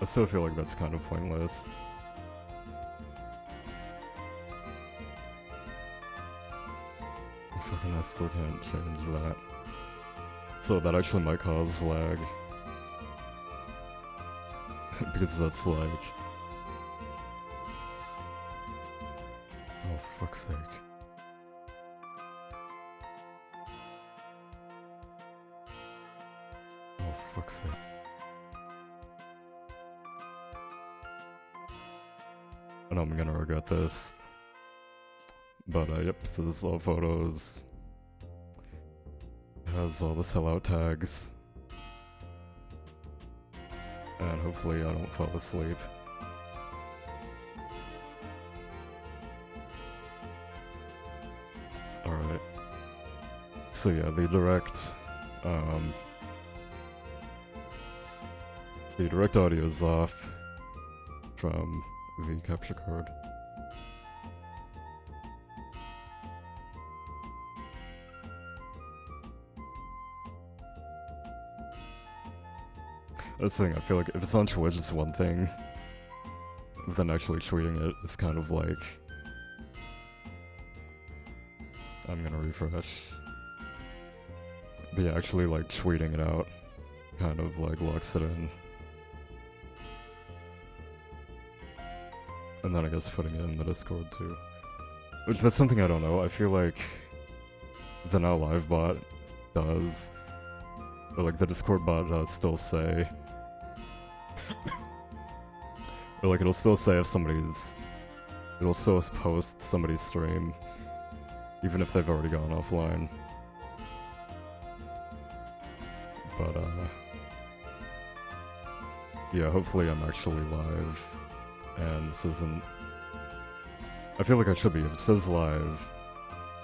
I still feel like that's kind of pointless. Fucking I still can't change that. So that actually might cause lag. Because that's like... Oh, for fuck's sake. Oh, for fuck's sake. I know I'm gonna regret this. But yep, this is all photos. Has all the sellout tags. And hopefully I don't fall asleep. Alright. So yeah, the direct audio is off from the capture card. That's the thing, I feel like if it's on Twitch it's one thing, but then actually tweeting it is kind of like... I'm gonna refresh. But yeah, actually like tweeting it out kind of like locks it in. And then I guess putting it in the Discord too. Which that's something I don't know, I feel like the Now Live bot does, or like the Discord bot does still say, or like it'll still say if somebody's, it'll still post somebody's stream, even if they've already gone offline. But yeah, hopefully I'm actually live, and this isn't, I feel like I should be, if it says live,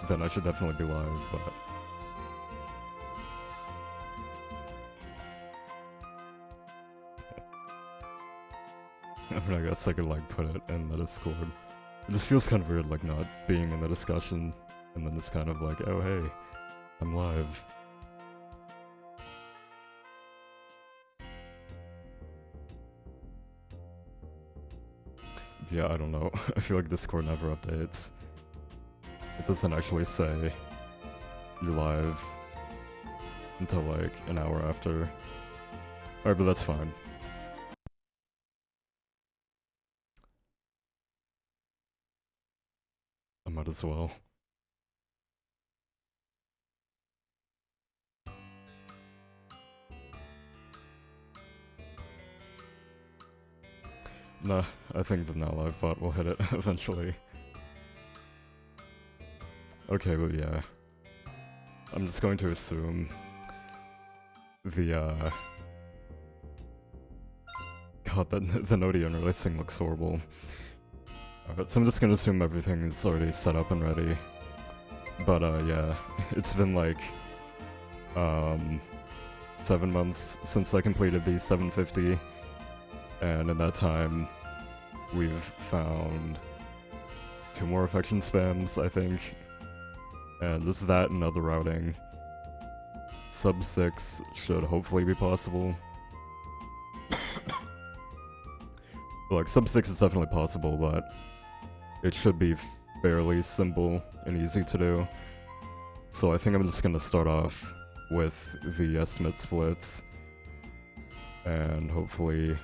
then I should definitely be live, but... I mean, I guess I could like put it in the Discord. It just feels kind of weird like not being in the discussion, and then it's kind of like, oh hey, I'm live. Yeah, I don't know. I feel like Discord never updates. It doesn't actually say you're live until like an hour after. Alright, but that's fine. I might as well. Nah, I think the Now Live bot will hit it eventually. Okay, but yeah. I'm just going to assume the, God, the Nodian releasing looks horrible. Alright, so I'm just gonna assume everything is already set up and ready. But, yeah, it's been like, 7 months since I completed the 750, and in that time, we've found 2 more affection spams, I think, and just that and other routing. Sub 6 should hopefully be possible. Like, sub 6 is definitely possible, but it should be fairly simple and easy to do. So I think I'm just gonna start off with the estimate splits, and hopefully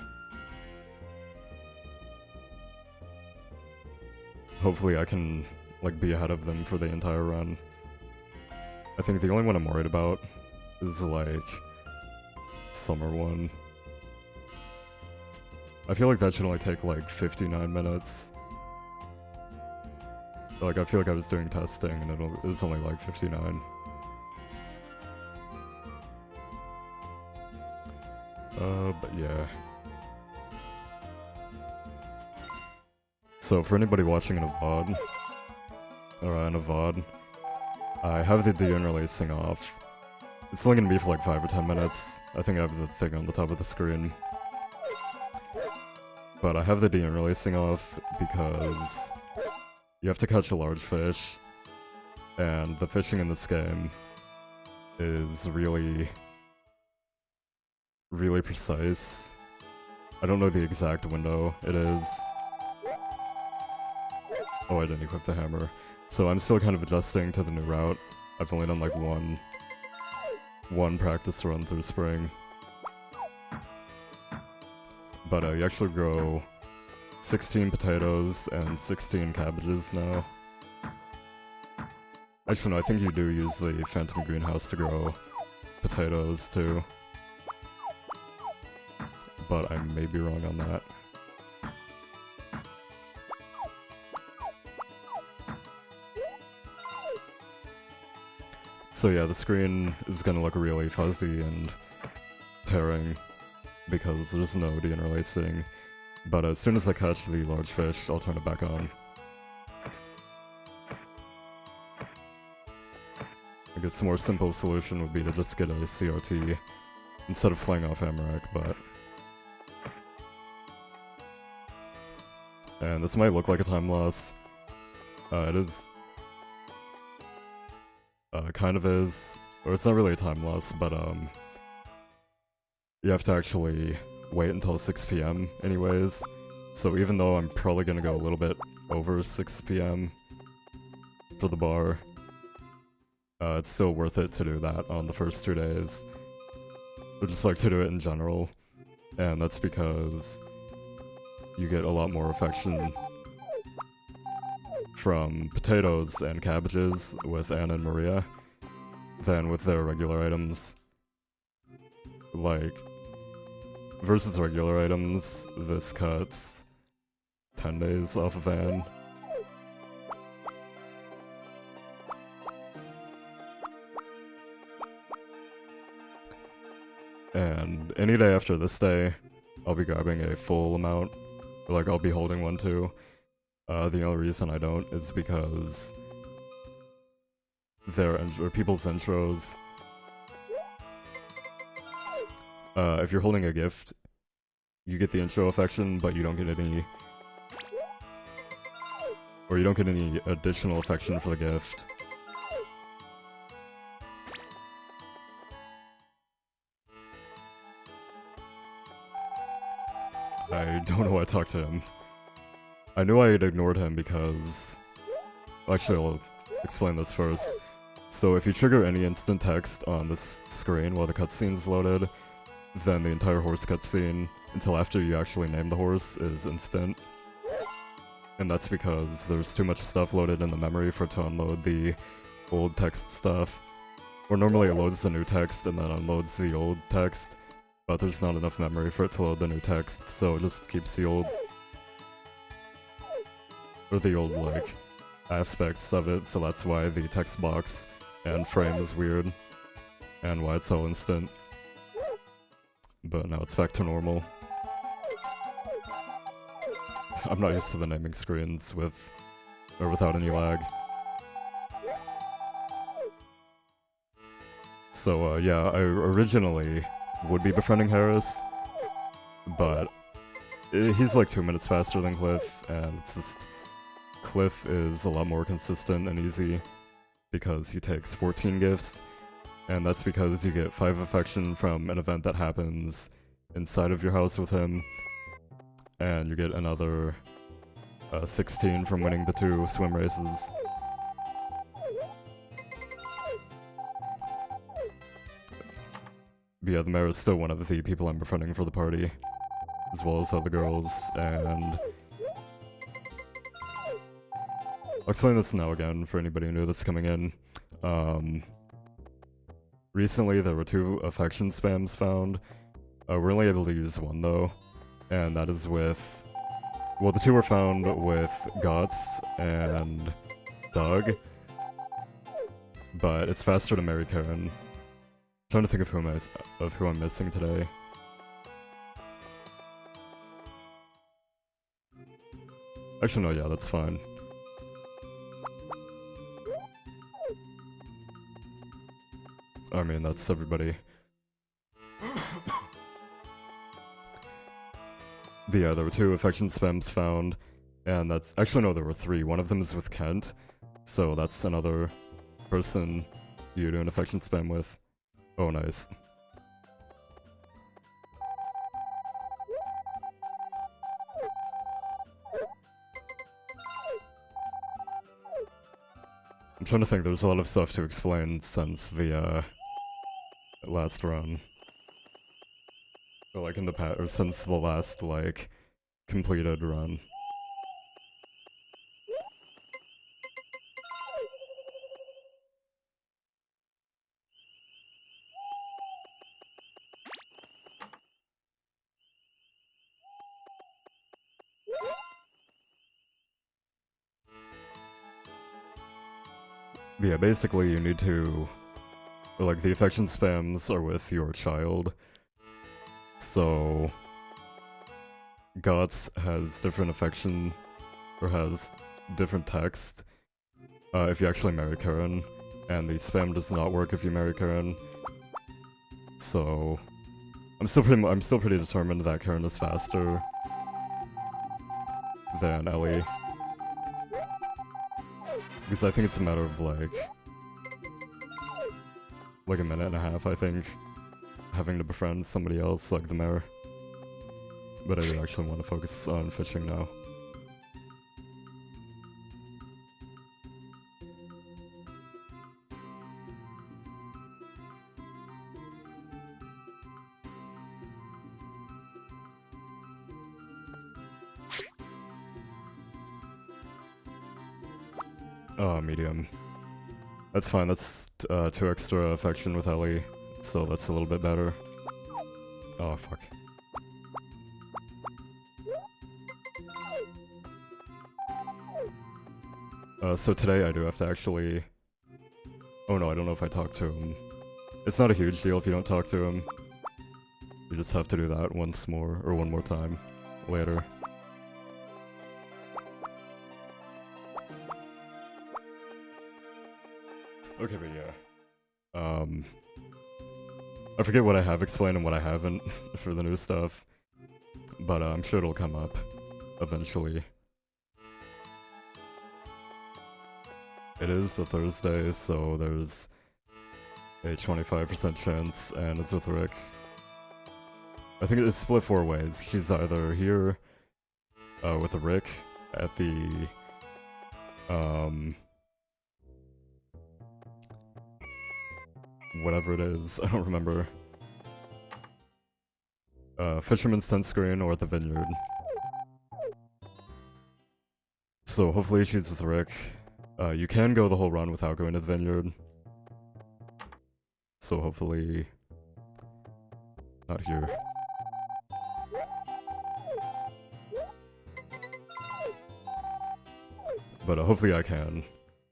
I can like be ahead of them for the entire run. I think the only one I'm worried about is like Summer one. I feel like that should only take like 59 minutes. Like I feel like I was doing testing and it was only like 59. But yeah. So for anybody watching in a VOD, or in a VOD, I have the DN releasing off. It's only gonna be for like 5 or 10 minutes. I think I have the thing on the top of the screen. But I have the DN releasing off because you have to catch a large fish, and the fishing in this game is really, really precise. I don't know the exact window it is. Oh, I didn't equip the hammer. So I'm still kind of adjusting to the new route. I've only done like one practice run through spring. But you actually grow 16 potatoes and 16 cabbages now. Actually, no, I think you do use the Phantom Greenhouse to grow potatoes too. But I may be wrong on that. So yeah, the screen is gonna look really fuzzy and tearing because there's no deinterlacing. But as soon as I catch the large fish, I'll turn it back on. I guess a more simple solution would be to just get a COT instead of flying off Amaranth, but... And this might look like a time loss. It is... kind of is. Or it's not really a time loss, but you have to actually wait until 6 PM anyways. So even though I'm probably gonna go a little bit over 6 PM for the bar, it's still worth it to do that on the first 2 days. Or just like to do it in general. And that's because you get a lot more affection from potatoes and cabbages with Anna and Maria than with their regular items. Like, versus regular items, this cuts 10 days off of Anne. And any day after this day, I'll be grabbing a full amount. Like, I'll be holding one too. The only reason I don't is because people's intros. If you're holding a gift, you get the intro affection, but you don't get any... Or you don't get any additional affection for the gift. I don't know why I talked to him. I knew I had ignored him because... Actually, I'll explain this first. So if you trigger any instant text on this screen while the cutscene's loaded, then the entire horse cutscene, until after you actually name the horse, is instant. And that's because there's too much stuff loaded in the memory for it to unload the old text stuff. Or normally it loads the new text and then unloads the old text, but there's not enough memory for it to load the new text, so it just keeps the old... Or the old, like, aspects of it, so that's why the text box and frame is weird, and why it's so instant. But now it's back to normal. I'm not used to the naming screens with... or without any lag. So, yeah, I originally would be befriending Harris, but he's like 2 minutes faster than Cliff, and it's just... Cliff is a lot more consistent and easy because he takes 14 gifts, and that's because you get 5 affection from an event that happens inside of your house with him, and you get another 16 from winning the 2 swim races. But yeah, the mayor is still one of the people I'm befriending for the party, as well as other girls, and... I'll explain this now again for anybody new that's coming in. Recently there were 2 affection spams found. We're only able to use 1 though, and that is with... Well, the 2 were found with Gots and Doug, but it's faster to marry Karen. I'm trying to think of who I'm missing today. Actually, no, yeah, that's fine. I mean, that's everybody. But yeah, there were 2 affection spams found, and that's... Actually, no, there were 3. One of them is with Kent, so that's another person you do an affection spam with. Oh, nice. trying to think, there's a lot of stuff to explain since the last run. Or like in the past, or since the last, like, completed run. But yeah, basically you need to, or like the affection spams are with your child. So Gots has different affection, or has different text if you actually marry Karen, and the spam does not work if you marry Karen. So I'm still pretty determined that Karen is faster than Ellie, because I think it's a matter of like a minute and a half, I think, having to befriend somebody else like the mayor. But I do actually want to focus on fishing now. Oh, medium. That's fine, that's 2 extra affection with Ellie, so that's a little bit better. Oh, fuck. So today I do have to actually... Oh no, I don't know if I talk to him. It's not a huge deal if you don't talk to him. You just have to do that once more, or one more time, later. Okay, but yeah. I forget what I have explained and what I haven't for the new stuff, but I'm sure it'll come up eventually. It is a Thursday, so there's a 25% chance, and it's with Rick. I think it's split 4 ways. She's either here with Rick at the whatever it is, I don't remember. Fisherman's tent screen or at the vineyard. So hopefully she's with Rick. You can go the whole run without going to the vineyard. So hopefully... not here. But hopefully I can.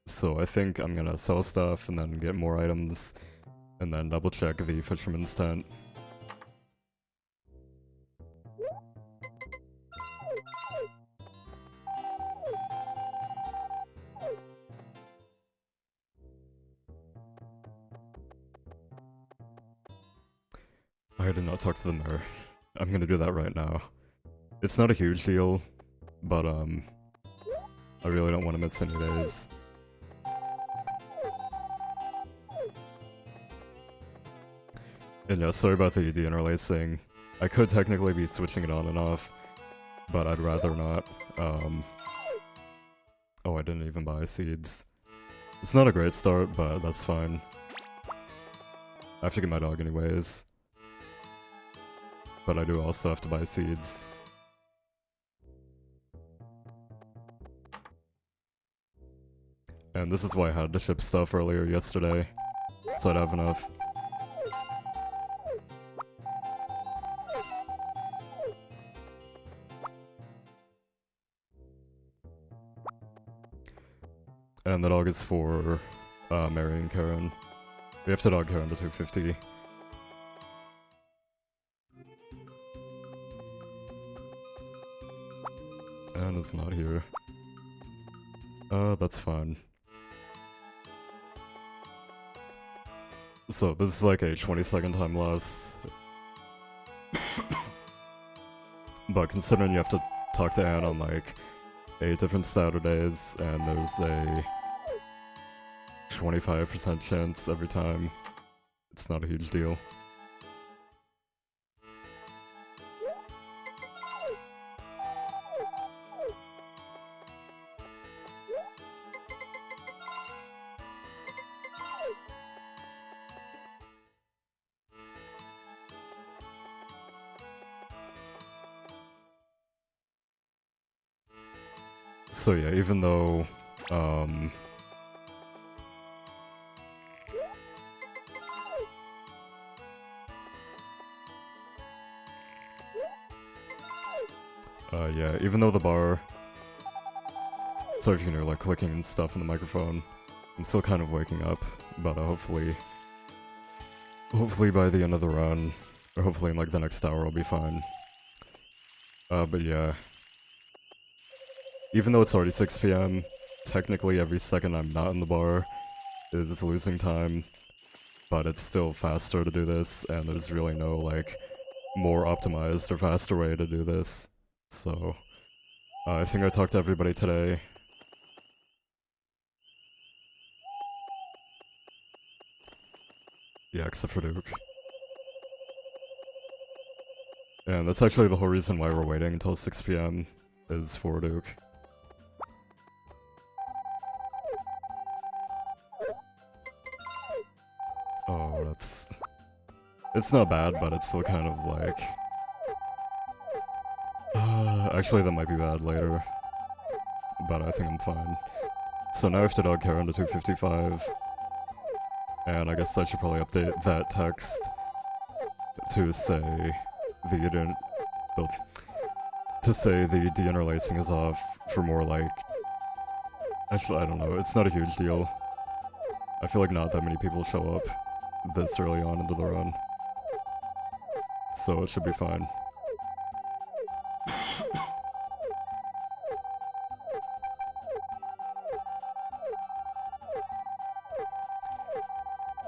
So I think I'm gonna sell stuff and then get more items, and then double check the fisherman's tent. I did not talk to the mayor. I'm gonna do that right now. It's not a huge deal, but I really don't want to miss any days. And yeah, sorry about the interlacing. I could technically be switching it on and off, but I'd rather not. Oh, I didn't even buy seeds. It's not a great start, but that's fine. I have to get my dog anyways. But I do also have to buy seeds. And this is why I had to ship stuff earlier yesterday, so I'd have enough. And the dog is for marrying Karen. We have to dog Karen to 250. And it's not here. That's fine. So this is like a 20-second time loss. But considering you have to talk to Anne on like 8 different Saturdays, and there's a 25% chance every time, it's not a huge deal. So yeah, even though, yeah, even though the bar... Sorry if you can hear, like, clicking and stuff in the microphone. I'm still kind of waking up, but hopefully by the end of the run, or hopefully in, like, the next hour I'll be fine. But yeah. Even though it's already 6 PM, technically every second I'm not in the bar is losing time, but it's still faster to do this, and there's really no, like, more optimized or faster way to do this. So, I think I talked to everybody today. Yeah, except for Duke. And that's actually the whole reason why we're waiting until 6 PM, is for Duke. Oh, that's... It's not bad, but it's still kind of like... actually, that might be bad later. But I think I'm fine. So now I have to dog Karen to 255. And I guess I should probably update that text to say the deinterlacing is off for more like... Actually, I don't know, it's not a huge deal. I feel like not that many people show up this early on into the run. So it should be fine.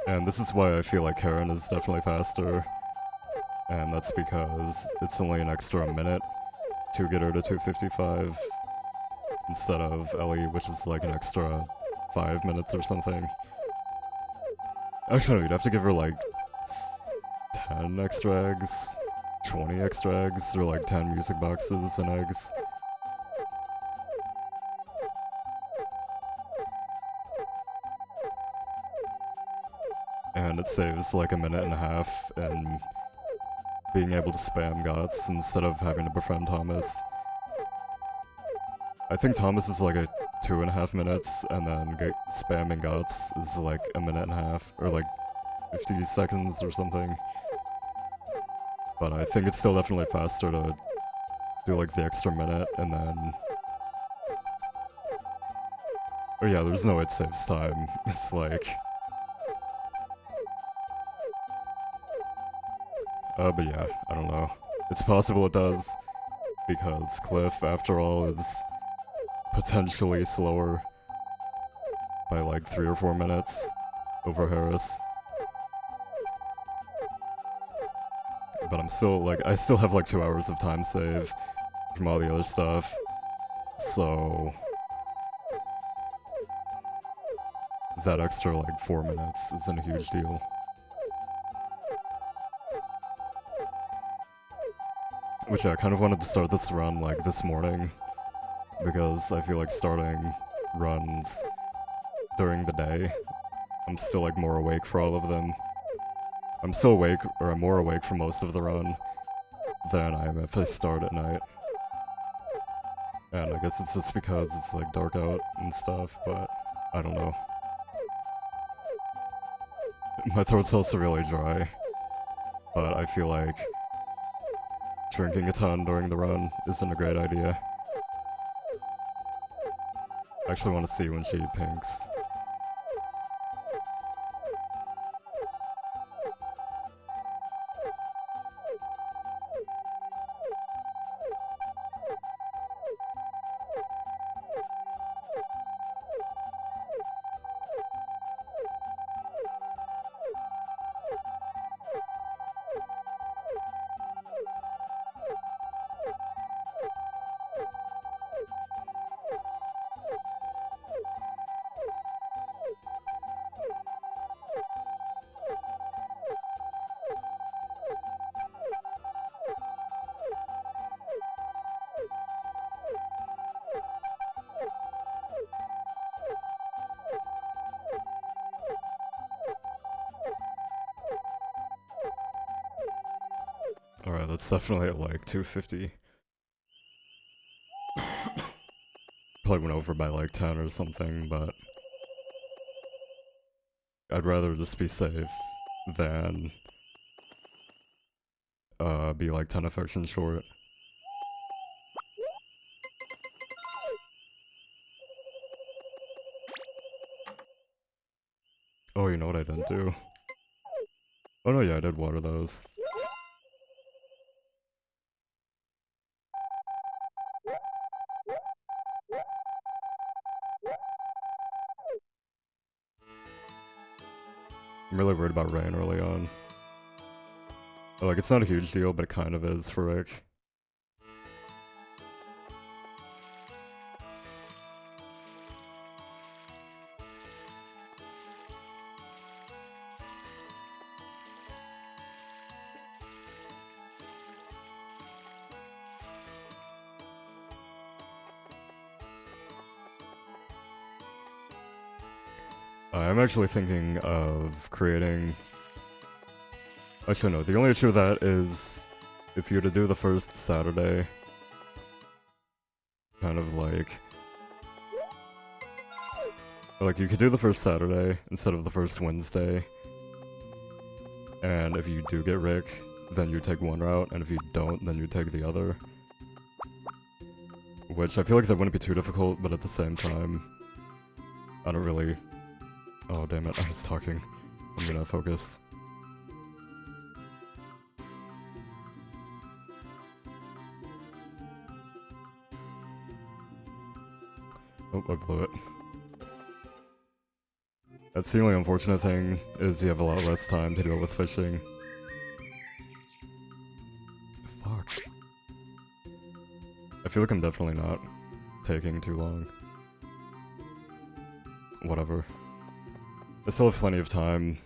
And this is why I feel like Karen is definitely faster. And that's because it's only an extra minute to get her to 255 instead of Ellie, which is like an extra 5 minutes or something. Actually, no, you'd have to give her like 10 extra eggs, 20 extra eggs, or like 10 music boxes and eggs. And it saves like a minute and a half in being able to spam GOTS instead of having to befriend Thomas. I think Thomas is like a 2.5 minutes, and then spamming GOTS is like a minute and a half, or like 50 seconds or something. But I think it's still definitely faster to do like the extra minute, and then... Oh yeah, there's no way it saves time. It's like... but yeah, I don't know. It's possible it does, because Cliff, after all, is potentially slower by like 3 or 4 minutes over Harris. But I'm still, like, I still have like 2 hours of time save from all the other stuff, so... That extra like 4 minutes isn't a huge deal. Which I kind of wanted to start this run like this morning, because I feel like starting runs during the day, I'm still like more awake for all of them. I'm still awake, or I'm more awake for most of the run than I am if I start at night. And I guess it's just because it's like dark out and stuff, but I don't know. My throat's also really dry, but I feel like drinking a ton during the run isn't a great idea. I actually want to see when she pinks. Alright, that's definitely at like 250. probably went over by like 10 or something, but I'd rather just be safe than be like 10 affections short. Oh, you know what I didn't do? Oh no, yeah, I did water those. I'm really worried about rain early on. Like, it's not a huge deal, but it kind of is for Rick. I'm actually thinking of creating... Actually, no, the only issue with that is if you were to do the first Saturday, kind of like... Like, you could do the first Saturday instead of the first Wednesday, and if you do get Rick, then you take one route, and if you don't, then you take the other. Which I feel like that wouldn't be too difficult, but at the same time, I don't really... Oh, damn it, I was talking. I'm gonna focus. Oh, I blew it. That's the only unfortunate thing, is you have a lot less time to deal with fishing. Fuck. I feel like I'm definitely not taking too long. Whatever. I still have plenty of time.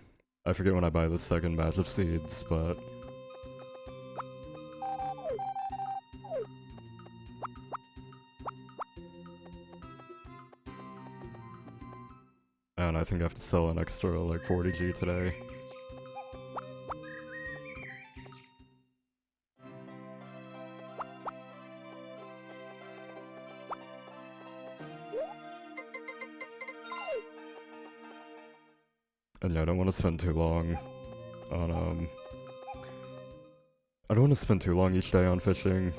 I forget when I buy the second batch of seeds, but... And I think I have to sell an extra, like, 40G today. And yeah, I don't want to spend too long on, I don't want to spend too long each day on fishing.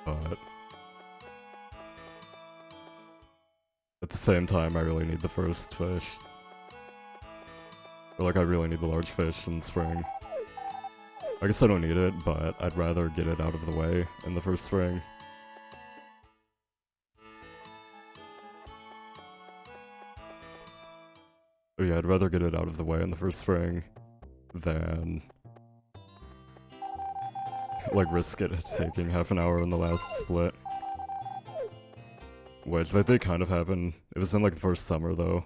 But... At the same time, I really need the first fish. Or like, I really need the large fish in spring. I guess I don't need it, but I'd rather get it out of the way in the first spring. Or yeah, I'd rather get it out of the way in the first spring than like risk it taking half an hour in the last split. Which that did kind of happen. It was in like the first summer though.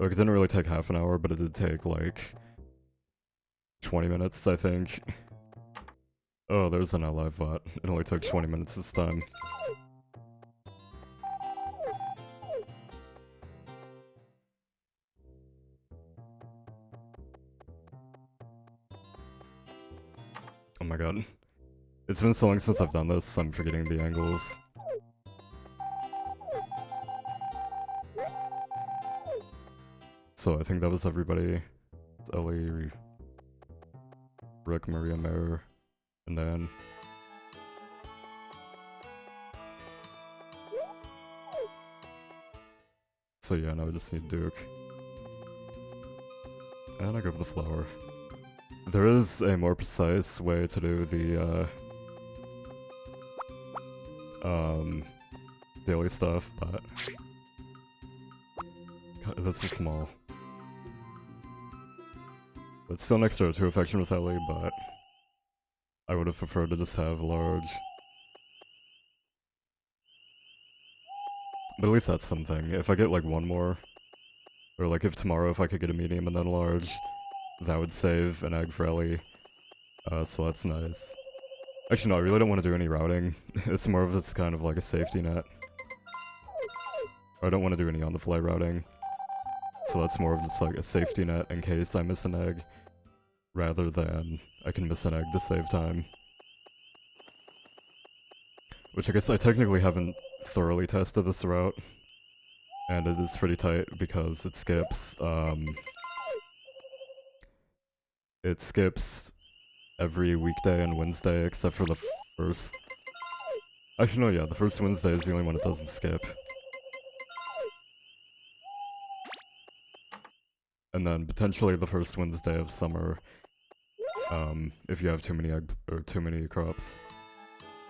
Like it didn't really take half an hour, but it did take like 20 minutes, I think. Oh, there's an live bot. It only took 20 minutes this time. Oh my god. It's been so long since I've done this, I'm forgetting the angles. So I think that was everybody. It's Ellie, Rick, Maria, Mare, and Dan. So yeah, now I just need Duke. And I grab the flower. There is a more precise way to do the, daily stuff, but... God, that's so small. It's still next to 2 affection with Ellie, but... I would have preferred to just have large. But at least that's something. If I get like one more, or like if tomorrow if I could get a medium and then large, that would save an egg for Ellie. So that's nice. Actually no, I really don't want to do any routing. It's more of this kind of like a safety net. Or I don't want to do any on the fly routing. So that's more of just like a safety net in case I miss an egg, rather than I can miss an egg to save time. Which I guess I technically haven't thoroughly tested this route, and it is pretty tight because it skips every weekday and Wednesday except for the first... Actually no, yeah, the first Wednesday is the only one it doesn't skip. And then potentially the first Wednesday of summer, if you have too many crops.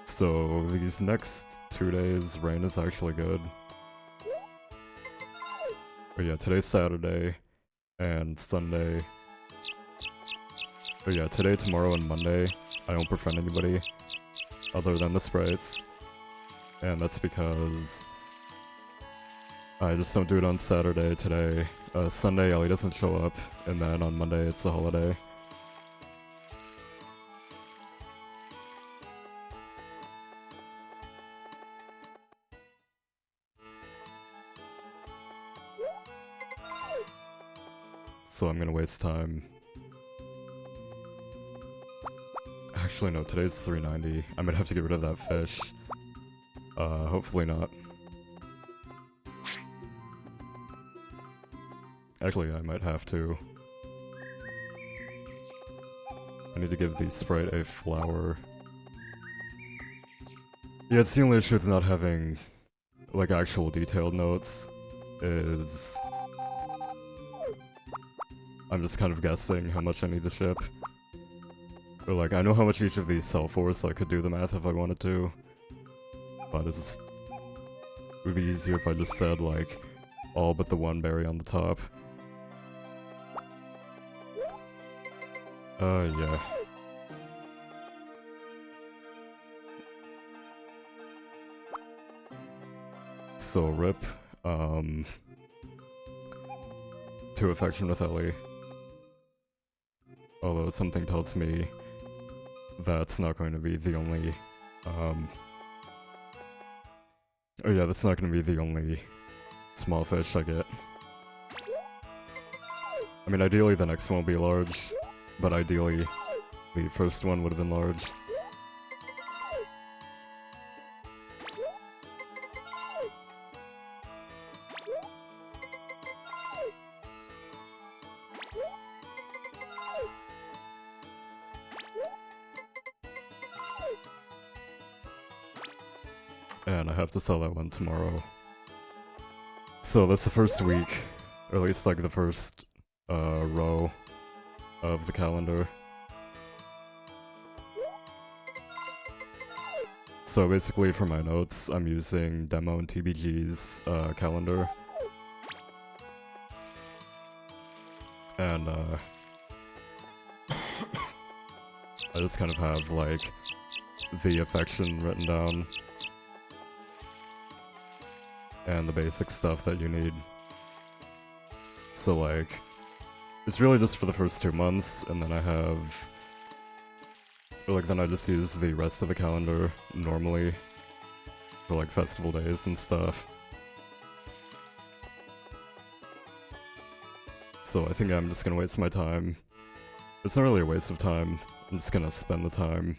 So these next 2 days, rain is actually good. But yeah, today's Saturday and Sunday. But yeah, today, tomorrow, and Monday, I don't befriend anybody other than the sprites. And that's because I just don't do it on Saturday today. Sunday, Ellie doesn't show up, and then on Monday, it's a holiday. So I'm gonna waste time. Actually no, today's 390. I might have to get rid of that fish. Hopefully not. Actually, I might have to. I need to give the sprite a flower. Yeah, it's the only issue with not having, like, actual detailed notes, is... I'm just kind of guessing how much I need to ship. Or like, I know how much each of these sell for, so I could do the math if I wanted to. But it would be easier if I just said, like, all but the one berry on the top. Yeah. So, rip, to affection with Ellie. Although something tells me that's not going to be the only, oh yeah, that's not going to be the only small fish I get. I mean, ideally the next one will be large, but ideally the first one would have been large. And I have to sell that one tomorrow. So that's the first week, or at least like the first row of the calendar. So basically for my notes, I'm using Demo and TBG's calendar. And I just kind of have like the affection written down. And the basic stuff that you need. So like, it's really just for the first 2 months, and then I have... Or like, then I just use the rest of the calendar normally for like festival days and stuff. So I think I'm just gonna waste my time. It's not really a waste of time, I'm just gonna spend the time.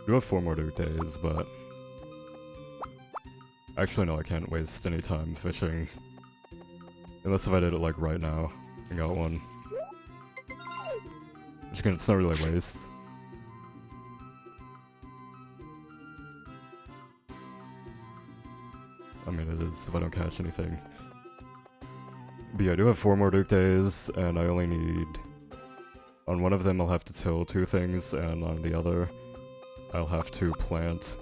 We do have 4 more Duke days, but... Actually, no, I can't waste any time fishing. Unless if I did it, like, right now and got one. Which again, it's not really a waste. I mean, it is if I don't catch anything. But yeah, I do have 4 more Duke days, and I only need... On one of them, I'll have to till 2 things, and on the other, I'll have to plant,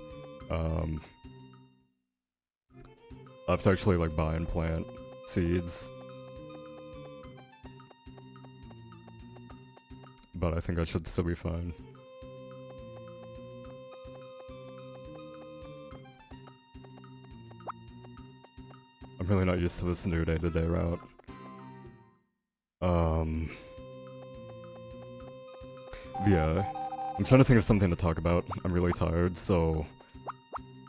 I have to actually, like, buy and plant seeds. But I think I should still be fine. I'm really not used to this new day-to-day route. Yeah. I'm trying to think of something to talk about. I'm really tired, so...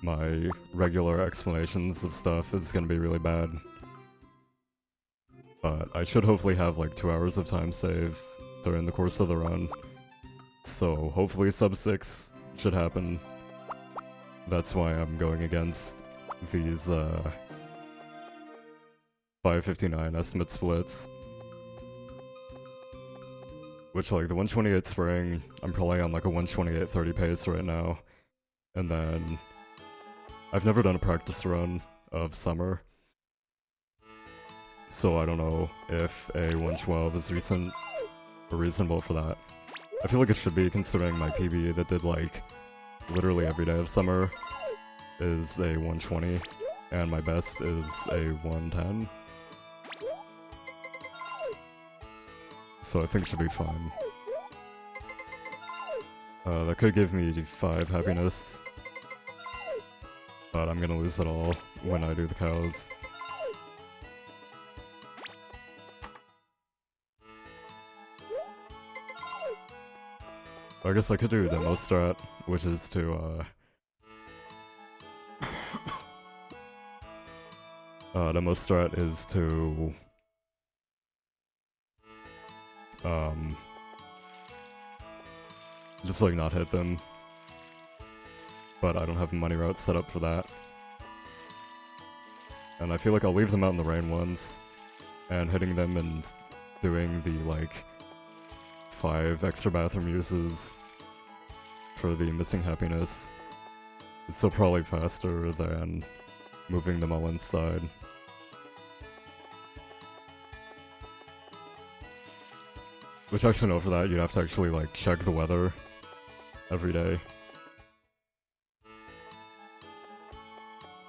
my regular explanations of stuff is gonna be really bad. But I should hopefully have like 2 hours of time save during the course of the run. So hopefully sub 6 should happen. That's why I'm going against these 559 estimate splits. Which, like, the 128 spring, I'm probably on like a 128.30 pace right now. And then I've never done a practice run of summer, so I don't know if a 112 is recent or reasonable for that. I feel like it should be, considering my PB that did like literally every day of summer is a 120, and my best is a 110. So I think it should be fine. That could give me 5 happiness, but I'm gonna lose it all when I do the cows. I guess I could do a demo strat, which is to, demo strat is to, just like not hit them. But I don't have a money route set up for that. And I feel like I'll leave them out in the rain once, and hitting them and doing the, like, 5 extra bathroom uses for the missing happiness. It's still probably faster than moving them all inside. Which actually, no, for that you'd have to actually, like, check the weather every day.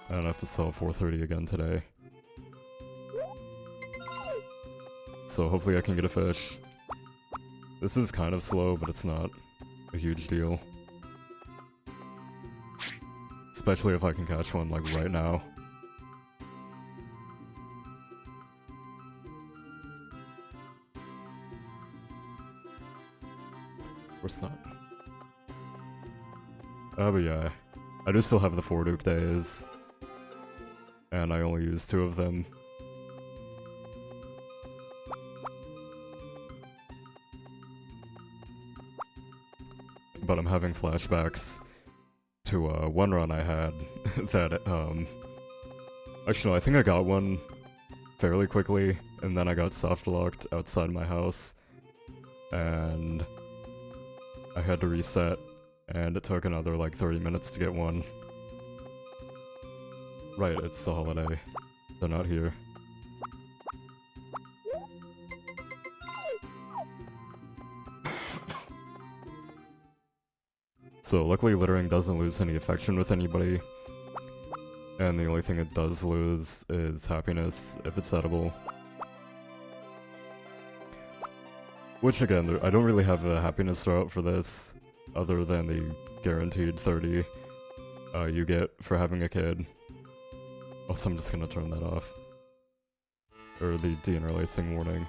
And I have to sell 430 again today. So hopefully I can get a fish. This is kind of slow, but it's not a huge deal. Especially if I can catch one, like, right now. Or it's not. But yeah. I do still have the 4 Duke days. And I only use 2 of them. But I'm having flashbacks to one run I had that, actually no, I think I got one fairly quickly, and then I got soft locked outside my house, and I had to reset, and it took another like 30 minutes to get one. Right, it's the holiday. They're not here. So luckily littering doesn't lose any affection with anybody, and the only thing it does lose is happiness if it's edible. Which again, I don't really have a happiness route for this, other than the guaranteed 30 you get for having a kid. Also, I'm just gonna turn that off. Or the deinterlacing warning.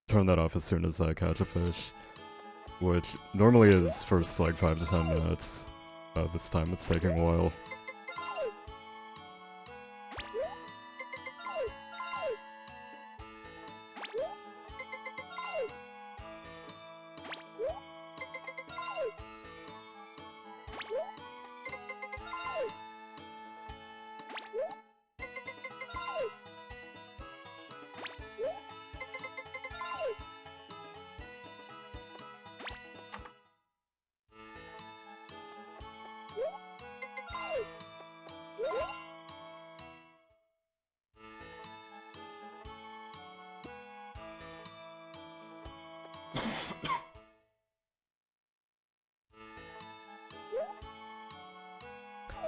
Turn that off as soon as I catch a fish. Which normally is first like 5 to 10 minutes. This time it's taking a while.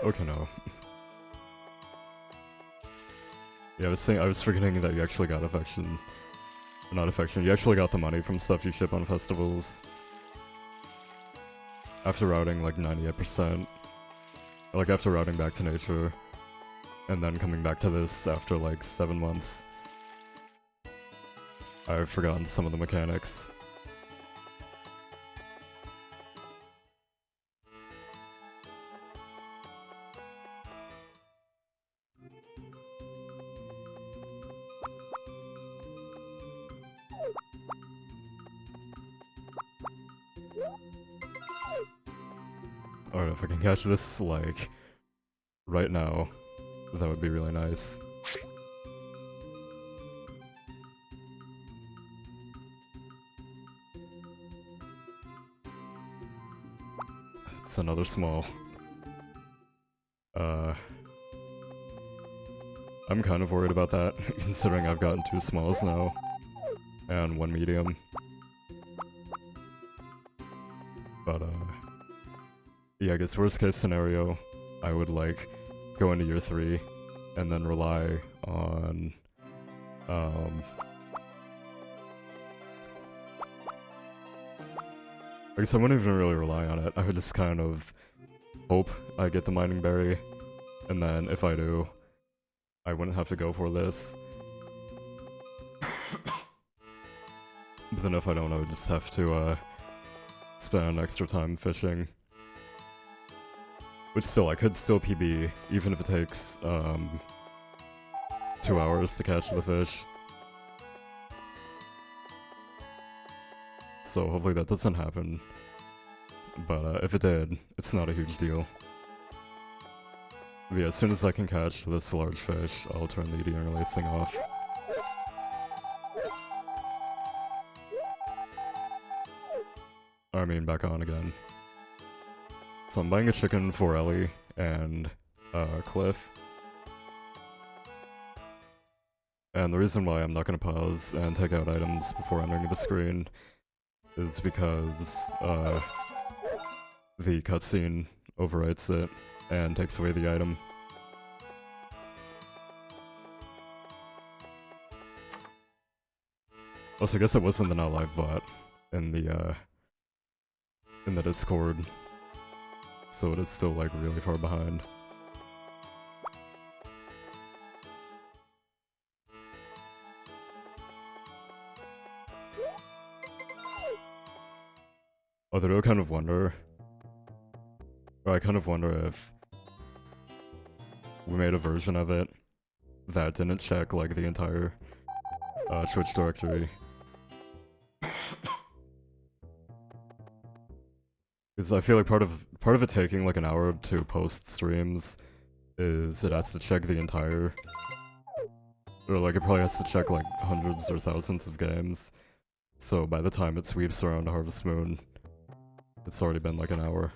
Okay, no. Yeah, I was forgetting that you actually got affection. Not affection, you actually got the money from stuff you ship on festivals. After routing like 98%. Like after routing back to nature. And then coming back to this after like 7 months. I've forgotten some of the mechanics. if I can catch this, like, right now, that would be really nice. It's another small. I'm kind of worried about that, considering I've gotten 2 smalls now, and 1 medium. But, yeah, I guess worst case scenario, I would, like, go into year 3, and then rely on, I guess I wouldn't even really rely on it, I would just kind of hope I get the mining berry, and then if I do, I wouldn't have to go for this. But then if I don't, I would just have to, spend extra time fishing. Which still, I could still PB, even if it takes, 2 hours to catch the fish. So hopefully that doesn't happen. But if it did, it's not a huge deal. But yeah, as soon as I can catch this large fish, I'll turn the interlacing off. I mean, back on again. So I'm buying a chicken for Ellie and Cliff. And the reason why I'm not going to pause and take out items before entering the screen is because the cutscene overwrites it and takes away the item. Also, I guess it wasn't the not live bot in the Discord, so it is still like really far behind. Although I kind of wonder, or I kind of wonder if we made a version of it that didn't check like the entire Twitch directory. Because I feel like part of it taking like an hour to post streams is it has to check the entire, or like it probably has to check like hundreds or thousands of games. So by the time it sweeps around Harvest Moon, it's already been like an hour.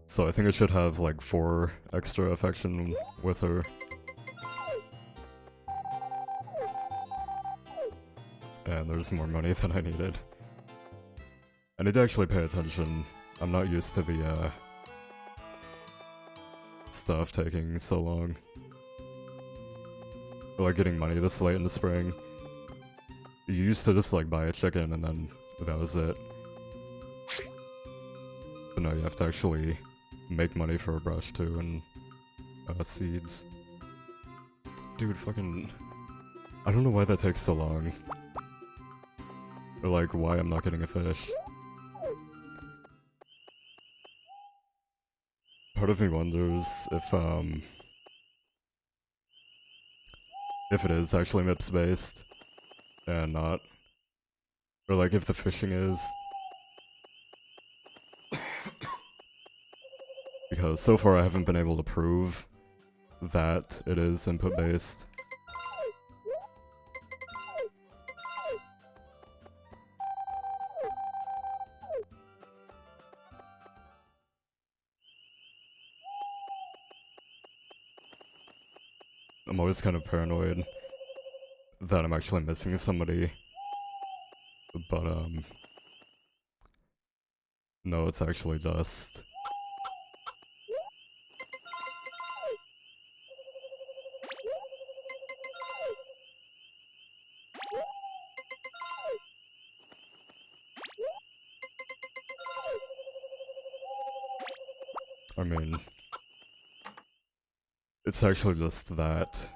So I think I should have like 4 extra affection with her. And there's more money than I needed. I need to actually pay attention. I'm not used to the stuff taking so long. Or like getting money this late in the spring. You used to just like buy a chicken and then that was it. But no, you have to actually make money for a brush too, and seeds. Dude, fucking... I don't know why that takes so long. Or like, why I'm not getting a fish. Part of me wonders if it is actually MIPS based, and not. Or like if the fishing is. Because so far I haven't been able to prove that it is input based. I'm always kind of paranoid that I'm actually missing somebody. But no, it's actually just... I mean, it's actually just that,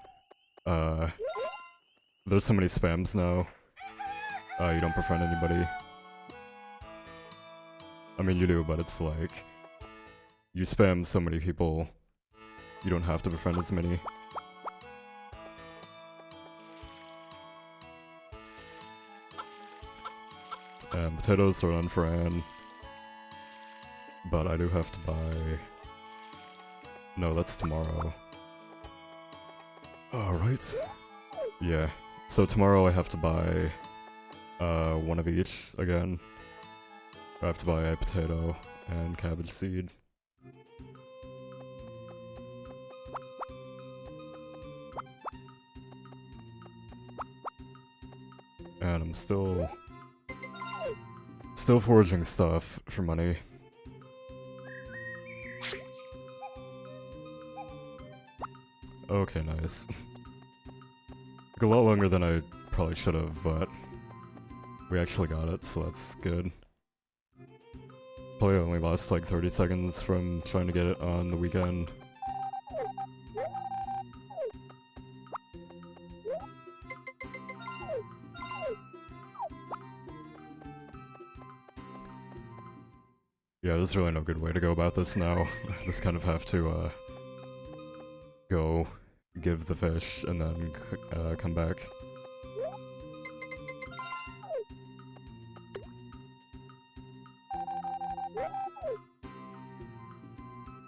there's so many spams now, you don't befriend anybody. I mean, you do, but it's like, you spam so many people, You don't have to befriend as many. And potatoes are on Fran. But I do have to buy... No, that's tomorrow. Alright. Yeah. So tomorrow I have to buy one of each again. I have to buy a potato and cabbage seed. And I'm still foraging stuff for money. Okay, nice. Took a lot longer than I probably should have, but we actually got it, so that's good. Probably only lost like 30 seconds from trying to get it on the weekend. Yeah, there's really no good way to go about this now. I just kind of have to, go give the fish and then come back.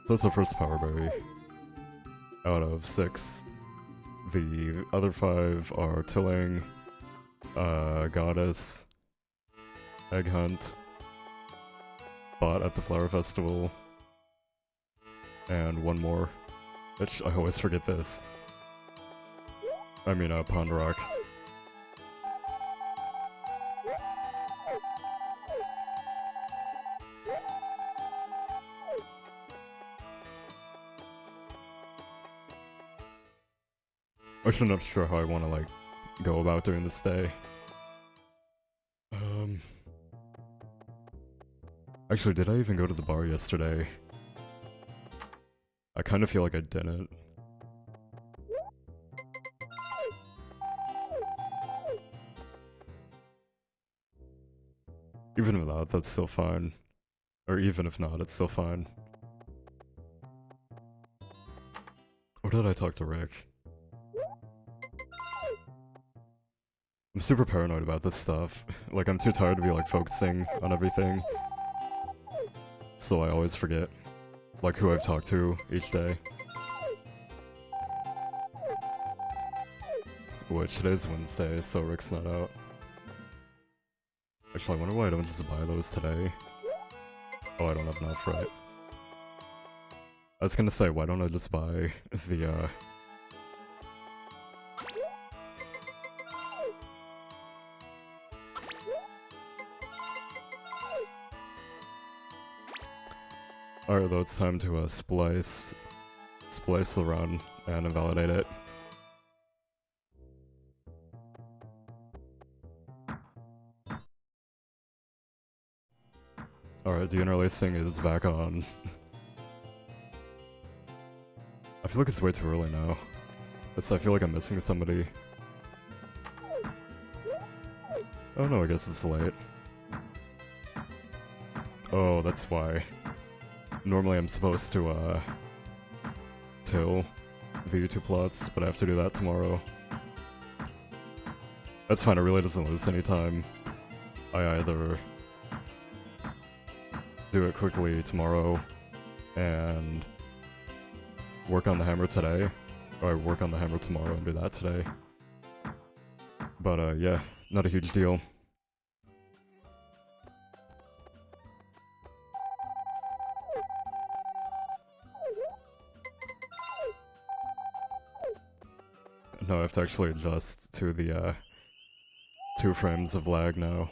So that's the first power berry out of 6. The other 5 are tilling, goddess, egg hunt, bought at the flower festival, and one more, which I always forget this. I mean, Pond Rock. I'm not sure how I want to, like, go about doing this day. Actually, did I even go to the bar yesterday? I kind of feel like I didn't. Even without, that's still fine. Or even if not, it's still fine. Or did I talk to Rick? I'm super paranoid about this stuff. Like, I'm too tired to be, like, focusing on everything. So I always forget, like, who I've talked to each day. Which, today's Wednesday, so Rick's not out. Actually, I wonder why I don't just buy those today. Oh, I don't have enough, right? I was gonna say, why don't I just buy the, Alright, though, it's time to, splice around and invalidate it. Alright, the interlacing is back on. I feel like it's way too early now. I feel like I'm missing somebody. Oh no, I guess it's late. Oh, that's why. Normally I'm supposed to, till the 2 plots, but I have to do that tomorrow. That's fine, it really doesn't lose any time. I either do it quickly tomorrow and work on the hammer today, or I work on the hammer tomorrow and do that today. But, yeah, not a huge deal. No, I have to actually adjust to the, 2 frames of lag now.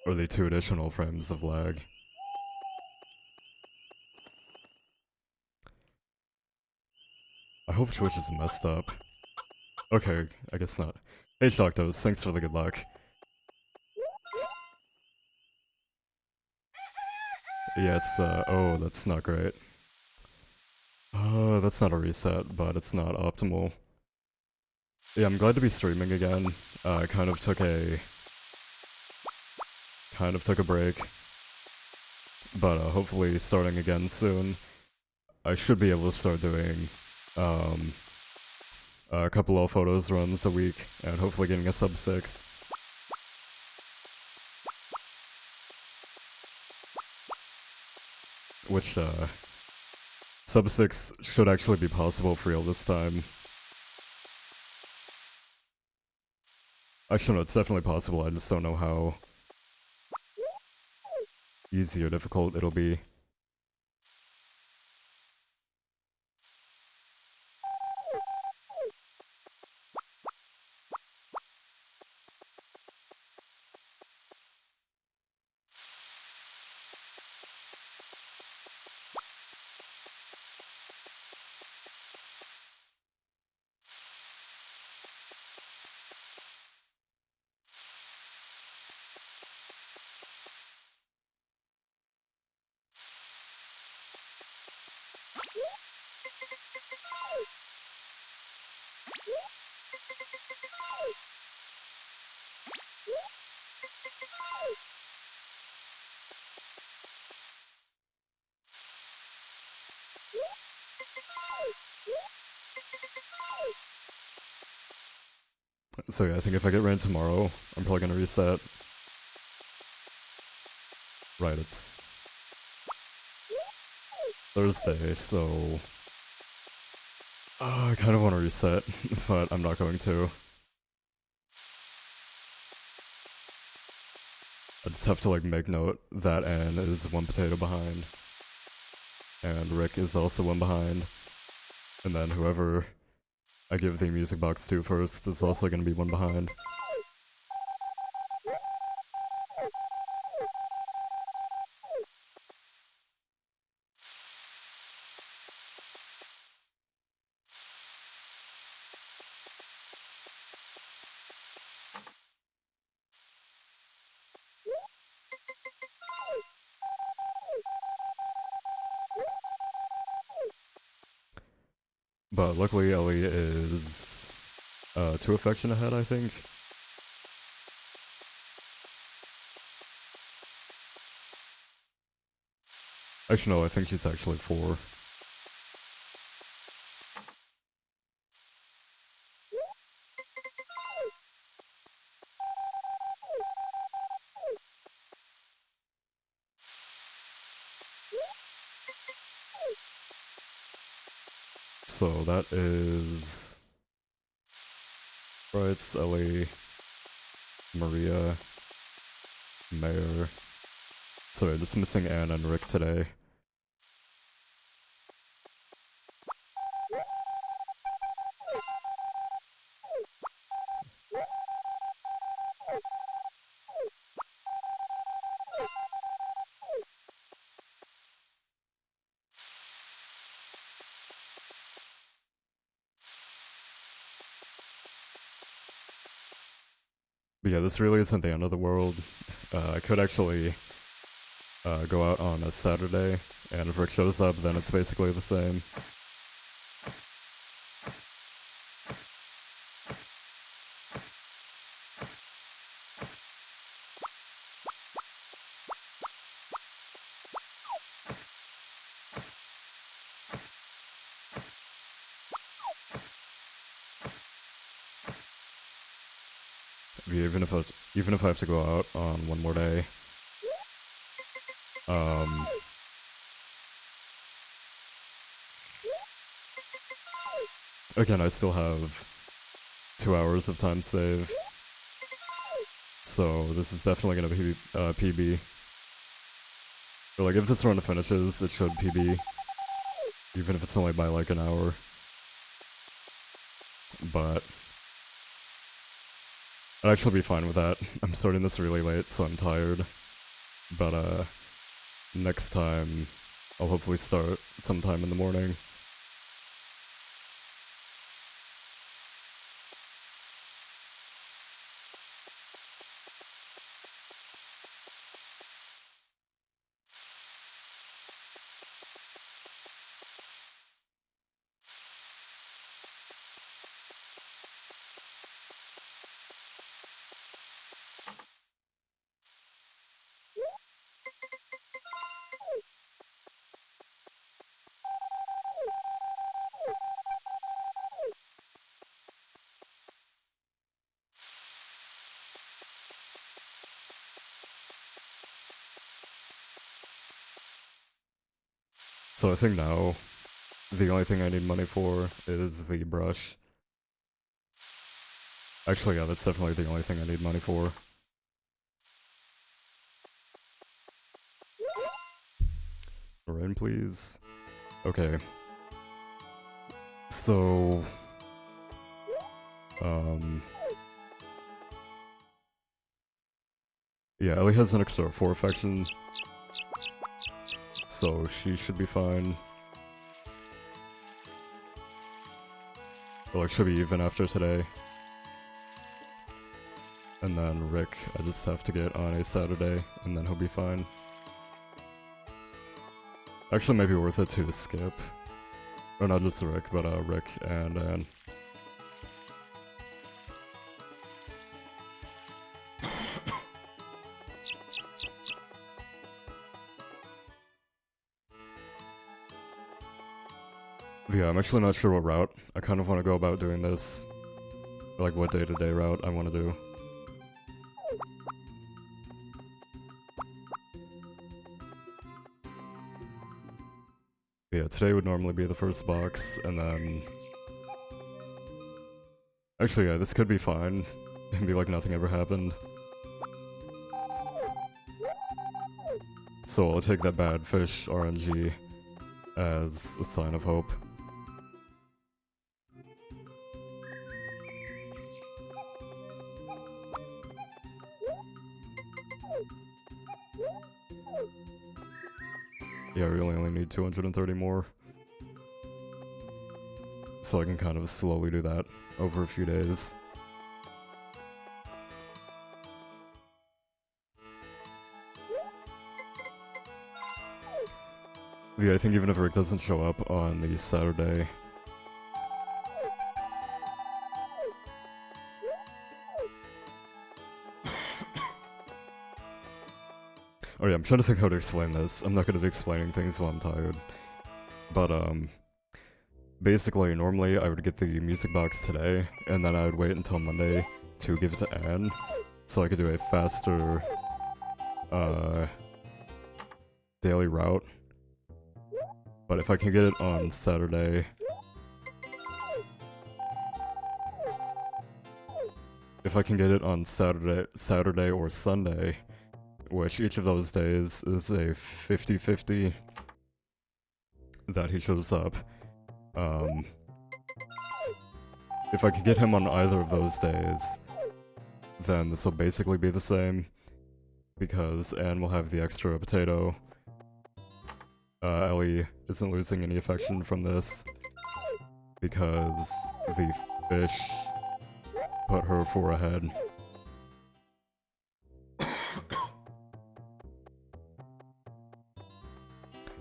Or the 2 additional frames of lag. I hope Twitch isn't messed up. Okay, I guess not. Hey Shocktos, thanks for the good luck. Yeah, it's, oh, that's not great. That's not a reset, but it's not optimal. Yeah, I'm glad to be streaming again. Kind of took a break but hopefully starting again soon. I should be able to start doing a couple of photos runs a week, and hopefully getting a sub 6. Which, sub 6 should actually be possible for real this time. Actually, no, it's definitely possible, I just don't know how easy or difficult it'll be. So yeah, I think if I get rain tomorrow, I'm probably gonna reset. Right, it's Thursday, so I kind of want to reset, but I'm not going to. I just have to like make note that Anne is one potato behind, and Rick is also one behind, and then whoever I give the music box to first is also going to be one behind. But luckily Ellie is 2 affection ahead, I think. Actually no, I think she's actually 4. So that is Brights, Ellie, Maria, Mayor. Sorry, just missing Anne and Rick today. But yeah, this really isn't the end of the world. I could actually go out on a Saturday, and if Rick shows up, then it's basically the same. Even if I have to go out on one more day, um, again, I still have 2 hours of time save, so this is definitely gonna be PB. Or like, if this run finishes, it should PB, even if it's only by like an hour. But I'd actually be fine with that. I'm starting this really late, so I'm tired. But next time, I'll hopefully start sometime in the morning. So I think now the only thing I need money for is the brush. Actually, yeah, that's definitely the only thing I need money for. Rain, please. Okay. So... yeah, Ellie has an extra 4 affection, so she should be fine. Or like, she'll be even after today. And then Rick, I just have to get on a Saturday, and then he'll be fine. Actually, maybe worth it to skip. Or not just Rick, but Rick and Anne. Yeah, I'm actually not sure what route. I kind of want to go about doing this. Like what day-to-day route I want to do. Yeah, today would normally be the first box, and then... Actually, yeah, this could be fine. And be like nothing ever happened. So I'll take that bad fish RNG as a sign of hope. Yeah, we really only need 230 more. So I can kind of slowly do that over a few days. Yeah, I think even if Rick doesn't show up on the Saturday... Oh yeah, I'm trying to think how to explain this. I'm not gonna be explaining things while I'm tired. But, basically, normally I would get the music box today, and then I would wait until Monday to give it to Anne, so I could do a faster, daily route. But if I can get it on Saturday... If I can get it on Saturday or Sunday, which each of those days is a 50-50 that he shows up. If I could get him on either of those days, then this will basically be the same, because Anne will have the extra potato. Ellie isn't losing any affection from this, because the fish put her 4 ahead.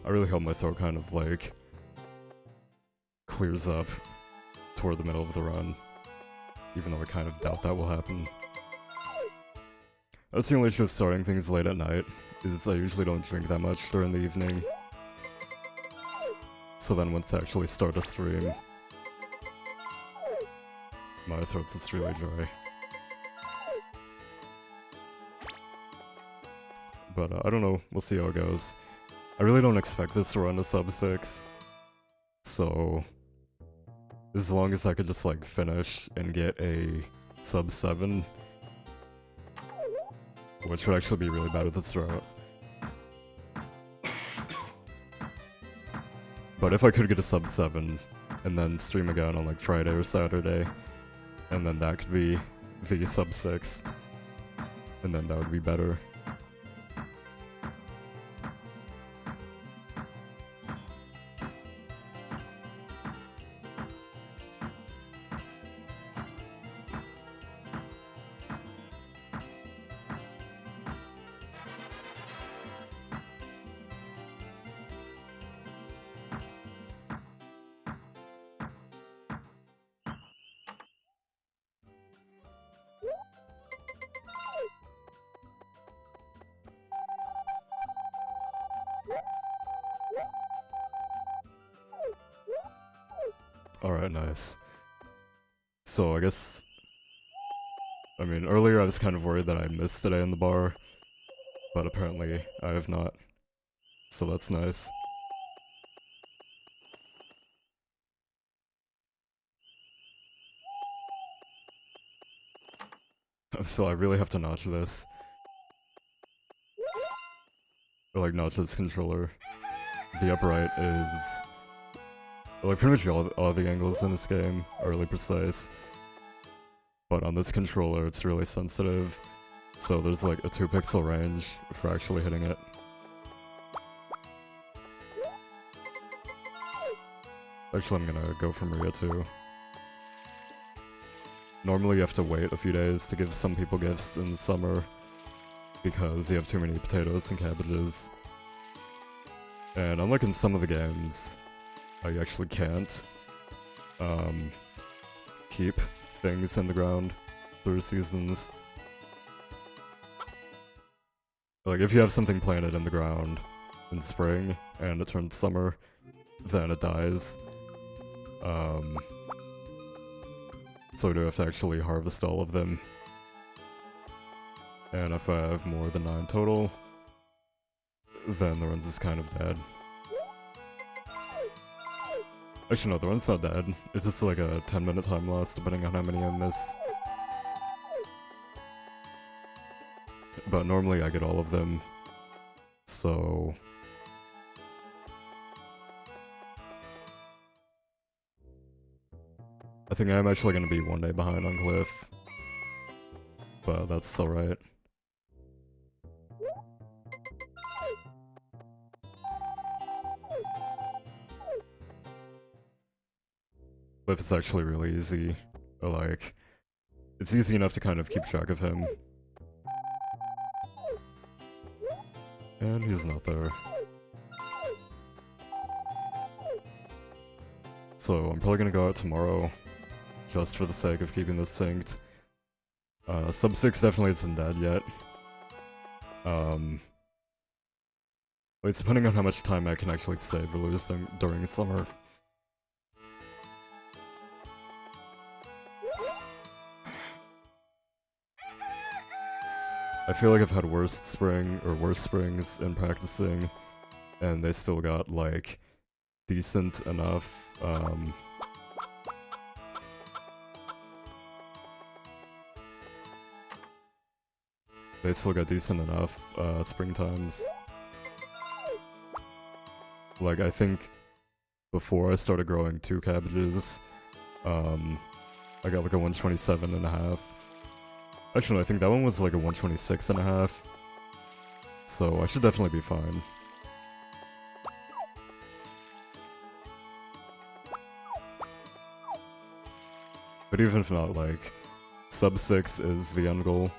I really hope my throat kind of, like, clears up toward the middle of the run, even though I kind of doubt that will happen. That's the only issue with starting things late at night, is I usually don't drink that much during the evening. So then once I actually start a stream, my throat's just really dry. But I don't know, we'll see how it goes. I really don't expect this to run to sub 6, so as long as I could just like finish and get a sub 7, which would actually be really bad with this route. But if I could get a sub 7, and then stream again on like Friday or Saturday, and then that could be the sub 6, and then that would be better. Alright, nice. So I guess... I mean, earlier I was kind of worried that I missed today in the bar, but apparently I have not. So that's nice. So I really have to notch this. Or like notch this controller. The upright is... like pretty much all the angles in this game are really precise. But on this controller it's really sensitive. So there's like a 2 pixel range for actually hitting it. Actually, I'm gonna go for Maria too. Normally you have to wait a few days to give some people gifts in the summer because you have too many potatoes and cabbages. And unlike in some of the games, you actually can't keep things in the ground through seasons. Like, if you have something planted in the ground in spring and it turns summer, then it dies. So we do have to actually harvest all of them. And if I have more than 9 total, then the run's is kind of dead. Actually no, the run's not dead. It's just like a 10-minute time loss depending on how many I miss. But normally I get all of them, so... I think I'm actually gonna be 1 day behind on Cliff. But that's alright. Cliff is actually really easy. Like, it's easy enough to kind of keep track of him. And he's not there. So I'm probably gonna go out tomorrow, just for the sake of keeping this synced. Sub 6 definitely isn't dead yet. It's depending on how much time I can actually save or lose during the summer. I feel like I've had worse springs in practicing, and they still got, like, decent enough, they still got decent enough, spring times. Like, I think before I started growing 2 cabbages, I got like a 127.5. Actually, no, I think that one was like a 126.5. So I should definitely be fine. But even if not, like, sub 6 is the end goal.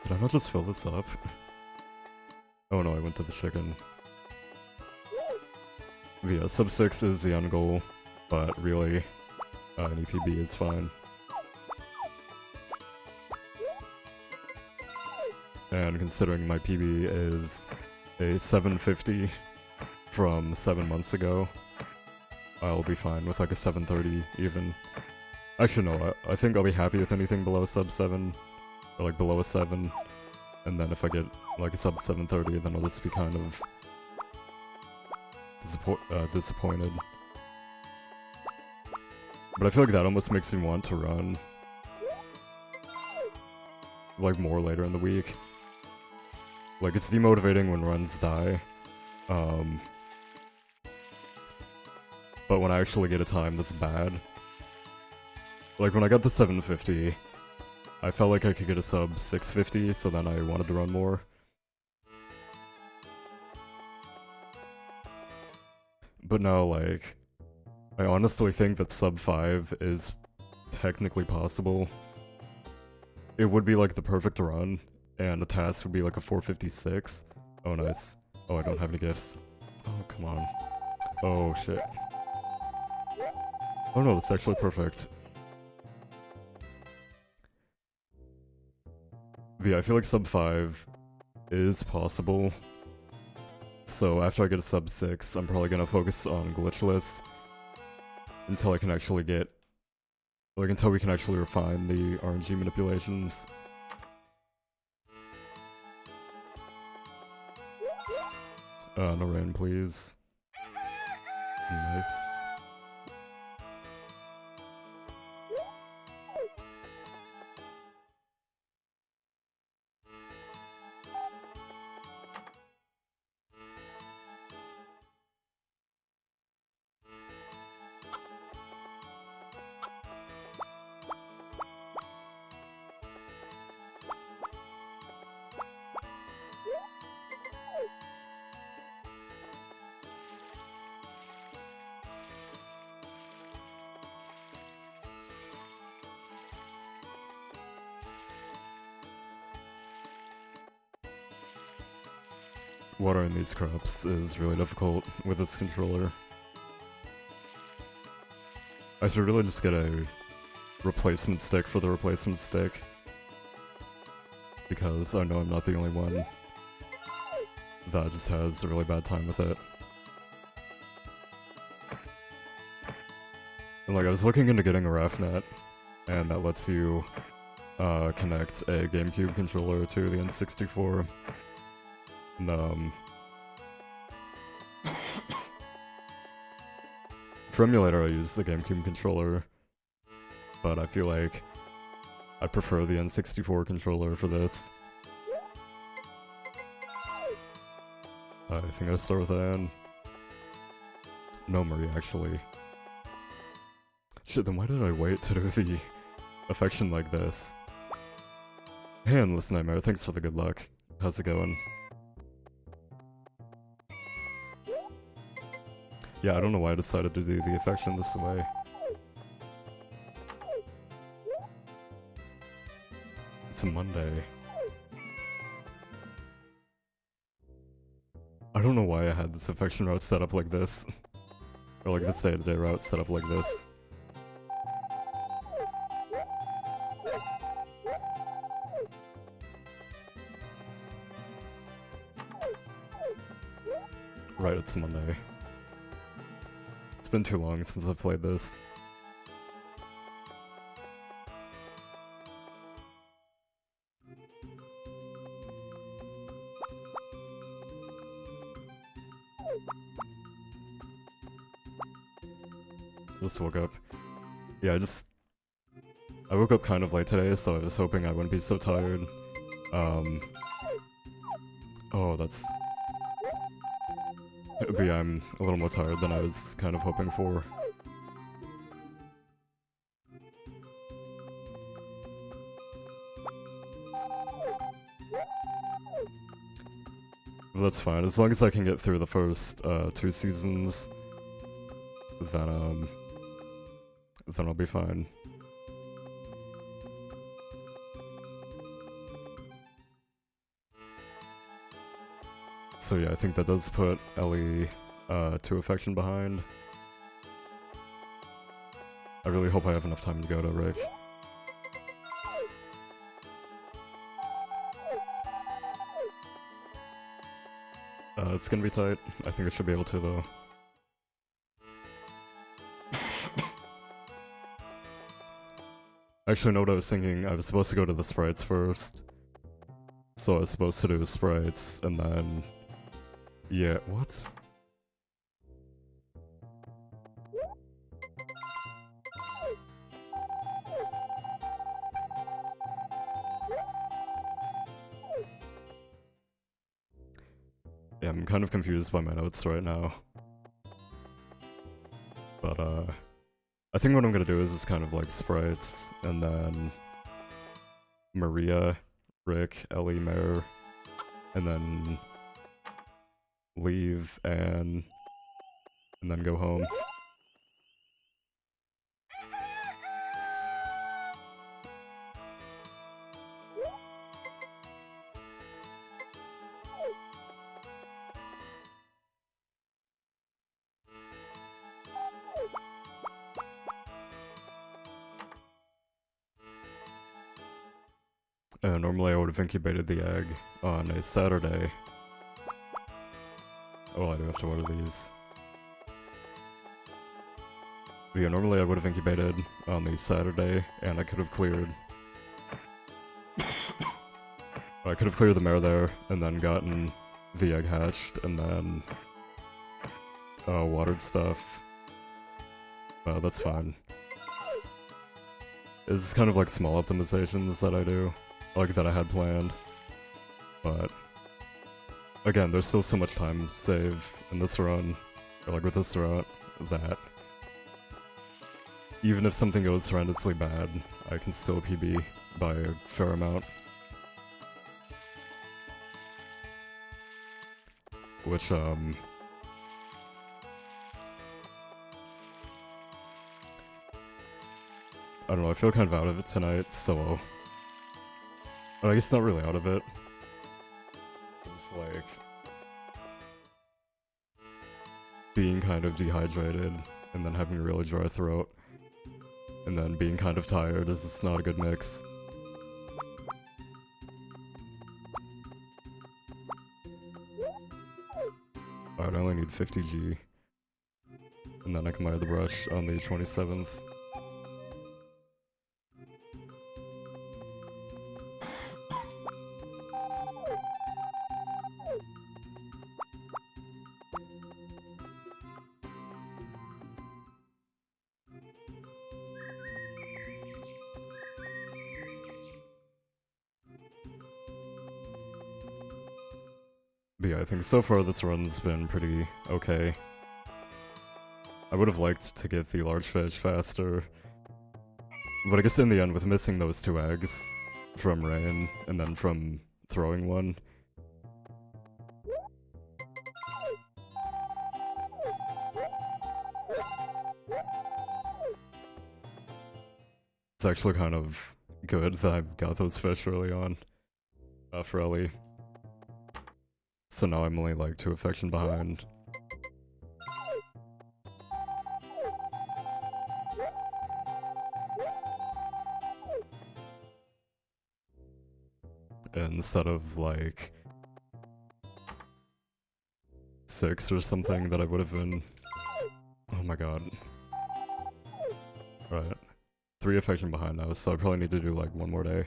Did I not just fill this up? Oh no, I went to the chicken. But yeah, sub 6 is the end goal, but really, an EPB is fine. And considering my PB is a 750 from 7 months ago, I'll be fine with like a 730 even. Actually no, I think I'll be happy with anything below sub 7, or like below a 7, and then if I get like a sub 730 then I'll just be kind of disappointed. But I feel like that almost makes me want to run like more later in the week. Like, it's demotivating when runs die, but when I actually get a time that's bad, like when I got the 750, I felt like I could get a sub 650, so then I wanted to run more. But now, like, I honestly think that sub 5 is technically possible. It would be like the perfect run, and the task would be like a 456. Oh, nice. Oh, I don't have any gifts. Oh, come on. Oh, shit. Oh no, that's actually perfect. But yeah, I feel like sub 5 is possible. So after I get a sub 6, I'm probably gonna focus on glitchless until I can actually get, like, until we can actually refine the RNG manipulations. No rain, please. Nice. watering these crops is really difficult with this controller. I should really just get a replacement stick for the replacement stick, because I know I'm not the only one that just has a really bad time with it. And like, I was looking into getting a RAFnet, and that lets you connect a GameCube controller to the N64. And for emulator I use the GameCube controller, but I feel like I prefer the N64 controller for this. I think I start with Anne. No, Marie, actually. Shit, then why did I wait to do the affection like this? Hey, Endless Nightmare, thanks for the good luck. How's it going? Yeah, I don't know why I decided to do the affection this way. It's a Monday. I don't know why I had this affection route set up like this. Or like this day-to-day route set up like this. Right, it's Monday. It's been too long since I've played this. Just woke up. Yeah, I woke up kind of late today, so I was hoping I wouldn't be so tired. Oh, that's... But yeah, I'm a little more tired than I was kind of hoping for. But that's fine, as long as I can get through the first 2 seasons, then I'll be fine. So yeah, I think that does put Ellie 2 affection behind. I really hope I have enough time to go to Rick. It's gonna be tight. I think I should be able to though. Actually, know what I was thinking? I was supposed to go to the sprites first. So I was supposed to do the sprites, and then... Yeah, what? Yeah, I'm kind of confused by my notes right now. But, I think what I'm gonna do is just kind of like sprites, and then Maria, Rick, Ellie, Mare, and then leave and then go home. Normally I would have incubated the egg on a Saturday. Oh, I do have to order these. But yeah, normally I would have incubated on the Saturday, and I could have cleared... I could have cleared the mare there, and then gotten the egg hatched, and then... watered stuff. That's fine. It's kind of like small optimizations that I do, like that I had planned. But... Again, there's still so much time save in this run, or like with this route, that even if something goes horrendously bad, I can still PB by a fair amount. Which, I don't know, I feel kind of out of it tonight, so... I guess not really out of it. It's like... being kind of dehydrated and then having a really dry throat and then being kind of tired is just not a good mix. Alright, I only need 50G. And then I can buy the brush on the 27th. But yeah, I think so far this run's been pretty okay. I would have liked to get the large fish faster, but I guess in the end, with missing those 2 eggs from Rain and then from throwing one, it's actually kind of good that I got those fish early on for Ellie. So now I'm only like 2 affection behind. Instead of like 6 or something that I would have been. Oh my god. Right. 3 affection behind now, so I probably need to do like 1 more day.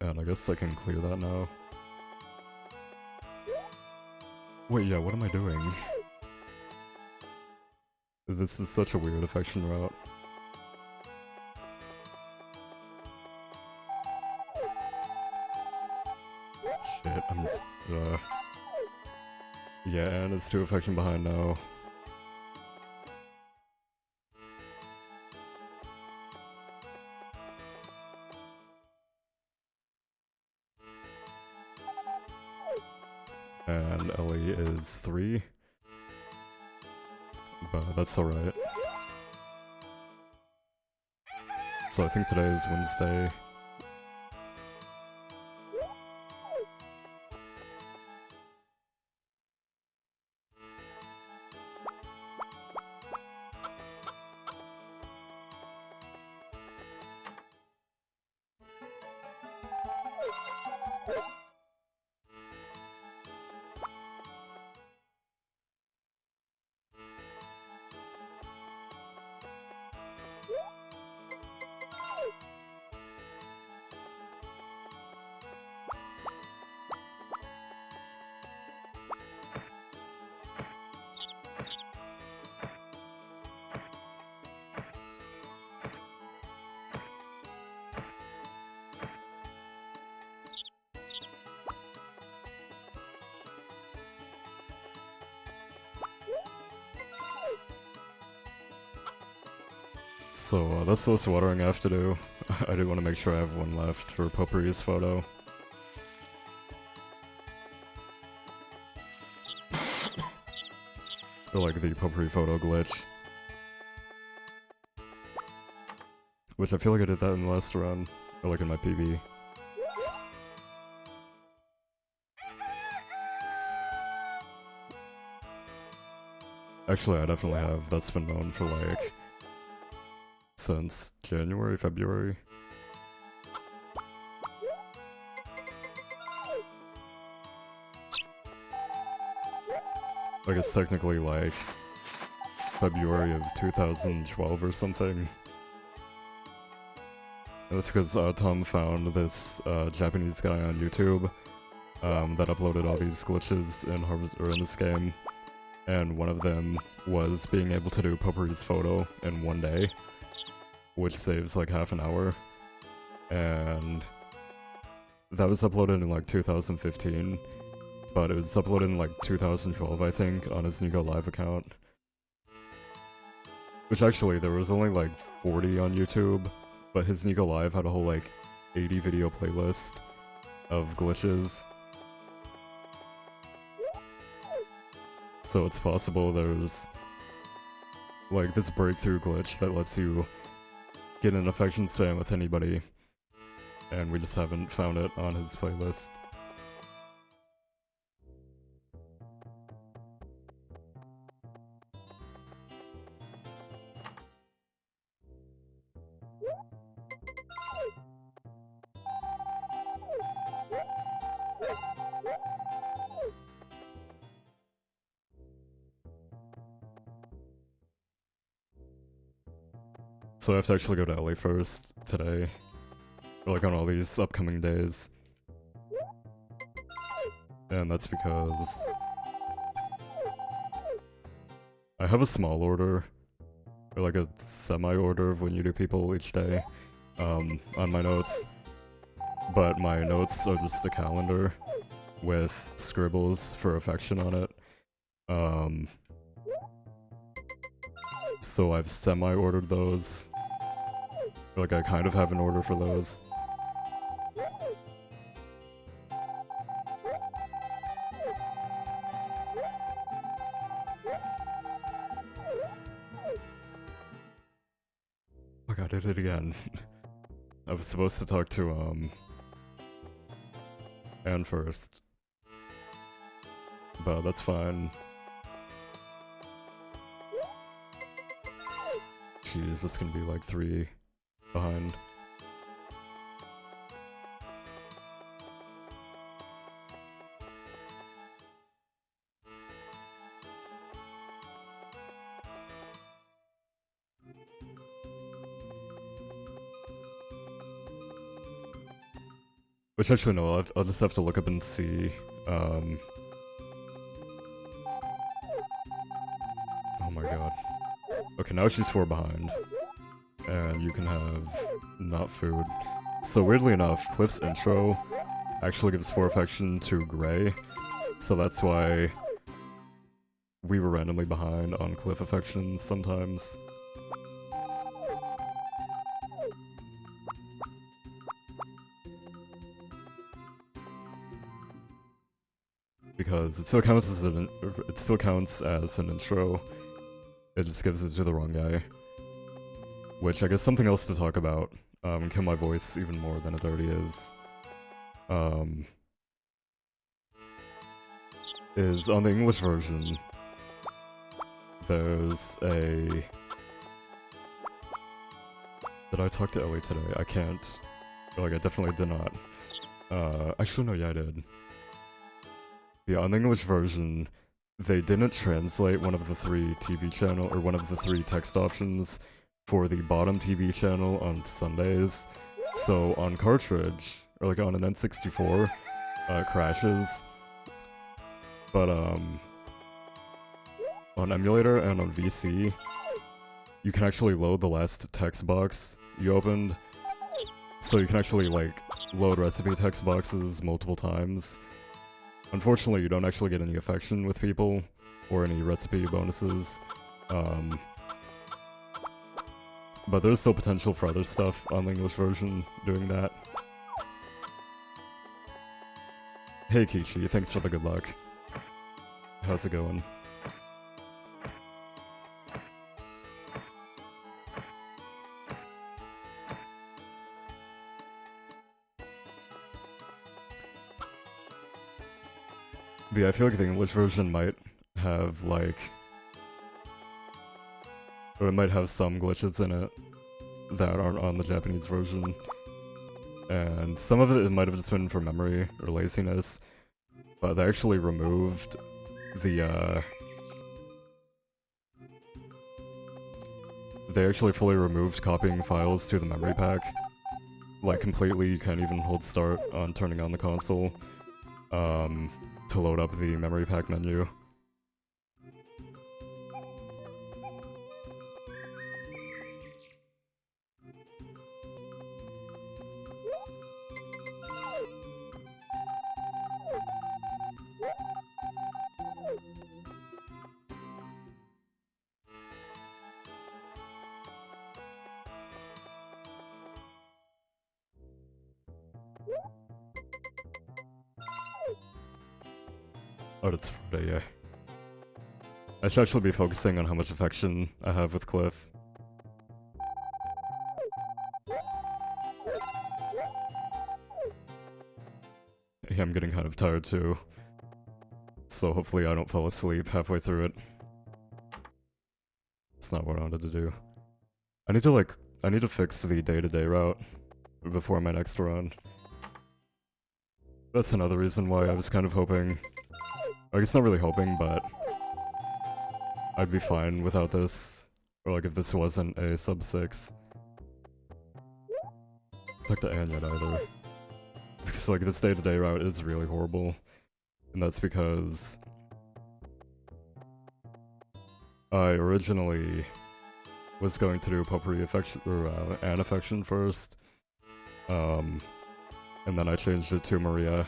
And I guess I can clear that now. Wait, yeah, what am I doing? This is such a weird affection route. Shit, I'm just, yeah, and it's 2 affection behind now. And Ellie is 3. But that's alright. So I think today is Wednesday. So that's the watering I have to do. I do want to make sure I have 1 left for Potpourri's photo. Or like the Potpourri photo glitch. Which I feel like I did that in the last run. Or like in my PB. Actually, I definitely have. That's been known for like since January, February. I guess technically like February of 2012 or something. And that's because Tom found this Japanese guy on YouTube that uploaded all these glitches in Harvest or in this game, and one of them was being able to do Potpourri's photo in 1 day, which saves like half an hour, and that was uploaded in like 2015, but it was uploaded in like 2012 I think on his Nico Live account. Which actually there was only like 40 on YouTube, but his Nico Live had a whole like 80 video playlist of glitches. So it's possible there's like this breakthrough glitch that lets you get an affection spam with anybody, and we just haven't found it on his playlist. So I have to actually go to LA first today, or like on all these upcoming days. And that's because I have a small order, or like a semi-order of when you do people each day, on my notes. But my notes are just a calendar with scribbles for affection on it. So I've semi-ordered those. Like, I kind of have an order for those. Oh god, I did it again. I was supposed to talk to, Anne first. But that's fine. Jeez, it's gonna be like 3 behind. Which actually no, I'll just have to look up and see. Oh my god. Okay, now she's 4 behind. And you can have not food. So weirdly enough, Cliff's intro actually gives 4 affection to Gray. So that's why we were randomly behind on Cliff affections sometimes. Because it still counts as an intro. It just gives it to the wrong guy. Which I guess something else to talk about. Kill my voice even more than it already is. Is on the English version, there's a... Did I talk to Ellie today? I can't. Like, I definitely did not. Actually, no, yeah, I did. Yeah, on the English version, they didn't translate one of the 3 TV channel, or one of the 3 text options for the bottom TV channel on Sundays. So on cartridge, or like on an N64, it crashes. But on emulator and on VC, you can actually load the last text box you opened. So you can actually like load recipe text boxes multiple times. Unfortunately, you don't actually get any affection with people, or any recipe bonuses. But there's still potential for other stuff on the English version doing that. Hey Kichi, thanks for the good luck. How's it going? But yeah, I feel like the English version might have like... or it might have some glitches in it that aren't on the Japanese version. And some of it might have just been for memory or laziness, but they actually removed the, they actually fully removed copying files to the memory pack. Like, completely, you can't even hold start on turning on the console, to load up the memory pack menu. Oh, it's Friday, yeah. I should actually be focusing on how much affection I have with Cliff. I'm getting kind of tired too. So hopefully I don't fall asleep halfway through it. It's not what I wanted to do. I need to fix the day-to-day route before my next run. That's another reason why I was kind of hoping... I guess not really hoping, but... I'd be fine without this. Or like if this wasn't a sub 6. Talk to Anya either. Because like this day-to-day route is really horrible. And that's because... I originally was going to do Potpourri affection, or Anne affection first. And then I changed it to Maria.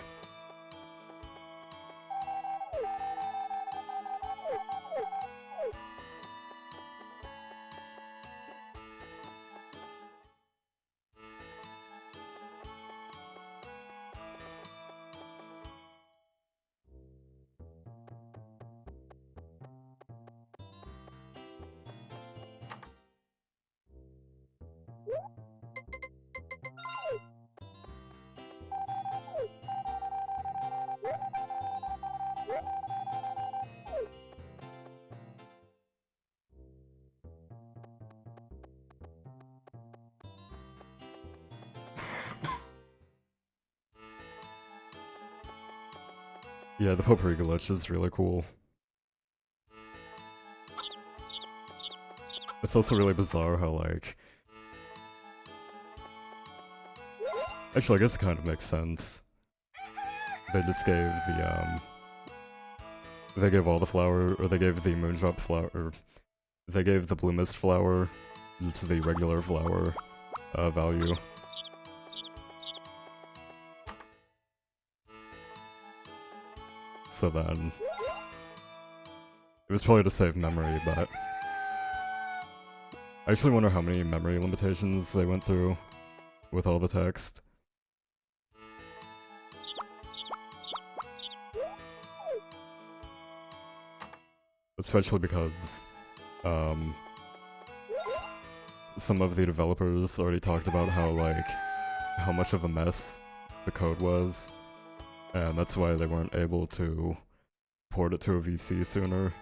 Yeah, the Potpourri glitch is really cool. It's also really bizarre how, like... Actually, I guess it kind of makes sense. They just gave the, they gave all the flower, or they gave the Moondrop flower, or they gave the Blue Mist flower just the regular flower value. So then... It was probably to save memory, but... I actually wonder how many memory limitations they went through with all the text. Especially because, some of the developers already talked about how, like, how much of a mess the code was, and that's why they weren't able to port it to a VC sooner.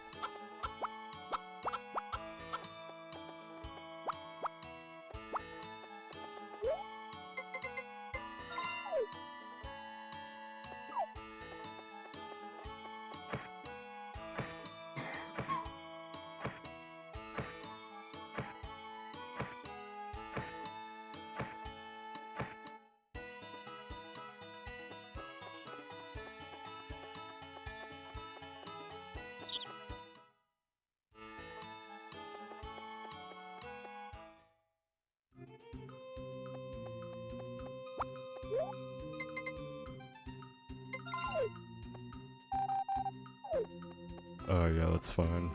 Yeah, that's fine.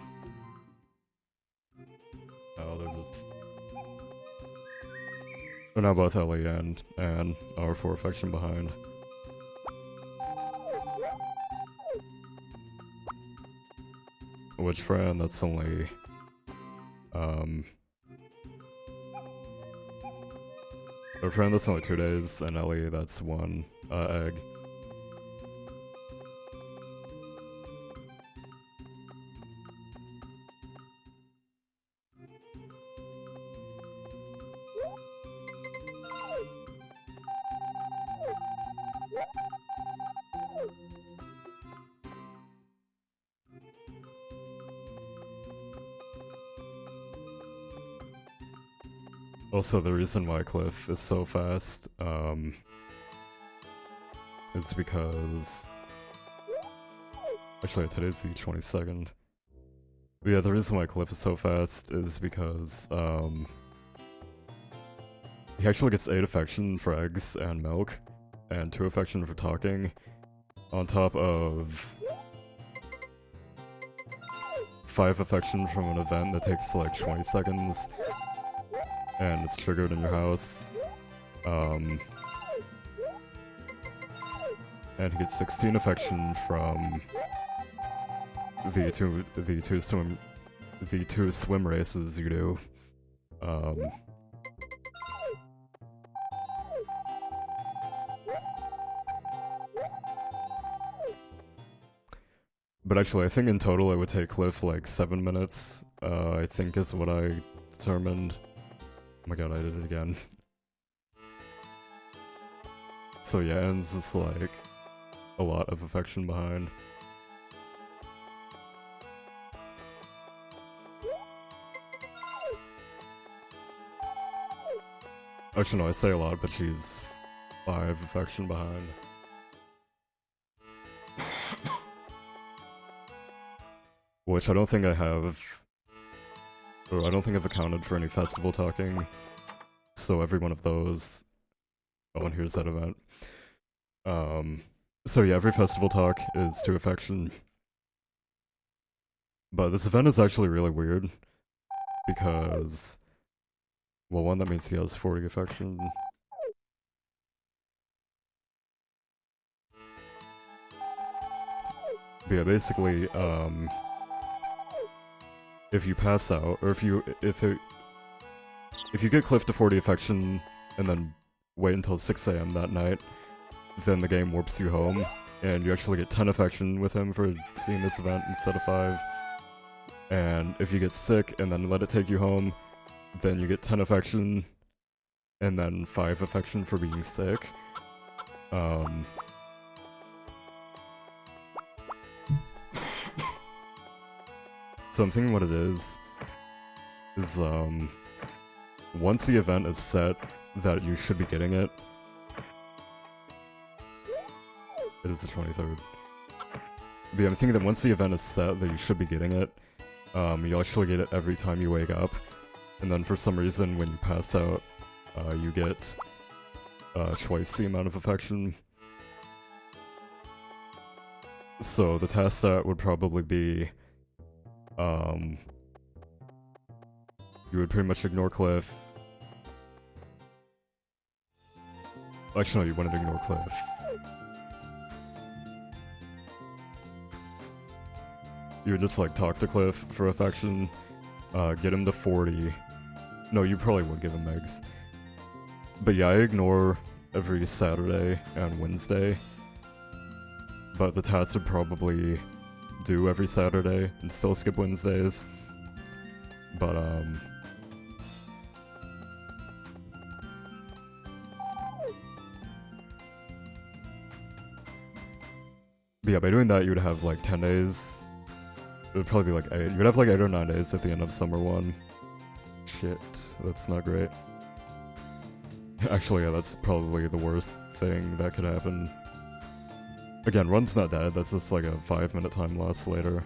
Oh, they're just... They're now both Ellie and Anne are 4 affection behind. Which Fran, that's only... For Fran, that's only 2 days, and Ellie, that's 1 egg. Also, the reason why Cliff is so fast, it's because... Actually, today's the 22nd. But yeah, the reason why Cliff is so fast is because, he actually gets 8 affection for eggs and milk, and 2 affection for talking, on top of 5 affection from an event that takes like 20 seconds, and it's triggered in your house. And he gets 16 affection from the two swim races you do. But actually, I think in total it would take Cliff like 7 minutes, I think is what I determined. Oh my god, I did it again. So yeah, and it's just like a lot of affection behind. Actually, no, I say a lot, but she's 5 affection behind. Which I don't think I have, or I don't think I've accounted for any festival talking. So every one of those. Oh, and here's that event. So yeah, every festival talk is 2 affection. But this event is actually really weird because, well, one, that means he has 40 affection. But yeah, basically, if you pass out, or if you get Cliff to 40 affection and then wait until 6 AM that night, then the game warps you home, and you actually get 10 affection with him for seeing this event instead of 5. And if you get sick and then let it take you home, then you get 10 affection and then 5 affection for being sick. So I'm thinking what it is once the event is set that you should be getting it. It is the 23rd. But yeah, I'm thinking that once the event is set that you should be getting it, you actually get it every time you wake up. And then for some reason when you pass out, you get twice the amount of affection. So the task stat would probably be, you would pretty much ignore Cliff. Actually, no, you wouldn't ignore Cliff. You would just like talk to Cliff for affection, get him to 40. No, you probably would give him eggs. But yeah, I ignore every Saturday and Wednesday. But the Tats would probably do every Saturday and still skip Wednesdays. But yeah, by doing that you would have like 10 days. It would probably be like 8. You'd have like 8 or 9 days at the end of summer 1. Shit, that's not great. Actually, yeah, that's probably the worst thing that could happen. Again, Run's not dead, that's just like a 5-minute time loss later.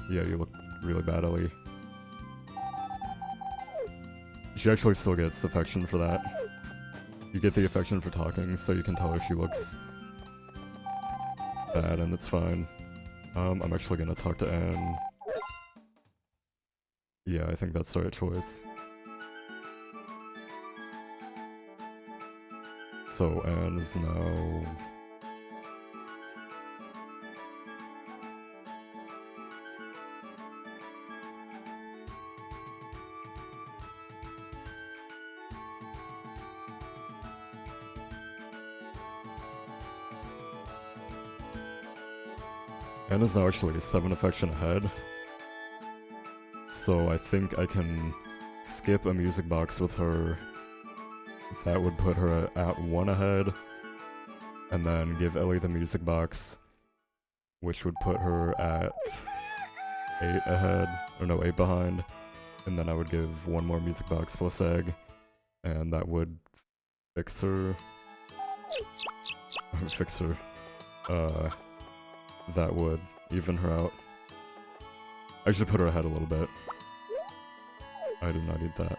Yeah, you look really bad, Ellie. She actually still gets affection for that. You get the affection for talking, so you can tell her she looks bad, and it's fine. I'm actually gonna talk to Anne. Yeah, I think that's the right choice. So Anne is now... Anna's now actually 7 affection ahead. So I think I can skip a music box with her. That would put her at 1 ahead. And then give Ellie the music box, which would put her at 8 ahead. Or no, 8 behind. And then I would give 1 more music box plus egg. And that would fix her. Fix her. That would even her out. I should put her ahead a little bit. I do not need that.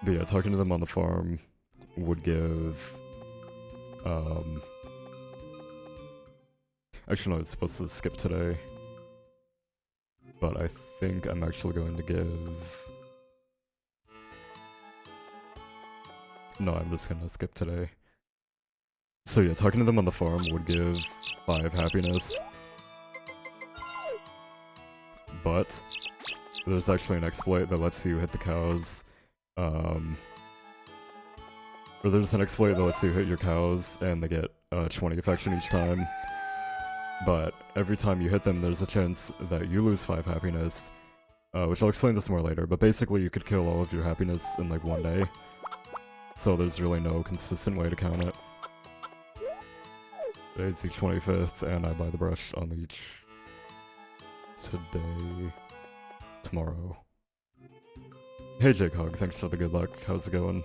But yeah, talking to them on the farm would give... Actually no, it's supposed to skip today. But I think I'm actually going to give... No, I'm just gonna skip today. So yeah, talking to them on the farm would give 5 happiness. but there's actually an exploit that lets you hit the cows, or there's an exploit that lets you hit your cows and they get 20 affection each time, but every time you hit them there's a chance that you lose 5 happiness, which I'll explain this more later, but basically you could kill all of your happiness in like one day, so there's really no consistent way to count it. Today's the 25th, and I buy the brush on the each today, tomorrow. Hey Jake Hug, thanks for the good luck. How's it going?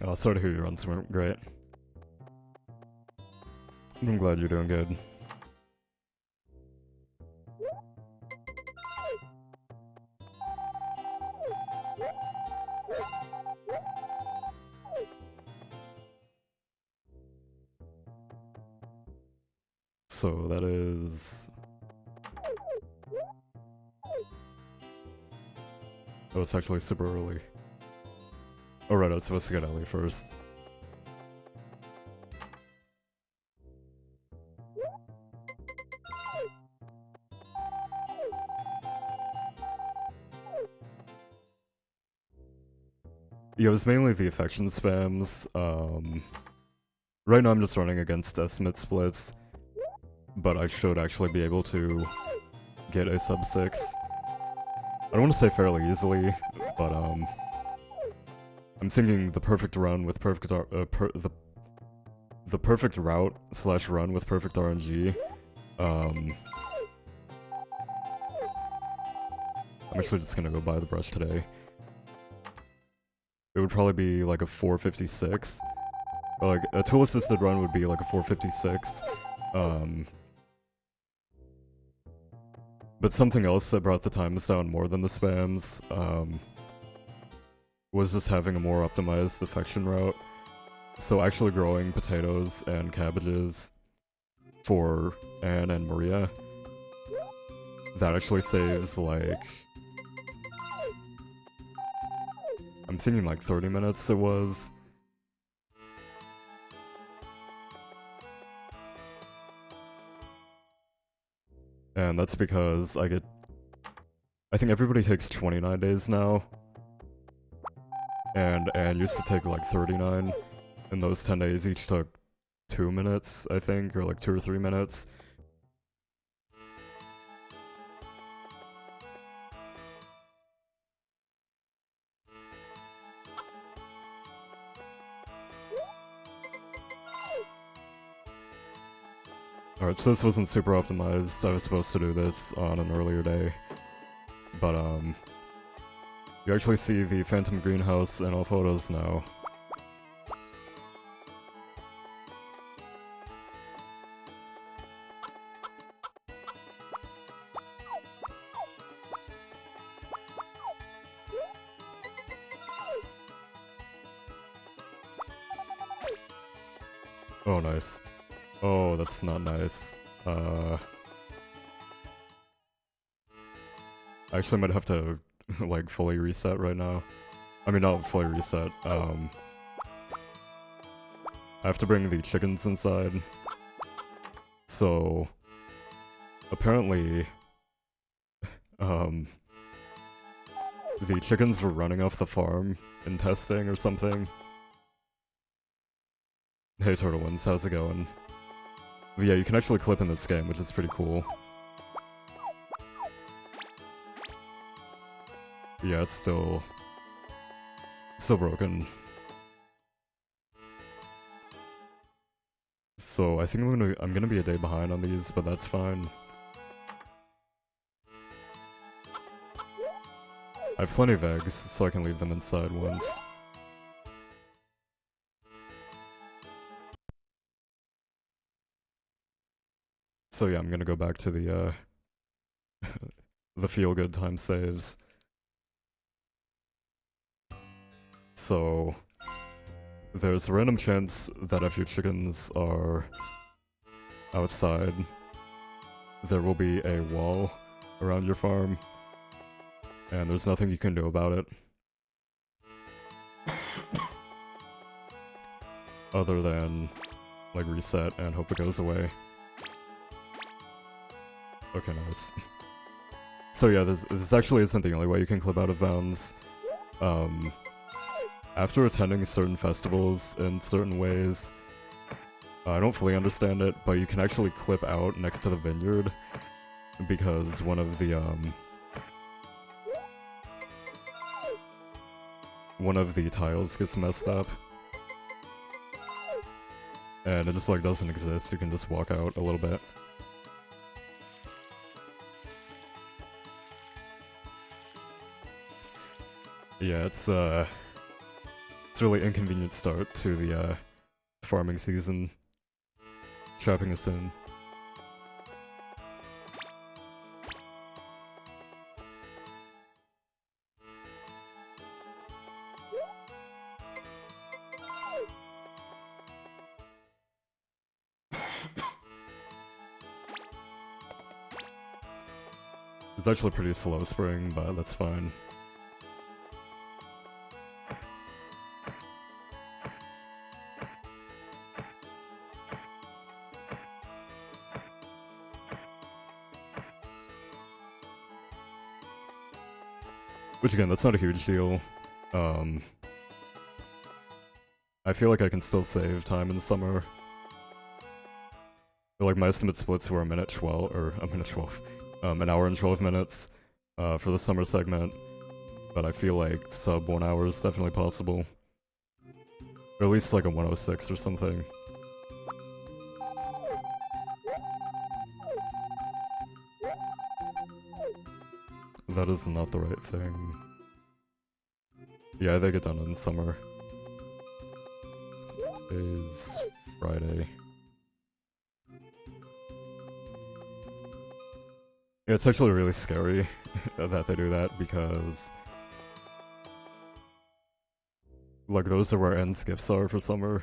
Oh, sorry to hear your runs weren't great. I'm glad you're doing good. So that is... Oh, it's actually super early. Oh right, I was supposed to get Ellie first. Yeah, it was mainly the affection spams. Right now I'm just running against estimate splits, but I should actually be able to get a sub 6. I don't want to say fairly easily, but I'm thinking the perfect run with perfect the perfect route / run with perfect RNG. I'm actually just gonna go buy the brush today. It would probably be like a 456. Or like a tool assisted run would be like a 456. But something else that brought the times down more than the spams was just having a more optimized affection route. So actually growing potatoes and cabbages for Anne and Maria, that actually saves like... I'm thinking like 30 minutes it was. And that's because I think everybody takes 29 days now. And Anne used to take like 39. And those 10 days each took 2 minutes, I think, or like 2 or 3 minutes. Alright, so this wasn't super optimized. I was supposed to do this on an earlier day. But, you actually see the Phantom Greenhouse in all photos now. Oh, nice. Oh, that's not nice. I actually might have to, like, fully reset right now. I mean, not fully reset, I have to bring the chickens inside. So, apparently, the chickens were running off the farm in testing or something. Hey Turtlewins, how's it going? But yeah, you can actually clip in this game, which is pretty cool. Yeah, it's still broken. So I think I'm gonna be a day behind on these, but that's fine. I have plenty of eggs, so I can leave them inside once. So yeah, I'm gonna go back to the the feel-good time saves. So there's a random chance that if your chickens are outside, there will be a wall around your farm, and there's nothing you can do about it. Other than, like, reset and hope it goes away. Okay, nice. So yeah, this actually isn't the only way you can clip out of bounds. After attending certain festivals in certain ways, I don't fully understand it, but you can actually clip out next to the vineyard because one of the tiles gets messed up. And it just like doesn't exist, you can just walk out a little bit. Yeah, it's a really inconvenient start to the farming season, trapping us in. It's actually pretty slow spring, but that's fine. Which again, that's not a huge deal. I feel like I can still save time in the summer. Like my estimate splits were an hour and 12 minutes for the summer segment, but I feel like sub 1 hour is definitely possible. Or at least like a 106 or something. That is not the right thing. Yeah, they get done in summer. Today's Friday. Yeah, it's actually really scary that they do that because like those are where N's gifts are for summer.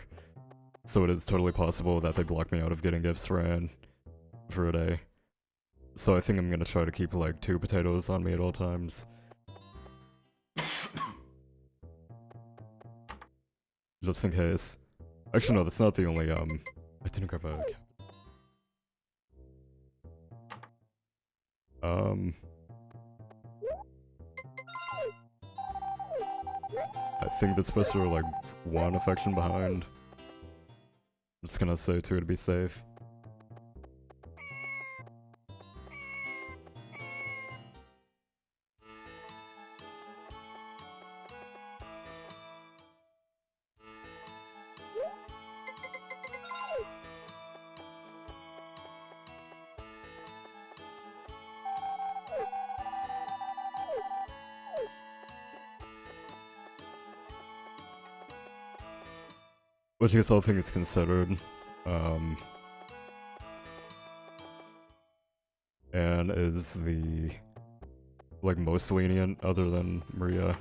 So it is totally possible that they block me out of getting gifts for N for a day. So I think I'm gonna try to keep like 2 potatoes on me at all times. Just in case. Actually no, that's not the only I didn't grab a cap. I think that's supposed to be like 1 affection behind. I'm just gonna say 2 to be safe. Which I guess all things considered, Anne is the, like, most lenient other than Maria.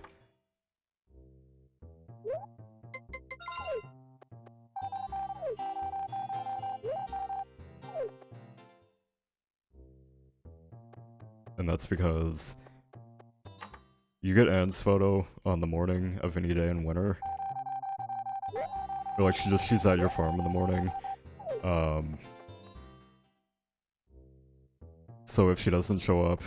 And that's because you get Anne's photo on the morning of any day in winter. Or like she's at your farm in the morning. So if she doesn't show up,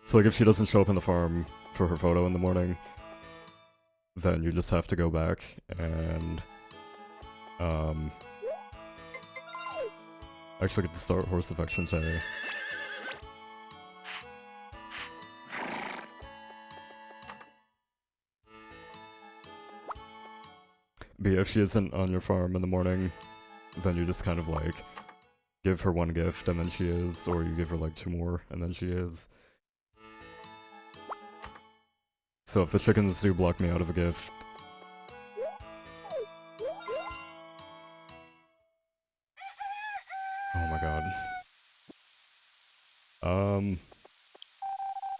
so like if she doesn't show up in the farm for her photo in the morning, then you just have to go back and actually get to start horse affection today. But if she isn't on your farm in the morning, then you just kind of like give her one gift and then she is, or you give her like 2 more and then she is. So if the chickens do block me out of a gift... Oh my god.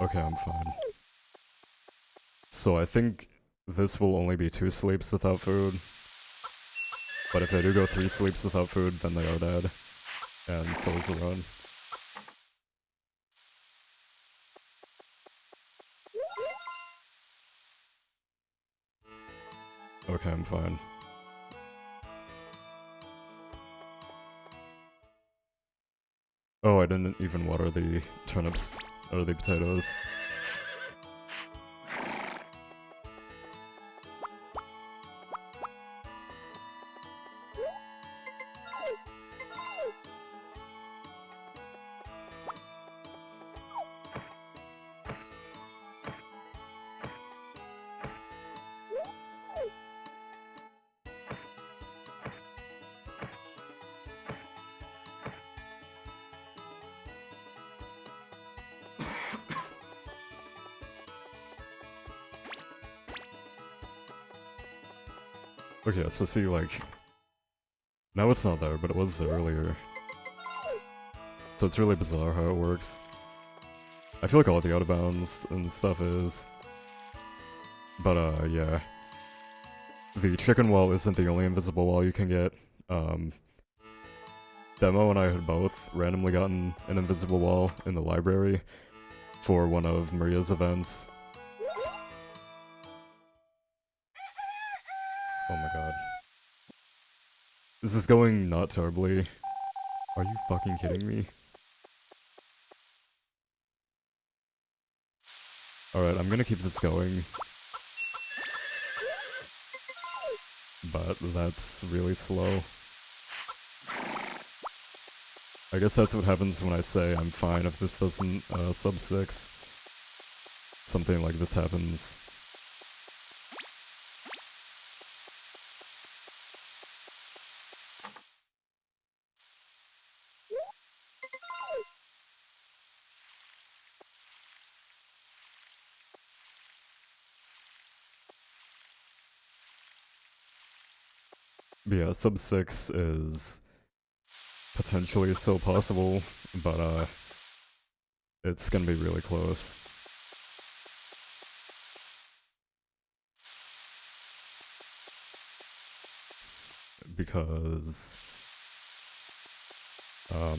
Okay, I'm fine. So I think this will only be 2 sleeps without food. But if they do go 3 sleeps without food, then they are dead. And so is the run. Okay, I'm fine. Oh, I didn't even water the turnips or the potatoes. Okay, so see, like... Now it's not there, but it was there earlier. So it's really bizarre how it works. I feel like all the out-of-bounds and stuff is. But, yeah. The chicken wall isn't the only invisible wall you can get. Demo and I had both randomly gotten an invisible wall in the library for one of Maria's events. Oh my god. This is going not terribly. Are you fucking kidding me? Alright, I'm gonna keep this going. But that's really slow. I guess that's what happens when I say I'm fine if this doesn't sub 6. Something like this happens. But yeah, sub 6 is potentially still possible, but it's gonna be really close. Because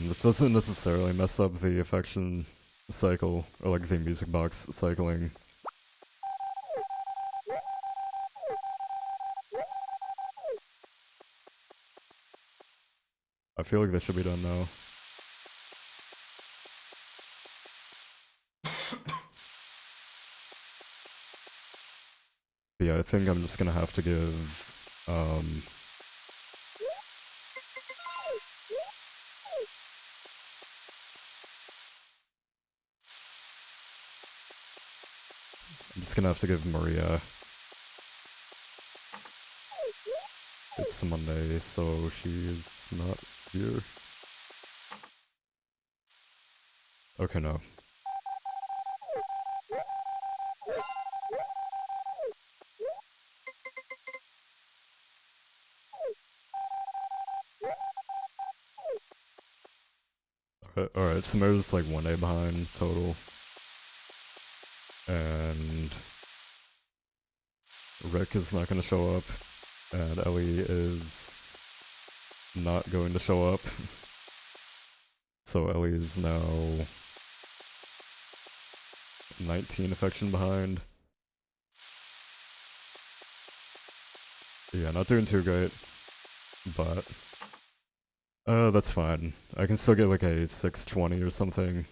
this doesn't necessarily mess up the affection cycle, or like the music box cycling. I feel like this should be done now. But yeah, I think I'm just gonna have to give, I'm just gonna have to give Maria... It's Monday, so she's not here. Okay, no. Alright, Samara's like 1 day behind total. And Rick is not gonna show up. And Ellie is not going to show up. So Ellie is now 19 affection behind. Yeah, not doing too great. But that's fine. I can still get like a 620 or something.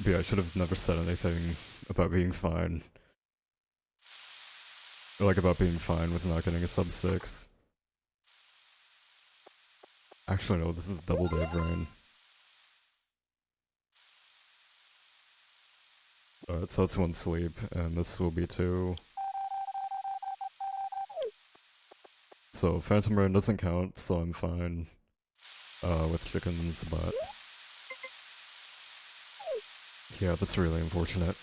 But yeah, I should have never said anything about being fine. Or like about being fine with not getting a sub 6. Actually, no, this is Double Dave Rain. Alright, so that's 1 sleep, and this will be 2. So Phantom Rain doesn't count, so I'm fine with chickens, but yeah, that's really unfortunate.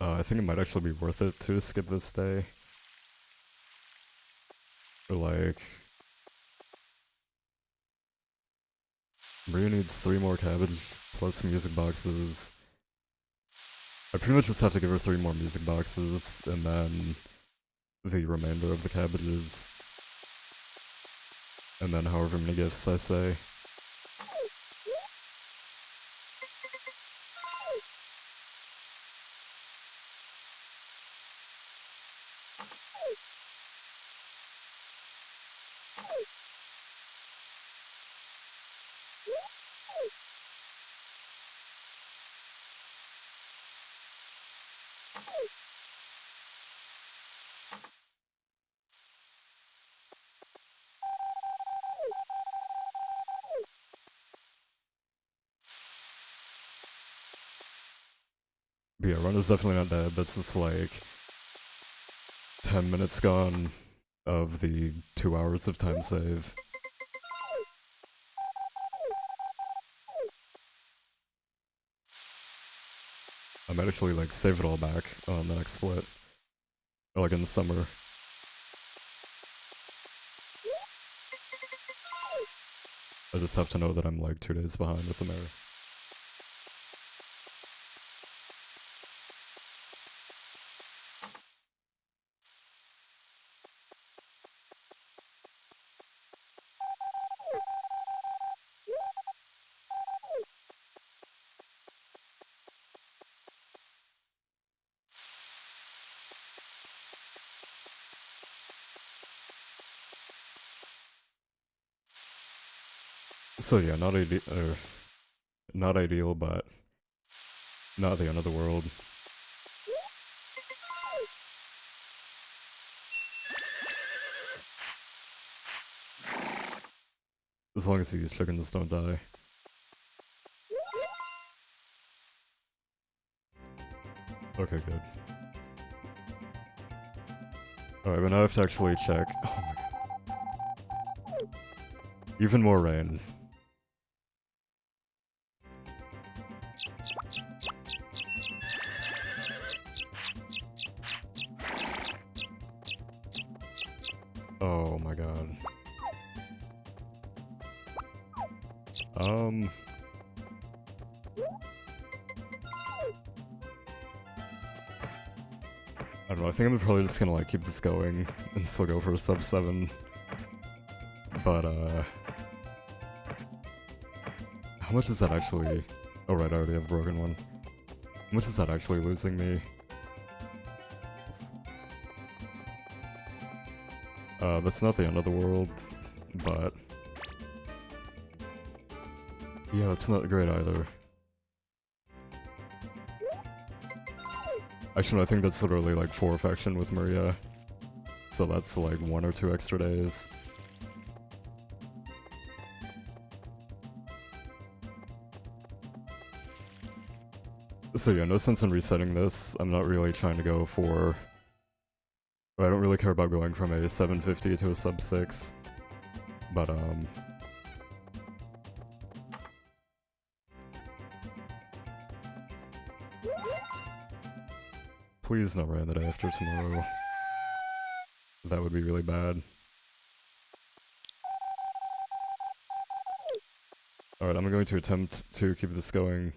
I think it might actually be worth it to skip this day. Or like... Maria needs 3 more cabbage plus music boxes. I pretty much just have to give her 3 more music boxes, and then the remainder of the cabbages. And then however many gifts I say. But yeah, run is definitely not dead. That's just like 10 minutes gone of the 2 hours of time save. I might actually like save it all back on the next split. Or like in the summer. I just have to know that I'm like 2 days behind with the mirror. So yeah, not ideal, but not the end of the world. As long as these chickens don't die. Okay, good. Alright, but now I have to actually check. Oh my god. Even more rain. Oh my god. I don't know, I think I'm probably just gonna like keep this going and still go for a sub 7. But how much is that actually? Oh right, I already have a broken one. How much is that actually losing me? That's not the end of the world, but yeah, that's not great either. Actually, I think that's literally like 4 affection with Maria. So that's like 1 or 2 extra days. So yeah, no sense in resetting this. I'm not really trying to go for... I don't really care about going from a 750 to a sub 6. But please no rain the day after tomorrow. That would be really bad. Alright, I'm going to attempt to keep this going.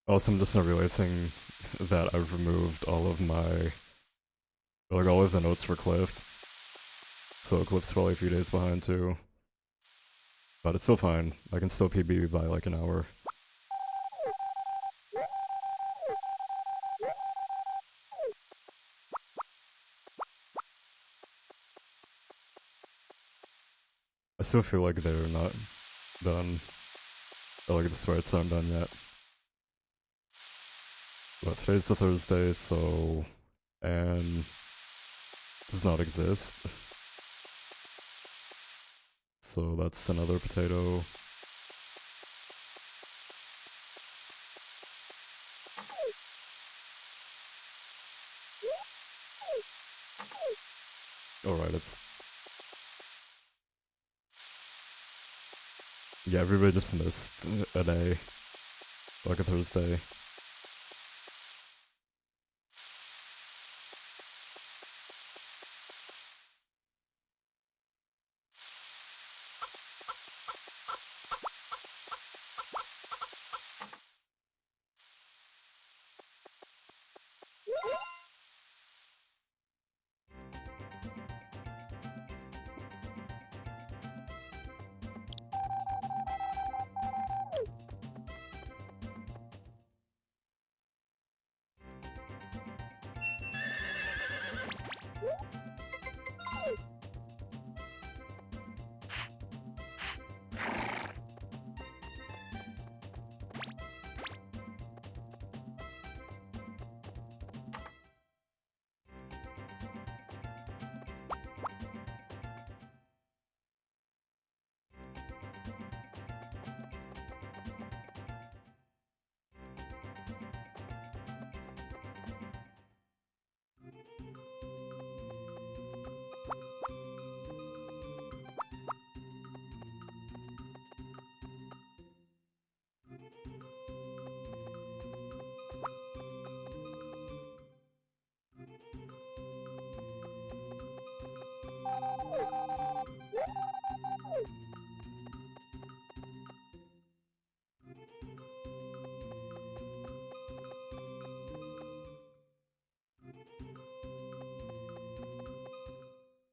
Also, I'm just not realizing that I've removed all of my, like, all of the notes for Cliff. So Cliff's probably a few days behind too. But it's still fine. I can still PB by like an hour. I still feel like they're not done. Or like the sprites aren't done yet. But today's the Thursday, so... and does not exist. So that's another potato. Alright, it's... yeah, everybody just missed a day. Like a Thursday.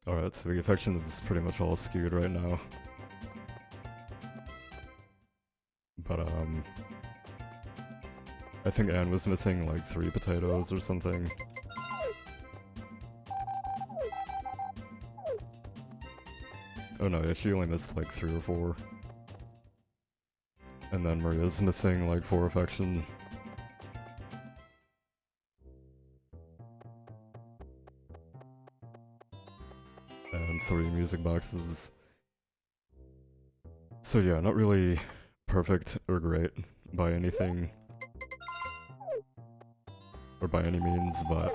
Alright, so the affection is pretty much all skewed right now. But, I think Anne was missing like 3 potatoes or something. Oh no, yeah, she only missed like 3 or 4. And then Maria's missing like 4 affection. And 3 music boxes. So yeah, not really perfect or great by anything. Or by any means, but...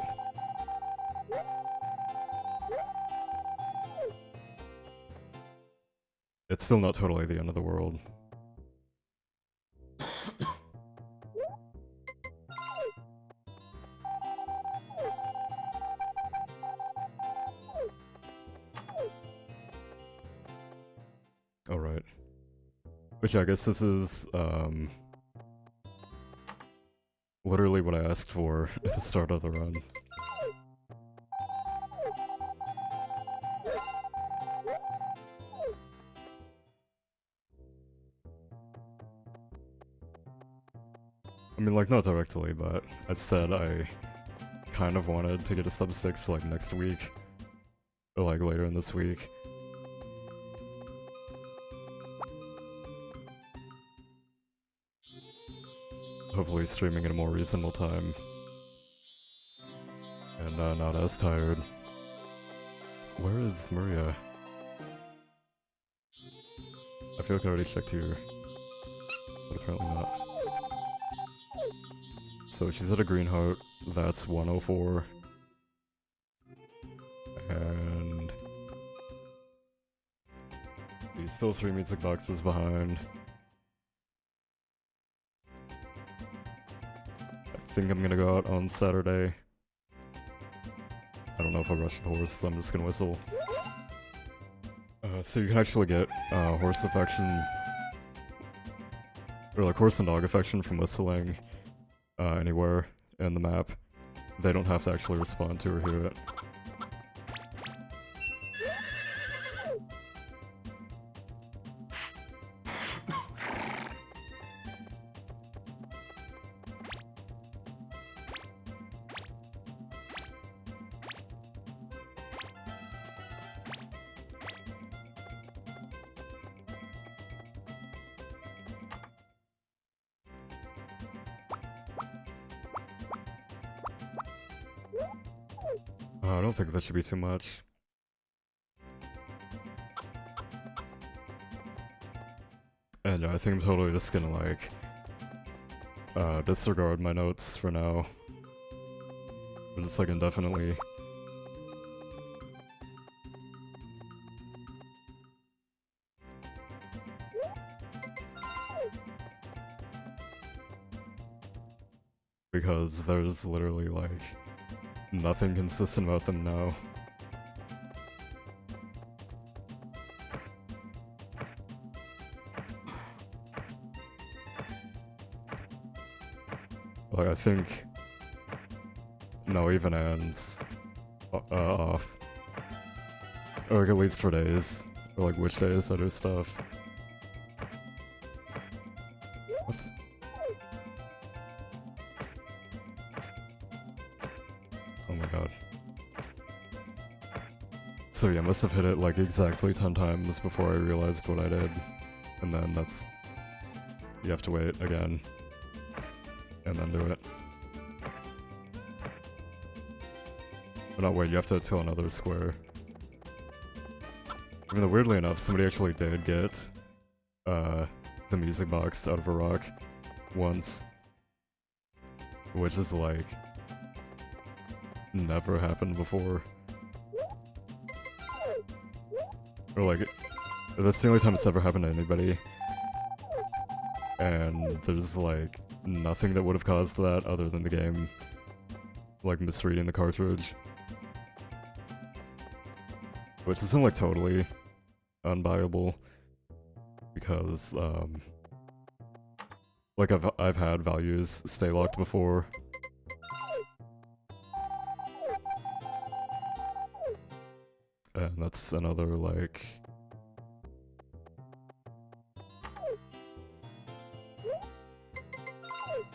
it's still not totally the end of the world. Alright. Which I guess this is, literally what I asked for at the start of the run. I mean, like, not directly, but I said I kind of wanted to get a sub 6, like, next week. Or, like, later in this week. Hopefully streaming at a more reasonable time. And, not as tired. Where is Maria? I feel like I already checked here. But apparently not. So she's at a green heart, that's 104. And... he's still 3 music boxes behind. I think I'm gonna go out on Saturday. I don't know if I'll rush the horse, so I'm just gonna whistle. So you can actually get horse affection, or like horse and dog affection from whistling. anywhere in the map. They don't have to actually respond to or hear it. I don't think that should be too much. And I think I'm totally just gonna like disregard my notes for now. But just like indefinitely. Because there's literally like nothing consistent about them now. Like I think no even ends off. Or like at least for days. Or like which days I do stuff. What? Oh my god. So yeah, I must have hit it like exactly 10 times before I realized what I did. And then that's... You have to wait again. And then do it. But not wait, you have to till another square. Even though weirdly enough, somebody actually did get the music box out of a rock once. Which is like... never happened before. Or like, that's the only time it's ever happened to anybody. And there's like nothing that would have caused that other than the game like misreading the cartridge. Which isn't like totally unbuyable. Because like I've had values stay locked before. And that's another, like...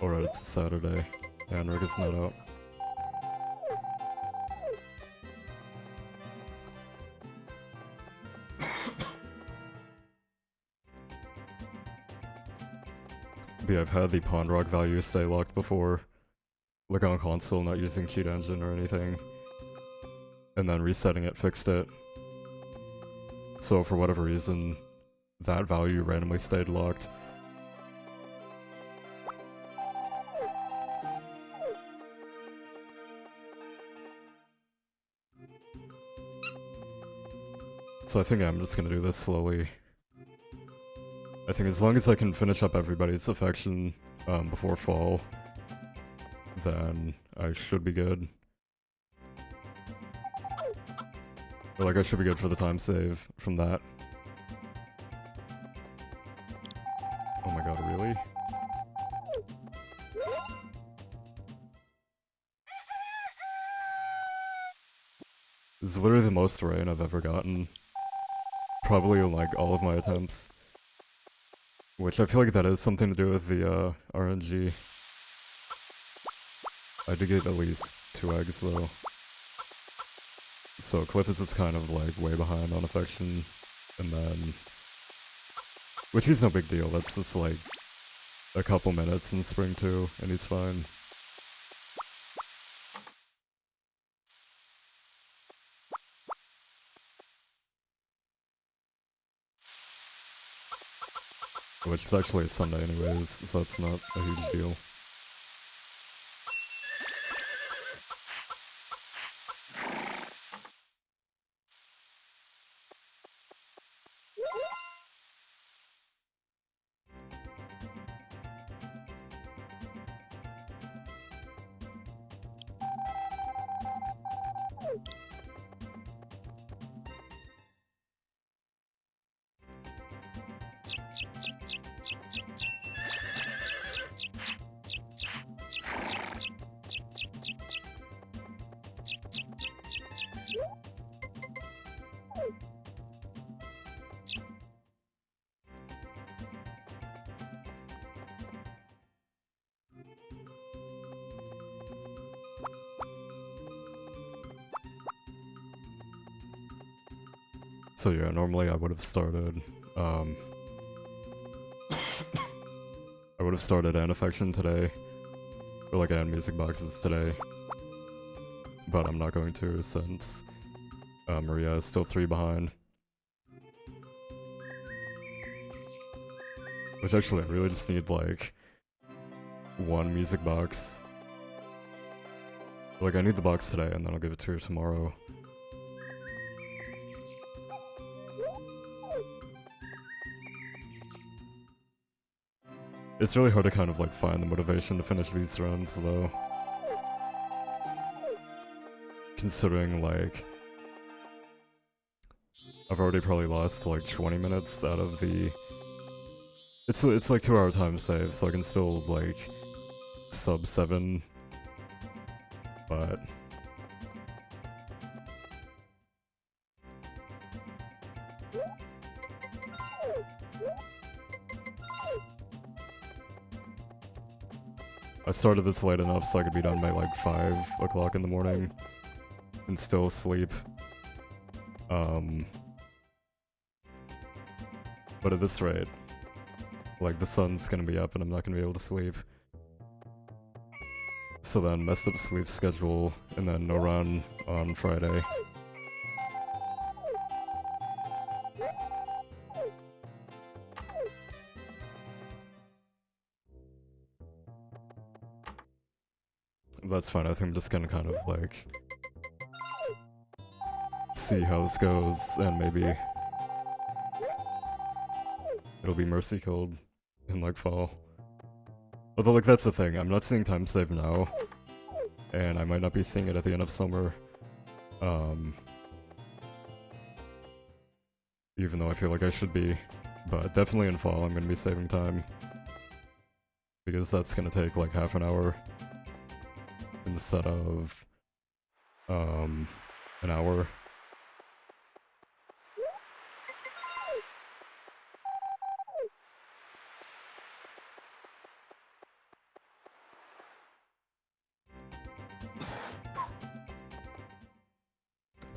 Alright, it's Saturday, and Rick is not out. But yeah, I've had the Pawn Rock value stay locked before. Like on a console, not using cheat engine or anything. And then resetting it fixed it. So for whatever reason, that value randomly stayed locked. So I think I'm just gonna do this slowly. I think as long as I can finish up everybody's affection before fall, then I should be good. Or like I should be good for the time save from that. Oh my god, really? This is literally the most rain I've ever gotten. Probably in like all of my attempts. Which I feel like that has something to do with the RNG. I did get at least 2 eggs though. So Cliff is just kind of like way behind on affection, and then... Which is no big deal, that's just like a couple minutes in spring too, and he's fine. Which is actually a Sunday anyways, so that's not a huge deal. So yeah, normally I would have started, I would have started An Affection today, or like An Music Boxes today, but I'm not going to since Maria is still 3 behind. Which actually I really just need like 1 music box. Like I need the box today and then I'll give it to her tomorrow. It's really hard to kind of like find the motivation to finish these runs though. Considering like I've already probably lost like 20 minutes out of the... It's like 2-hour time save, so I can still like sub 7, but... I started this late enough so I could be done by like 5 o'clock in the morning and still sleep. But at this rate, like the sun's gonna be up and I'm not gonna be able to sleep. So then messed up sleep schedule and then no run on Friday. That's fine, I think I'm just gonna kind of like see how this goes and maybe it'll be Mercy Killed in like fall. Although like that's the thing, I'm not seeing time save now, and I might not be seeing it at the end of summer. Even though I feel like I should be, but definitely in fall I'm gonna be saving time. Because that's gonna take like half an hour instead of an hour.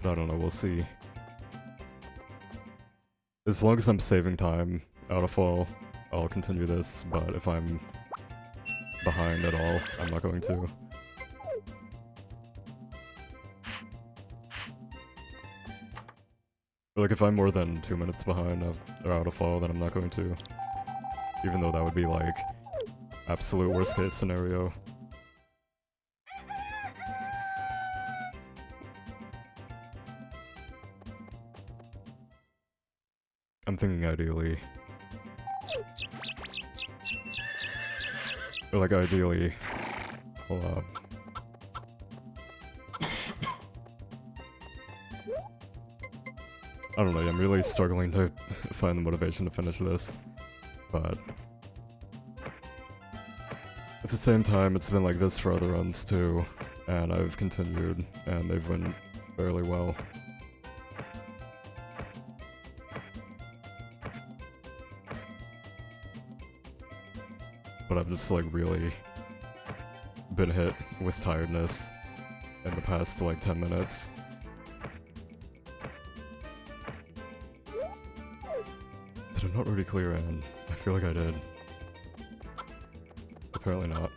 But I don't know, we'll see. As long as I'm saving time out of fall, I'll continue this, but if I'm behind at all, I'm not going to. Or like if I'm more than 2 minutes behind or out of fall, then I'm not going to. Even though that would be like absolute worst case scenario. I'm thinking ideally. Or like ideally. Hold up. I don't know, I'm really struggling to find the motivation to finish this. But at the same time, it's been like this for other runs too. And I've continued, and they've went fairly well. But I've just like really been hit with tiredness in the past like 10 minutes. Did I not already clear An? I feel like I did. Apparently not.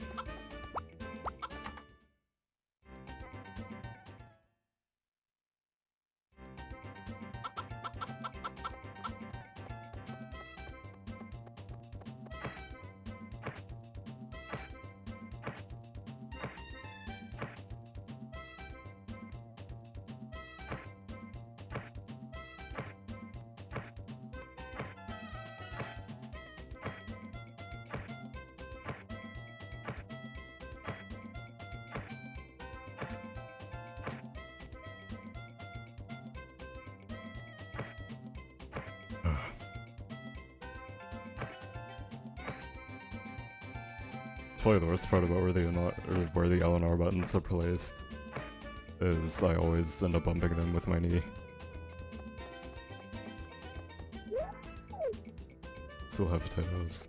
Probably the worst part about where the LNR buttons are placed is I always end up bumping them with my knee. Still have potatoes.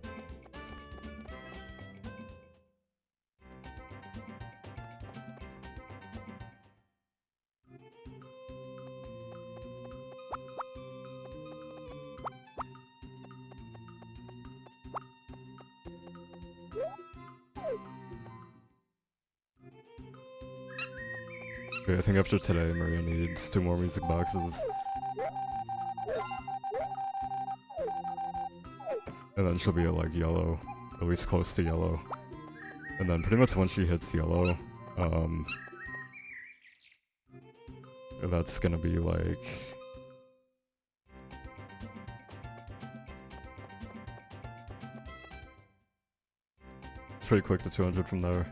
Okay, I think after today, Maria needs 2 more music boxes. And then she'll be at, like, yellow. At least close to yellow. And then pretty much once she hits yellow, that's gonna be, like... pretty quick to 200 from there.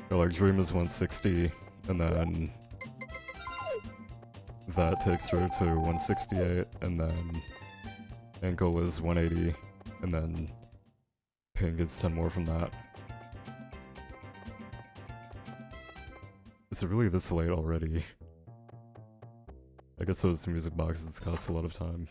Or, like, Dream is 160, and then that takes her to 168, and then Ankle is 180, and then Pink is 10 more from that. Is it really this late already? I guess those music boxes cost a lot of time.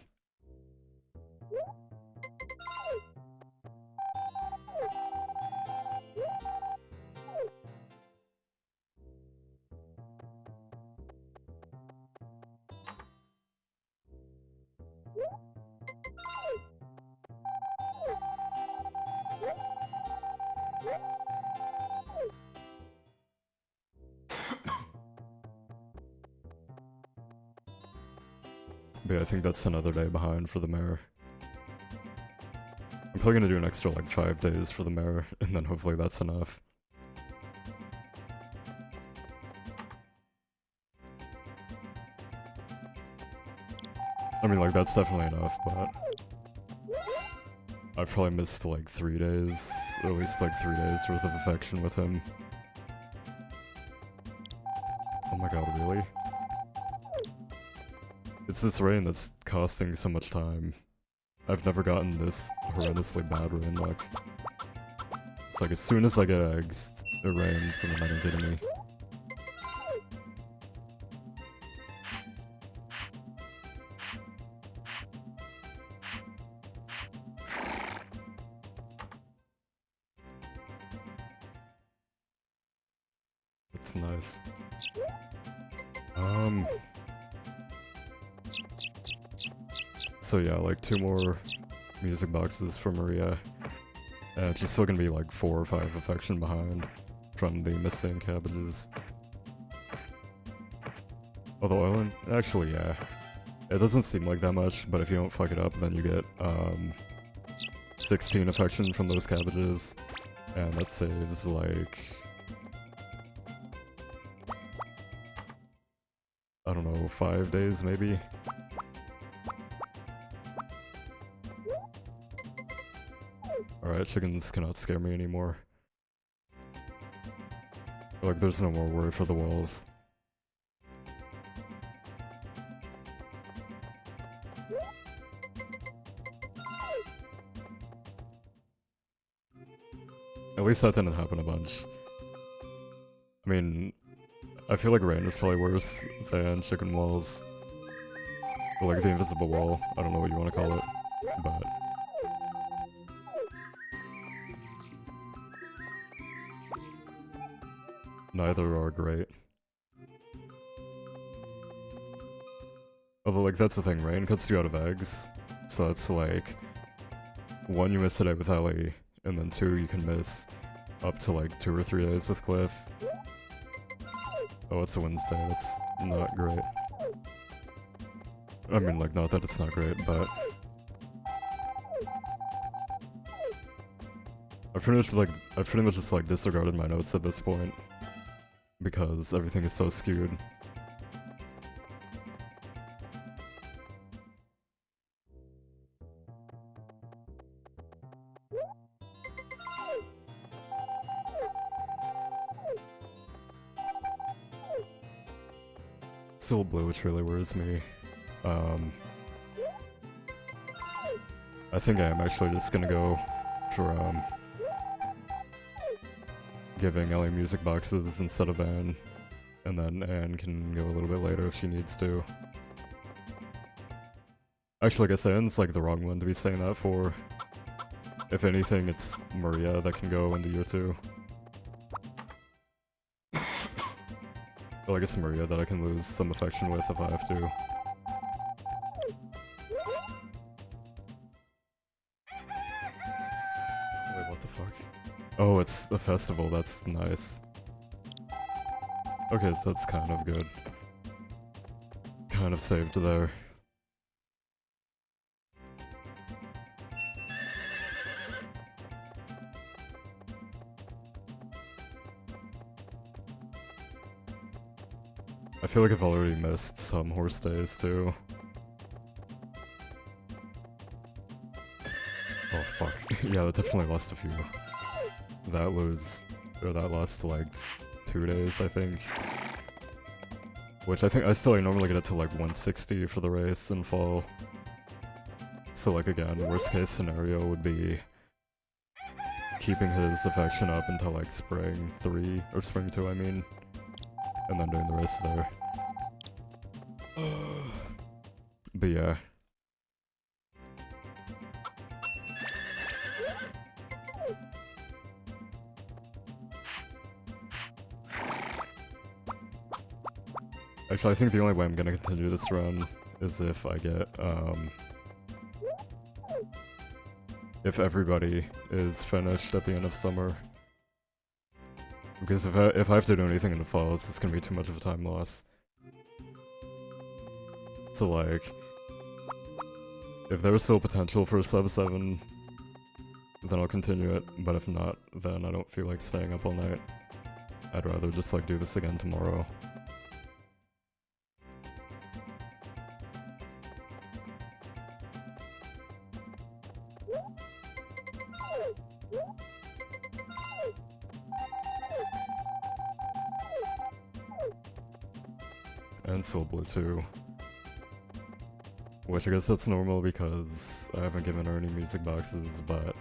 But yeah, I think that's another day behind for the mayor. I'm probably gonna do an extra like 5 days for the mayor, and then hopefully that's enough. I mean, like, that's definitely enough, but I've probably missed like 3 days, or at least like 3 days worth of affection with him. Oh my god, really? It's this rain that's costing so much time. I've never gotten this horrendously bad rain luck. It's like as soon as I get eggs, it rains and then I don't get any. It's nice. So yeah, like 2 more music boxes for Maria. And she's still gonna be like 4 or 5 affection behind from the missing cabbages. Although Ellen, actually yeah. It doesn't seem like that much, but if you don't fuck it up, then you get 16 affection from those cabbages. And that saves like... I don't know, 5 days maybe? Alright, chickens cannot scare me anymore. Like, there's no more worry for the walls. At least that didn't happen a bunch. I mean, I feel like rain is probably worse than chicken walls. Or like the invisible wall, I don't know what you want to call it, but... neither are great. Although, like, that's the thing, rain cuts you out of eggs. So it's like, 1, you miss today with Ellie, and then 2, you can miss up to like 2 or 3 days with Cliff. Oh, it's a Wednesday, that's not great. I mean, like, not that it's not great, but... I've pretty much just like disregarded my notes at this point. Because everything is so skewed. Still blue, which really worries me. I think I am actually just gonna go for, giving Ellie music boxes instead of Anne, and then Anne can go a little bit later if she needs to. Actually, I guess Anne's like the wrong one to be saying that for. If anything, it's Maria that can go into year 2. Well, I guess Maria that I can lose some affection with if I have to. Wait, what the fuck? Oh, it's a festival, that's nice. Okay, so that's kind of good. Kind of saved there. I feel like I've already missed some horse days too. Oh fuck. Yeah, that definitely lost a few. That lost like 2 days, I think. Which I think I still normally get it to like 160 for the race in fall. So like again, worst case scenario would be keeping his affection up until like spring 3, or spring 2 I mean. And then doing the rest there. But yeah. Actually, I think the only way I'm gonna continue this run is if I get, if everybody is finished at the end of summer. Because if I have to do anything in the fall, it's just gonna be too much of a time loss. So like, if there's still potential for sub 7, then I'll continue it, but if not, then I don't feel like staying up all night. I'd rather just like do this again tomorrow. And Soul Blue too. Which I guess that's normal because I haven't given her any music boxes, but...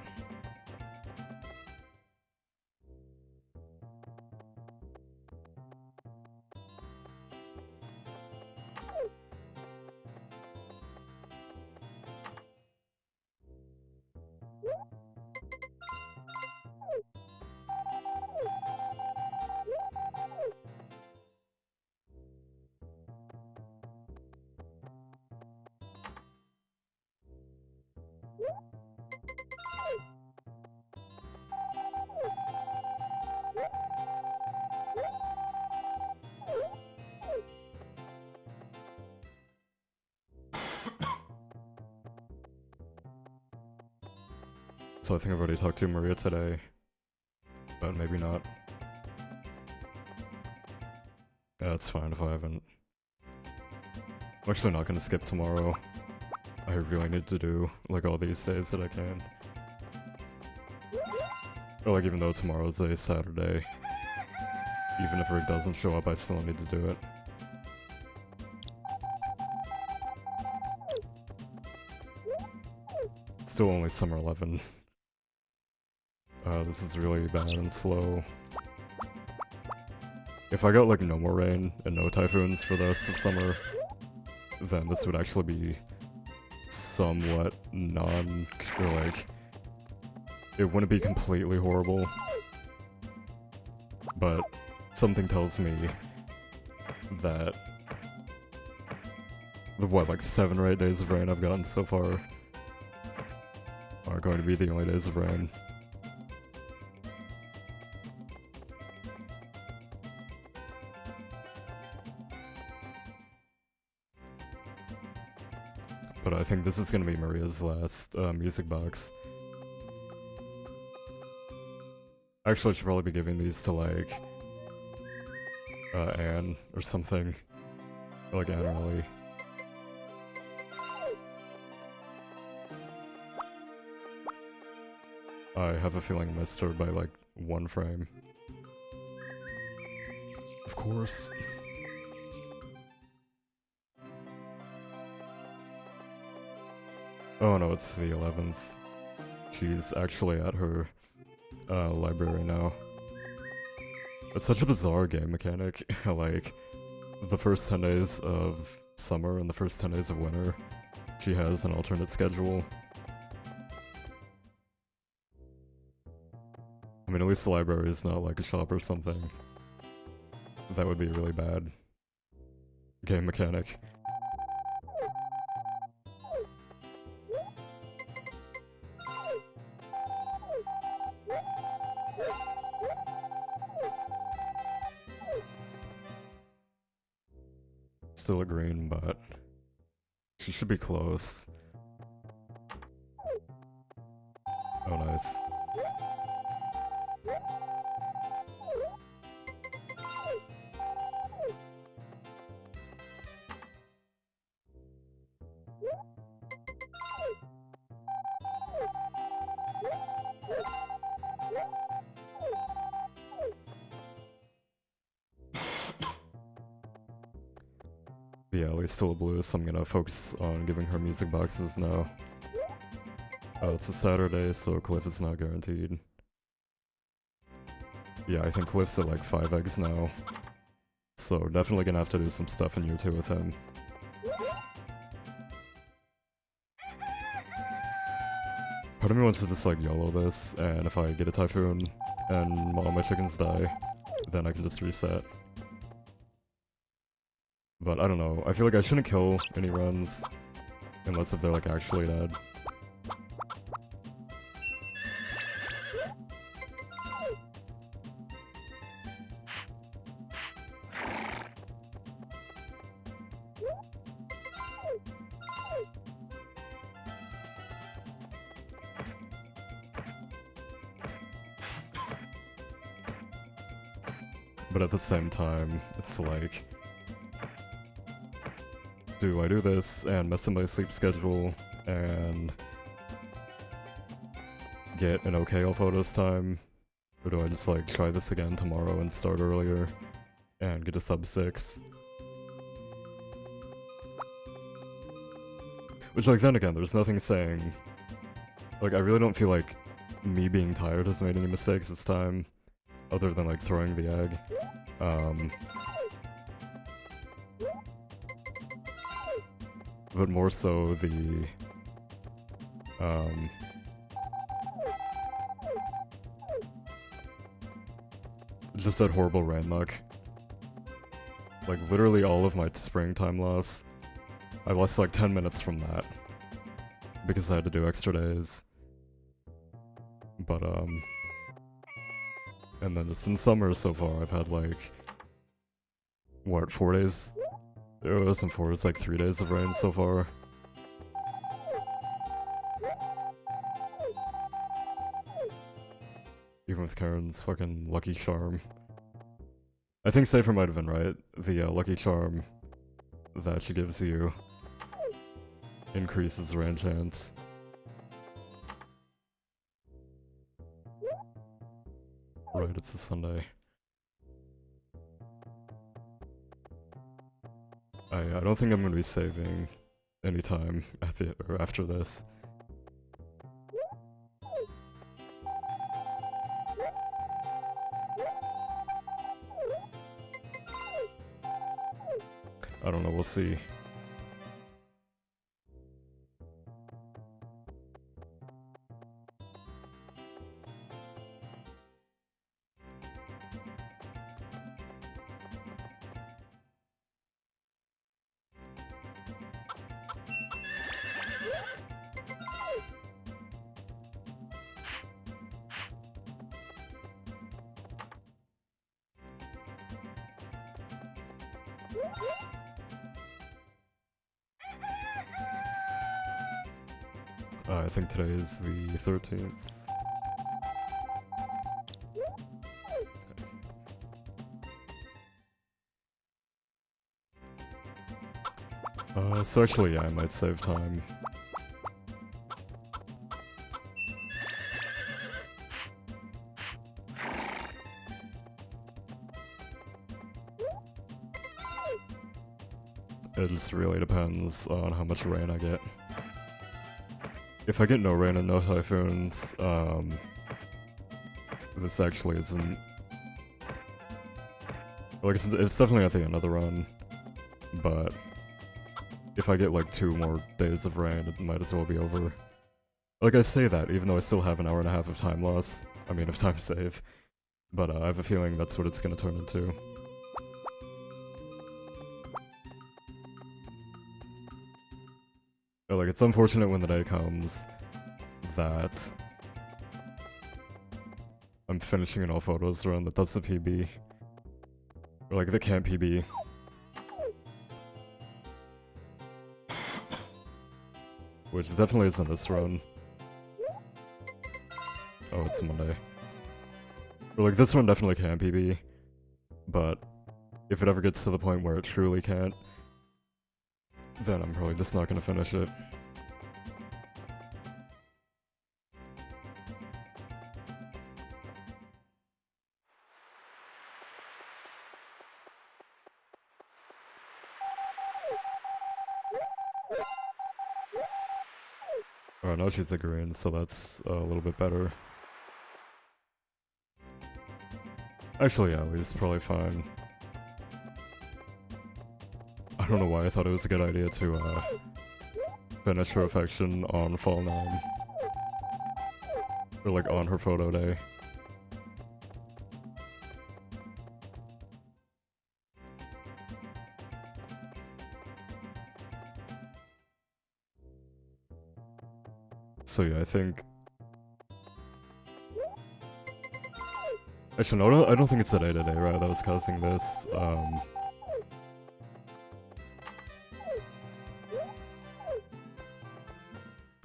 So I think I've already talked to Maria today, but maybe not. Yeah, it's fine if I haven't. I'm actually not gonna skip tomorrow. I really need to do, like, all these days that I can. Or, like, even though tomorrow's a Saturday, even if Rick doesn't show up, I still need to do it. It's still only summer 11. This is really bad and slow. If I got like no more rain and no typhoons for the rest of summer, then this would actually be somewhat like, it wouldn't be completely horrible. But something tells me that the like 7 or 8 days of rain I've gotten so far are going to be the only days of rain. But I think this is gonna be Maria's last music box. Actually, I should probably be giving these to like Anne or something. Or like Anne or Ellie. I have a feeling I missed her by like 1 frame. Of course. Oh no, it's the 11th. She's actually at her library now. It's such a bizarre game mechanic. Like, the first 10 days of summer and the first 10 days of winter, she has an alternate schedule. I mean, at least the library is not like a shop or something. That would be a really bad game mechanic. still a green, but she should be close. Oh, nice. Yeah, at least still a blue, so I'm gonna focus on giving her music boxes now. Oh, it's a Saturday, so Cliff is not guaranteed. Yeah, I think Cliff's at like 5 eggs now. So definitely gonna have to do some stuff in year 2 with him. Part of me wants to just like YOLO this, and if I get a Typhoon and all my chickens die, then I can just reset. But I don't know, I feel like I shouldn't kill any runs, unless if they're like actually dead. But at the same time, it's like, do I do this and mess up my sleep schedule and get an okay all photos time? Or do I just like try this again tomorrow and start earlier and get a sub 6? Which like then again, there's nothing saying, like I really don't feel like me being tired has made any mistakes this time, other than like throwing the egg. But more so the, just that horrible rain luck. Like literally all of my springtime loss, I lost like 10 minutes from that. Because I had to do extra days. But, and then just in summer so far, I've had like, what, 4 days? It wasn't 4, it's like 3 days of rain so far. Even with Karen's fucking Lucky Charm. I think Safer might have been right. The Lucky Charm that she gives you increases rain chance. Right, it's a Sunday. I don't think I'm gonna be saving anytime at the or after this. I don't know, we'll see. I think today is the 13th. So actually, yeah, I might save time. It just really depends on how much rain I get. If I get no rain and no typhoons, this actually isn't... Like, it's definitely not the end of the run, but if I get like 2 more days of rain, it might as well be over. Like, I say that, even though I still have an hour and a half of time loss. I mean, of time save. But I have a feeling that's what it's gonna turn into. Like, it's unfortunate when the day comes that I'm finishing an all photos run that's the PB. Or like the camp PB. which definitely isn't this run. Oh, it's Monday. Or like, this one definitely can PB, but if it ever gets to the point where it truly can't, then I'm probably just not gonna finish it. Oh, now she's a green, so that's a little bit better. Actually, yeah, Lee's probably fine. I don't know why I thought it was a good idea to finish her affection on Fall 9. Or like on her photo day. So yeah, I think... Actually, no, I don't think it's a day-to-day, right, that was causing this. Oh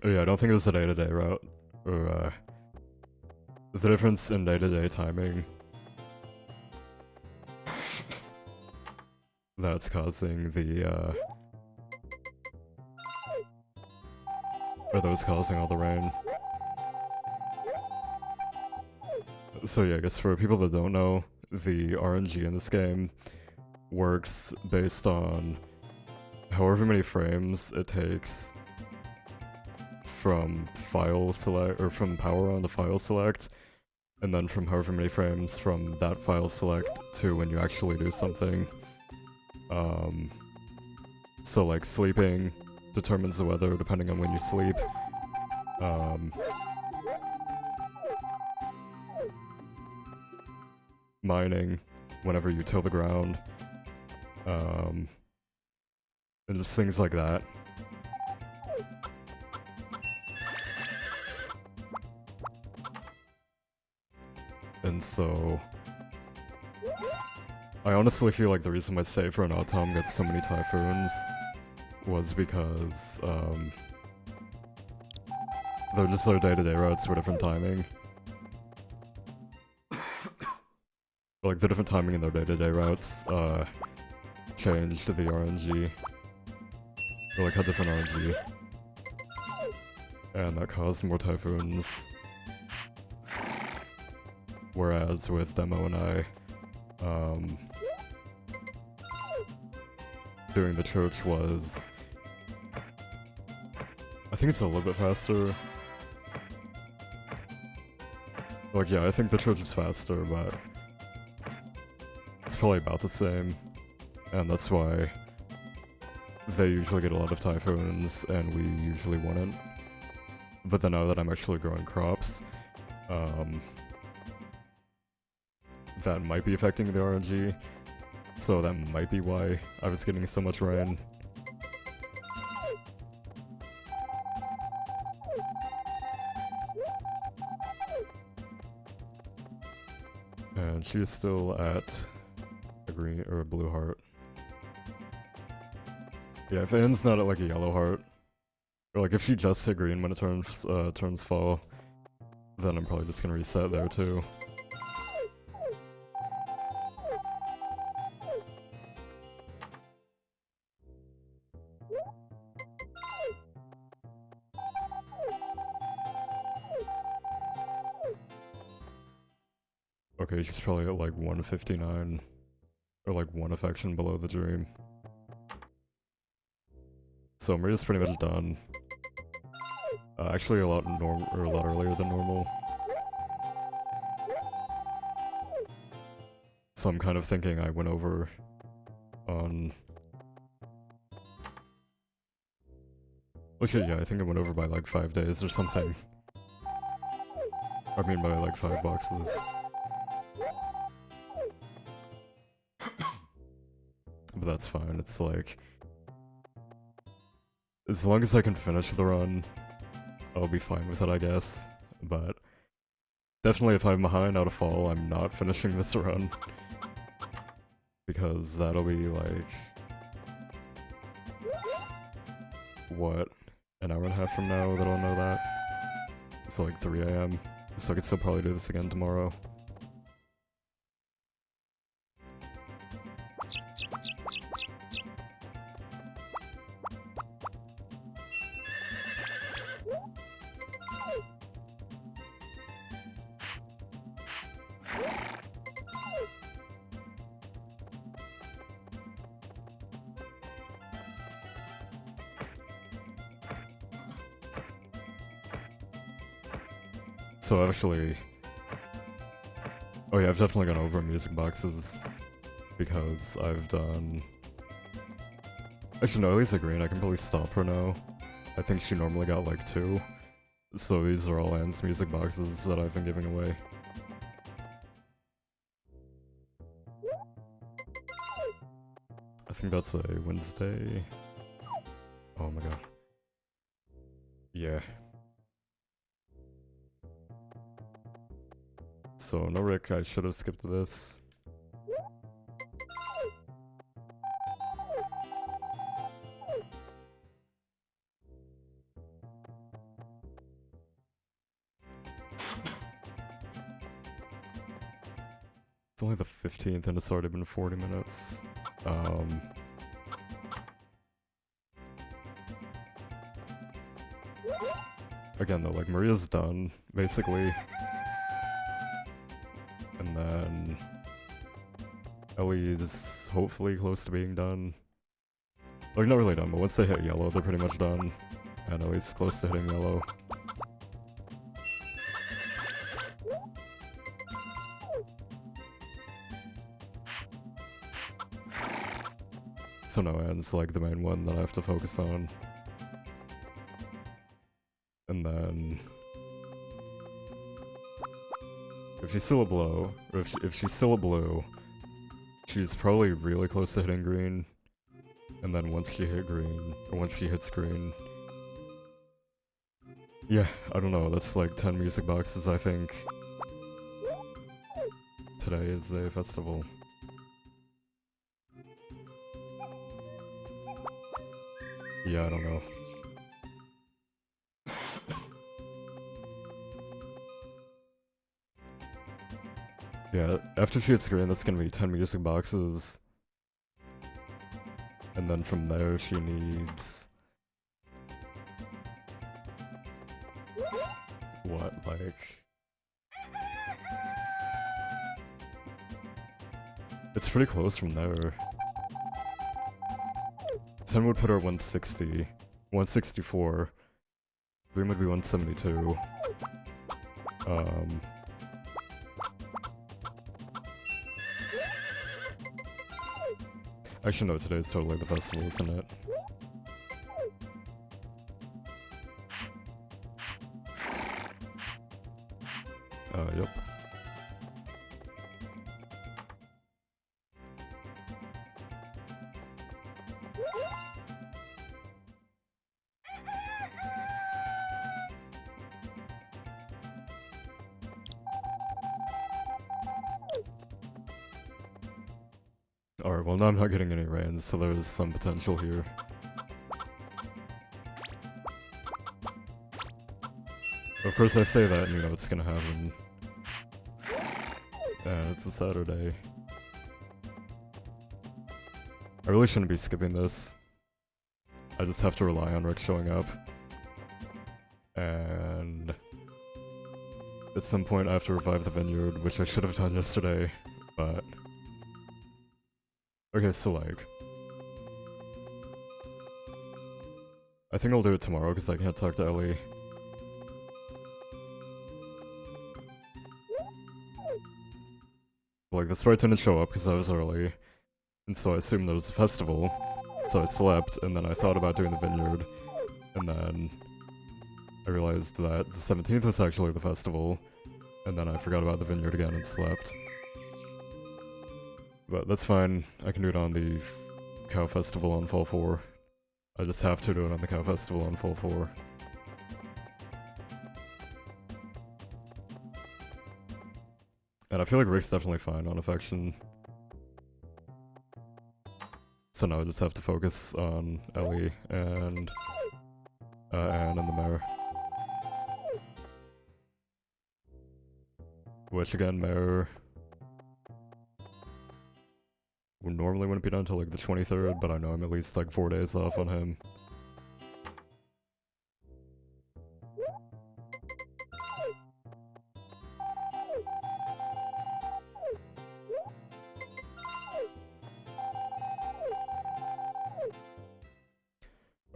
yeah, I don't think it was a day-to-day route. Or, the difference in day-to-day timing that's causing the, or that was causing all the rain. So yeah, I guess for people that don't know, the RNG in this game works based on however many frames it takes from file select, or from power on to file select, and then from however many frames from that file select to when you actually do something. So like sleeping determines the weather depending on when you sleep. Mining, whenever you till the ground, and just things like that. And so, I honestly feel like the reason why Safer and Autumn got so many typhoons was because, they're just their day-to-day routes for different timing. Like, the different timing in their day-to-day routes, changed the RNG. Or like, had different RNG. And that caused more typhoons. Whereas with Demo and I, doing the church was... I think it's a little bit faster. Like, yeah, I think the church is faster, but... it's probably about the same. And that's why they usually get a lot of typhoons, and we usually wouldn't. But then now that I'm actually growing crops, that might be affecting the RNG, so that might be why I was getting so much rain. And she is still at a green or a blue heart. Yeah, if Anne's not at like a yellow heart, or like if she just hit green when it turns fall, then I'm probably just gonna reset there too. Okay, she's probably at like 159, or like one affection below the dream. So Maria's pretty much done. Actually a lot earlier than normal. So I'm kind of thinking I went over on... Okay, yeah, I think I went over by like 5 days or something. I mean by like 5 boxes. But that's fine, it's like... as long as I can finish the run, I'll be fine with it, I guess. But definitely if I'm behind out of fall, I'm not finishing this run. Because that'll be like... what? an hour and a half from now that I'll know that. It's like 3 AM, so I could still probably do this again tomorrow. So actually, oh yeah, I've definitely gone over music boxes because I've done. Actually, no, at least Green. I can probably stop her now. I think she normally got like 2. So these are all Anne's music boxes that I've been giving away. I think that's a Wednesday. Oh my god. Yeah. So no Rick, I should have skipped this. It's only the 15th and it's already been 40 minutes. Again though, like Maria's done, basically. And then Ellie's hopefully close to being done. Like not really done, but once they hit yellow, they're pretty much done. And Ellie's close to hitting yellow. So no, Anne's like the main one that I have to focus on. And then if she's still a blow, or if she's still a blue, she's probably really close to hitting green. And then once she hit green, or once she hits green, yeah, I don't know, that's like 10 music boxes, I think. Today is a festival. Yeah, I don't know. Yeah, after she hits green, that's gonna be 10 music boxes. And then from there, she needs... what, like... It's pretty close from there. 10 would put her at 160. 164. Green would be 172. Actually no, today's totally the festival, isn't it? Yep. Alright, well now I'm not getting any rains, so there's some potential here. Of course I say that and you know it's gonna happen. And it's a Saturday. I really shouldn't be skipping this. I just have to rely on Rick showing up. And... at some point I have to revive the vineyard, which I should have done yesterday, but... okay, so like... I think I'll do it tomorrow because I can't talk to Ellie. Like, the sprite didn't show up because I was early, and so I assumed there was a festival, so I slept, and then I thought about doing the vineyard, and then I realized that the 17th was actually the festival, and then I forgot about the vineyard again and slept. But that's fine, I can do it on the Cow Festival on Fall 4. I just have to do it on the Cow Festival on Fall 4. And I feel like Rick's definitely fine on Affection. So now I just have to focus on Ellie, and and in the mirror. Which again, mirror normally wouldn't be done until like the 23rd, but I know I'm at least like 4 days off on him.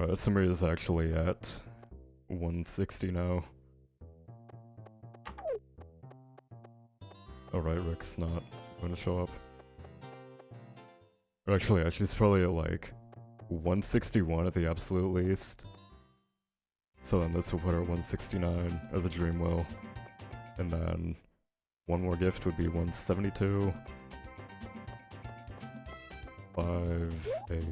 Alright, summary is actually at 160 now. Alright, Rick's not going to show up. Or actually, she's probably at like 161 at the absolute least. So then this will put her at 169, or the dream will. And then one more gift would be 172. 5, 8.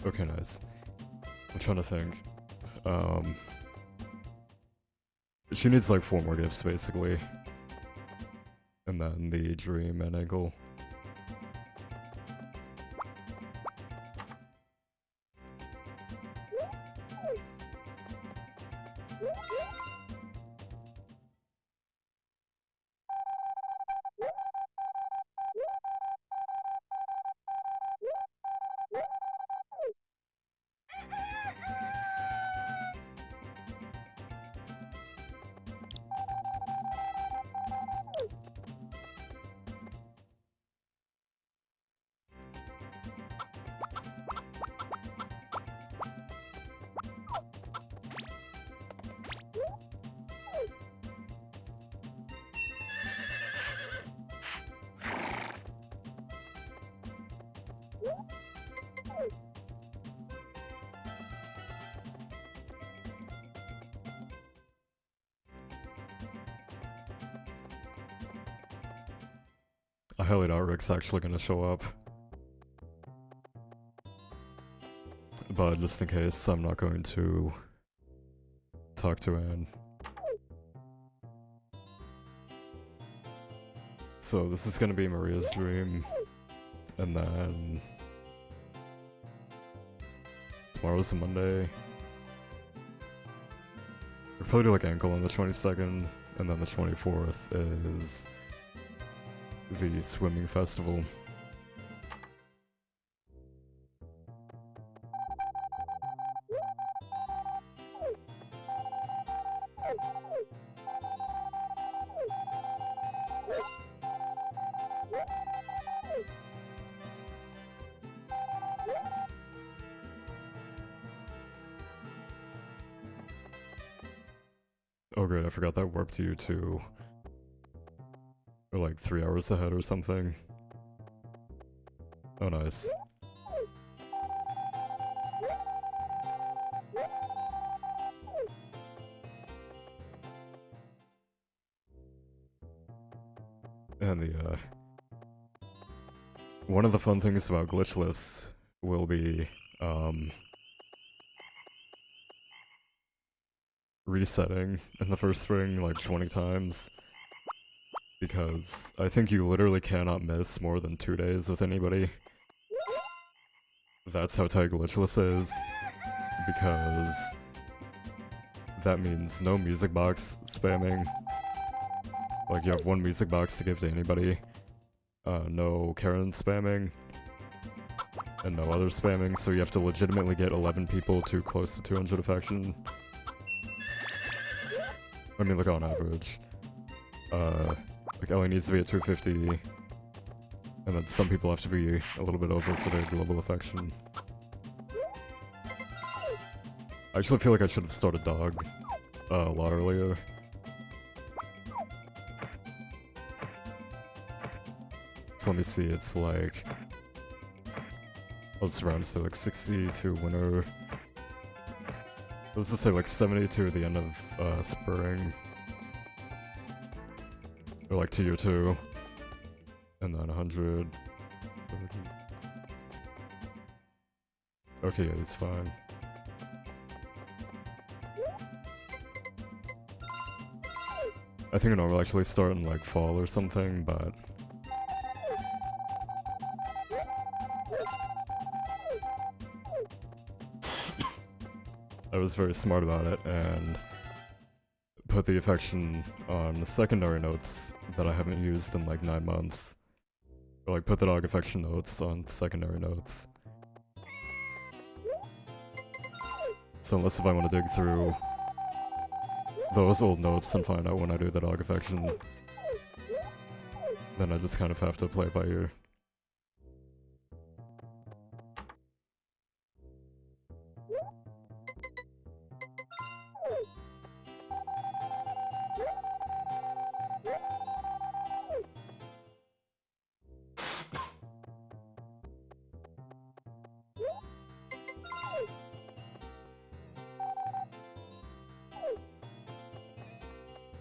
Okay, nice. I'm trying to think. She needs like 4 more gifts, basically. And then the dream and ankle. I highly doubt Rick's actually gonna show up. But just in case, I'm not going to talk to Anne. So this is gonna be Maria's dream, and then tomorrow's a Monday. We'll probably do like ankle on the 22nd, and then the 24th is the swimming festival. Oh great, I forgot that warped you to... or like 3 hours ahead or something. Oh nice. And the one of the fun things about Glitchless will be resetting in the first spring like 20 times. Because I think you literally cannot miss more than 2 days with anybody. That's how tight Glitchless is. Because that means no music box spamming. Like you have 1 music box to give to anybody. No Karen spamming. And no other spamming, so you have to legitimately get 11 people to close to 200 affection. I mean, like on average. Like Ellie needs to be at 250, and then some people have to be a little bit over for their global affection. I actually feel like I should have started dog a lot earlier. So let me see, it's like... I'll just round to like 60 to winter. Let's just say like 70 to the end of spring. Or like to year 2. And then 100. 30. Okay, yeah, it's fine. I think it will actually start in like fall or something, but... was very smart about it and put the affection on the secondary notes that I haven't used in like 9 months. Or like put the dog affection notes on secondary notes. So unless if I want to dig through those old notes and find out when I do the dog affection, then I just kind of have to play it by ear.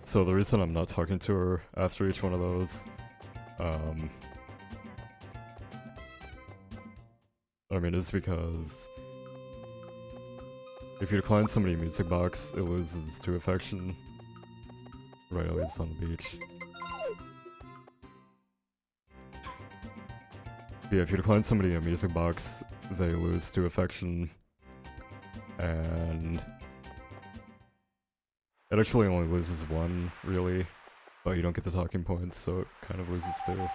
So the reason I'm not talking to her after each one of those, I mean, is because if you decline somebody in Music Box, it loses to affection. Right, at least on the beach. Yeah, if you decline somebody in Music Box, they lose to affection, and it actually only loses 1, really, but you don't get the talking points, so it kind of loses 2.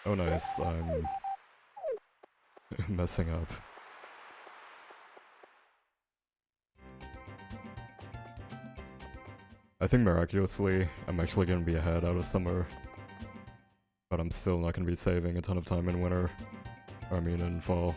Oh nice, I'm messing up. I think miraculously, I'm actually gonna be ahead out of summer, but I'm still not gonna be saving a ton of time in winter, I mean in fall.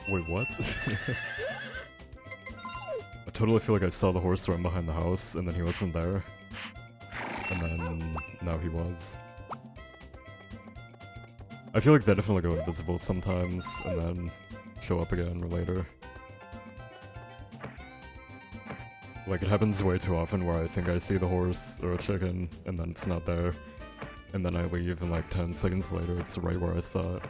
Wait, what? I totally feel like I saw the horse run behind the house, and then he wasn't there. And then, now he was. I feel like they definitely go invisible sometimes, and then show up again later. Like, it happens way too often where I think I see the horse or a chicken, and then it's not there. And then I leave, and like 10 seconds later, it's right where I saw it.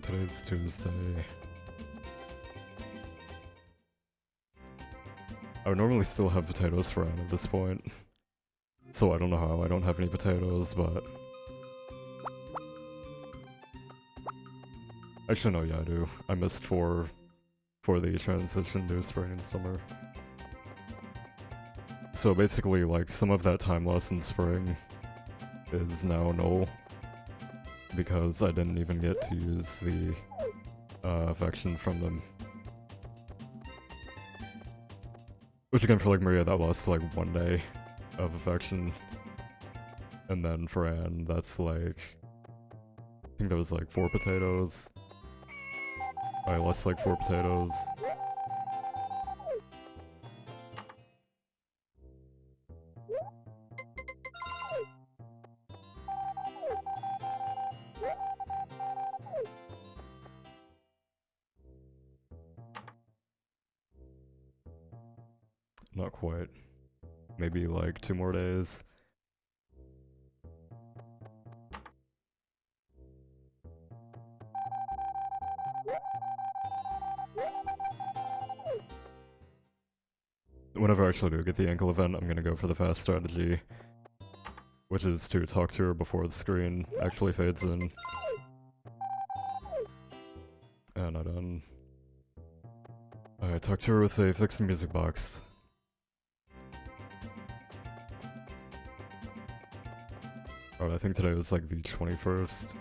Today's Tuesday. I would normally still have potatoes for Anne at this point. So I don't know how I don't have any potatoes, but... Actually no, yeah I do. I missed 4 for the transition to spring and summer. So basically, like, some of that time lost in spring is now null. Because I didn't even get to use the affection from them. Which again, for like Maria, that lost like 1 day of affection. And then for Anne, that's like... I think there was like 4 potatoes. I lost like 4 potatoes. Not quite. Maybe like 2 more days. Whenever I actually do get the ankle event, I'm gonna go for the fast strategy. Which is to talk to her before the screen actually fades in. And I'm done. I talked to her with a fixed music box. Alright, I think today was like the 21st.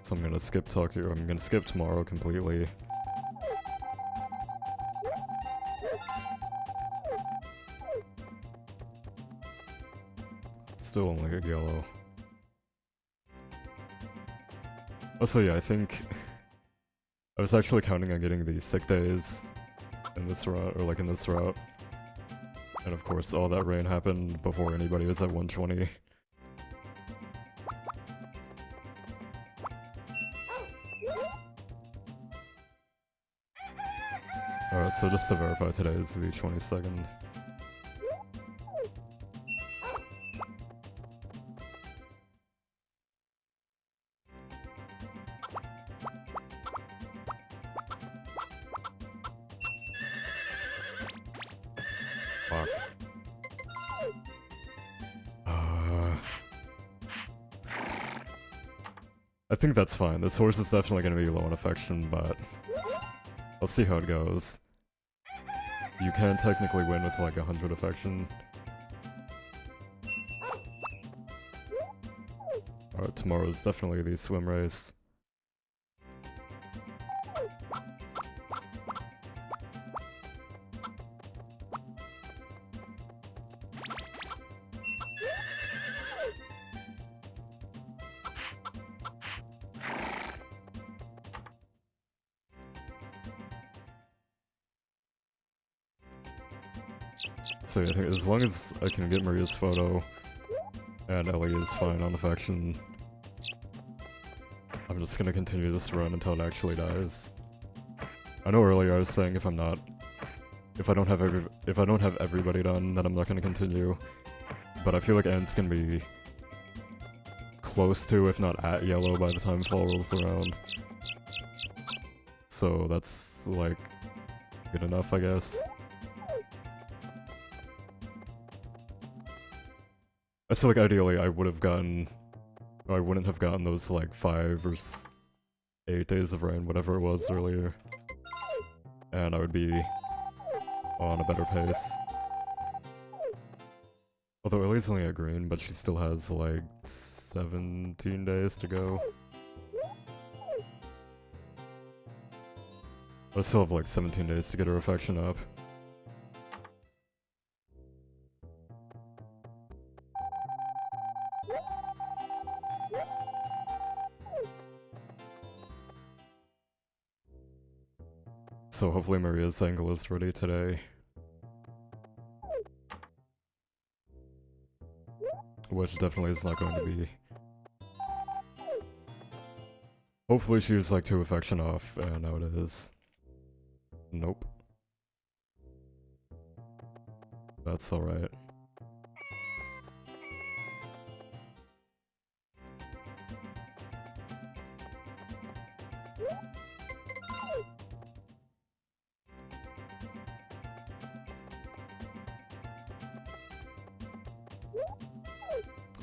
So I'm gonna skip I'm gonna skip tomorrow completely. Still only a yellow. Also yeah, I think I was actually counting on getting the sick days in this route, or like in this route. And of course, all that rain happened before anybody was at 120. Alright, so just to verify, today is the 22nd. Fuck. I think that's fine. This horse is definitely going to be low on affection, but let's see how it goes. You can technically win with like 100 affection. Alright, tomorrow is definitely the swim race. So yeah, I think as long as I can get Maria's photo and Ellie is fine on affection, I'm just gonna continue this run until it actually dies. I know earlier I was saying if I don't have everybody done, then I'm not gonna continue. But I feel like Ant's gonna be close to, if not at yellow by the time fall rolls around. So that's like good enough, I guess. I feel like ideally I wouldn't have gotten those like 5 or 8 days of rain, whatever it was earlier. And I would be on a better pace. Although Ellie's only at green, but she still has like 17 days to go. I still have like 17 days to get her affection up. So hopefully Maria's angle is ready today. Which definitely is not going to be. Hopefully she was like 2 affection off, and now it is. Nope. That's alright.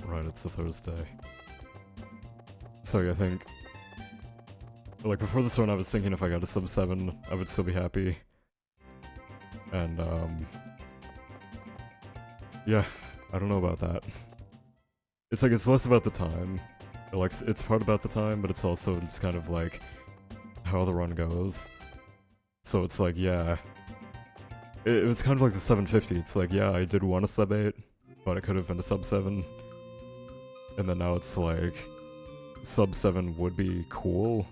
Right, it's a Thursday. So yeah, I think... like, before this one I was thinking if I got a sub 7, I would still be happy. And, yeah, I don't know about that. It's like, it's less about the time. Like, it's part about the time, but it's also, it's kind of like, how the run goes. So it's like, yeah... It was kind of like the 750, it's like, yeah, I did want a sub 8, but it could have been a sub 7. And then now it's like, sub 7 would be cool,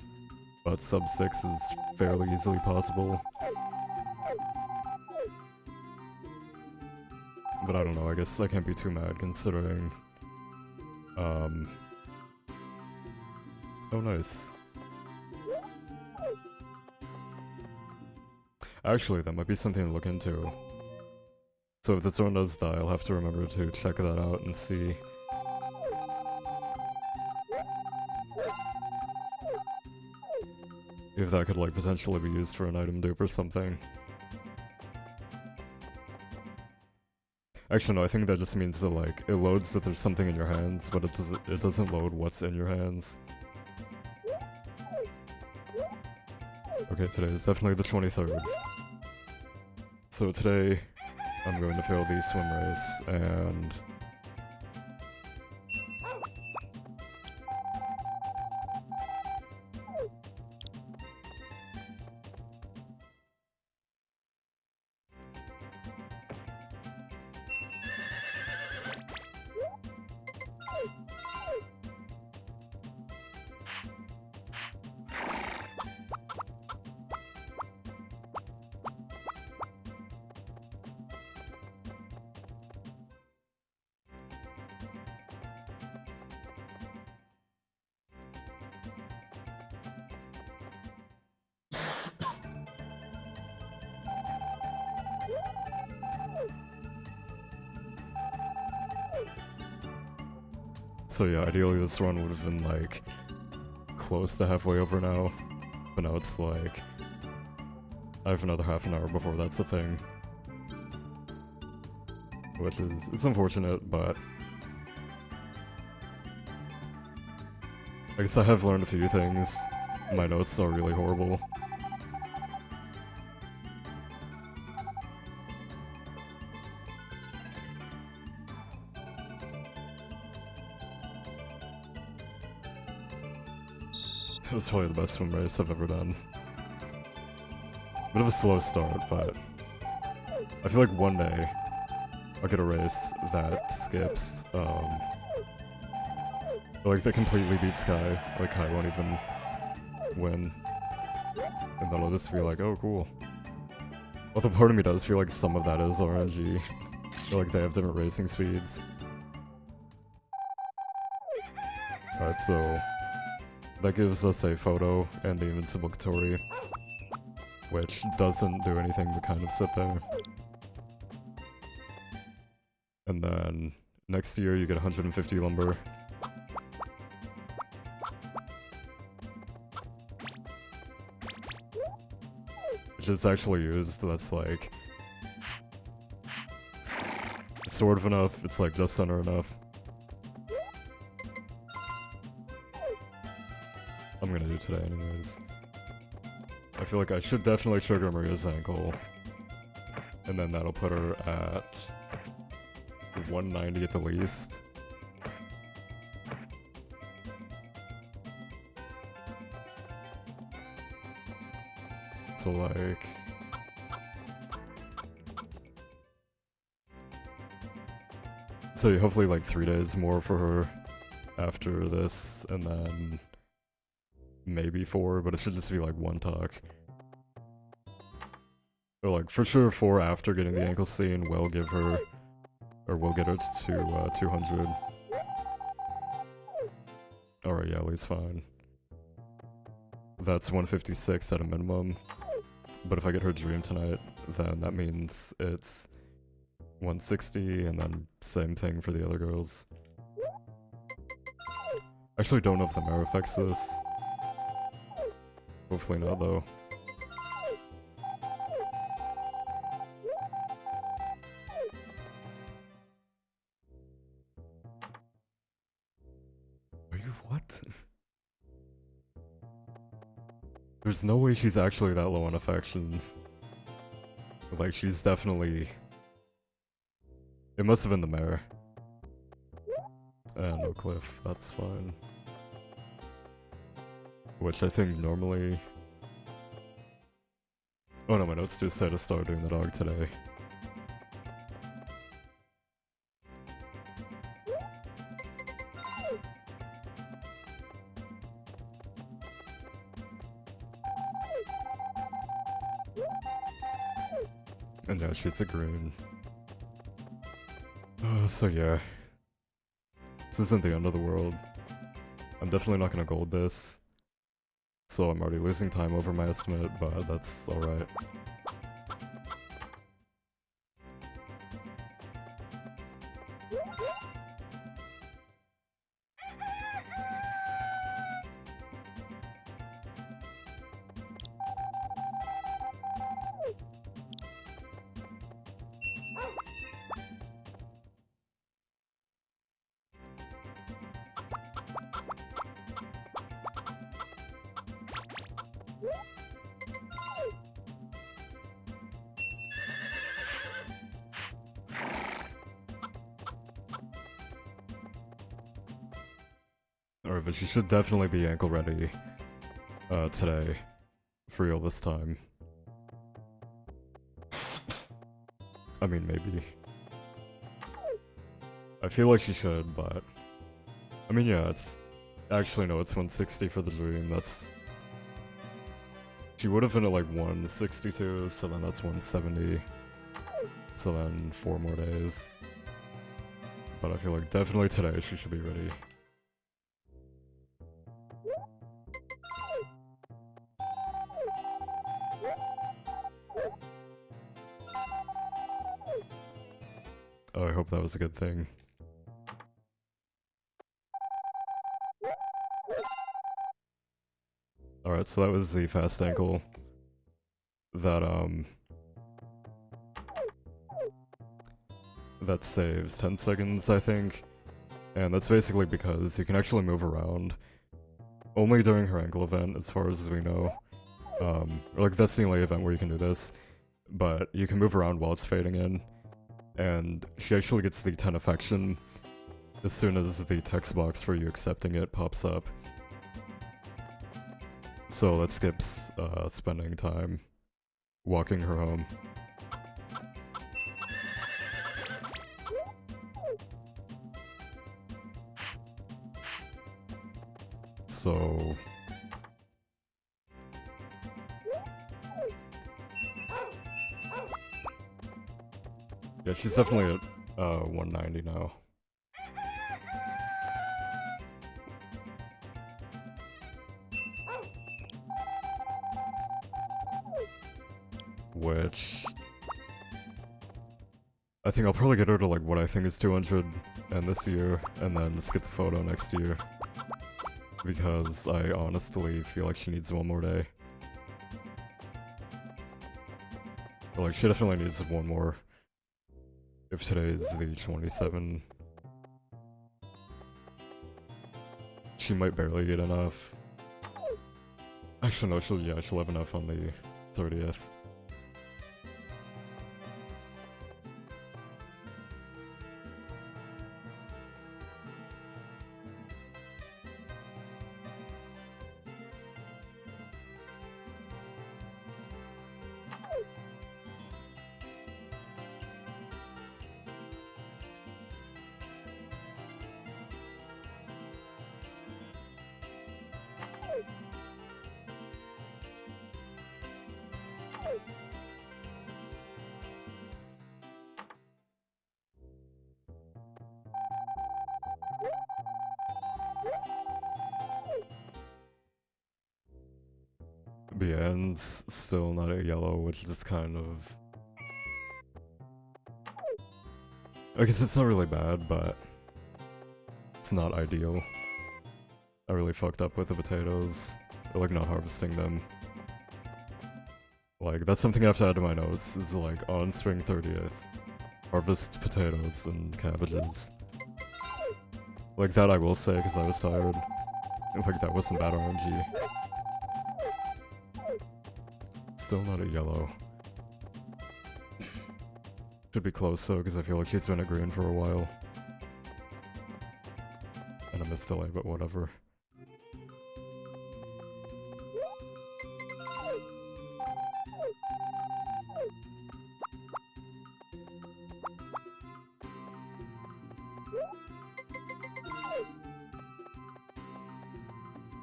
but sub 6 is fairly easily possible. But I don't know, I guess I can't be too mad considering... Oh nice. Actually, that might be something to look into. So if the zone does die, I'll have to remember to check that out and see. If that could like potentially be used for an item dupe or something. Actually no, I think that just means that like, it loads that there's something in your hands, but it doesn't load what's in your hands. Okay, today is definitely the 23rd. So today, I'm going to fail the swim race, and... So yeah, ideally this run would have been like close to halfway over now, but now it's like I have another half an hour before that's the thing. Which is, it's unfortunate, but I guess I have learned a few things. My notes are really horrible. It was probably the best swim race I've ever done. Bit of a slow start, but I feel like one day I'll get a race that skips, like that completely beats Sky. Like Kai won't even win. And then I'll just be like, oh cool. Although part of me does feel like some of that is RNG. Like they have different racing speeds. Alright, so that gives us a photo and the Invincible Katori, which doesn't do anything but kind of sit there. And then next year you get 150 lumber. Which is actually used, that's like sort of enough, it's like just under enough. I'm gonna do it today anyways. I feel like I should definitely trigger Maria's ankle. And then that'll put her at 190 at the least. So like... So hopefully like 3 days more for her after this, and then maybe 4, but it should just be like 1 talk. Or like for sure 4 after getting the ankle scene will give her, or will get her to 200. Alright, yeah, Lee's fine. That's 156 at a minimum. But if I get her dream tonight, then that means it's 160, and then same thing for the other girls. Actually don't know if the mare affects this. Hopefully not, though. Are you what? There's no way she's actually that low on affection. Like, she's definitely... It must have been the mare. No cliff, that's fine. Which I think normally... Oh no, my notes do say to start doing the dog today. And now she's a green. So yeah. This isn't the end of the world. I'm definitely not gonna gold this. So I'm already losing time over my estimate, but that's alright. Alright, but she should definitely be ankle ready today for real this time. I mean, maybe. I feel like she should, but... I mean, yeah, it's... Actually, no, it's 160 for the dream, that's... She would have been at like 162, so then that's 170. So then 4 more days. But I feel like definitely today she should be ready. Oh, I hope that was a good thing. Alright, so that was the fast ankle that, that saves 10 seconds, I think. And that's basically because you can actually move around only during her ankle event, as far as we know. Like, that's the only event where you can do this. But you can move around while it's fading in. And she actually gets the 10 affection as soon as the text box for you accepting it pops up. So that skips spending time walking her home. So... yeah, she's definitely at 190 now. Which... I think I'll probably get her to like what I think is 200 and this year, and then just get the photo next year. Because I honestly feel like she needs one more day. But, like, she definitely needs one more. If today's the 27... she might barely get enough. Actually, no, she'll have enough on the 30th. Bian's still not a yellow, which is kind of... I guess it's not really bad, but it's not ideal. I really fucked up with the potatoes, or like not harvesting them. Like, that's something I have to add to my notes, is like, on spring 30th, harvest potatoes and cabbages. Like, that I will say, because I was tired. Like, that wasn't bad RNG. Still not a yellow. Should be close though, because I feel like she's been a green for a while. And a missed delay, but whatever.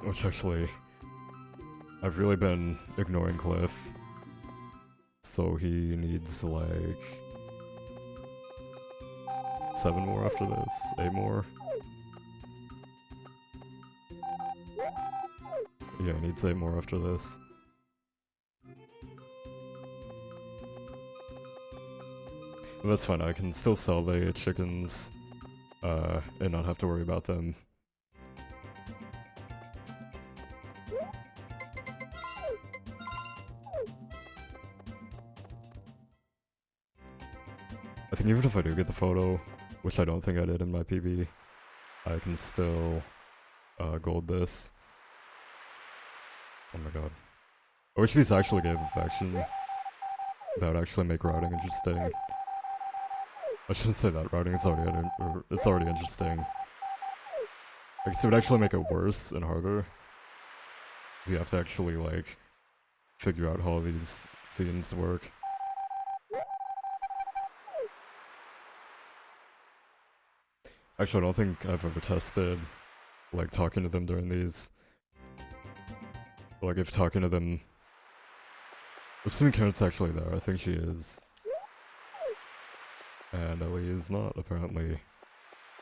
Which actually, I've really been ignoring Cliff. So he needs like 7 more after this, 8 more. Yeah, he needs 8 more after this. But that's fine, I can still sell the chickens and not have to worry about them. I think even if I do get the photo, which I don't think I did in my PB, I can still gold this. Oh my god. I wish these actually gave affection. That would actually make routing interesting. I shouldn't say that, routing is already interesting. I guess it would actually make it worse and harder. You have to actually, like, figure out how these scenes work. Actually, I don't think I've ever tested, like, talking to them during these. Like, if talking to them... Assuming Karen's actually there, I think she is. And Ellie is not, apparently.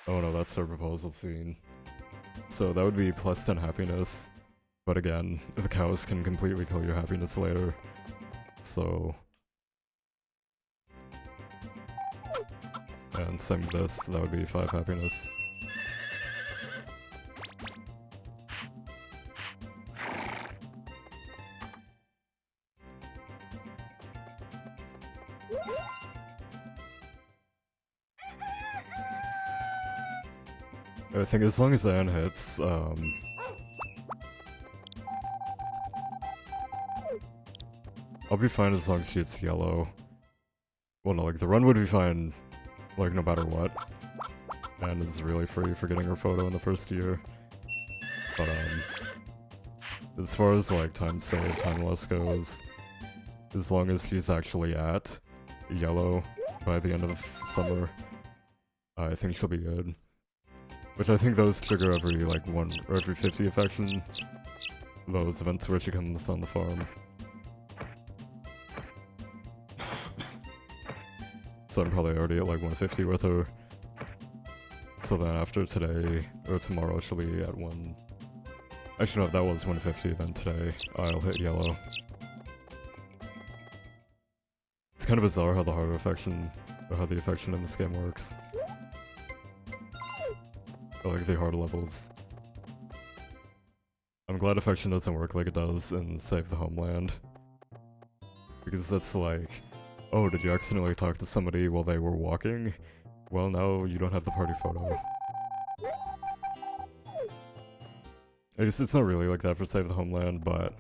Oh no, that's her proposal scene. So that would be plus 10 happiness. But again, the cows can completely kill your happiness later. So... And same with this, that would be 5 happiness. I think as long as Anne hits, I'll be fine as long as she hits yellow. Well, no, like, the run would be fine, like, no matter what. Anne is really free for getting her photo in the first year. But, as far as, like, time save, time loss goes, as long as she's actually at yellow by the end of summer, I think she'll be good. Which I think those trigger every, like, every 50 affection. Those events where she comes on the farm. So I'm probably already at, like, 150 with her. So then after today, or tomorrow, she'll be at 1... Actually, no, if that was 150, then today I'll hit yellow. It's kind of bizarre how the harder affection, or how the affection in this game works. Or like the harder levels. I'm glad affection doesn't work like it does in Save the Homeland. Because that's like, oh, did you accidentally talk to somebody while they were walking? Well, now you don't have the party photo. I guess it's not really like that for Save the Homeland, but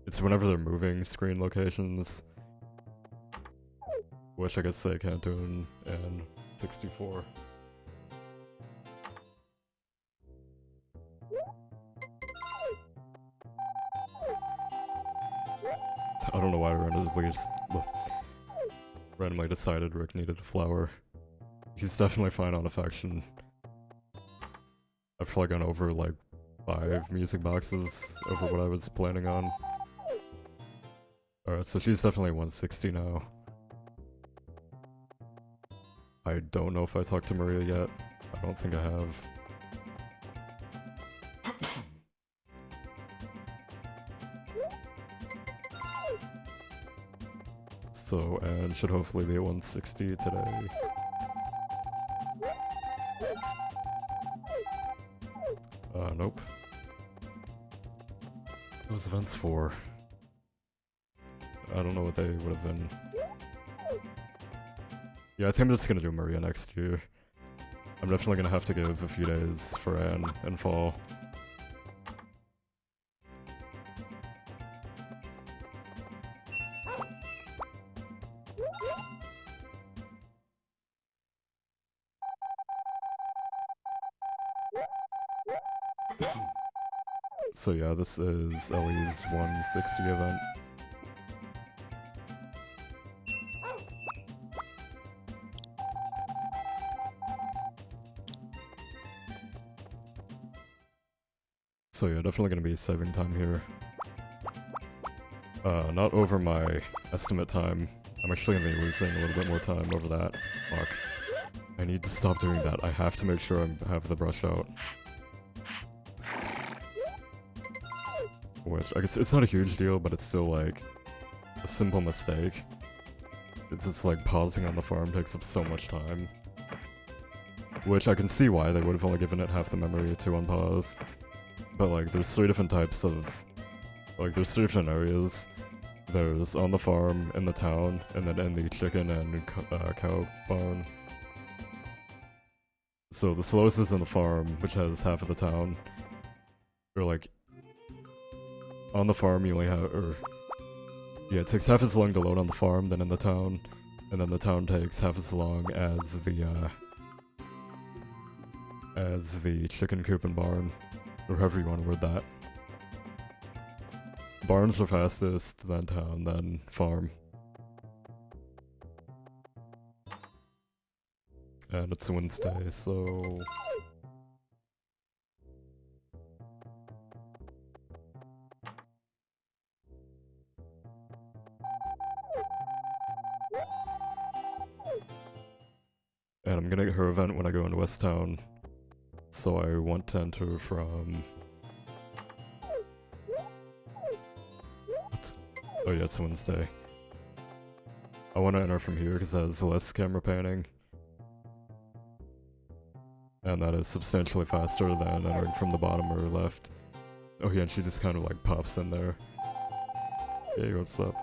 it's whenever they're moving screen locations. Which I guess they can't do in 64. I don't know why randomly decided Rick needed a flower. He's definitely fine on affection. I've probably gone over like 5 music boxes over what I was planning on. Alright, so she's definitely 160 now. I don't know if I talked to Maria yet. I don't think I have. So, Anne should hopefully be at 160 today. Nope. Those events for? I don't know what they would have been. Yeah, I think I'm just gonna do Maria next year. I'm definitely gonna have to give a few days for Anne and fall. So yeah, this is Ellie's 160 event. So yeah, definitely gonna be saving time here. Not over my estimate time. I'm actually gonna be losing a little bit more time over that. Fuck. I need to stop doing that. I have to make sure I have the brush out. Which, I guess it's not a huge deal, but it's still like a simple mistake. It's just like pausing on the farm takes up so much time. Which I can see why they would have only given it half the memory to unpause. But like, there's 3 different types of... Like, there's 3 different areas. There's on the farm, in the town, and then in the chicken and cow barn. So the slowest is in the farm, which has half of the town. Or like... On the farm you only have... Yeah, it takes half as long to load on the farm than in the town. And then the town takes half as long as the chicken coop and barn. Or however you want to word that. Barns are fastest, then town, then farm. And it's Wednesday, so... And I'm gonna get her event when I go into West Town. So I want to enter from... What? Oh yeah, it's Wednesday. I want to enter from here because it has less camera panning. And that is substantially faster than entering from the bottom or left. Oh yeah, and she just kind of like pops in there. Hey, what's up?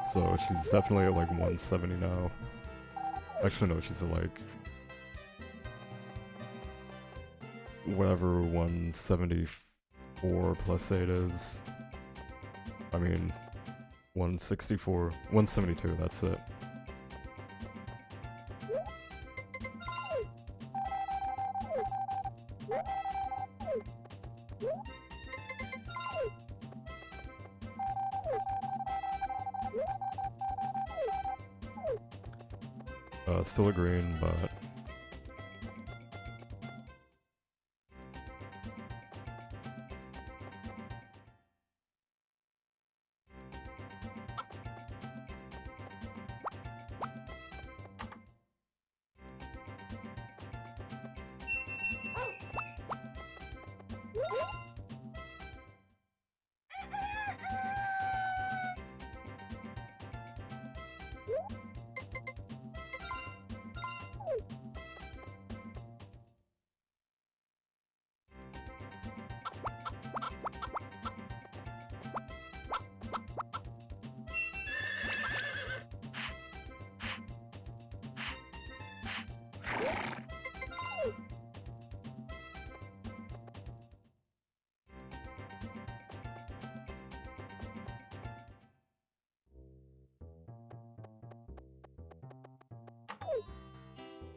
So she's definitely at like 170 now. Actually, no, she's like whatever 174 plus 8 is. I mean, 164, 172, that's it. Still a green, but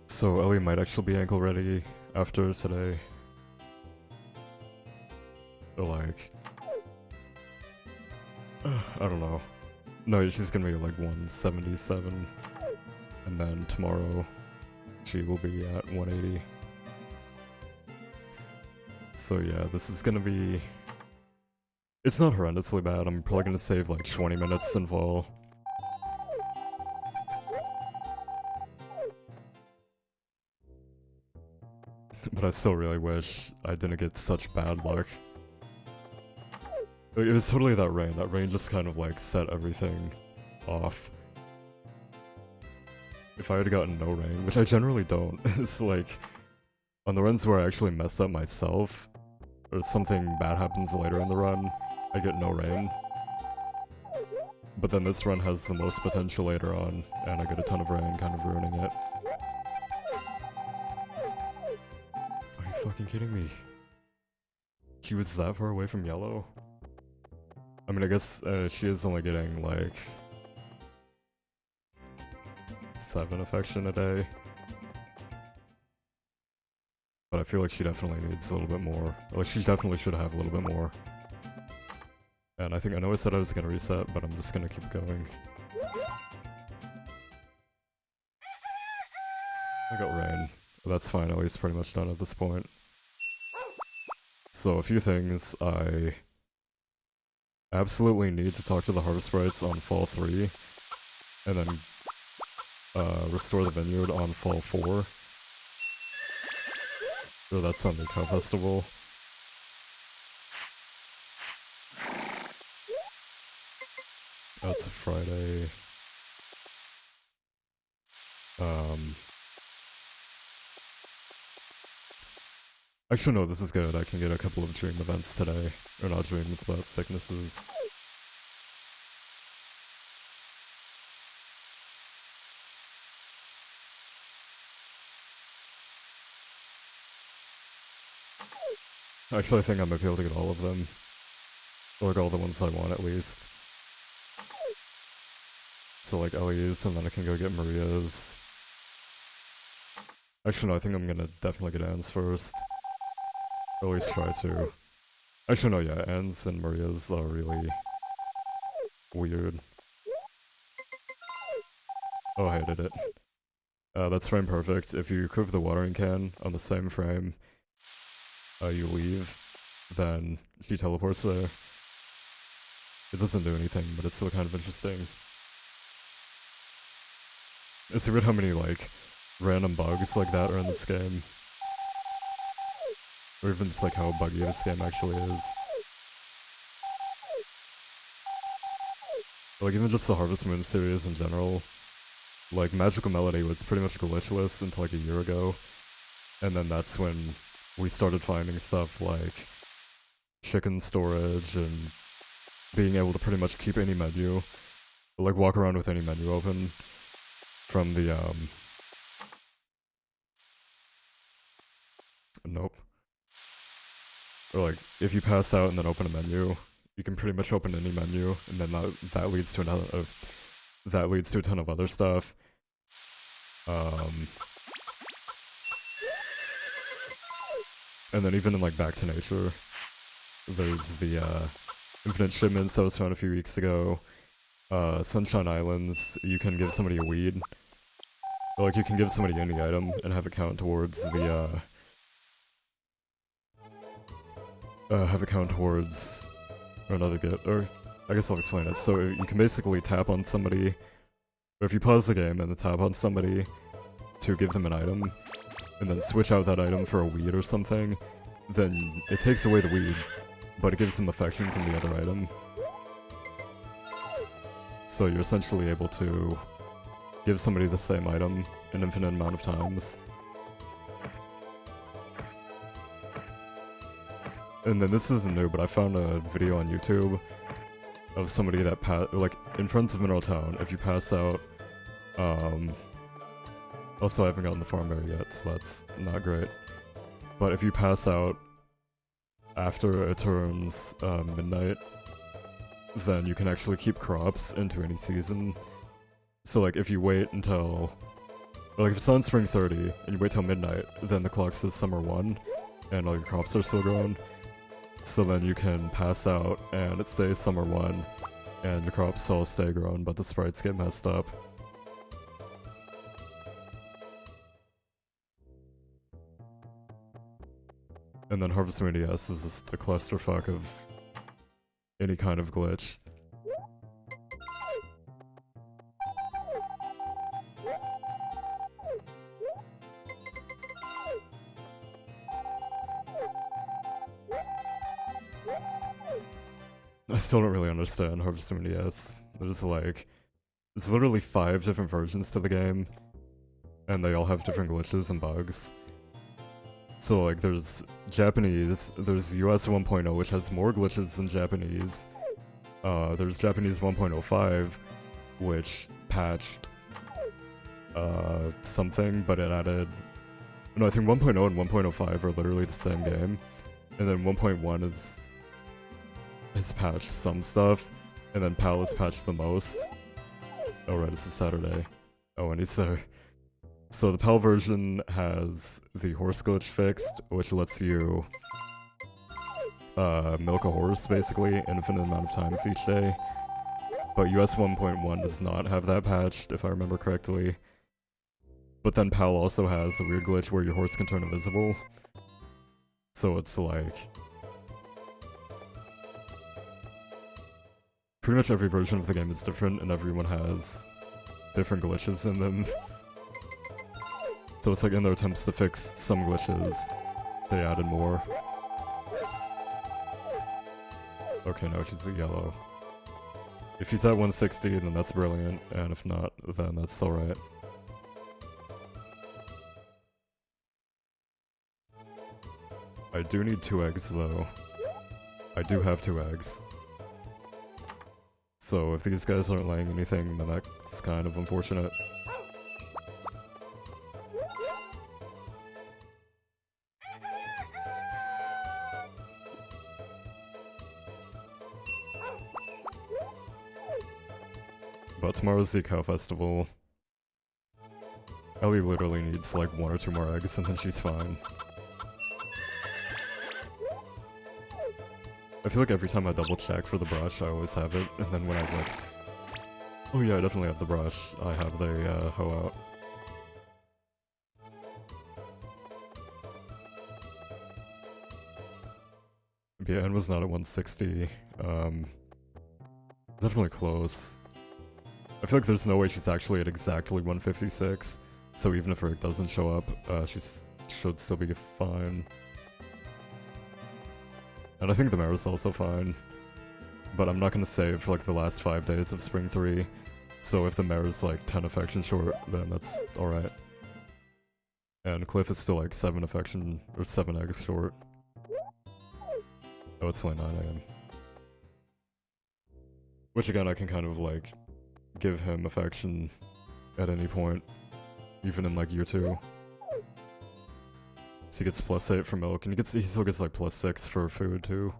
so Ellie might actually be ankle ready after today. But like, I don't know. No, she's gonna be like 177, and then tomorrow she will be at 180. So yeah, this is gonna be... It's not horrendously bad. I'm probably gonna save like 20 minutes in fall. But I still really wish I didn't get such bad luck. It was totally that rain. That rain just kind of like set everything off. If I had gotten no rain, which I generally don't, it's like on the runs where I actually mess up myself, or something bad happens later in the run, I get no rain. But then this run has the most potential later on, and I get a ton of rain, kind of ruining it. Are you fucking kidding me? She was that far away from yellow? I mean, I guess she is only getting like 7 affection a day. But I feel like she definitely needs a little bit more. Like, she definitely should have a little bit more. And I know I said I was gonna reset, but I'm just gonna keep going. I got rain. That's fine, at least pretty much done at this point. So, a few things. I absolutely need to talk to the Harvest Sprites on Fall 3, and then restore the Vineyard on Fall 4. So that's on the Cow Festival. That's a Friday. Actually, no, this is good. I can get a couple of dream events today. Or not dreams, but sicknesses. Actually, I think I might be able to get all of them. Or like all the ones I want, at least. So like Ellie's, and then I can go get Maria's. Actually, no, I think I'm gonna definitely get Anne's first. Or at least try to. Actually, no, yeah, Anne's and Maria's are really weird. Oh, I hated it. That's frame perfect. If you equip the watering can on the same frame you leave, then she teleports there. It doesn't do anything, but it's still kind of interesting. It's weird how many, like, random bugs like that are in this game. Or even just, like, how buggy this game actually is. Like, even just the Harvest Moon series in general. Like, Magical Melody was pretty much glitchless until, like, a year ago. And then that's when we started finding stuff like chicken storage and being able to pretty much keep any menu, like walk around with any menu open from the nope. Or like, if you pass out and then open a menu, you can pretty much open any menu, and then that leads to another. That leads to a ton of other stuff. And then even in like Back to Nature, there's the Infinite Shipments that was found a few weeks ago. Sunshine Islands, you can give somebody a weed. Or, like, you can give somebody any item and have it count towards the, or another gift, or I guess I'll explain it. So you can basically tap on somebody, or if you pause the game and then tap on somebody to give them an item, and then switch out that item for a weed or something, then it takes away the weed, but it gives them affection from the other item. So you're essentially able to give somebody the same item an infinite amount of times. And then this isn't new, but I found a video on YouTube of somebody that like, in Friends of Mineral Town, if you pass out, also I haven't gotten the farm area yet, so that's not great. But if you pass out after it turns midnight, then you can actually keep crops into any season. So like, if you wait until, like if it's on Spring 30, and you wait till midnight, then the clock says Summer 1, and all your crops are still growing. So then you can pass out, and it stays Summer 1, and your crops all stay grown, but the sprites get messed up. And then Harvest Moon DS is just a clusterfuck of any kind of glitch. I still don't really understand Harvest Moon DS. There's like, there's literally 5 different versions to the game, and they all have different glitches and bugs. So like, there's Japanese, there's US 1.0, which has more glitches than Japanese. There's Japanese 1.05, which patched something, but it added... No, I think 1.0 and 1.05 are literally the same game. And then 1.1 has patched some stuff, and then PAL has patched the most. Oh right, it's a Saturday. Oh, and he's there. So the PAL version has the horse glitch fixed, which lets you milk a horse, basically, an infinite amount of times each day. But US 1.1 does not have that patched, if I remember correctly. But then PAL also has a weird glitch where your horse can turn invisible. So it's like... pretty much every version of the game is different, and everyone has different glitches in them. So it's like in their attempts to fix some glitches, they added more. Okay, no, she's a yellow. If she's at 160, then that's brilliant, and if not, then that's alright. I do need 2 eggs, though. I do have 2 eggs. So if these guys aren't laying anything, then that's kind of unfortunate. But tomorrow's the Cow Festival. Ellie literally needs like 1 or 2 more eggs and then she's fine. I feel like every time I double check for the brush, I always have it, and then when I'm like, oh yeah, I definitely have the brush, I have the hoe out. Yeah, and was not at 160. Definitely close. I feel like there's no way she's actually at exactly 156, so even if Rick doesn't show up, she should still be fine. And I think the Mare is also fine, but I'm not gonna save for like the last 5 days of Spring 3, so if the Mare is like 10 affection short, then that's alright. And Cliff is still like 7 affection, or 7 eggs short. Oh, it's only 9 AM. Which again, I can kind of like give him affection at any point, even in like year 2. So he gets +8 for milk, and he still gets like +6 for food too.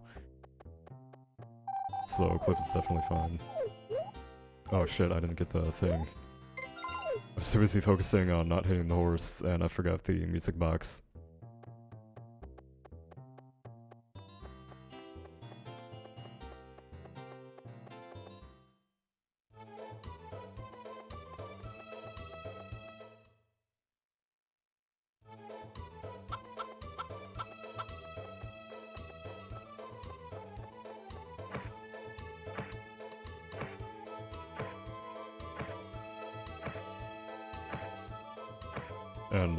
So Cliff is definitely fine. Oh shit, I didn't get the thing. I was too busy focusing on not hitting the horse, and I forgot the music box. And,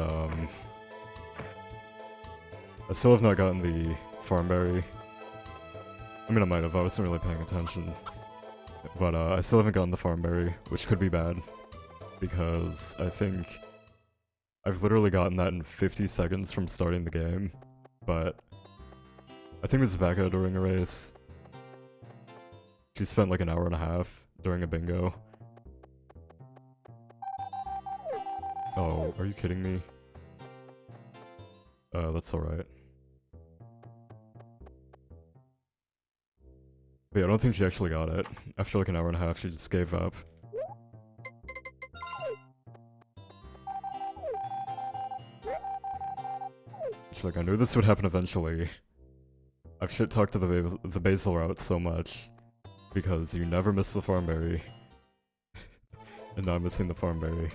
I still have not gotten the farm berry. I mean, I might have, I wasn't really paying attention. But, I still haven't gotten the farm berry, which could be bad. Because I think I've literally gotten that in 50 seconds from starting the game. But I think Miss Becca during a race, she spent like an hour and a half during a bingo. Oh, are you kidding me? That's alright. But yeah, I don't think she actually got it. After like an hour and a half, she just gave up. She's like, I knew this would happen eventually. I've shit-talked to the Basil route so much. Because you never miss the farm berry. And now I'm missing the farm berry.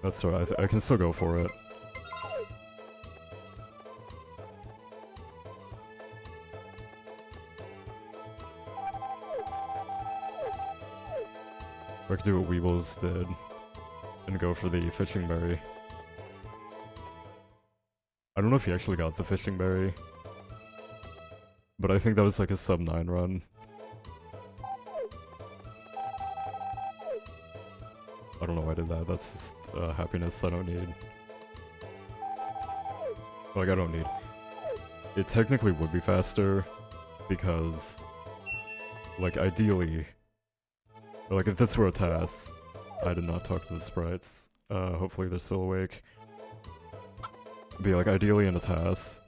That's alright, I can still go for it. Or I could do what Weebles did. And go for the fishing berry. I don't know if he actually got the fishing berry. But I think that was like a sub-9 run. I don't know why I did that, that's just happiness I don't need. Like, I don't need. It technically would be faster, because, like, ideally, or like if this were a task, I did not talk to the sprites. Hopefully they're still awake. Be like, ideally in a task,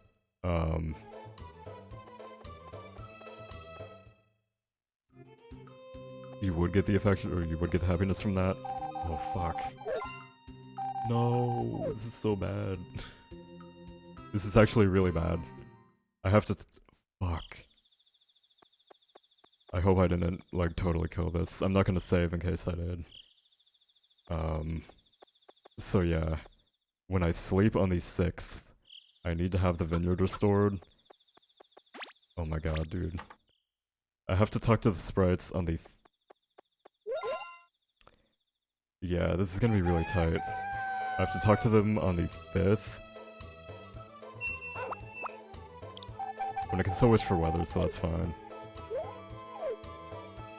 you would get the affection, or you would get the happiness from that. Oh fuck. No, this is so bad. This is actually really bad. I have to fuck. I hope I didn't, like, totally kill this. I'm not gonna save in case I did. So yeah. When I sleep on the 6th, I need to have the vineyard restored. Oh my god, dude. I have to talk to the sprites on the... Yeah, this is gonna be really tight. I have to talk to them on the 5th. But I can still wish for weather, so that's fine.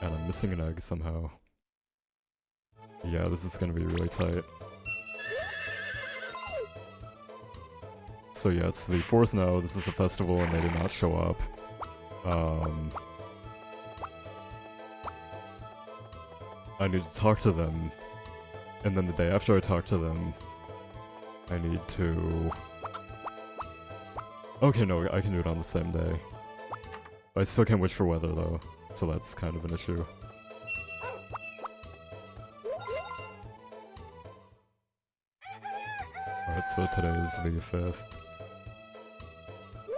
And I'm missing an egg somehow. Yeah, this is gonna be really tight. So yeah, it's the 4th now, this is a festival and they did not show up. I need to talk to them. And then the day after I talk to them, I need to... Okay, no, I can do it on the same day. I still can't wish for weather though, so that's kind of an issue. Alright, so today is the 5th.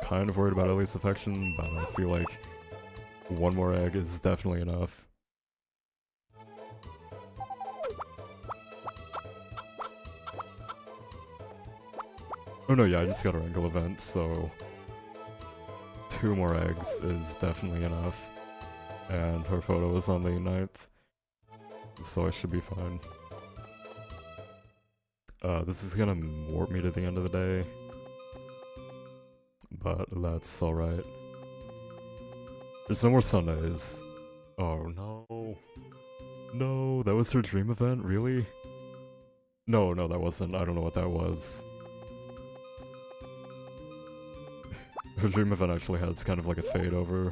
Kind of worried about Ellie's affection, but I feel like one more egg is definitely enough. Oh no, yeah, I just got a wrangle event, so 2 more eggs is definitely enough. And her photo is on the 9th, so I should be fine. This is gonna warp me to the end of the day, but that's alright. There's no more Sundays. Oh no. No, that was her dream event? Really? No, that wasn't. I don't know what that was. Her dream event actually has kind of like a fade over,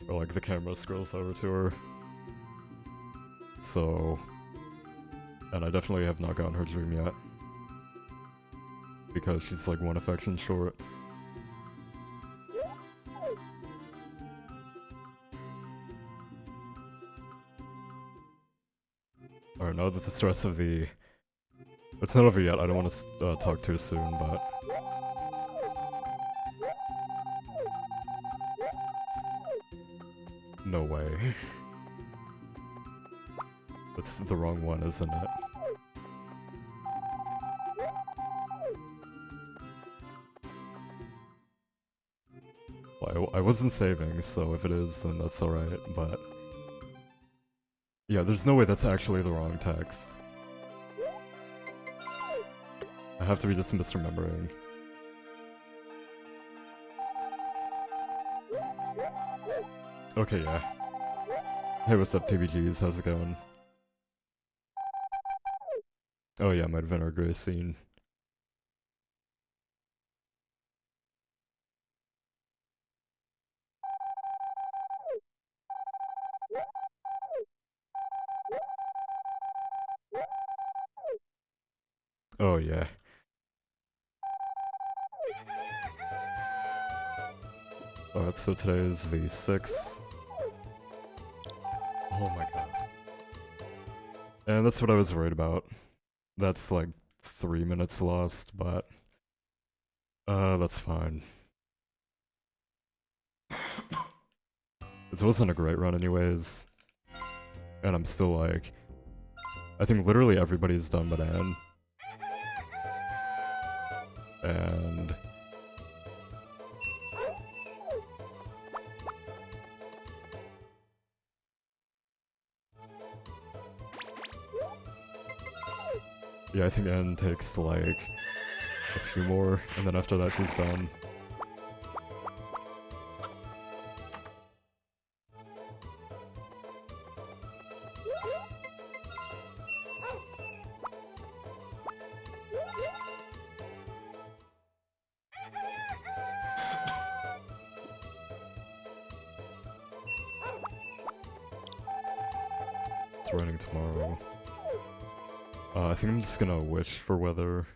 or like the camera scrolls over to her. So, And I definitely have not gotten her dream yet. Because she's like one affection short. Alright, now that the stress of the... It's not over yet, I don't want to talk too soon, but... No way. That's the wrong one, isn't it? Well, I wasn't saving, so if it is, then that's alright, but... Yeah, there's no way that's actually the wrong text. I have to be just misremembering. Okay, yeah. Hey, what's up, TBGs? How's it going? Oh yeah, might have been our Grace scene. Oh yeah. Alright, so today is the 6th. Oh my god. And that's what I was worried about. That's like 3 minutes lost, but... that's fine. It wasn't a great run anyways. And I'm still like... I think literally everybody's done but Anne. And... Yeah, I think Anne takes like a few more, and then after that she's done. It's raining tomorrow. I think I'm just gonna wish for weather,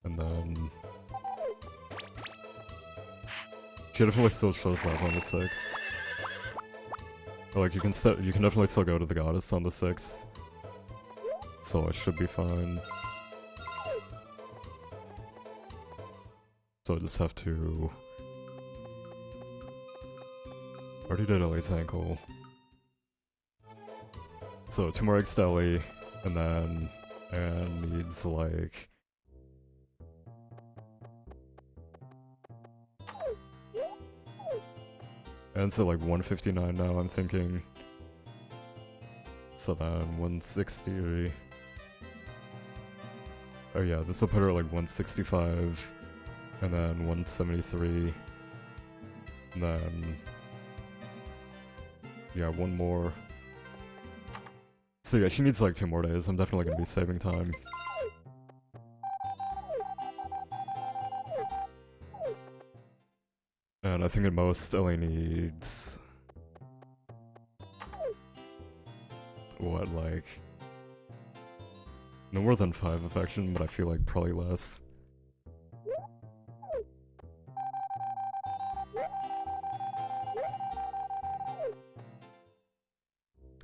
and then... She definitely still shows up on the 6th. Like, you can definitely still go to the goddess on the 6th. So I should be fine. So I just have to... Already did Ellie's ankle. So 2 more eggs to Ellie, and then Anne needs like... Anne's at like 159 now, I'm thinking. So then 160... Oh yeah, this will put her at like 165, and then 173, and then... Yeah, 1 more. So yeah, she needs like 2 more days. I'm definitely gonna be saving time. And I think at most Ellie needs... What, like... No more than 5 affection, but I feel like probably less.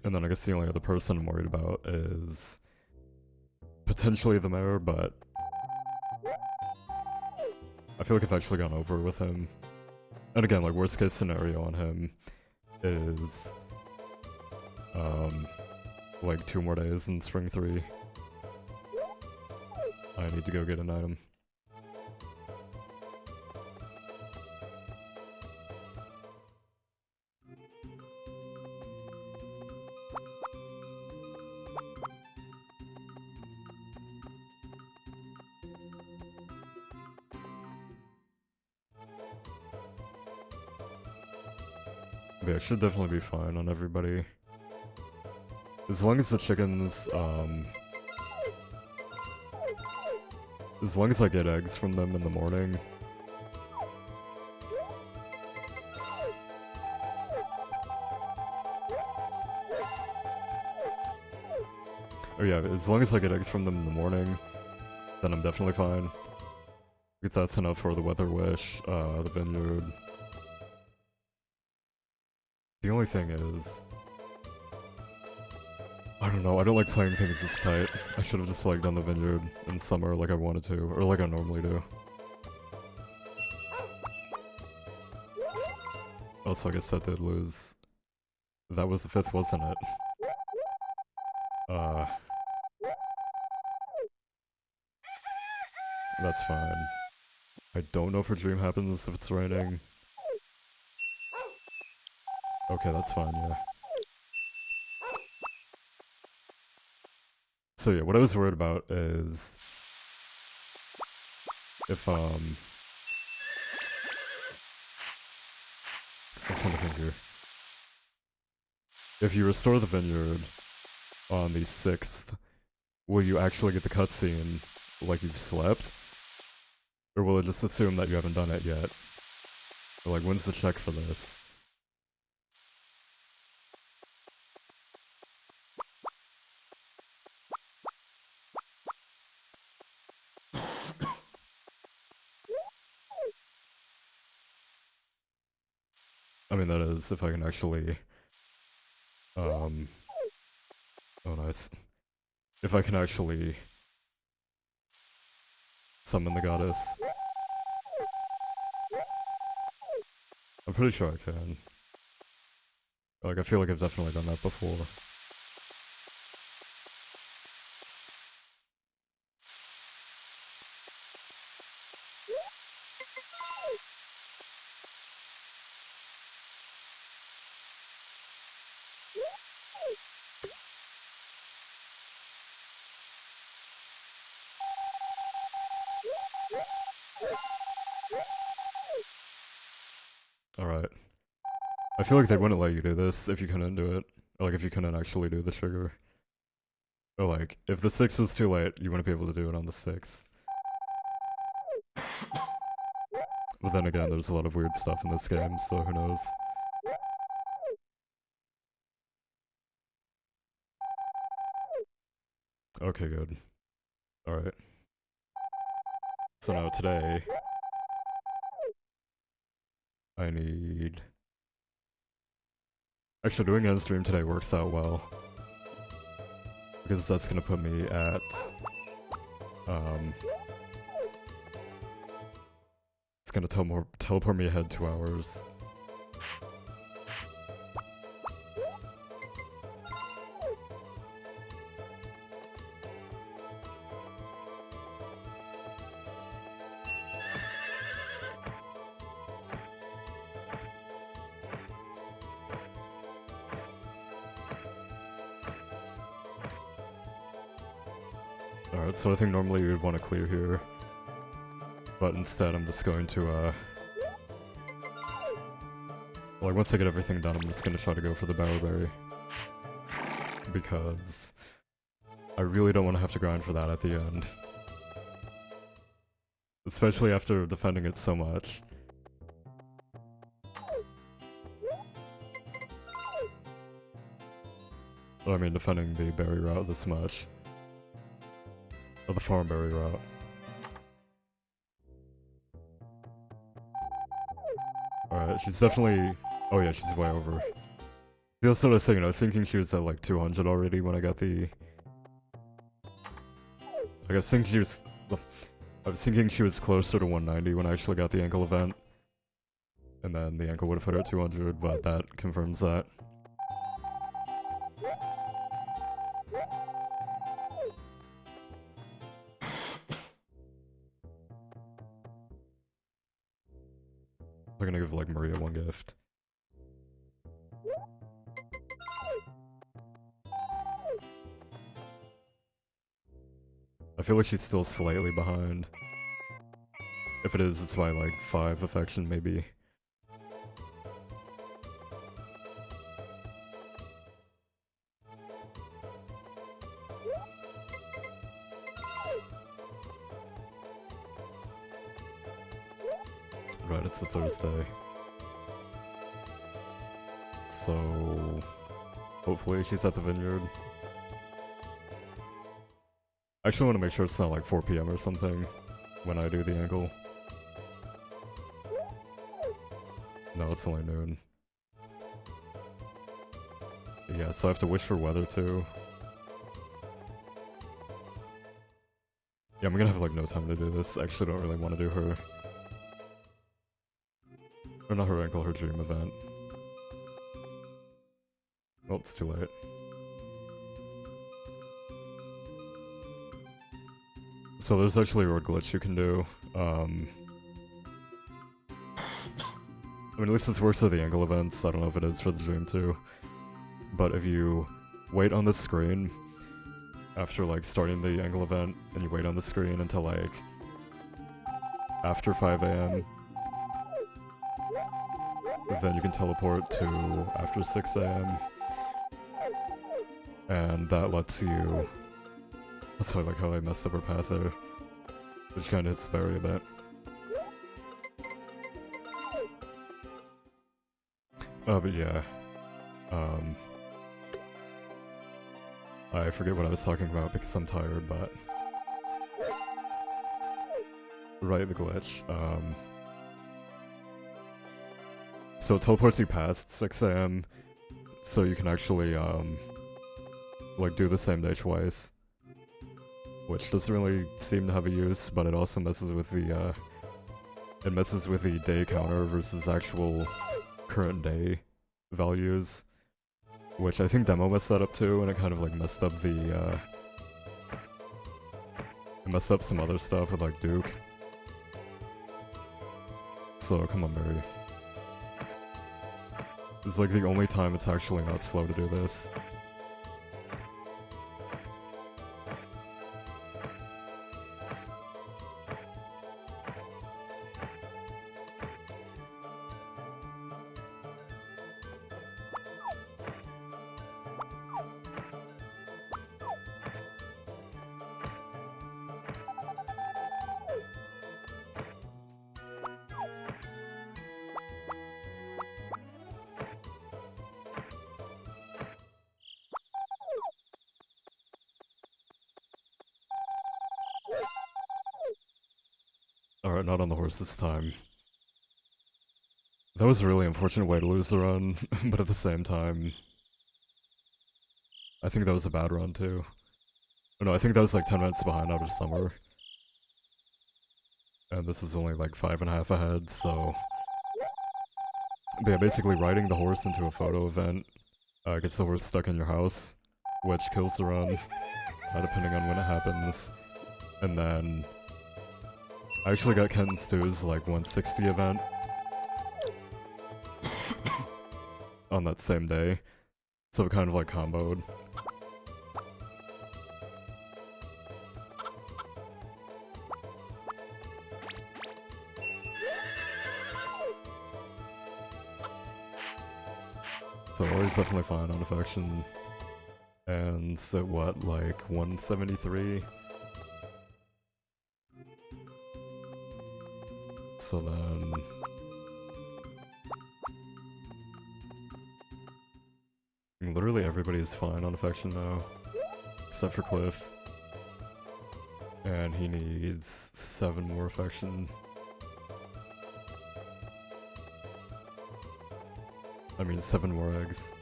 And then I guess the only other person I'm worried about is... potentially the mayor, but... I feel like I've actually gone over with him. And again, like, worst case scenario on him is... like 2 more days in Spring 3. I need to go get an item. Yeah, it should definitely be fine on everybody. As long as the chickens, as long as I get eggs from them in the morning. Oh yeah, as long as I get eggs from them in the morning, then I'm definitely fine. Because that's enough for the Weather Wish, the Vineyard. The only thing is... I don't know, I don't like playing things this tight. I should have just like done the Vineyard in summer like I wanted to, or like I normally do. Also, I guess that did lose. That was the 5th, wasn't it? That's fine. I don't know if a dream happens if it's raining. Okay, that's fine, yeah. So yeah, what I was worried about is... if, I'm trying to think here. If you restore the Vineyard on the 6th, will you actually get the cutscene like you've slept? Or will it just assume that you haven't done it yet? Or like, when's the check for this? I mean, that is, if I can actually... oh nice. If I can actually... summon the goddess. I'm pretty sure I can. Like, I feel like I've definitely done that before. Alright. I feel like they wouldn't let you do this if you couldn't do it. Or like, if you couldn't actually do the trigger. Or like, if the 6th was too late, you wouldn't be able to do it on the 6th. But then again, there's a lot of weird stuff in this game, so who knows. Okay, good. Alright. So now today... I need... Actually, doing end stream today works out well. Because that's gonna put me at... it's gonna teleport me ahead 2 hours. Alright, so I think normally you would want to clear here. But instead I'm just going to, like, once I get everything done, I'm just gonna try to go for the Bowerberry. Because... I really don't want to have to grind for that at the end. Especially after defending it so much. I mean, defending the berry route this much. Or the farm berry route. Alright, she's definitely... Oh yeah, she's way over. That's what I was saying, I was thinking she was at like 200 already when I got the... Like, I was thinking she was closer to 190 when I actually got the ankle event. And then the ankle would have put her at 200, but that confirms that. I'm gonna give, like, Maria one gift. I feel like she's still slightly behind. If it is, it's by, like, 5 affection, maybe. Right, it's a Thursday. So... hopefully she's at the Vineyard. I actually want to make sure it's not like 4 PM or something when I do the ankle. No, it's only noon. Yeah, so I have to wish for weather too. Yeah, I'm gonna have like no time to do this. I actually don't really want to do her... Or not her ankle, her dream event. Oh, it's too late. So there's actually a road glitch you can do. I mean, at least this works for the ankle events. I don't know if it is for the dream too. But if you wait on the screen after like starting the ankle event, and you wait on the screen until like after 5 AM, then you can teleport to after 6 AM. And that lets you... That's why I like how they messed up her path there. Which kinda hits Barry a bit. But yeah. I forget what I was talking about because I'm tired, but... Right, the glitch. So it teleports you past 6 AM, so you can actually, like do the same day twice. Which doesn't really seem to have a use, but it also messes with the, it messes with the day counter versus actual current day values. Which I think Demo messed that up too, and it kind of like messed up the, it messed up some other stuff with like Duke. So come on, Mary. It's like the only time it's actually not slow to do this. Alright, not on the horse this time. That was a really unfortunate way to lose the run, but at the same time... I think that was a bad run too. Oh, no, I think that was like 10 minutes behind out of summer. And this is only like 5.5 ahead, so... But yeah, basically riding the horse into a photo event gets the horse stuck in your house, which kills the run, depending on when it happens. And then... I actually got Ken Stew's like 160 event on that same day, so it kind of like comboed. So Ori's definitely fine on affection, and so what, like 173? So then... Literally everybody is fine on affection now, except for Cliff. And he needs 7 more affection. I mean 7 more eggs.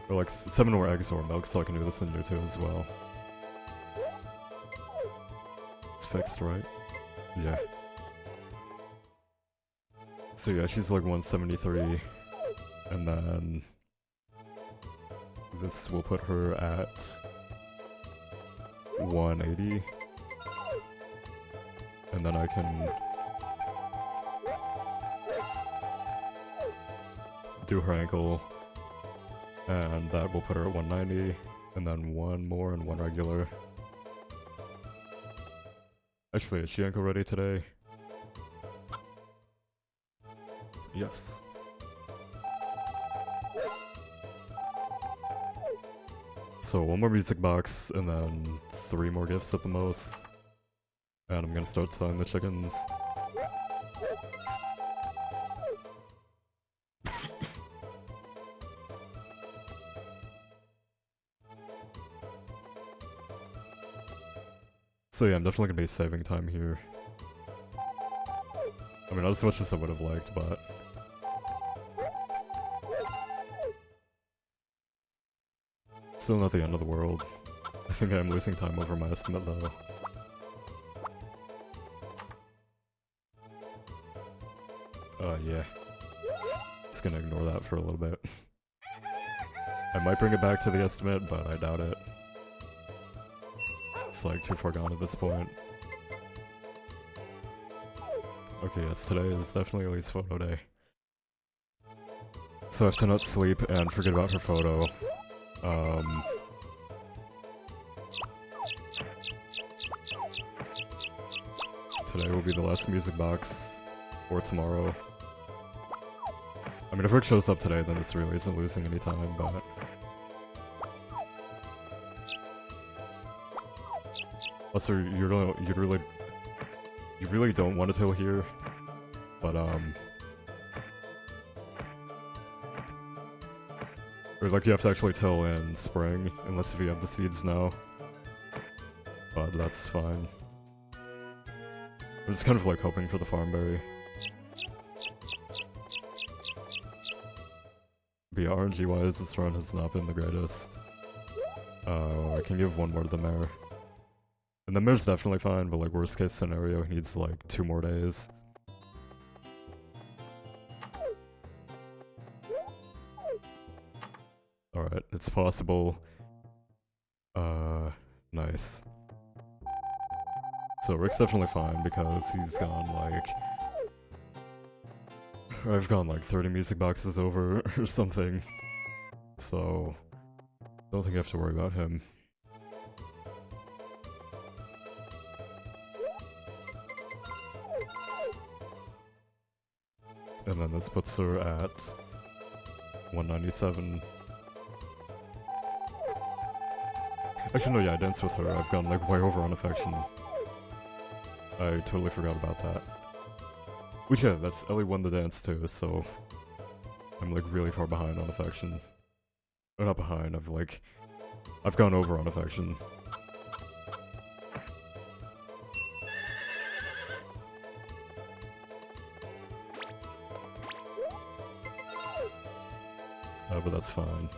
Or like 7 more eggs or milk, so I can do this in year 2 as well. It's fixed, right? Yeah. So yeah, she's like 173, and then this will put her at 180, and then I can do her ankle, and that will put her at 190, and then 1 more and 1 regular. Actually, is she ankle ready today? Yes. So 1 more music box, and then 3 more gifts at the most. And I'm gonna start selling the chickens. So yeah, I'm definitely gonna be saving time here. I mean, not as much as I would have liked, but... Still not the end of the world. I think I'm losing time over my estimate, though. Yeah. Just gonna ignore that for a little bit. I might bring it back to the estimate, but I doubt it. It's like too far gone at this point. Okay, yes, today is definitely Ellie's photo day. So I have to not sleep and forget about her photo. Today will be the last music box for tomorrow. I mean, if Rick shows up today, then this really isn't losing any time, but... Also, you really don't want to till here, but, or, like, you have to actually till in spring, unless if you have the seeds now. But that's fine. I'm just kind of, like, hoping for the farm berry. But yeah, RNG-wise, this run has not been the greatest. I can give one more to the mare. And the mare's definitely fine, but like worst case scenario, he needs like 2 more days. Alright, it's possible. Nice. So Rick's definitely fine because he's gone like... I've gone like 30 music boxes over or something. So... don't think I have to worry about him. And then this puts her at 197. Actually, no, yeah, I danced with her. I've gone like way over on affection. I totally forgot about that. Which, yeah, that's Ellie won the dance too, so I'm like really far behind on affection. Or not behind, I've gone over on affection. But that's fine.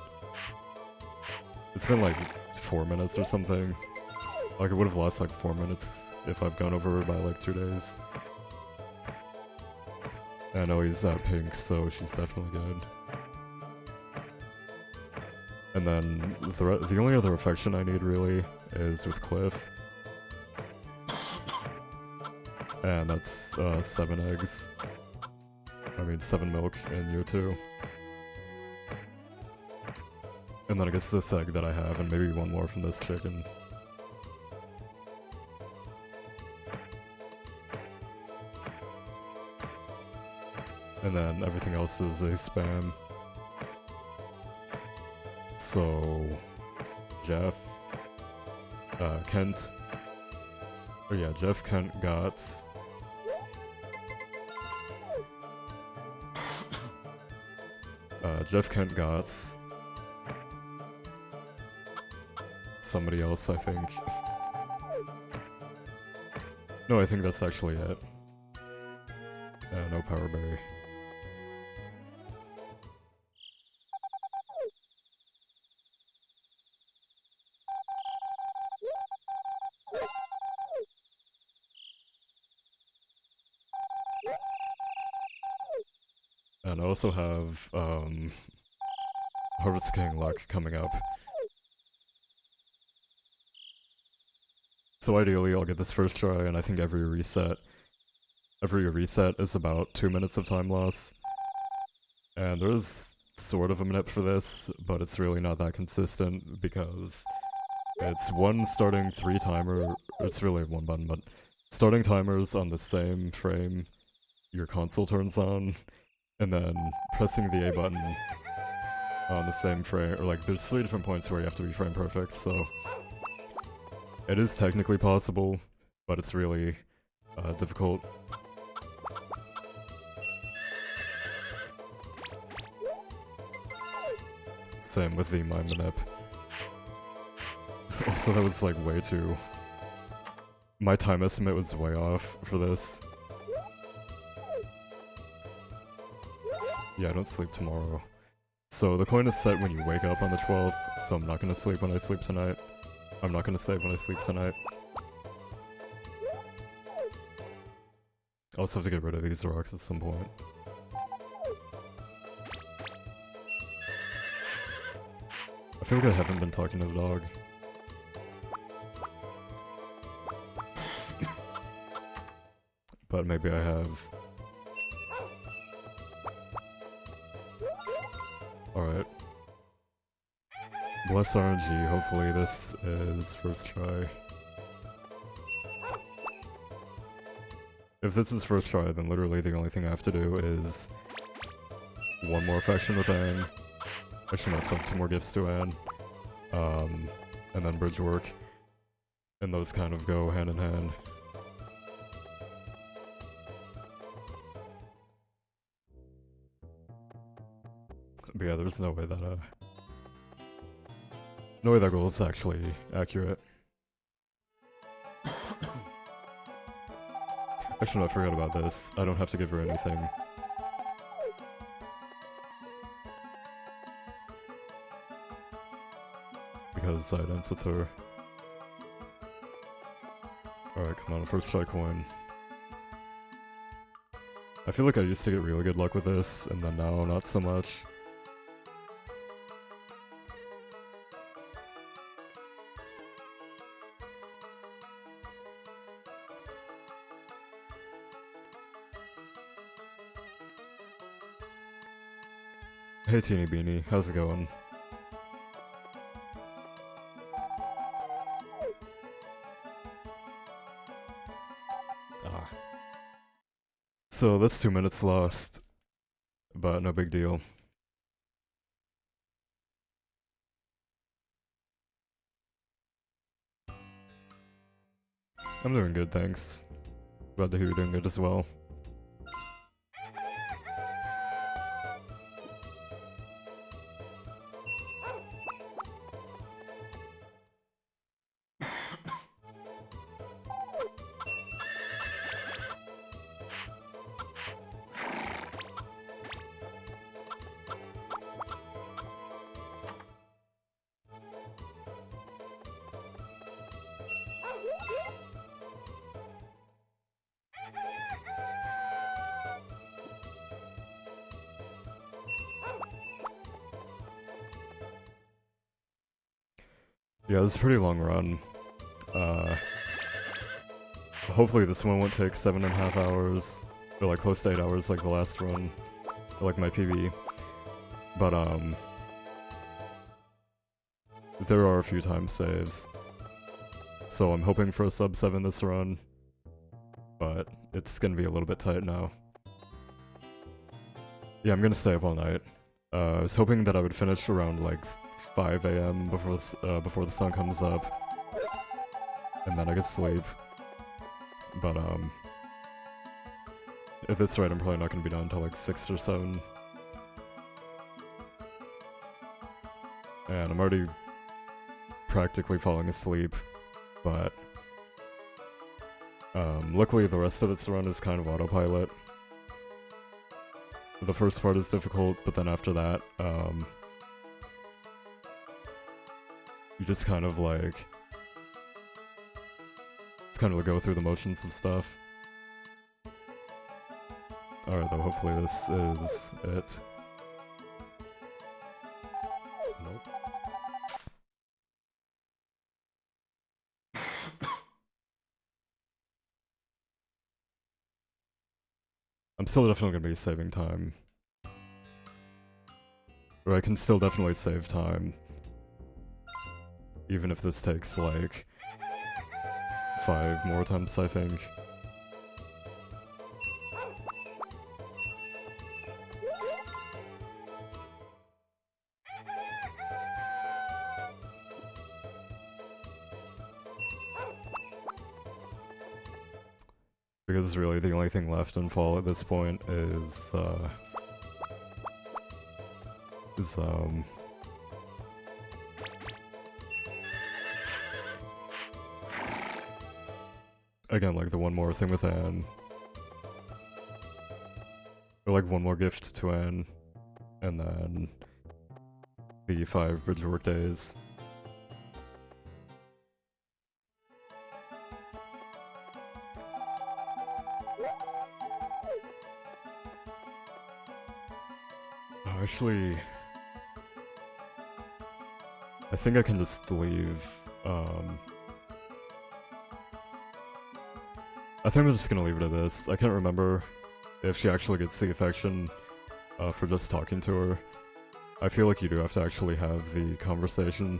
It's been like 4 minutes or something. Like, it would have lost like 4 minutes if I've gone over by like 2 days. I know he's that pink, so she's definitely good. And then the only other affection I need really is with Cliff. And that's 7 eggs. I mean 7 milk in year 2. And then I guess this egg that I have, and maybe one more from this chicken. And then everything else is a spam. So... Jeff... Kent... Oh yeah, Jeff, Kent, Gotts... Jeff, Kent, Gotts... Somebody else, I think. No, I think that's actually it. No power berry. And I also have, Harvest King luck coming up. So ideally, I'll get this first try, and I think every reset is about 2 minutes of time loss. And there's sort of a minute for this, but it's really not that consistent, because it's one starting 3 timer, it's really 1 button, but starting timers on the same frame your console turns on, and then pressing the A button on the same frame, or like, there's 3 different points where you have to be frame perfect, so... It is technically possible, but it's really difficult. Same with the Mime Manip. Also, that was like way too My time estimate was way off for this. Yeah, I don't sleep tomorrow. So the coin is set when you wake up on the 12th, so I'm not gonna sleep when I sleep tonight. I'm not gonna save when I sleep tonight. I'll also have to get rid of these rocks at some point. I feel like I haven't been talking to the dog. But maybe I have. Alright. Bless RNG, hopefully this is first try. If this is first try, then literally the only thing I have to do is one more faction with Anne. Actually, not some 2 more gifts to Anne. And then bridge work. And those kind of go hand in hand. But yeah, there's no way that, no way that goal is actually accurate. Actually, no, I forgot about this. I don't have to give her anything. Because I danced with her. Alright, come on, first try coin. I feel like I used to get really good luck with this, and then now not so much. Hey Teeny Beanie, how's it going? So that's 2 minutes lost, but no big deal. I'm doing good, thanks. Glad to hear you're doing good as well. Yeah, this is a pretty long run. Hopefully this one won't take 7.5 hours, or like close to 8 hours like the last run, or like my PB. But there are a few time saves. So I'm hoping for a sub 7 this run, but it's gonna be a little bit tight now. Yeah, I'm gonna stay up all night. I was hoping that I would finish around like 5 AM before the sun comes up, and then I could sleep. But if it's right, I'm probably not gonna be done until like 6 or 7. And I'm already practically falling asleep, but luckily the rest of this run is kind of autopilot. The first part is difficult, but then after that, you just kind of like, it's kind of go through the motions of stuff. Alright though, hopefully this is it. Nope. I'm still definitely gonna be saving time. Or I can still definitely save time. Even if this takes like 5 more attempts, I think. Because really the only thing left in Fall at this point is again, like the one more thing with Anne. Or like one more gift to Anne. And then the 5 bridge work days. Actually, I think I can just leave, I think I'm just gonna leave it at this. I can't remember if she actually gets the affection for just talking to her. I feel like you do have to actually have the conversation.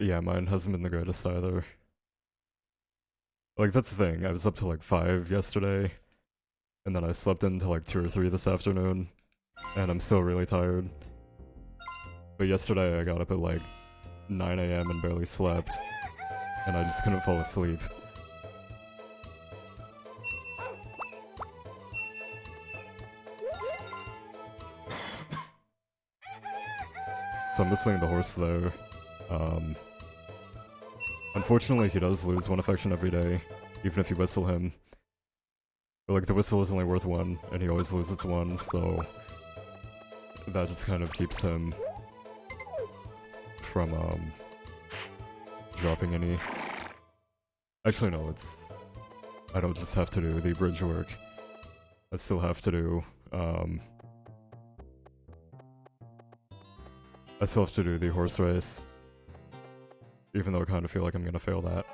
Yeah, mine hasn't been the greatest either. Like, that's the thing, I was up to like 5 yesterday, and then I slept in until like 2 or 3 this afternoon, and I'm still really tired. But yesterday I got up at like 9 AM and barely slept, and I just couldn't fall asleep. So I'm whistling the horse there. Unfortunately, he does lose 1 affection every day, even if you whistle him. But like, the whistle is only worth 1, and he always loses 1, so that just kind of keeps him from, dropping any. Actually, no, it's... I don't just have to do the bridge work. I still have to do, I still have to do the horse race. Even though I kind of feel like I'm gonna fail that.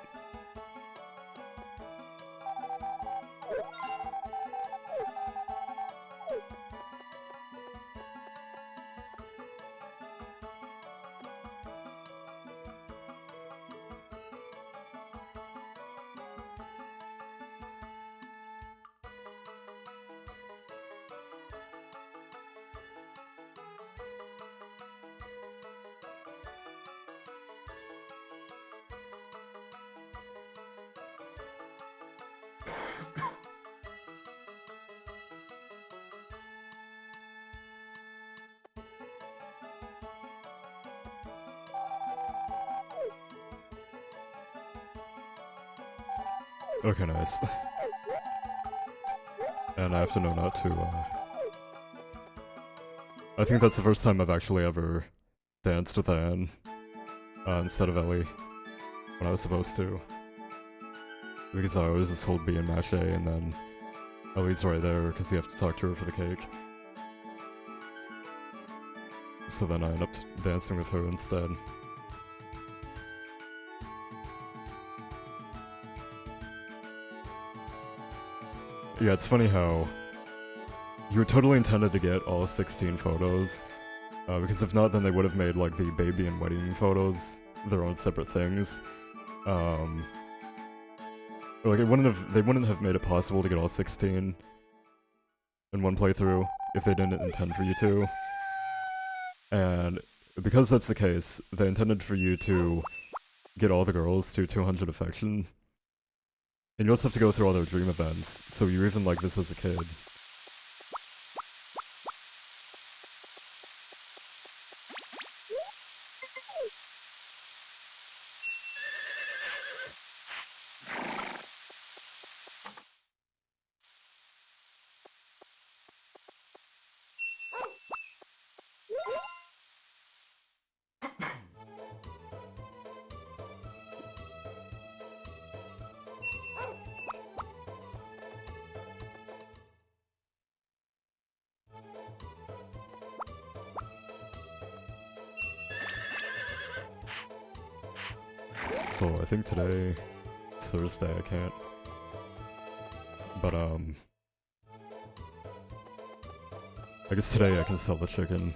Okay, nice. And I have to know not to, I think that's the first time I've actually ever danced with Anne, instead of Ellie, when I was supposed to. Because I always just hold B and mash A, and then Ellie's right there, because you have to talk to her for the cake. So then I end up dancing with her instead. Yeah, it's funny how you were totally intended to get all 16 photos, because if not, then they would have made like the baby and wedding photos their own separate things. Like they wouldn't have made it possible to get all 16 in one playthrough if they didn't intend for you to. And because that's the case, they intended for you to get all the girls to 200 affection. And you also have to go through all their dream events, so you're even like this as a kid. So I think today, it's Thursday, I can't. But I guess today I can sell the chicken.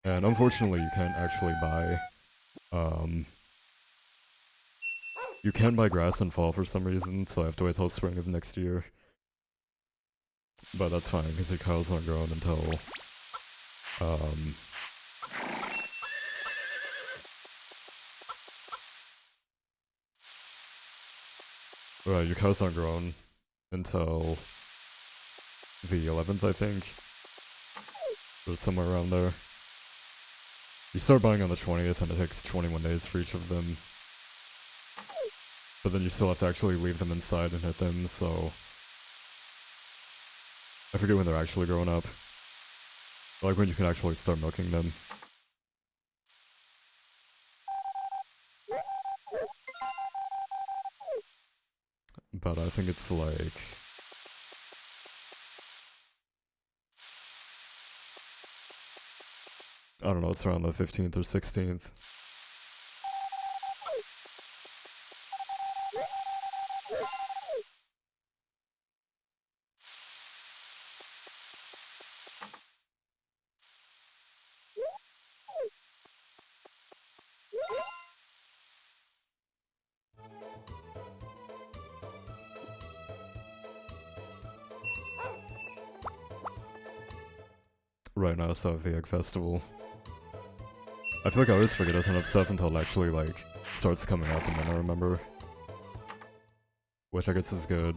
And unfortunately you can't actually buy, you can buy grass and fall for some reason, so I have to wait till spring of next year. But that's fine, because your cows aren't grown until Um, well, your cows aren't grown until the 11th, I think. Or somewhere around there. You start buying on the 20th, and it takes 21 days for each of them. But then you still have to actually leave them inside and hit them, so... I forget when they're actually grown up. Like when you can actually start milking them. But I think it's like... I don't know, it's around the 15th or 16th. Right now, so I have the Egg Festival. I feel like I always forget a ton of stuff until it actually, like, starts coming up, and then I remember. Which I guess is good,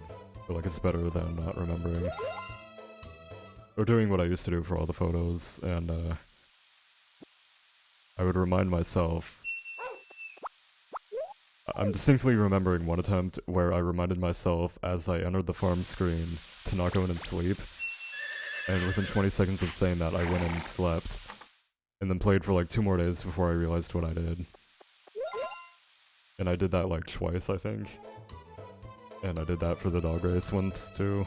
but, like, it's better than not remembering. Or doing what I used to do for all the photos, and, I would remind myself... I'm distinctly remembering one attempt where I reminded myself as I entered the farm screen to not go in and sleep. And within 20 seconds of saying that, I went in and slept. And then played for like 2 more days before I realized what I did. And I did that like twice, I think. And I did that for the dog race once, too.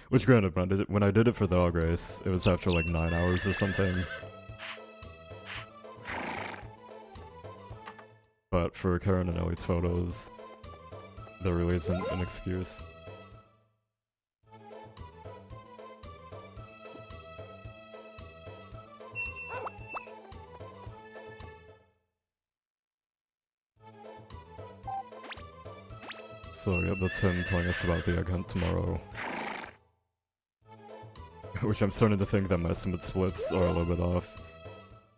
Which granted, when I did it for the dog race, it was after like 9 hours or something. But for Karen and Ellie's photos, there really isn't an excuse. So yeah, that's him telling us about the egg hunt tomorrow. Which I'm starting to think that my estimate splits are a little bit off.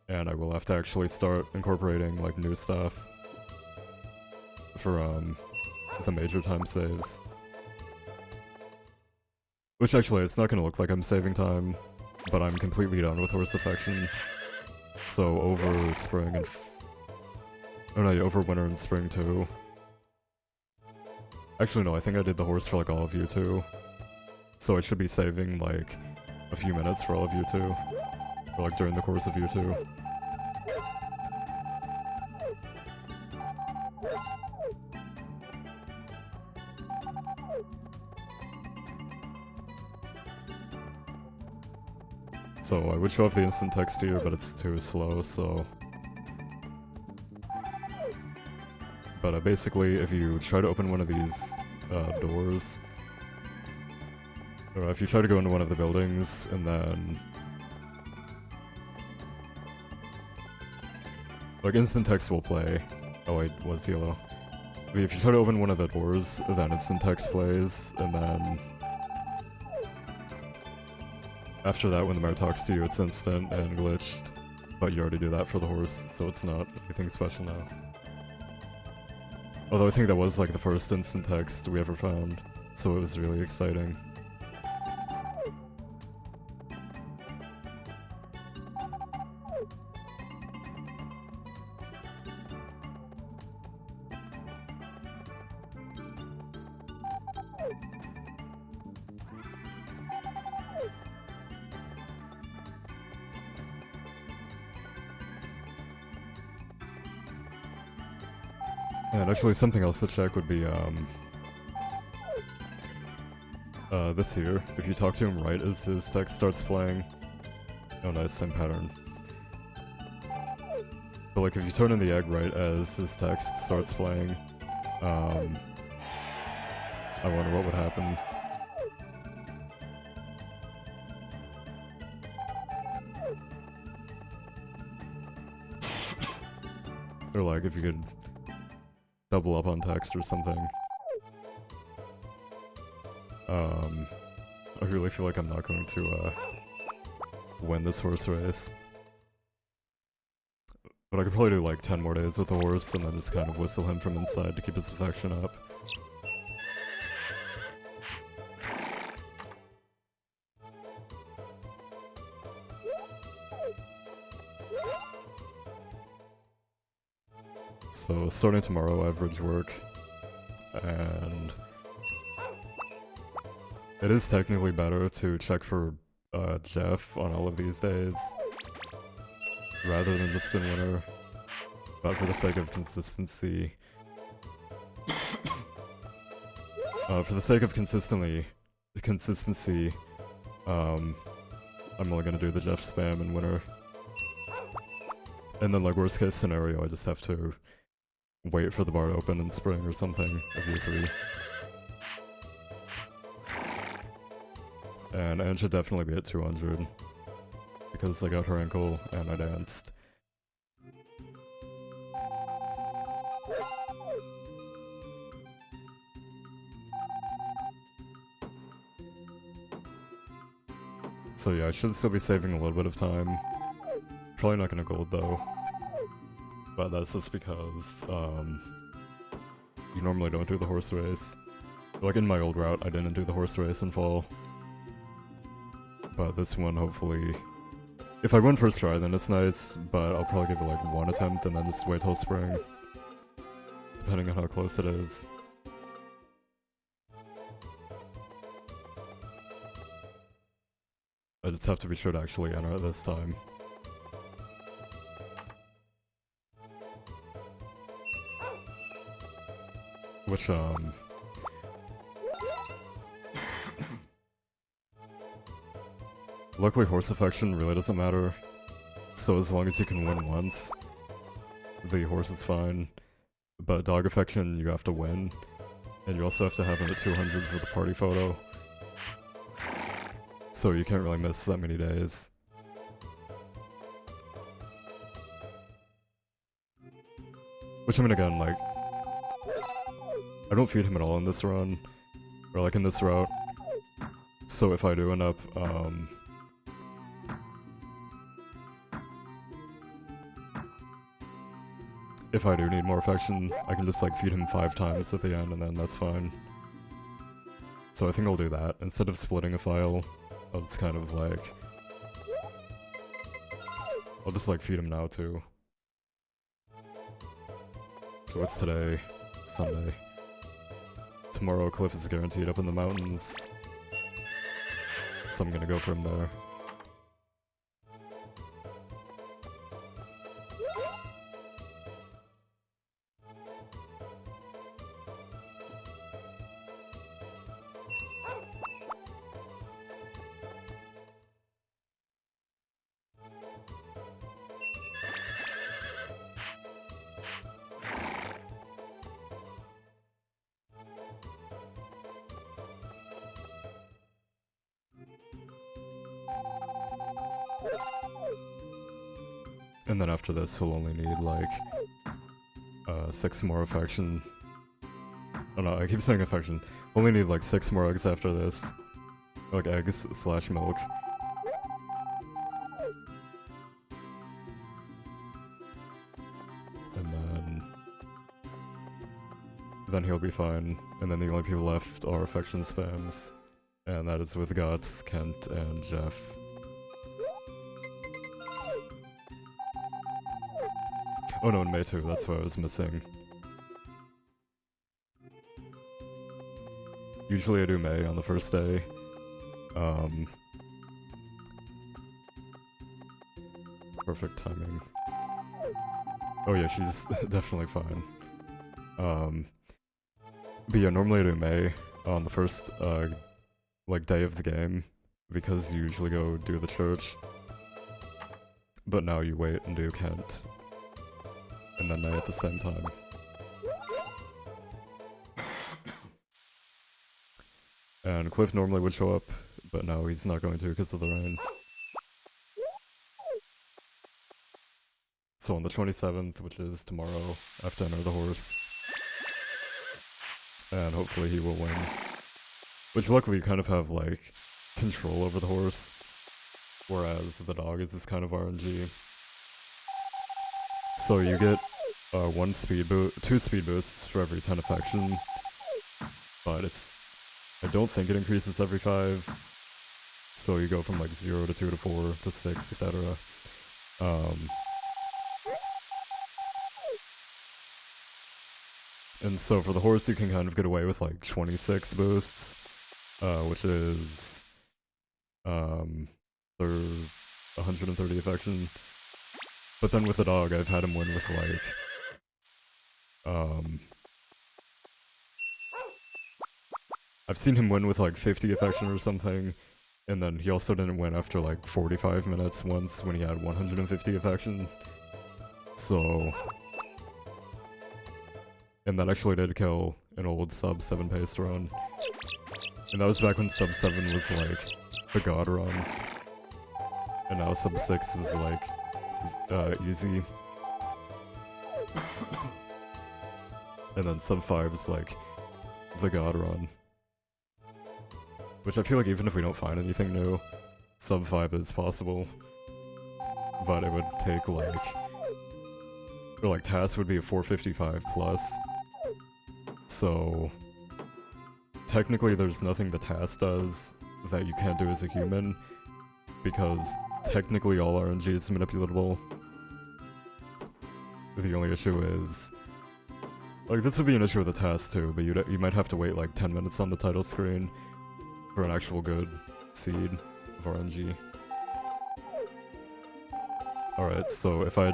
And I will have to actually start incorporating like new stuff for the major time saves. Which actually, it's not gonna look like I'm saving time, but I'm completely done with Horse Affection. So over spring and oh no, over winter and spring too. Actually no, I think I did the horse for like all of you too. So I should be saving like a few minutes for all of you too. Or like during the course of you too. So I would show off the instant text here, but it's too slow, so... But basically, if you try to open one of these doors, or if you try to go into one of the buildings, and then... Like, instant text will play. Oh wait, was yellow. But if you try to open one of the doors, then instant text plays, and then... After that, when the mayor talks to you, it's instant and glitched. But you already do that for the horse, so it's not anything special now. Although I think that was like the first instant text we ever found, so it was really exciting. And actually something else to check would be, this here. If you talk to him right as his text starts playing... Oh nice, same pattern. But like if you turn in the egg right as his text starts playing, I wonder what would happen. Or like if you could double up on text or something. I really feel like I'm not going to win this horse race. But I could probably do like 10 more days with the horse and then just kind of whistle him from inside to keep his affection up. So starting tomorrow I have bridge work, and it is technically better to check for Jeff on all of these days, rather than just in winter, but for the sake of consistency. For the sake of consistency, I'm only gonna do the Jeff spam in winter. And then like worst case scenario, I just have to wait for the bar to open in spring or something of year 3. And Anne should definitely be at 200, because I got her ankle and I danced. So yeah, I should still be saving a little bit of time. Probably not gonna gold though. But that's just because, you normally don't do the horse race. Like in my old route, I didn't do the horse race in fall. But this one, hopefully... If I win first try, then it's nice, but I'll probably give it like 1 attempt and then just wait till spring. Depending on how close it is. I just have to be sure to actually enter it this time. Which, luckily horse affection really doesn't matter, so as long as you can win once, the horse is fine. But dog affection, you have to win, and you also have to have it at 200 for the party photo. So you can't really miss that many days. Which I mean again, like, I don't feed him at all in this run, or like in this route. So if I do end up, if I do need more affection, I can just like feed him 5 times at the end and then that's fine. So I think I'll do that. Instead of splitting a file, I'll just kind of like... I'll just like feed him now too. So what's today? Sunday. Tomorrow Cliff is guaranteed up in the mountains. So I'm gonna go for him there. And then after this, he'll only need, like, 6 more affection. Oh no, I keep saying affection. Only need, like, 6 more eggs after this. Like, eggs / milk. And then he'll be fine. And then the only people left are affection spams. And that is with Guts, Kent, and Jeff. Oh no, and May too, that's what I was missing. Usually I do May on the first day. Perfect timing. Oh yeah, she's definitely fine. But yeah, normally I do May on the first, like, day of the game, because you usually go do the church. But now you wait and do Kent. And then May at the same time. And Cliff normally would show up, but now he's not going to because of the rain. So on the 27th, which is tomorrow, I have to enter the horse. And hopefully he will win. Which luckily you kind of have, like, control over the horse, whereas the dog is this kind of RNG. So you get 2 speed boosts for every 10 affection, but I don't think it increases every 5, so you go from like 0 to 2 to 4 to 6, etc. And so for the horse you can kind of get away with like 26 boosts, which is 130 affection. But then with the dog, I've had him win with like, I've seen him win with like 50 affection or something, and then he also didn't win after like 45 minutes once when he had 150 affection. So, and that actually did kill an old sub 7 pace run. And that was back when sub 7 was like the god run. And now sub 6 is like easy. And then sub 5 is like the god run. Which I feel like even if we don't find anything new, sub 5 is possible. But it would take like, or like TAS would be a 455 plus. So technically there's nothing the TAS does that you can't do as a human, because technically all RNG is manipulatable. The only issue is, like, this would be an issue with the TAS too, but you might have to wait like 10 minutes on the title screen for an actual good seed of RNG. Alright, so if I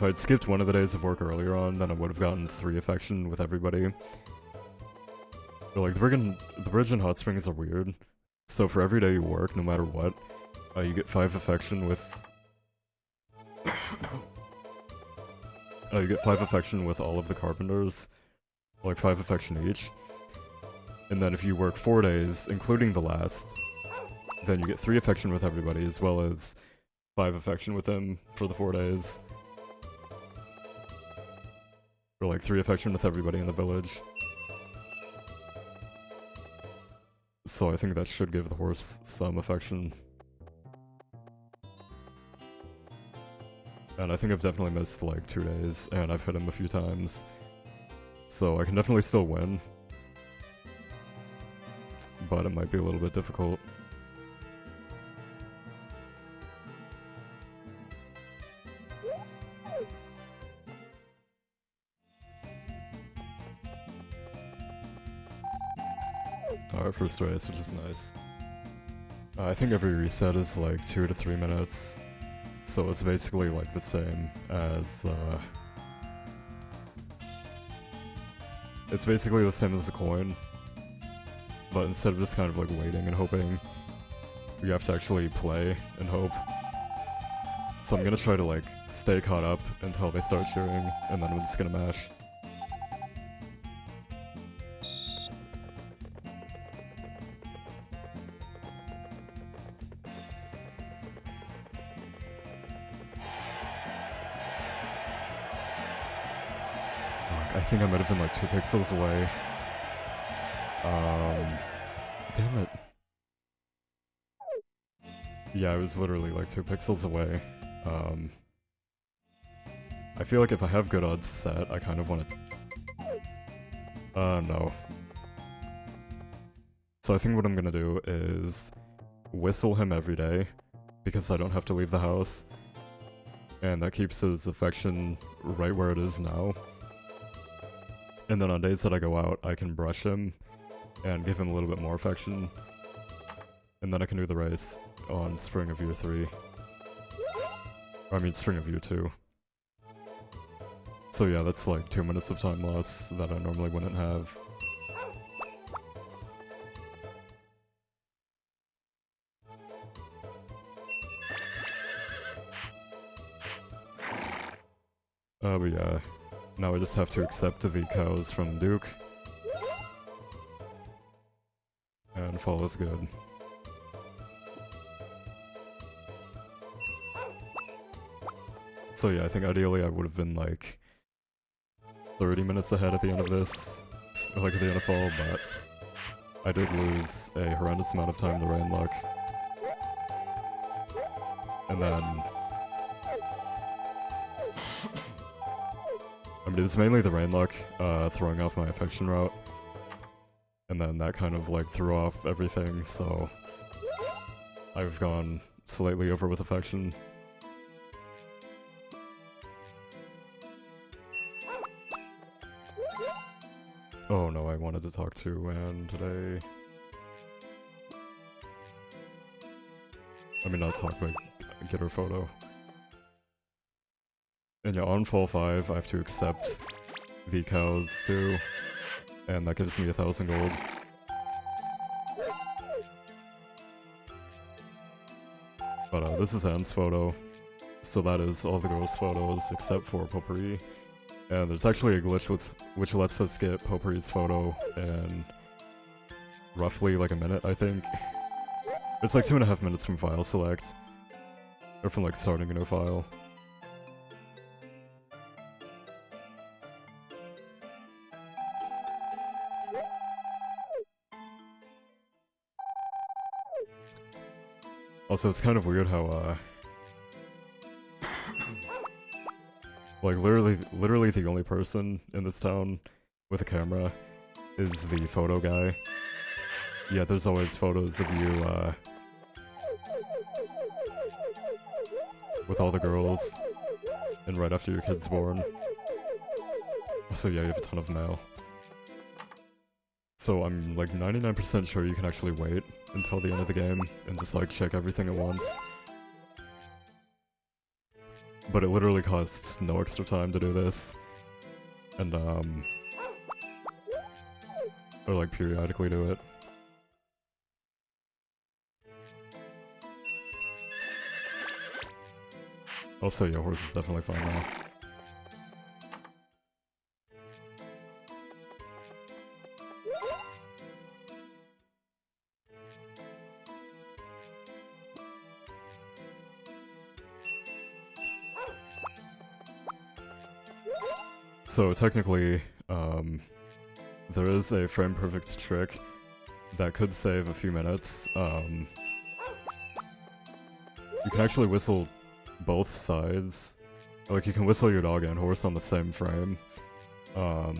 had skipped one of the days of work earlier on, then I would have gotten 3 affection with everybody. But like, the bridge and hot springs are weird. So for every day you work, no matter what, you get 5 affection with... you get 5 affection with all of the carpenters. Like 5 affection each. And then if you work 4 days, including the last, then you get 3 affection with everybody, as well as 5 affection with them for the 4 days. Or like 3 affection with everybody in the village. So I think that should give the horse some affection. And I think I've definitely missed like 2 days, and I've hit him a few times. So I can definitely still win. But it might be a little bit difficult. Alright, first race, which is nice. I think every reset is like 2 to 3 minutes. So it's basically like the same as, it's basically the same as a coin. But instead of just kind of like waiting and hoping, you have to actually play and hope. So I'm gonna try to like stay caught up until they start cheering, and then I'm just gonna mash. I think I might have been like 2 pixels away. Damn it. Yeah, I was literally like 2 pixels away. I feel like if I have good odds set, I kind of want to... no. So I think what I'm gonna do is whistle him every day, because I don't have to leave the house. And that keeps his affection right where it is now. And then on days that I go out, I can brush him and give him a little bit more affection. And then I can do the race on Spring of Year 3. Or I mean Spring of Year 2. So yeah, that's like 2 minutes of time loss that I normally wouldn't have. But yeah, now I just have to accept the cows from Duke. And fall is good. So yeah, I think ideally I would have been like 30 minutes ahead at the end of this, or like at the end of fall, but I did lose a horrendous amount of time to rain luck. And then... I mean, it was mainly the rain luck, throwing off my affection route. And then that kind of, like, threw off everything, so... I've gone slightly over with affection. Oh no, I wanted to talk to Anne today. I mean, not talk, but get her photo. And yeah, on Fall 5, I have to accept the cows too, and that gives me 1,000 gold. But this is Anne's photo, so that is all the girls' photos except for Potpourri. And there's actually a glitch which lets us get Potpourri's photo in roughly like a minute, I think. It's like 2.5 minutes from file select, or from like starting a new file. Also, it's kind of weird how, like, literally the only person in this town with a camera is the photo guy. Yeah, there's always photos of you, with all the girls, and right after your kid's born. So yeah, you have a ton of mail. So I'm like 99% sure you can actually wait until the end of the game and just like check everything at once. But it literally costs no extra time to do this. And or like periodically do it. Also, yeah, horse is definitely fine now. So technically, there is a frame perfect trick that could save a few minutes. You can actually whistle both sides. Like, you can whistle your dog and horse on the same frame. But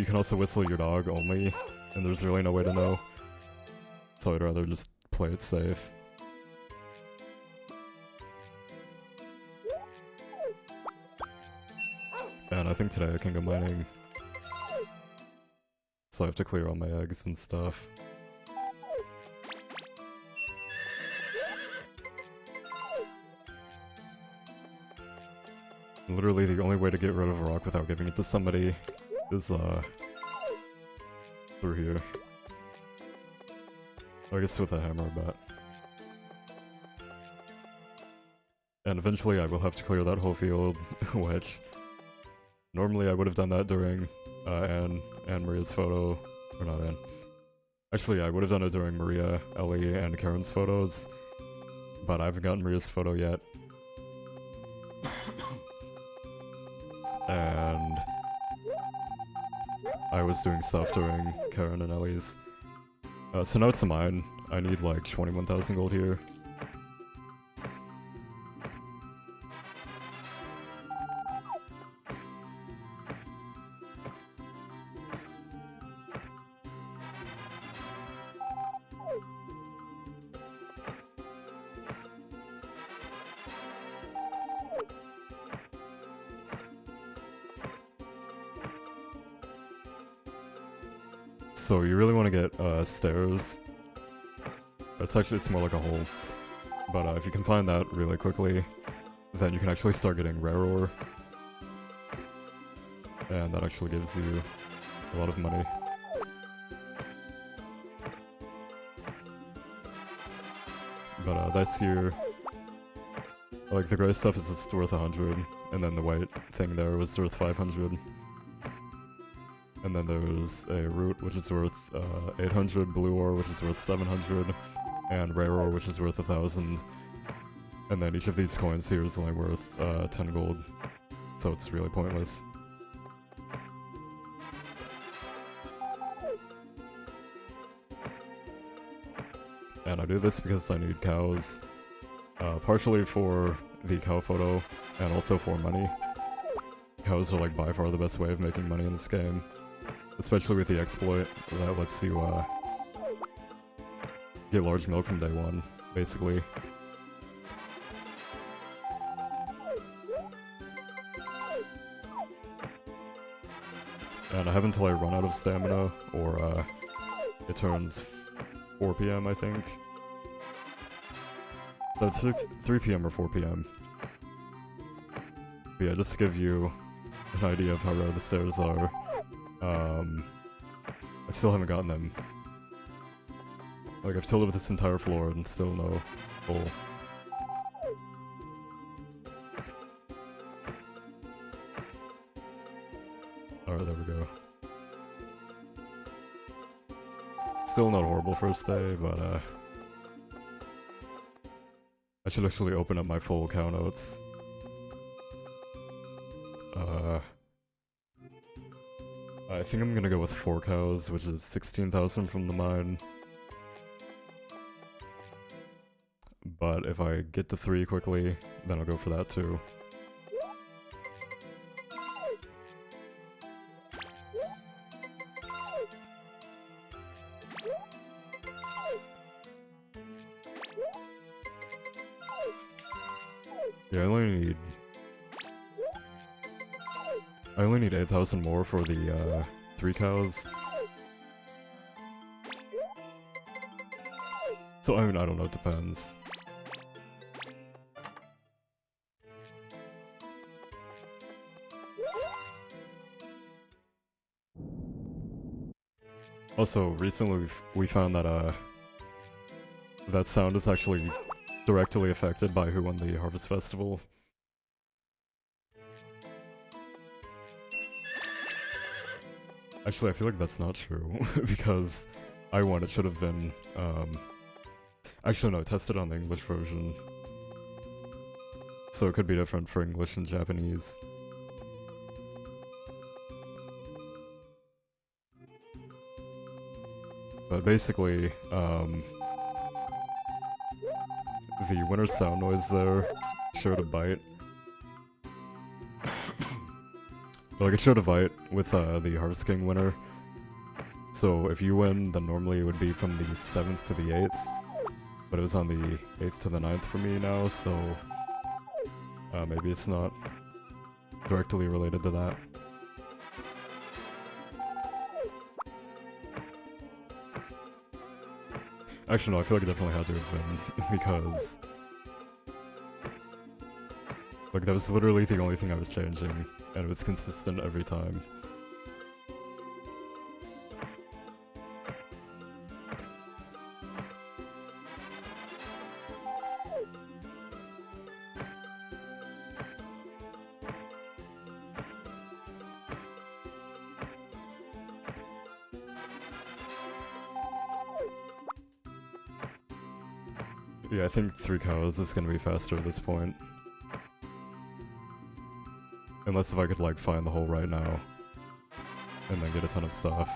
you can also whistle your dog only, and there's really no way to know. So I'd rather just play it safe. And I think today I can go mining. So I have to clear all my eggs and stuff. Literally the only way to get rid of a rock without giving it to somebody is, through here. I guess with a hammer, but... And eventually I will have to clear that whole field, which... Normally I would have done that during Anne Maria's photo, or not Anne. Actually, I would have done it during Maria, Ellie, and Karen's photos, but I haven't gotten Maria's photo yet. And I was doing stuff during Karen and Ellie's. So now it's mine. I need like 21,000 gold here. So you really want to get stairs. It's more like a hole. But if you can find that really quickly, then you can actually start getting rare ore. And that actually gives you a lot of money. But that's your... Like, the gray stuff is just worth 100, and then the white thing there was worth 500. And then there's a root, which is worth 800, blue ore, which is worth 700, and rare ore, which is worth 1,000. And then each of these coins here is only worth 10 gold, so it's really pointless. And I do this because I need cows, partially for the cow photo, and also for money. Cows are like by far the best way of making money in this game, especially with the exploit that lets you get large milk from day one, basically. And I have until I run out of stamina, or it turns 4 PM, I think. So 3 PM or 4 PM. But yeah, just to give you an idea of how rare the stairs are, I still haven't gotten them. Like, I've tilted this entire floor and still no hole. Alright, there we go. Still not a horrible first day, but I should actually open up my full cow notes. I think I'm gonna go with 4 cows, which is 16,000 from the mine. But if I get to 3 quickly, then I'll go for that too. Yeah, I only need 8,000 more for the 3 cows. So I mean, I don't know, it depends. Also, recently we found that that sound is actually directly affected by who won the Harvest Festival. Actually, I feel like that's not true, because I won. It should have been, actually no, tested on the English version. So it could be different for English and Japanese. But basically, the winner's sound noise there showed a bite. Like, it showed a bite with the Harvest King winner. So if you win, then normally it would be from the 7th to the 8th. But it was on the 8th to the 9th for me now, so maybe it's not directly related to that. Actually, no, I feel like it definitely had to have been, because like, that was literally the only thing I was changing, and it was consistent every time. Yeah, I think 3 cows is gonna be faster at this point. Unless if I could, like, find the hole right now. And then get a ton of stuff.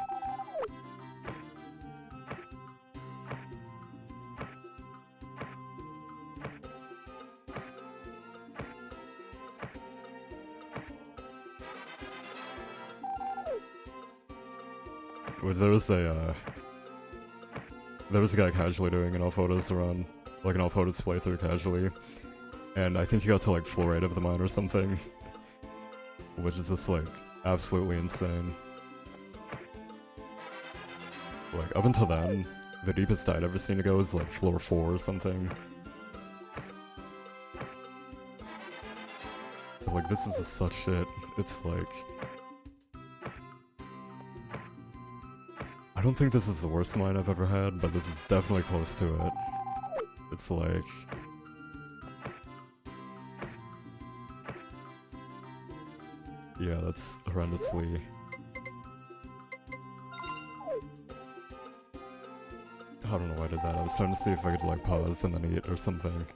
Well, there was a guy casually doing an all photos run. Like an all photos playthrough casually. And I think he got to like floor 8 of the mine or something. Which is just like absolutely insane. Like up until then, the deepest I'd ever seen to go is like floor 4 or something. But, like, this is just such shit. It's like, I don't think this is the worst mine I've ever had, but this is definitely close to it. It's like, yeah, that's horrendously... I don't know why I did that. I was trying to see if I could, like, pause and then eat or something.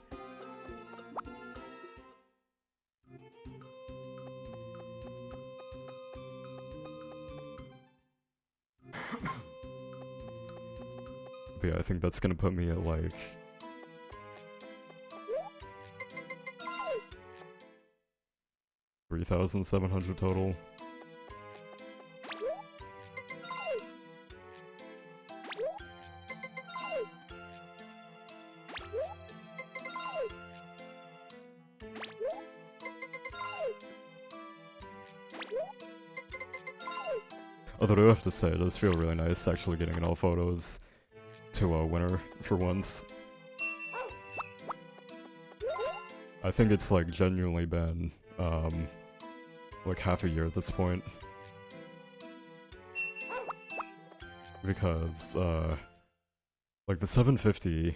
But yeah, I think that's gonna put me at like 3,700 total. Although I do have to say, it does feel really nice actually getting in all photos to a winner for once. I think it's like genuinely been like half a year at this point. Because like the 750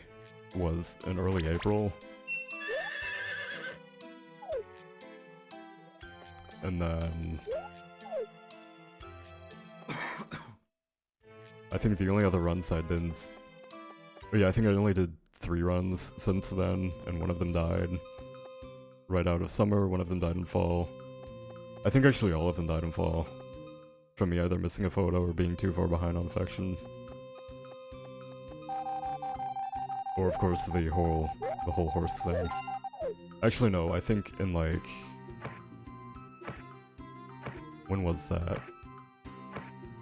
was in early April. And then I think the only other runs I did, yeah, I think I only did 3 runs since then, and one of them died right out of summer, one of them died in fall. I think actually all of them died in fall. From me either missing a photo or being too far behind on affection. Or of course the whole horse thing. Actually no, I think in like... When was that?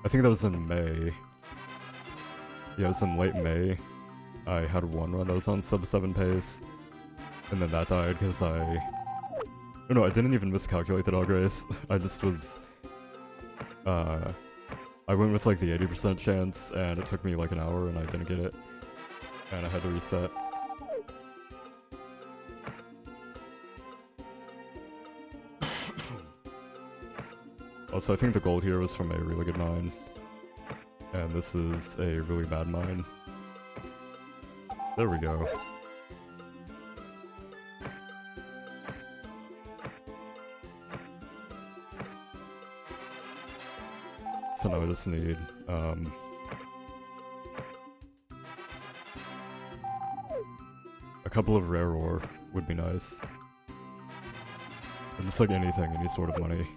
I think that was in May. Yeah, it was in late May. I had one run that was on sub 7 pace. And then that died because no, I didn't even miscalculate the dog race. I just was... I went with like the 80% chance, and it took me like an hour, and I didn't get it. And I had to reset. Also, I think the gold here was from a really good mine. And this is a really bad mine. There we go. So now I just need, a couple of rare ore would be nice. Or just like anything, any sort of money.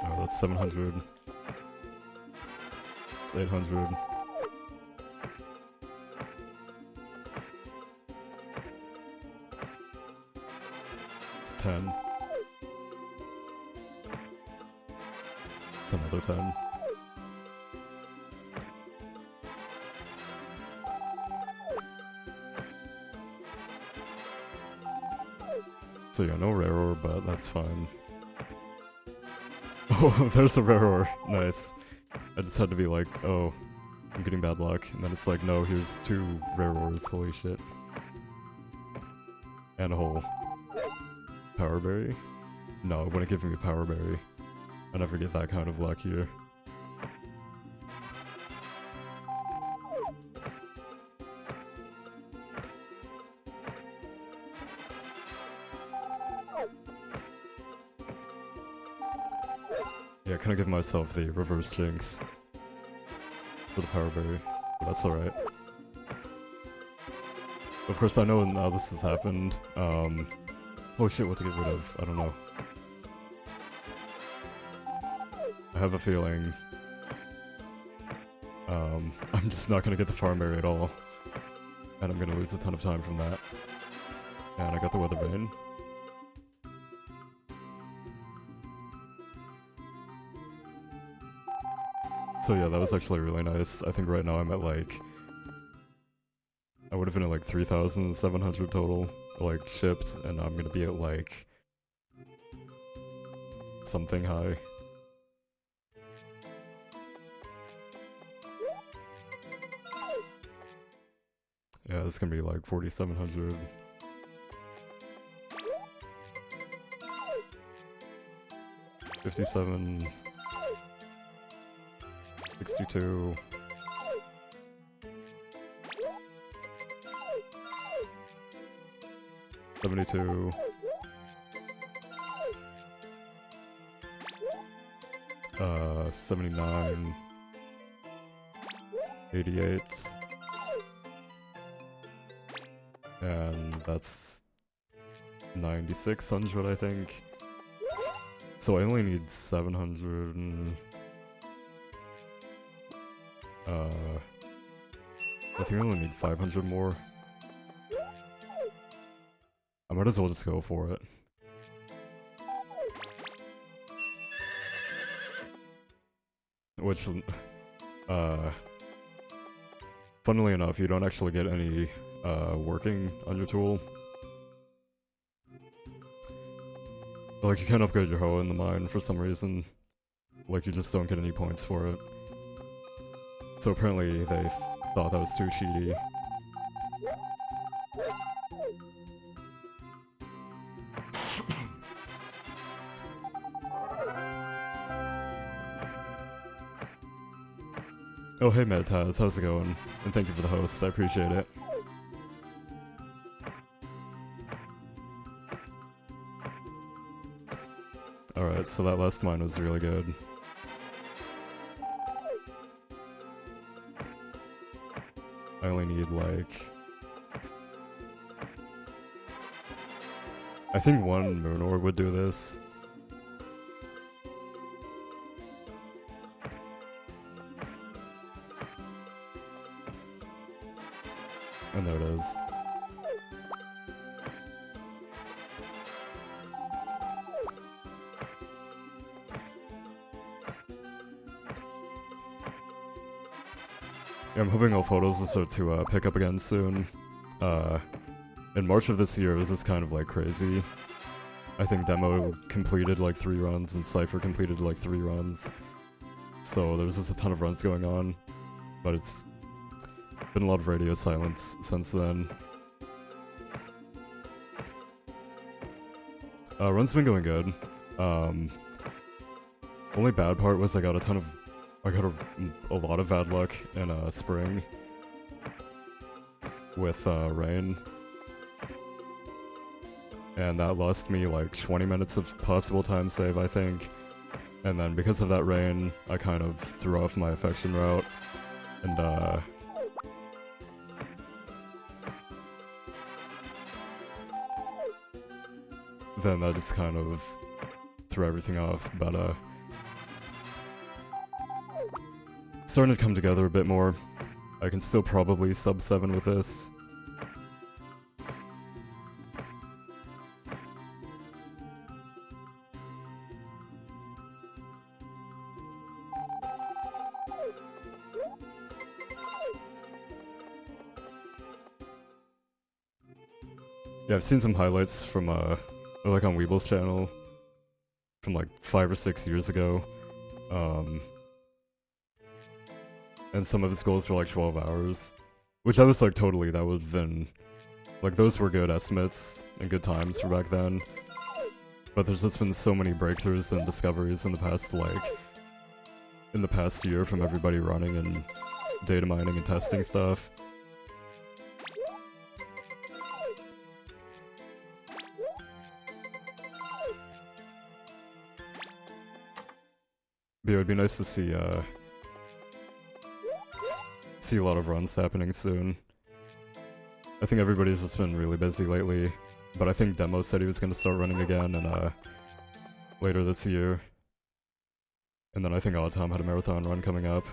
Oh, that's 700. It's 800. It's 10. It's another 10. So yeah, no rare ore, but that's fine. Oh, there's a rare ore. Nice. I just had to be like, oh, I'm getting bad luck. And then it's like, no, here's 2 rare ores, holy shit. And a whole power berry? No, it wouldn't give me a power berry. I never get that kind of luck here. Yeah, I kinda give myself the reverse jinx for the power berry, but that's alright. Of course, I know now this has happened. Oh shit, what to get rid of? I don't know. I have a feeling I'm just not gonna get the farm area at all. And I'm gonna lose a ton of time from that. And I got the weather vane. So yeah, that was actually really nice. I think right now I'm at like... I would have been at like 3,700 total, like, shipped, and I'm gonna be at like... something high. Yeah, it's gonna be like 4,700. $57. 62. $72. 79. 88. and that's 9,600, I think. So I only need 700 and... I think I only need 500 more. I might as well just go for it. Which, funnily enough, you don't actually get any, working on your tool. Like, you can't upgrade your hoe in the mine for some reason. Like, you just don't get any points for it. So apparently they thought that was too cheaty. Oh hey Medtaz, how's it going? And thank you for the host, I appreciate it. Alright, so that last mine was really good. I only need like... I think one moon orb would do this. And there it is. Yeah, I'm hoping all photos will start to pick up again soon. In March of this year, it was just kind of like crazy. I think Demo completed like 3 runs and Cypher completed like 3 runs. So there was just a ton of runs going on, but it's been a lot of radio silence since then. Run's been going good. Only bad part was I got a lot of bad luck in spring with rain. And that lost me like 20 minutes of possible time save, I think. And then because of that rain, I kind of threw off my affection route. And then that just kind of threw everything off, but starting to come together a bit more. I can still probably sub 7 with this. Yeah, I've seen some highlights from like on Weeble's channel from like 5 or 6 years ago. And some of his goals were like 12 hours. Which I was like, totally, that would have been... Like, those were good estimates and good times for back then. But there's just been so many breakthroughs and discoveries in the past, like... in the past year from everybody running and data mining and testing stuff. But it would be nice to see a lot of runs happening soon. I think everybody's just been really busy lately, but I think Demo said he was going to start running again and later this year. And then I think Odd Tom had a marathon run coming up.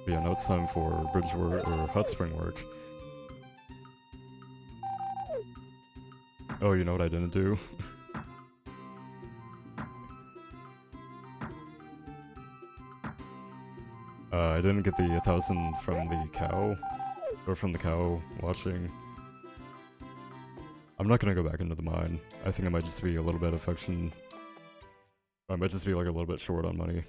But yeah, now it's time for bridge work, or hot spring work. Oh, you know what I didn't do? I didn't get the 1,000 from the cow, or from the cow watching. I'm not gonna go back into the mine. I think I might just be a little bit affection. I might just be like a little bit short on money.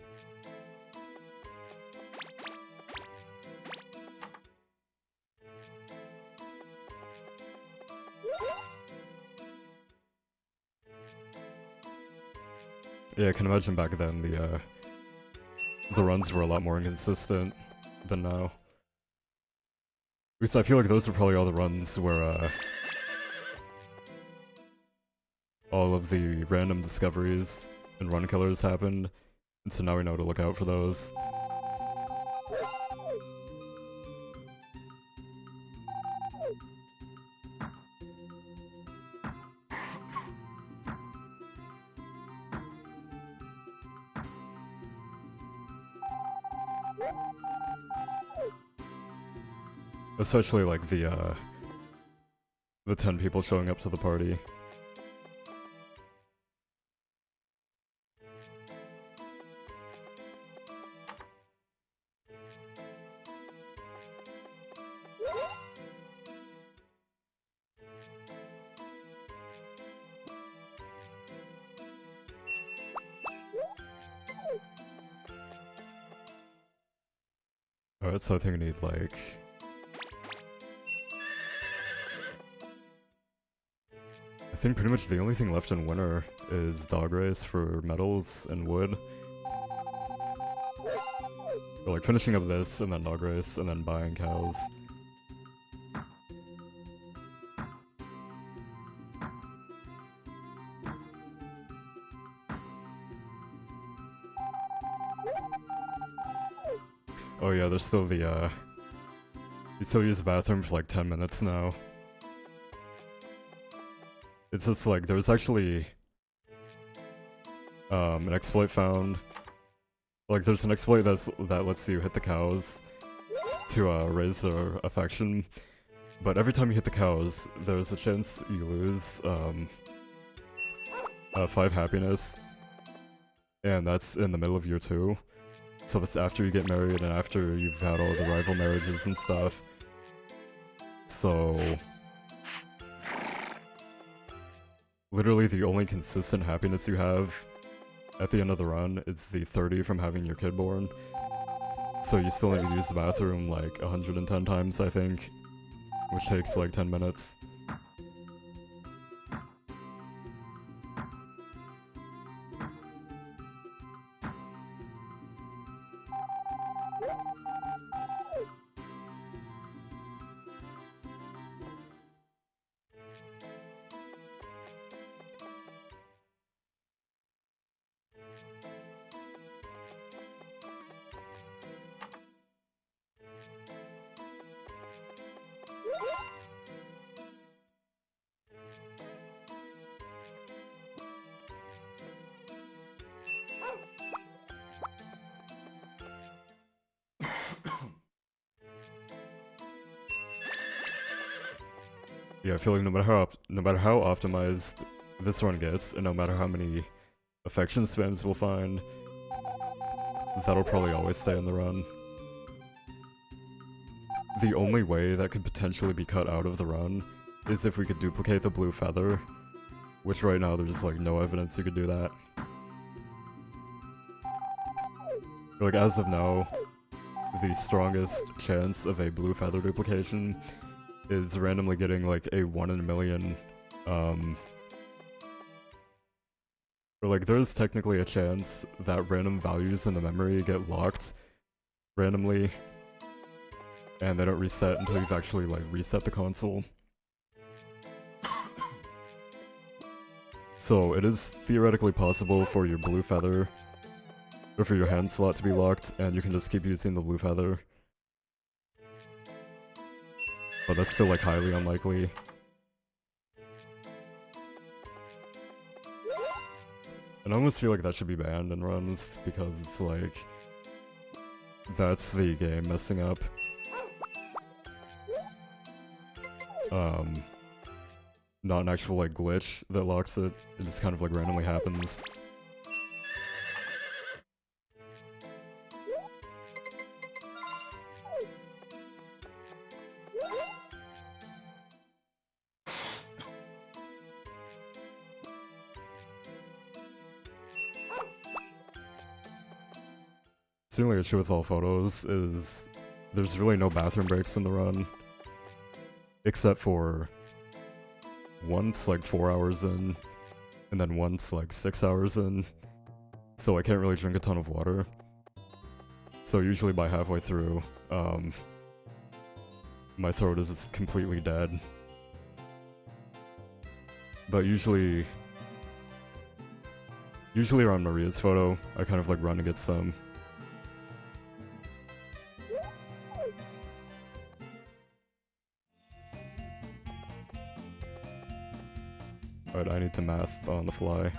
Yeah, I can imagine back then the runs were a lot more inconsistent than now. Because I feel like those are probably all the runs where all of the random discoveries and run killers happened, and so now we know to look out for those. Especially like the 10 people showing up to the party. Alright, so I think we need like... I think pretty much the only thing left in winter is dog race for metals and wood. So like finishing up this, and then dog race, and then buying cows. Oh yeah, there's still the you still use the bathroom for like 10 minutes now. It's just like, there's actually an exploit found. Like, there's an exploit that lets you hit the cows to raise their affection, but every time you hit the cows, there's a chance you lose 5 happiness, and that's in the middle of year 2. So that's after you get married and after you've had all the rival marriages and stuff. So... literally the only consistent happiness you have at the end of the run is the 30 from having your kid born. So you still need to use the bathroom like 110 times, I think, which takes like 10 minutes. Yeah, I feel like no matter how optimized this one gets, and no matter how many affection spams we'll find, that'll probably always stay in the run. The only way that could potentially be cut out of the run is if we could duplicate the blue feather, which right now there's like no evidence you could do that. Like, as of now, the strongest chance of a blue feather duplication is randomly getting like a 1 in a million, or like there's technically a chance that random values in the memory get locked randomly, and they don't reset until you've actually like reset the console. So it is theoretically possible for your blue feather, or for your hand slot to be locked, and you can just keep using the blue feather. But that's still like highly unlikely. And I almost feel like that should be banned in runs, because it's like... that's the game messing up. Not an actual like glitch that locks it, it just kind of like randomly happens. The only issue with all photos is there's really no bathroom breaks in the run, except for once like 4 hours in, and then once like 6 hours in, so I can't really drink a ton of water. So usually by halfway through, my throat is completely dead. But usually Usually around Maria's photo, I kind of like run against them. Alright, I need to math on the fly.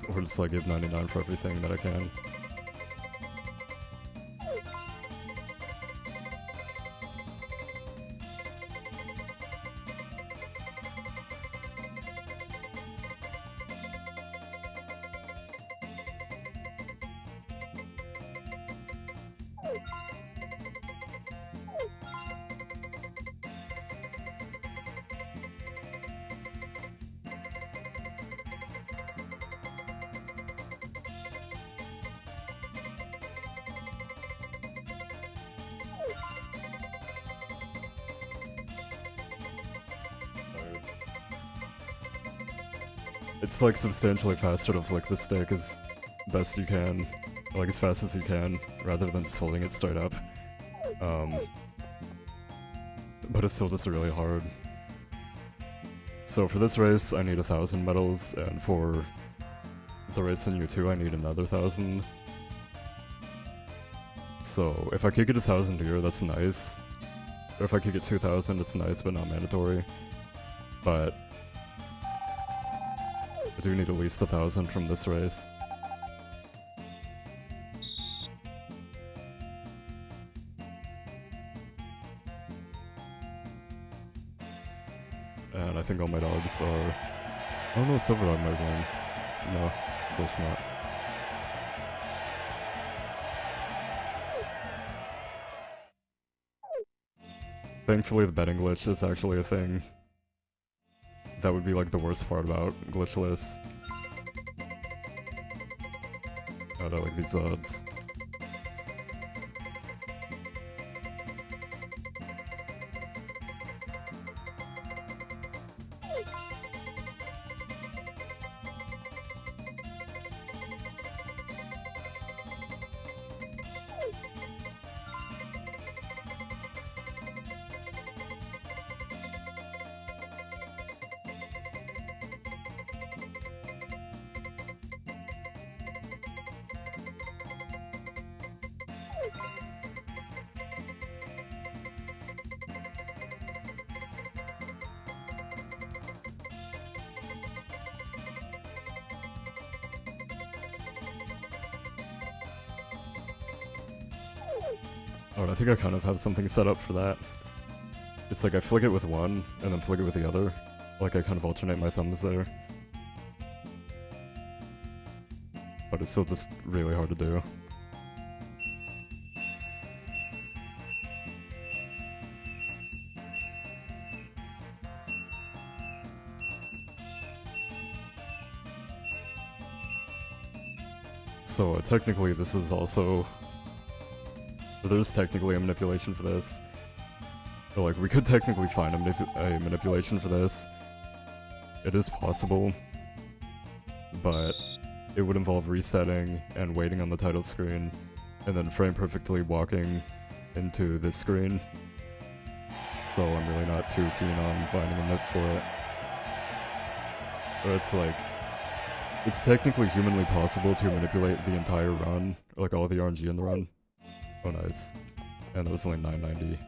Or just like give 99 for everything that I can. It's like substantially faster to flick the stick as best you can, like as fast as you can, rather than just holding it straight up. But it's still just really hard. So for this race, I need 1,000 medals, and for the race in U2, I need another 1,000. So if I could get 1,000 here, that's nice. Or if I could get 2,000, it's nice, but not mandatory. But I do need at least 1,000 from this race. And I think all my dogs are... Oh no, Silver Dog might win. No, of course not. Thankfully the betting glitch is actually a thing. That would be like the worst part about glitchless. God, I like these odds. Oh, I think I kind of have something set up for that. It's like I flick it with one, and then flick it with the other. Like I kind of alternate my thumbs there. But it's still just really hard to do. So technically this is also... There's technically a manipulation for this. So, like, we could technically find a manipulation for this. It is possible. But it would involve resetting and waiting on the title screen, and then frame perfectly walking into this screen. So I'm really not too keen on finding a nip for it. But it's like... It's technically humanly possible to manipulate the entire run, like all the RNG in the run. Oh nice. And that was only 990.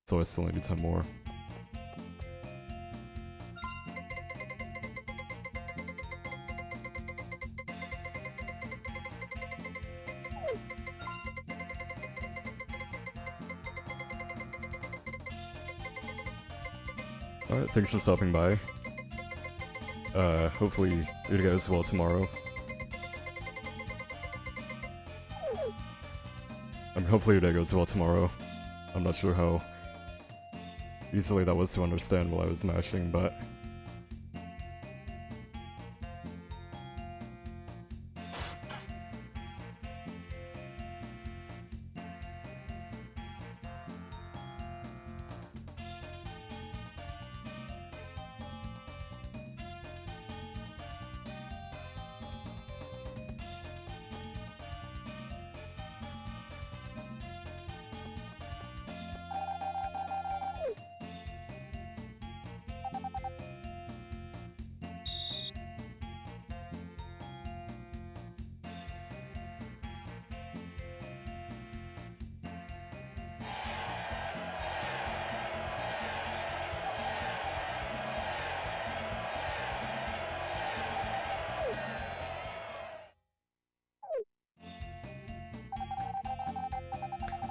So I still need 10 more. Alright, thanks for stopping by. Hopefully it goes well tomorrow. Hopefully your day goes well tomorrow. I'm not sure how easily that was to understand while I was mashing, but...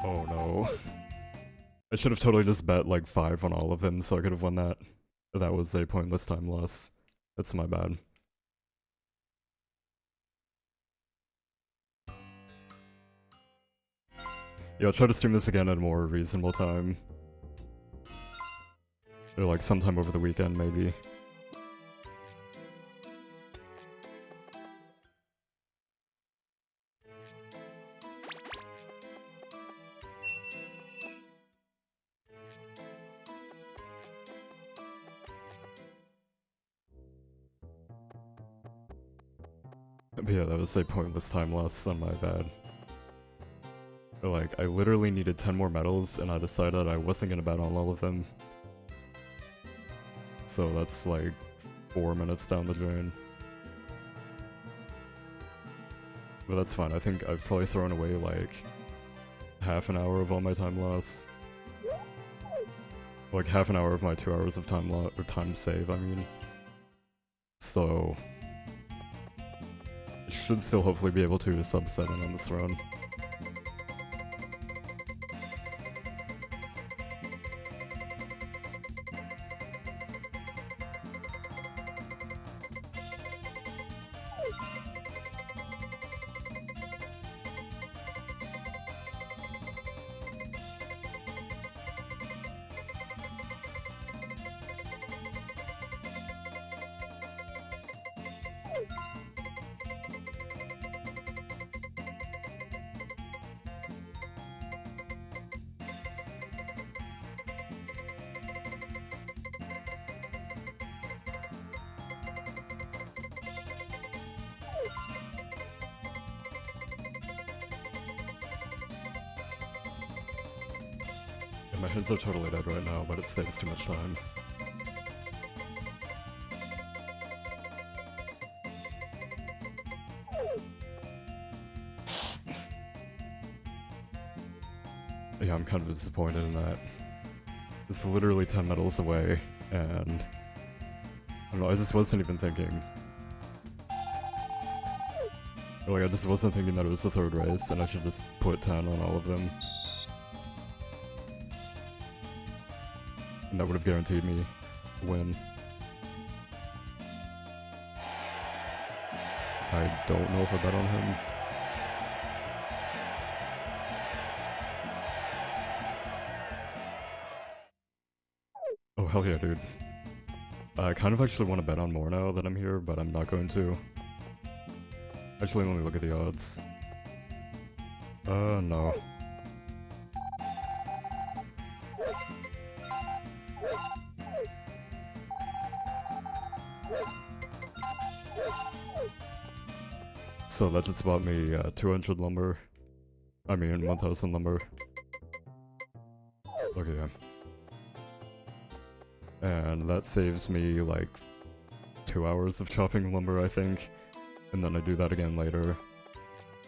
Oh no. I should have totally just bet like 5 on all of them so I could have won that. That was a pointless time loss. That's my bad. Yeah, I'll try to stream this again at a more reasonable time. Or like sometime over the weekend, maybe. But yeah, that was a pointless time loss on my bad. But like, I literally needed 10 more medals, and I decided I wasn't gonna bet on all of them. So that's like 4 minutes down the drain. But that's fine, I think I've probably thrown away like half an hour of all my time loss. Like half an hour of my 2 hours of time loss, or time save, I mean. So I should still hopefully be able to sub 7 on this run. My hands are totally dead right now, but it saves too much time. Yeah, I'm kind of disappointed in that. It's literally 10 medals away, and I don't know, I just wasn't even thinking. Like, I just wasn't thinking that it was the third race, and I should just put 10 on all of them. And that would have guaranteed me a win. I don't know if I bet on him. Oh, hell yeah, dude. I kind of actually want to bet on more now that I'm here, but I'm not going to. Actually, let me look at the odds. No. So that just bought me 200 lumber. I mean 1000 lumber. Okay, yeah. And that saves me like 2 hours of chopping lumber, I think. And then I do that again later.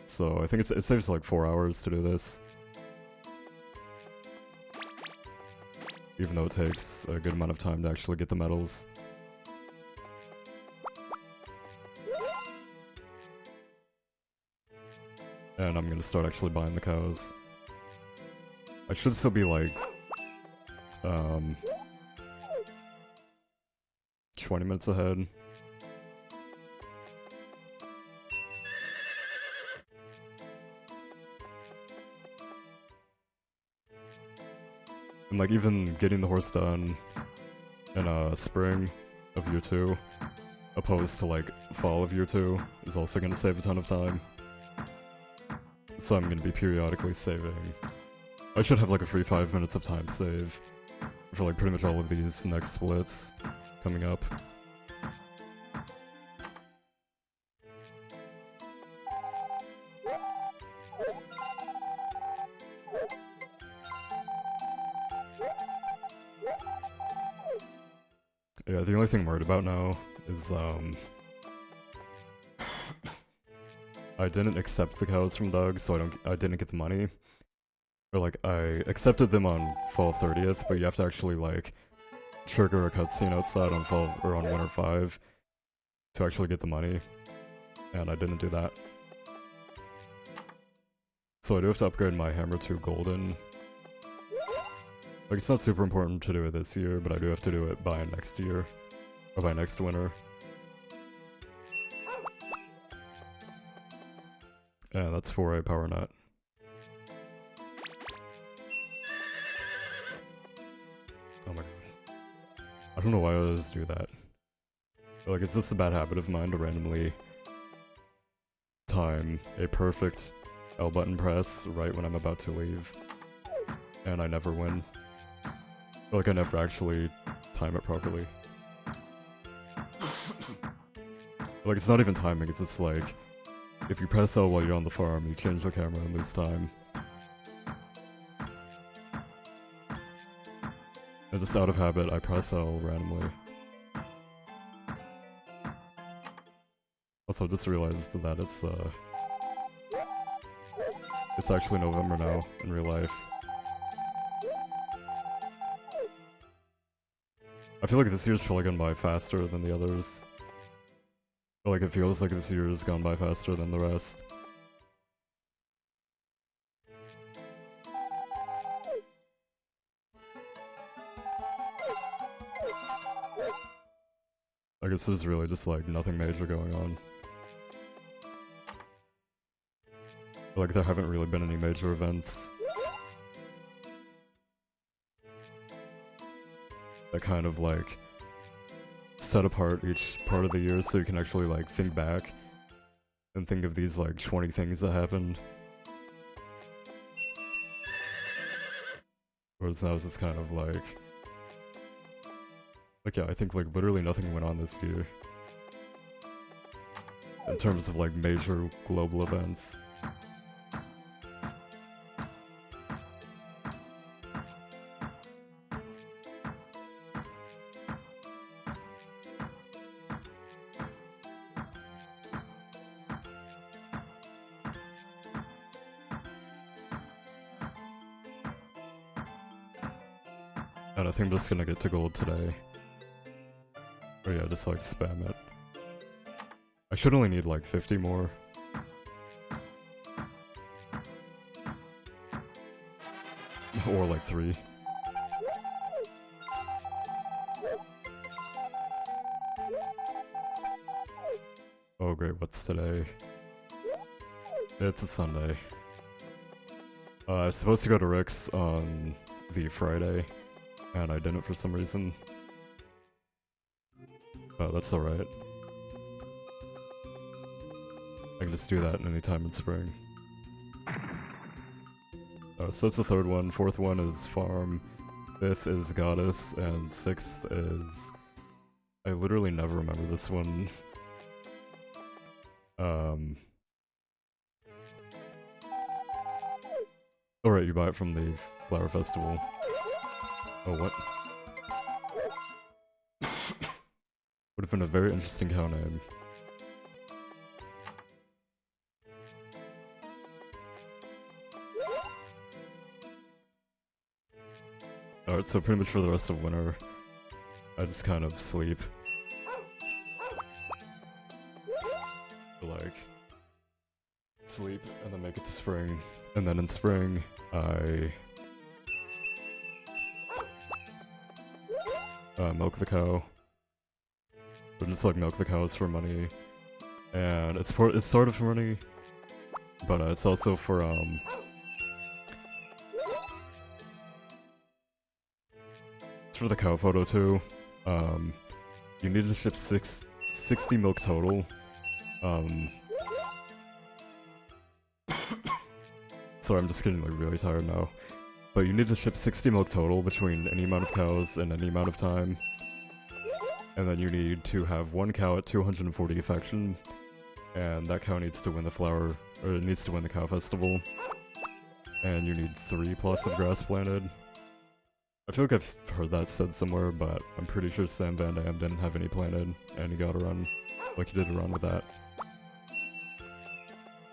So I think it saves like 4 hours to do this. Even though it takes a good amount of time to actually get the medals. And I'm gonna start actually buying the cows. I should still be like 20 minutes ahead. And like even getting the horse done in spring of year 2, opposed to like fall of year 2, is also gonna save a ton of time. So I'm gonna be periodically saving. I should have like a free 5 minutes of time save for like pretty much all of these next splits coming up. Yeah, the only thing I'm worried about now is I didn't accept the cows from Doug, so I didn't get the money. Or like I accepted them on fall 30th, but you have to actually like trigger a cutscene outside on fall or on winter 5 to actually get the money, and I didn't do that. So I do have to upgrade my hammer to golden. Like, it's not super important to do it this year, but I do have to do it by next year. Or by next winter. Yeah, that's for a power nut. Oh my god. I don't know why I always do that. Like, it's just a bad habit of mine to randomly time a perfect L button press right when I'm about to leave. And I never win. Like, I never actually time it properly. Like, it's not even timing, it's just like, if you press L while you're on the farm, you change the camera and lose time. And just out of habit, I press L randomly. Also, just realized that it's actually November now, in real life. I feel like this year's probably gone by faster than the others. Like, it feels like this year's gone by faster than the rest. I guess there's really just, like, nothing major going on. Like, there haven't really been any major events that kind of, like, set apart each part of the year so you can actually, like, think back and think of these, like, 20 things that happened. Whereas now it's just kind of like, yeah, I think, like, literally nothing went on this year. In terms of, like, major global events. And I think I'm just gonna get to gold today. Or yeah, just like spam it. I should only need like 50 more. Or like 3. Oh great, what's today? It's a Sunday. I was supposed to go to Rick's on the Friday, and I didn't for some reason. Oh, that's alright. I can just do that anytime in spring. Oh, so that's the third one. Fourth one is Farm. Fifth is Goddess, and sixth is... I literally never remember this one. Alright, you buy it from the Flower Festival. Oh, what? Would have been a very interesting cow name. Alright, so pretty much for the rest of winter, I just kind of sleep. Like, sleep and then make it to spring. And then in spring, I milk the cow. Or just like milk the cows for money. And it's sort of for money, but it's also for it's for the cow photo too. You need to ship 60 milk total. Sorry, I'm just getting like really tired now. But you need to ship 60 milk total between any amount of cows in any amount of time. And then you need to have one cow at 240 affection. And that cow needs to win the flower, or it needs to win the cow festival. And you need 3 plots of grass planted. I feel like I've heard that said somewhere, but I'm pretty sure Sam Van Dam didn't have any planted, and he got a run. Like, he did a run with that.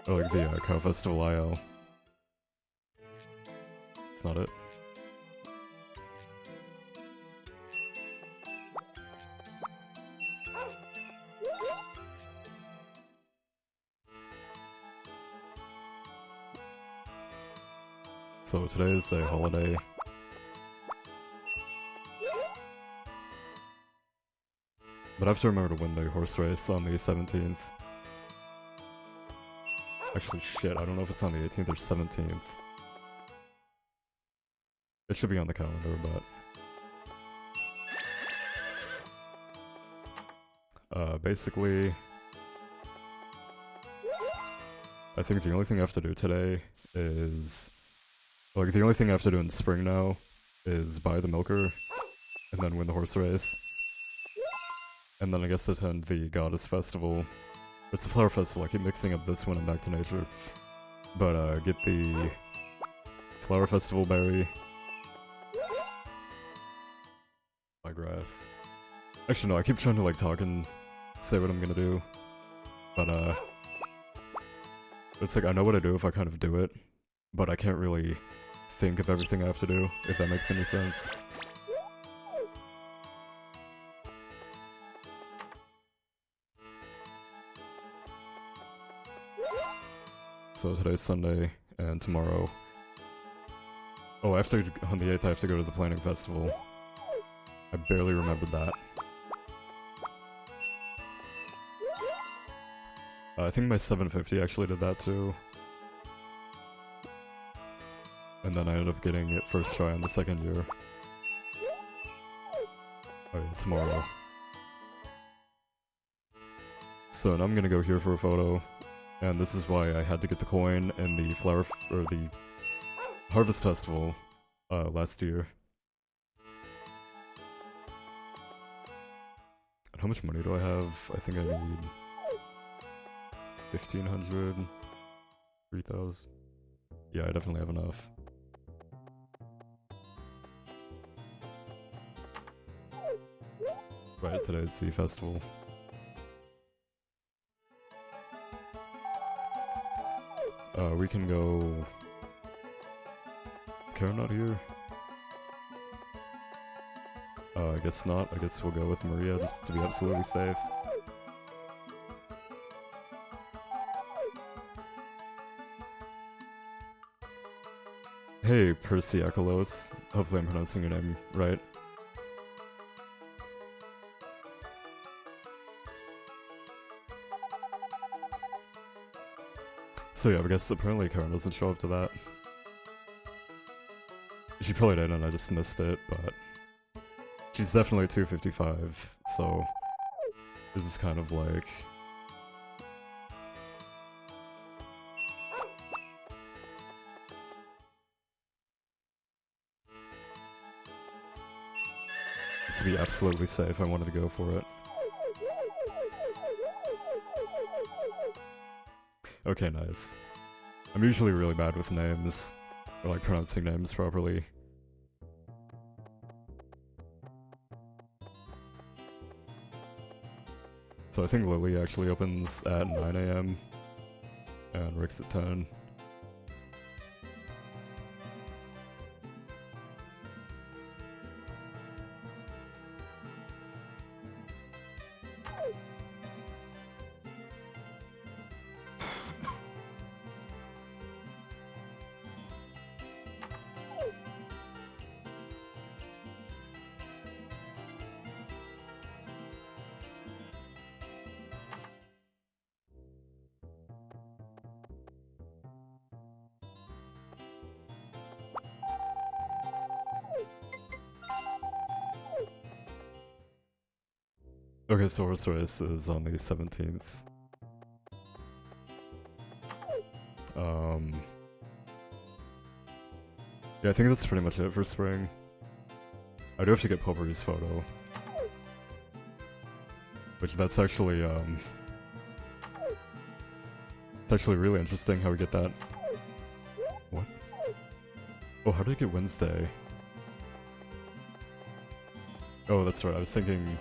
Or like the cow festival IL. It's not it. So today is a holiday. But I have to remember to win the horse race on the 17th. Actually, shit, I don't know if it's on the 18th or 17th. It should be on the calendar, but... basically... I think the only thing I have to do today is... Like, the only thing I have to do in spring now is buy the milker, and then win the horse race. And then I guess attend the Goddess Festival. It's a flower festival, I keep mixing up this one and Back to Nature. But, get the Flower Festival berry. My grass. Actually, no, I keep trying to, like, talk and say what I'm gonna do. But, it's like, I know what I do if I kind of do it, but I can't really think of everything I have to do, if that makes any sense. So today's Sunday, and tomorrow... Oh, I have to, on the 8th I have to go to the Planning Festival. I barely remembered that. I think my 750 actually did that too. And then I ended up getting it first try on the second year. Oh yeah, tomorrow. So now I'm gonna go here for a photo. And this is why I had to get the coin in the the Harvest Festival last year. And how much money do I have? I think I need 1,500, 3,000. Yeah, I definitely have enough. Right, today's the festival. We can go... Is Karen not here? I guess not. I guess we'll go with Maria just to be absolutely safe. Hey, Percy Ekalos. Hopefully I'm pronouncing your name right. So yeah, I guess apparently Karen doesn't show up to that. She probably did and I just missed it, but... She's definitely 255, so... This is kind of like... Just to be absolutely safe, I wanted to go for it. Okay, nice. I'm usually really bad with names, or like pronouncing names properly. So I think Lily actually opens at 9 AM, and Rick's at 10. Okay, so Horse Race is on the 17th. Yeah, I think that's pretty much it for spring. I do have to get Potpourri's photo. Which that's actually, it's actually really interesting how we get that. What? Oh, how did I get Wednesday? Oh, that's right, I was thinking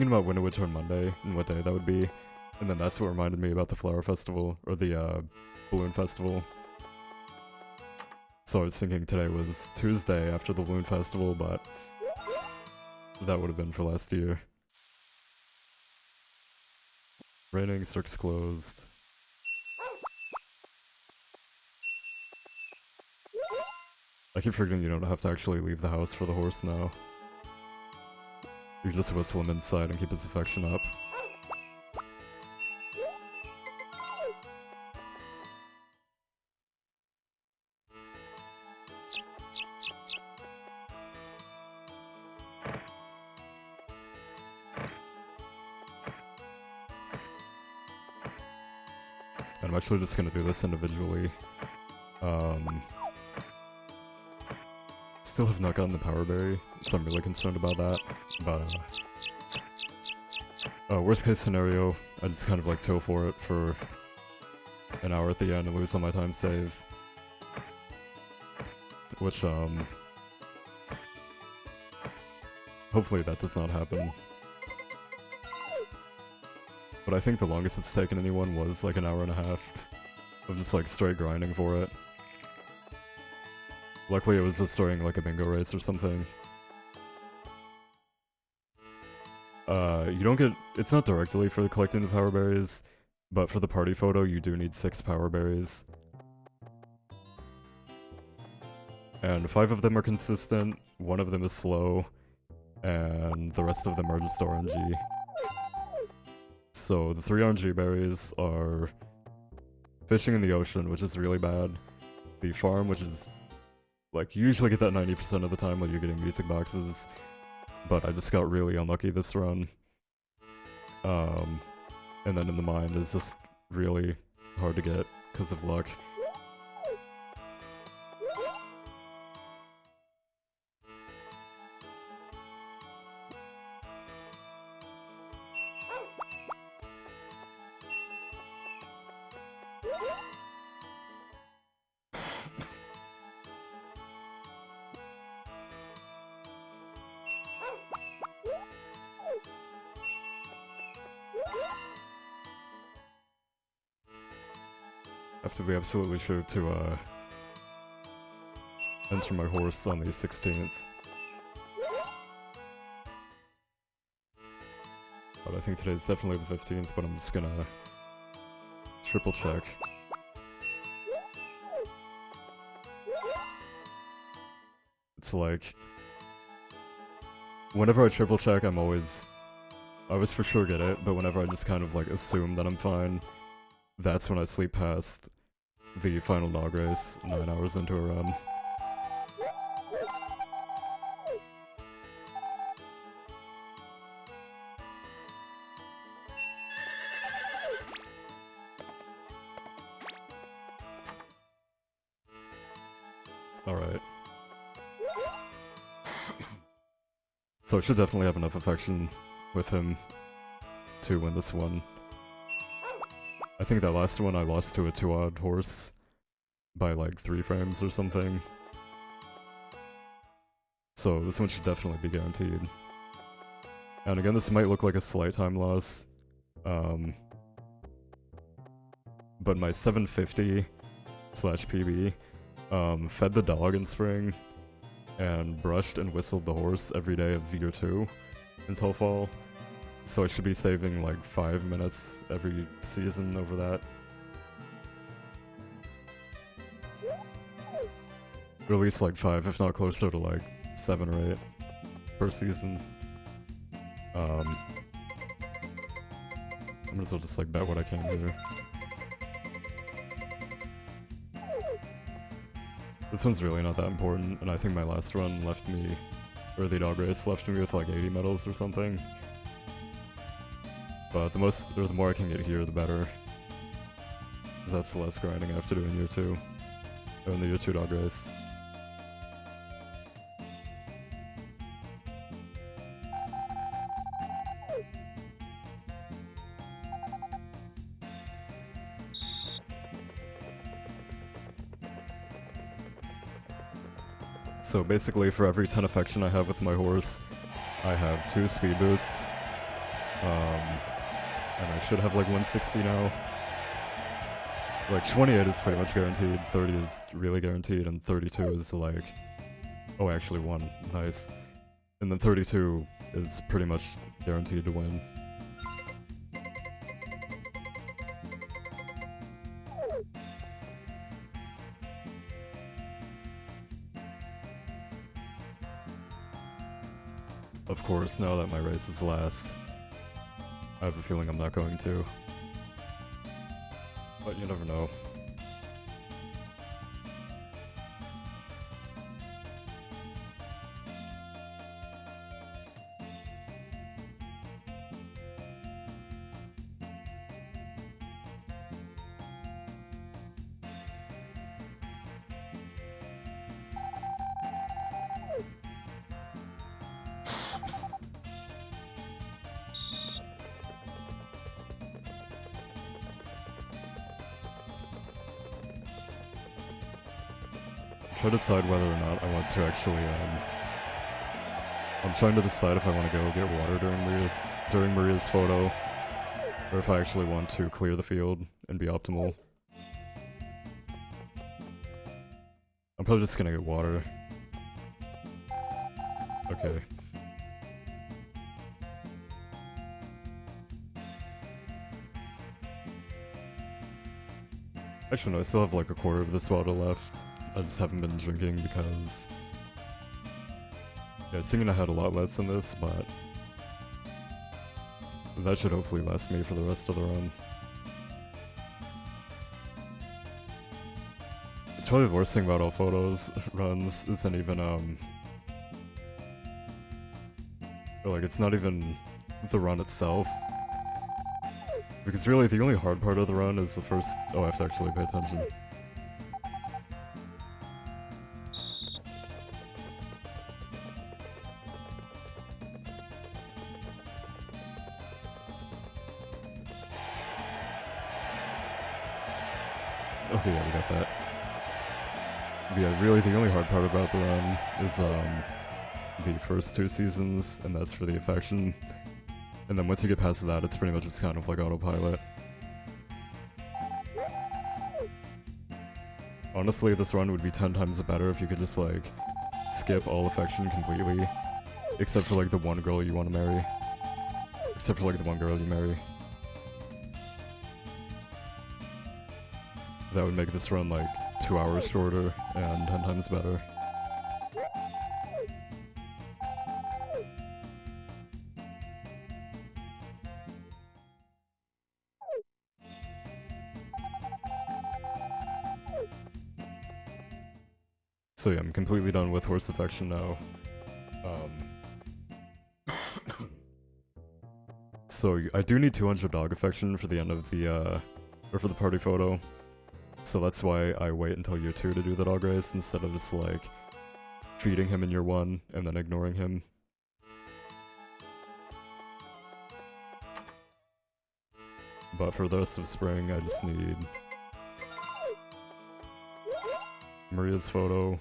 about when it would turn Monday and what day that would be, and then that's what reminded me about the Flower Festival, or the Balloon Festival. So I was thinking today was Tuesday after the Balloon Festival, but that would have been for last year. Raining, circus closed. I keep forgetting you don't have to actually leave the house for the horse now. You just whistle him inside and keep his affection up. And I'm actually just gonna do this individually. Still have not gotten the power berry, so I'm really concerned about that. But worst case scenario, I just kind of like tow for it for an hour at the end and lose all my time save. Which hopefully that does not happen. But I think the longest it's taken anyone was like an hour and a half of just like straight grinding for it. Luckily it was just during like a bingo race or something. You don't get... It's not directly for collecting the power berries, but for the party photo you do need 6 power berries. And 5 of them are consistent, 1 of them is slow, and the rest of them are just RNG. So the 3 RNG berries are fishing in the ocean, which is really bad. The farm, which is like you usually get that 90% of the time when you're getting music boxes, but I just got really unlucky this run. And then in the mine is just really hard to get because of luck. Have to be absolutely sure to enter my horse on the 16th. But I think today's definitely the 15th, but I'm just gonna triple check. It's like, whenever I triple check, I always for sure get it, but whenever I just kind of like assume that I'm fine, that's when I sleep past the final Nog race, 9 hours into a run. Alright. So I should definitely have enough affection with him to win this one. I think that last one I lost to a 2-odd horse by like 3 frames or something. So this one should definitely be guaranteed. And again, this might look like a slight time loss. But my 750/PB fed the dog in spring and brushed and whistled the horse every day of year 2 until fall. So I should be saving like 5 minutes every season over that. Or at least like 5, if not closer to like 7 or 8 per season. I might as well just like bet what I can here. This one's really not that important, and I think my last run left me, or the dog race left me with like 80 medals or something. But the more I can get here, the better. Because that's the less grinding I have to do in year 2. Or in the year 2 dog race. So basically, for every 10 affection I have with my horse, I have 2 speed boosts. And I should have like 160 now. Like 28 is pretty much guaranteed, 30 is really guaranteed, and 32 is like... Oh, actually 1. Nice. And then 32 is pretty much guaranteed to win. Of course, now that my race is last, I have a feeling I'm not going to. But you never know. Try to decide whether or not I want to actually, I'm trying to decide if I want to go get water during Maria's photo, or if I actually want to clear the field and be optimal. I'm probably just gonna get water. Okay. Actually no, I still have like a quarter of this water left. I just haven't been drinking because... yeah, it's thinking I had a lot less than this, but... that should hopefully last me for the rest of the run. It's probably the worst thing about all photos runs isn't even, or like, it's not even the run itself. Because really, the only hard part of the run is the first... oh, I have to actually pay attention. Okay, yeah, we got that. But yeah, really the only hard part about the run is the first 2 seasons, and that's for the affection. And then once you get past that, it's pretty much just kind of like autopilot. Honestly, this run would be 10 times better if you could just like skip all affection completely, except for like the one girl you want to marry. Except for like the one girl you marry. That would make this run like 2 hours shorter and 10 times better. So yeah, I'm completely done with horse affection now. So I do need 200 dog affection for the end of the, or for the party photo. So that's why I wait until year 2 to do the dog race instead of just like feeding him in year 1 and then ignoring him. But for the rest of spring, I just need Maria's photo,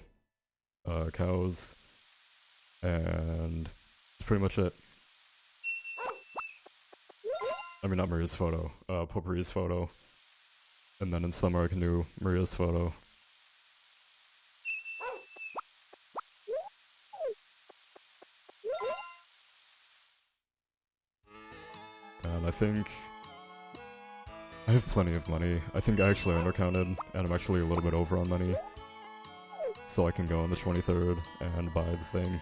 cows, and that's pretty much it. I mean, not Maria's photo, Potpourri's photo. And then in summer I can do Maria's photo. And I think I have plenty of money. I think I actually undercounted, and I'm actually a little bit over on money. So I can go on the 23rd and buy the thing.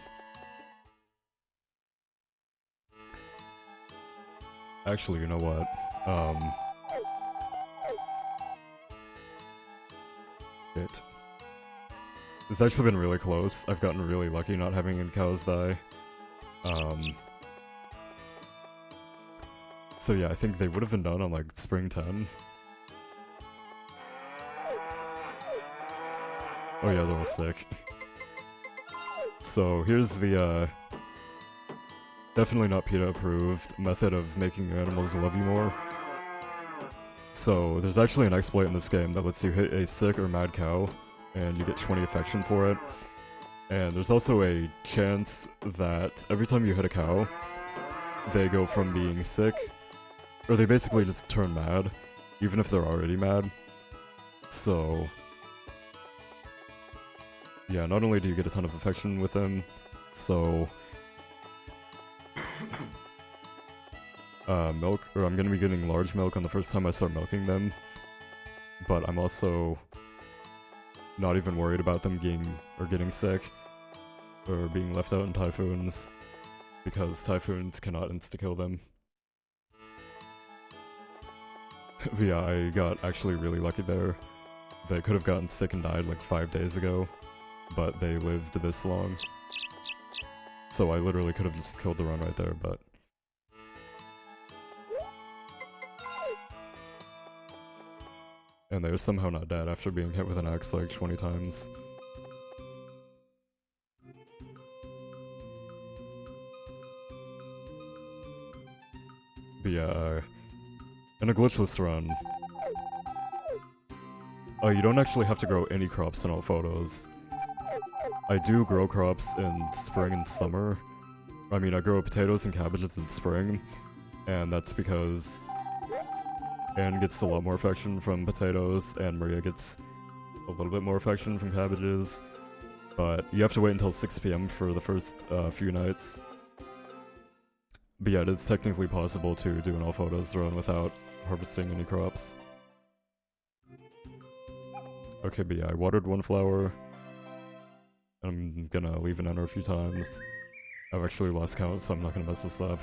Actually, you know what? It's actually been really close. I've gotten really lucky not having any cows die. So yeah, I think they would have been done on like spring 10. Oh yeah, they're all sick. So here's the definitely not PETA approved method of making your animals love you more. So there's actually an exploit in this game that lets you hit a sick or mad cow and you get 20 affection for it. And there's also a chance that every time you hit a cow, they go from being sick, or they basically just turn mad, even if they're already mad. So yeah, not only do you get a ton of affection with them, so milk, or I'm gonna be getting large milk on the first time I start milking them, but I'm also not even worried about them getting sick, or being left out in typhoons, because Typhoons cannot insta-kill them. But yeah, I got actually really lucky there. They could have gotten sick and died like 5 days ago, but they lived this long. So I literally could have just killed the run right there, but... And they're somehow not dead after being hit with an axe like 20 times. But yeah, in a glitchless run, you don't actually have to grow any crops in all photos. I do grow crops in spring and summer. I mean, I grow potatoes and cabbages in spring, and that's because Anne gets a lot more affection from potatoes, and Maria gets a little bit more affection from cabbages. But you have to wait until 6 PM for the first few nights. But yeah, it is technically possible to do an all photos run without harvesting any crops. Okay, but yeah, I watered one flower. I'm gonna leave it under a few times. I've actually lost count, so I'm not gonna mess this up.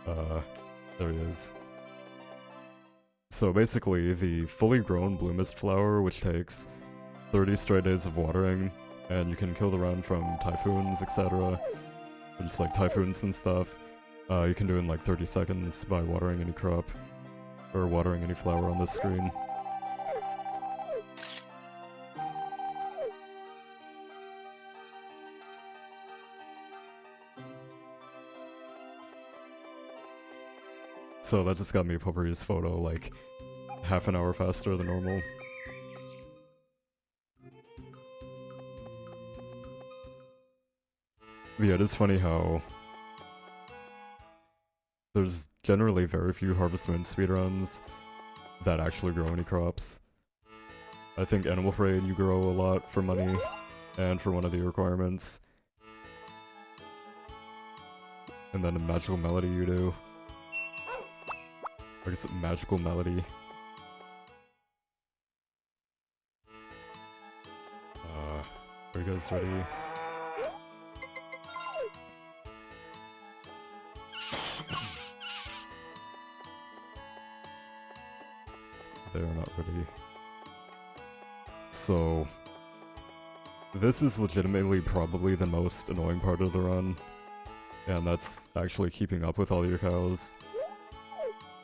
There he is. So basically, the fully grown Blue Mist flower, which takes 30 straight days of watering, and you can kill the run from typhoons, etc. Just like typhoons and stuff. You can do it in like 30 seconds by watering any crop, or watering any flower on this screen. So that just got me Potpourri's photo like half an hour faster than normal. But yeah, it is funny how there's generally very few Harvest Moon speedruns that actually grow any crops. I think Animal Parade you grow a lot for money and for one of the requirements. And then in Magical Melody you do. I guess Magical Melody. Are you guys ready? They are not ready. So, this is legitimately probably the most annoying part of the run. And that's actually keeping up with all your cows.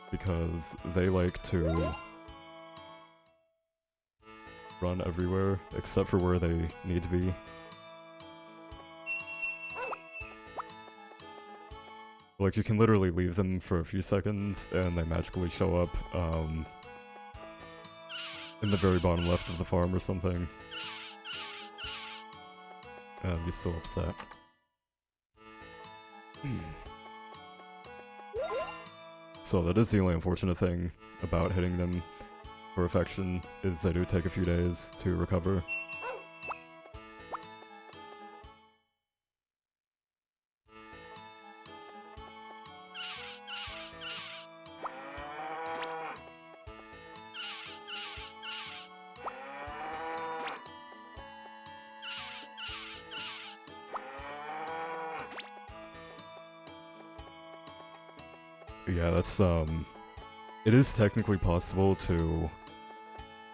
Because they like to run everywhere, except for where they need to be. Like, you can literally leave them for a few seconds, and they magically show up, in the very bottom left of the farm or something. He's still upset. So that is the only unfortunate thing about hitting them for affection, is they do take a few days to recover. Yeah, that's, it is technically possible to,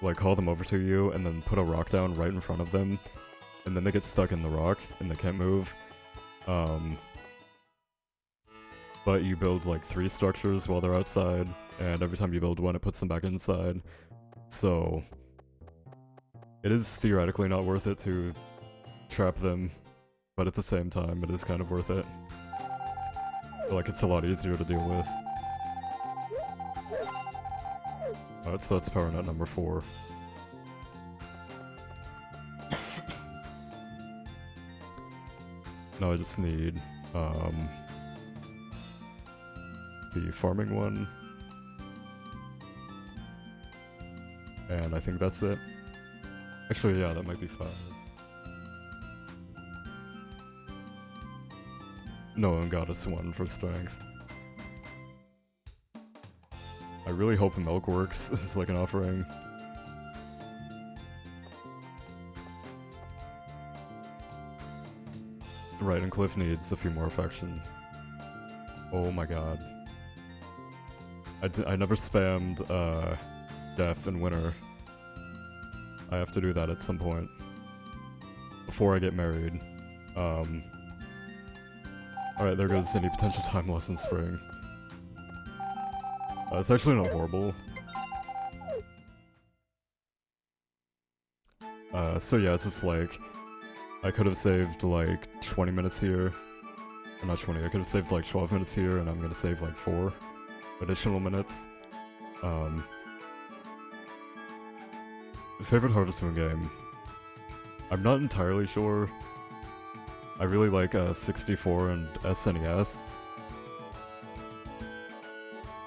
like, call them over to you and then put a rock down right in front of them, and then they get stuck in the rock and they can't move. But you build, like, 3 structures while they're outside, and every time you build one, it puts them back inside. So, it is theoretically not worth it to trap them, but at the same time, it is kind of worth it. Like, it's a lot easier to deal with. Alright, so that's power nut number 4. Now I just need, the farming one. And I think that's it. Actually, yeah, that might be 5. No, and Goddess 1 for strength. I really hope milk works as like an offering. Right, and Cliff needs a few more affection. Oh my god. I never spammed Death and Winter. I have to do that at some point. Before I get married. Alright, there goes any potential time loss in spring. It's actually not horrible. So yeah, it's just like, I could have saved like 20 minutes here. Or not 20, I could have saved like 12 minutes here, and I'm gonna save like 4 additional minutes. Favorite Harvest Moon game? I'm not entirely sure. I really like 64 and SNES.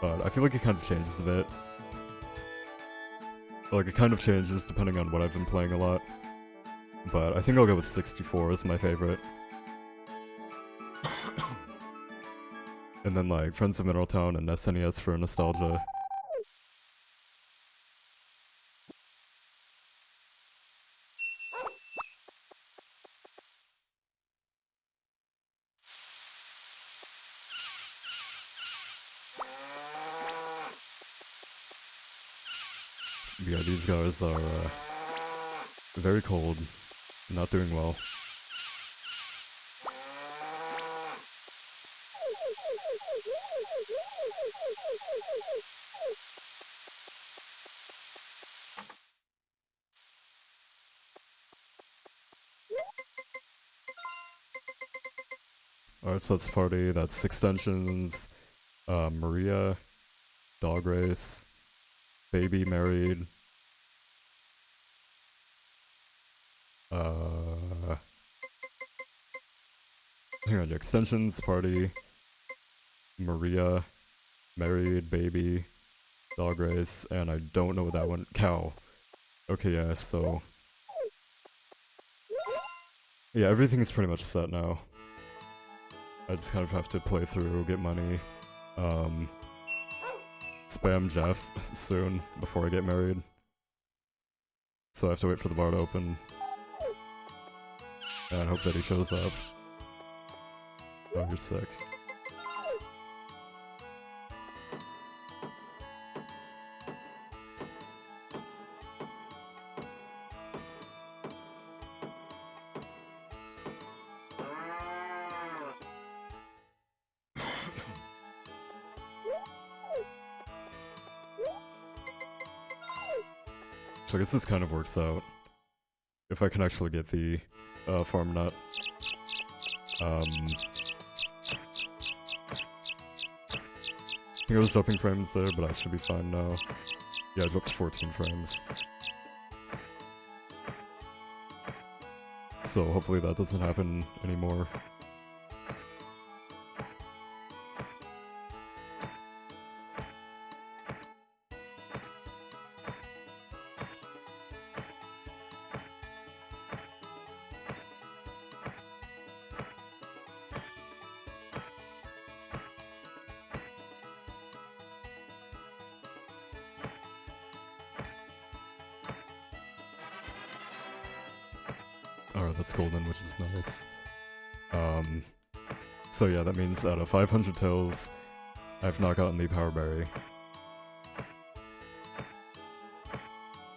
But I feel like it kind of changes a bit. Like, it kind of changes depending on what I've been playing a lot. But I think I'll go with 64 as my favorite. And then, like, Friends of Mineral Town and SNES for nostalgia. Yeah, these guys are very cold, not doing well. Alright, so that's party, that's extensions, Maria, dog race, baby married, hang on, extensions, party, Maria, married, baby, dog race, and I don't know what that one, cow. Okay, yeah, so... yeah, everything's pretty much set now. I just kind of have to play through, get money, spam Jeff soon before I get married. So I have to wait for the bar to open. And hope that he shows up. Oh, you're sick. So I guess this kind of works out. If I can actually get the farm nut. I think I was dropping frames there, but I should be fine now. Yeah, I dropped 14 frames. So hopefully that doesn't happen anymore. Alright, that's golden, which is nice. So yeah, that means out of 500 tails, I've not gotten the Power Berry.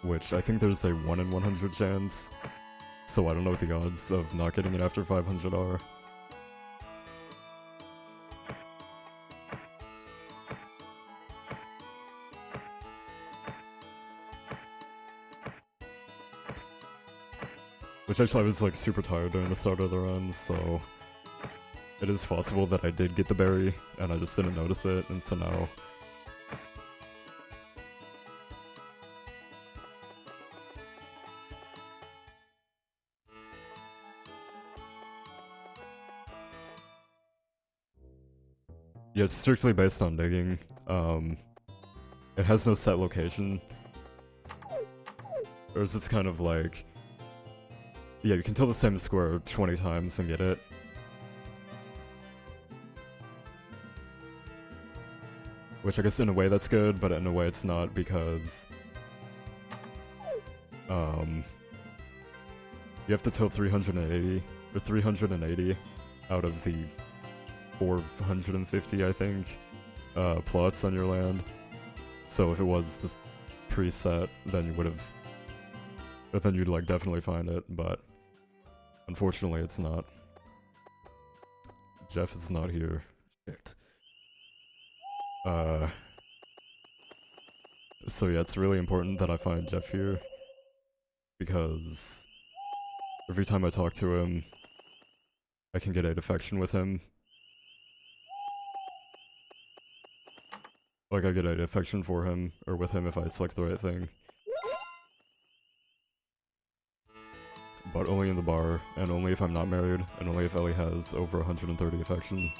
Which I think there's a 1 in 100 chance, so I don't know what the odds of not getting it after 500 are. Which actually I was like super tired during the start of the run, so it is possible that I did get the berry and I just didn't notice it, and so now yeah, it's strictly based on digging. It has no set location. Or is it's kind of like, yeah, you can tell the same square 20 times and get it. Which I guess in a way that's good, but in a way it's not, because you have to till 380 or 380 out of the 450, I think, plots on your land. So if it was just preset, then you would have, but then you'd like definitely find it, but unfortunately it's not. Jeff is not here. Shit. So yeah, it's really important that I find Jeff here, because every time I talk to him, I can get a defection with him. Like, I get a defection for him, or with him if I select the right thing. But only in the bar, and only if I'm not married, and only if Ellie has over 130 affection.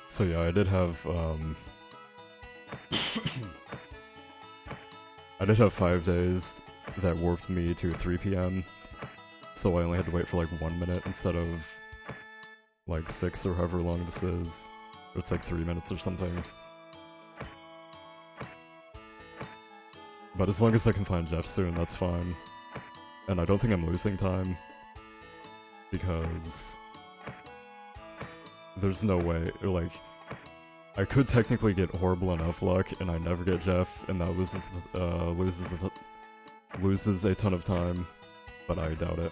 So yeah, I did have, I did have 5 days that warped me to 3 PM, so I only had to wait for like 1 minute instead of like 6 or however long this is. It's like 3 minutes or something. But as long as I can find Jeff soon, that's fine. And I don't think I'm losing time, because there's no way, like, I could technically get horrible enough luck and I never get Jeff, and that loses a ton of time, but I doubt it.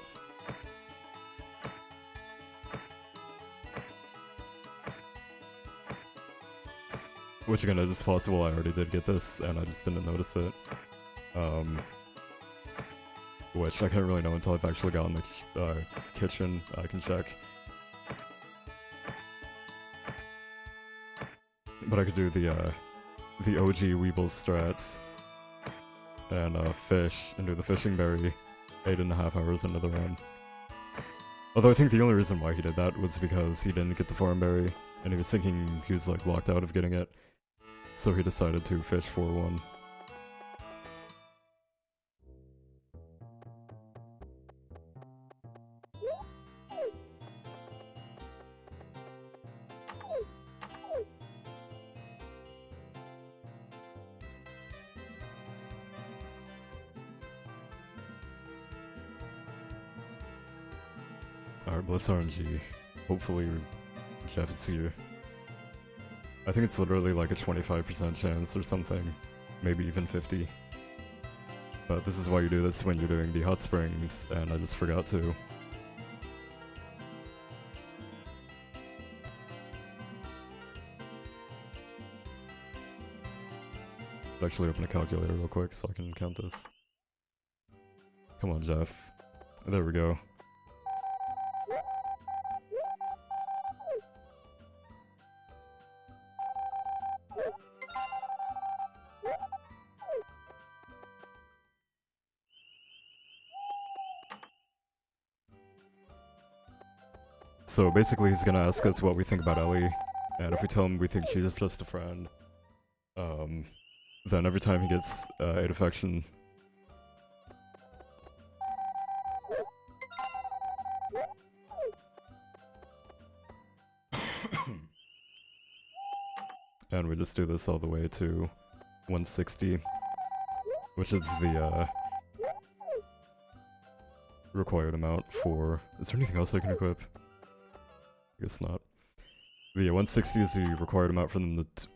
Which again, it is possible I already did get this and I just didn't notice it. Which I can't really know until I've actually gotten the kitchen. I can check. But I could do the OG Weeble strats and fish and do the fishing berry 8.5 hours into the run. Although I think the only reason why he did that was because he didn't get the farm berry and he was thinking he was like locked out of getting it, so he decided to fish for one. Alright, Bliss RNG. Hopefully Jeff is here. I think it's literally like a 25% chance or something. Maybe even 50. But this is why you do this when you're doing the hot springs, and I just forgot to. I'll actually open a calculator real quick so I can count this. Come on, Jeff. There we go. So basically he's gonna ask us what we think about Ellie, and if we tell him we think she's just a friend, then every time he gets a defection, and we just do this all the way to 160, which is the required amount for... Is there anything else I can equip? I guess not. But yeah, 160 is the required amount for them to...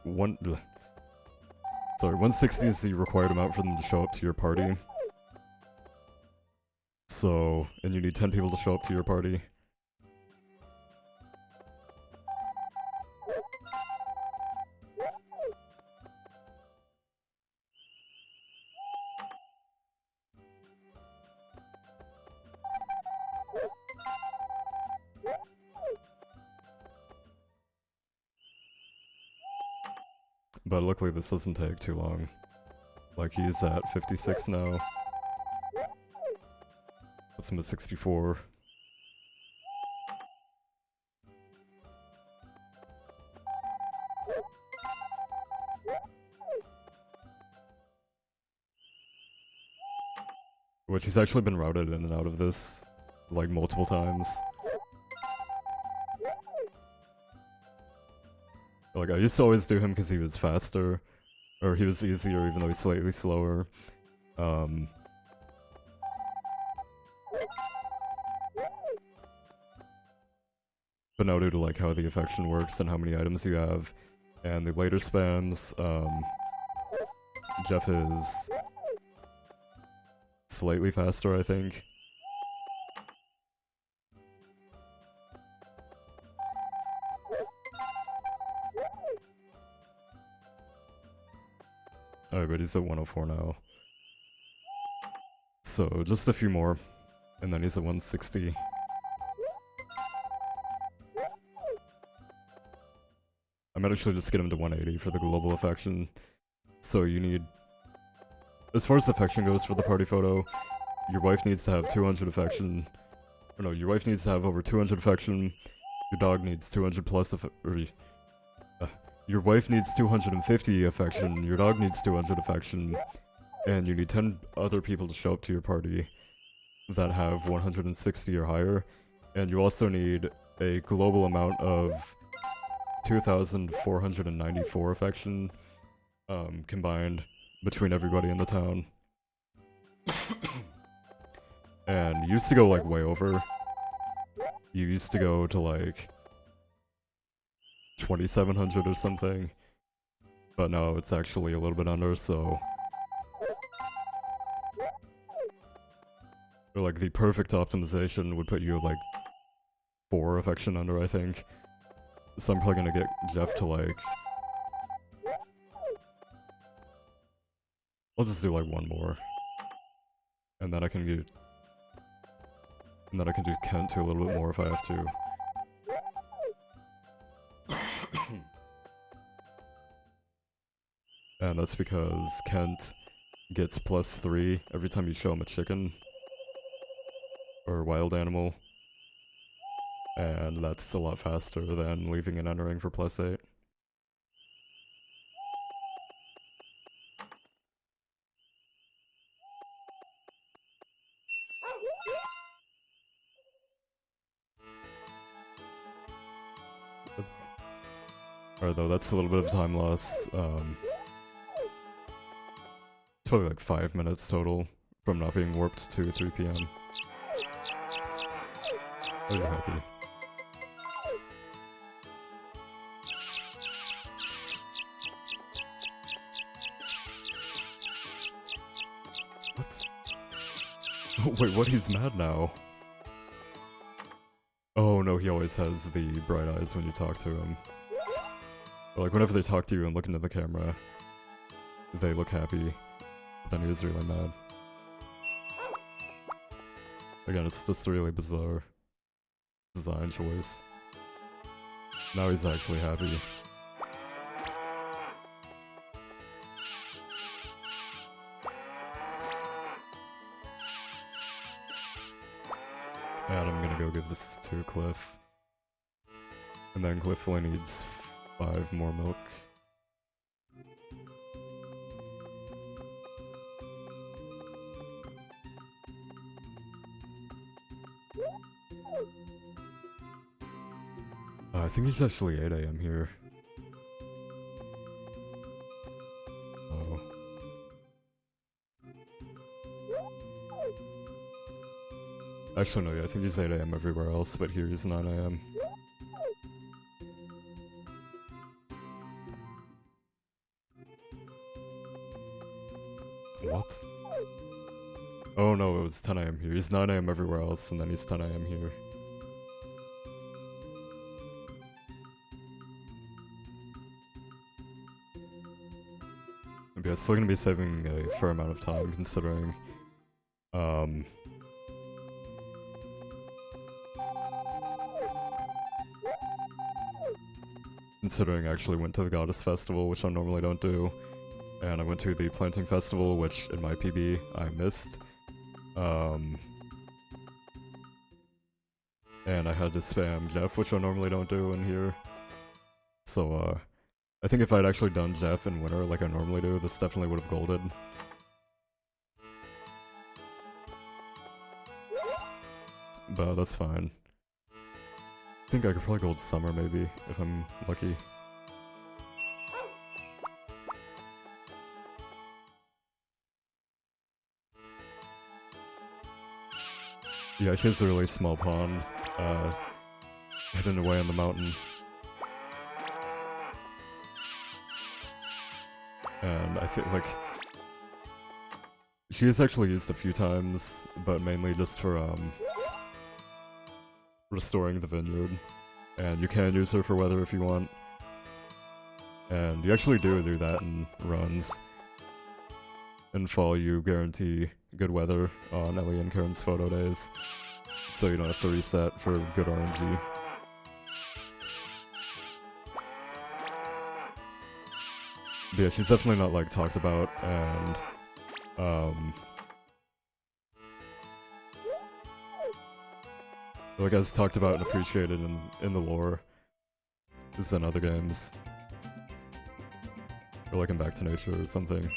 160 is the required amount for them to show up to your party. So, and you need 10 people to show up to your party. But luckily this doesn't take too long. Like, he's at 56 now. That's him at 64. Which he's actually been routed in and out of this, like, multiple times. Like, I used to always do him because he was faster, or he was easier even though he's slightly slower. But now due to, like, how the affection works and how many items you have, and the later spams, Jeff is slightly faster, I think. Alright, but he's at 104 now. So, just a few more, and then he's at 160. I might actually just get him to 180 for the global affection. So you need... As far as affection goes for the party photo, your wife needs to have 200 affection. Or no, your wife needs to have over 200 affection. Your dog needs 200 plus your wife needs 250 affection, your dog needs 200 affection, and you need 10 other people to show up to your party that have 160 or higher, and you also need a global amount of 2,494 affection combined between everybody in the town. And you used to go like way over. You used to go to like 2,700 or something, but now it's actually a little bit under, so... Or like the perfect optimization would put you like 4 affection under, I think. So I'm probably gonna get Jeff to like... I'll just do like 1 more. And then I can get... And then I can do Kent to a little bit more if I have to. And that's because Kent gets +3 every time you show him a chicken. Or wild animal. And that's a lot faster than leaving and entering for +8. Alright though, that's a little bit of time loss. It's probably like 5 minutes total from not being warped to 3 PM. Are you happy? What? Oh, wait, what? He's mad now. Oh no, he always has the bright eyes when you talk to him. Or, like, whenever they talk to you and look into the camera, they look happy. But then he is really mad. Again, it's just a really bizarre design choice. Now he's actually happy. And I'm gonna go give this to Cliff. And then Cliff only needs 5 more milk. I think it's actually 8 AM here. Oh. Actually, no, yeah, I think it's 8 AM everywhere else, but here is 9 AM. What? Oh no, it was 10 AM here. He's 9 AM everywhere else, and then he's 10 AM here. But yeah, still gonna be saving a fair amount of time, considering, I actually went to the Goddess Festival, which I normally don't do, and I went to the planting festival, which in my PB I missed. And I had to spam Jeff, which I normally don't do in here. So, I think if I'd actually done Jeff in winter like I normally do, this definitely would have golded. But that's fine. I think I could probably gold summer maybe, if I'm lucky. Yeah, here's a really small pond, hidden away on the mountain. And I think, like, she is actually used a few times, but mainly just for, restoring the vineyard. And you can use her for weather if you want. And you actually do that in runs. In fall, you guarantee good weather on Ellie and Karen's photo days, so you don't have to reset for good RNG. But yeah, she's definitely not, like, talked about, and, like, as talked about and appreciated in the lore, is in other games. Or like in Back to Nature or something.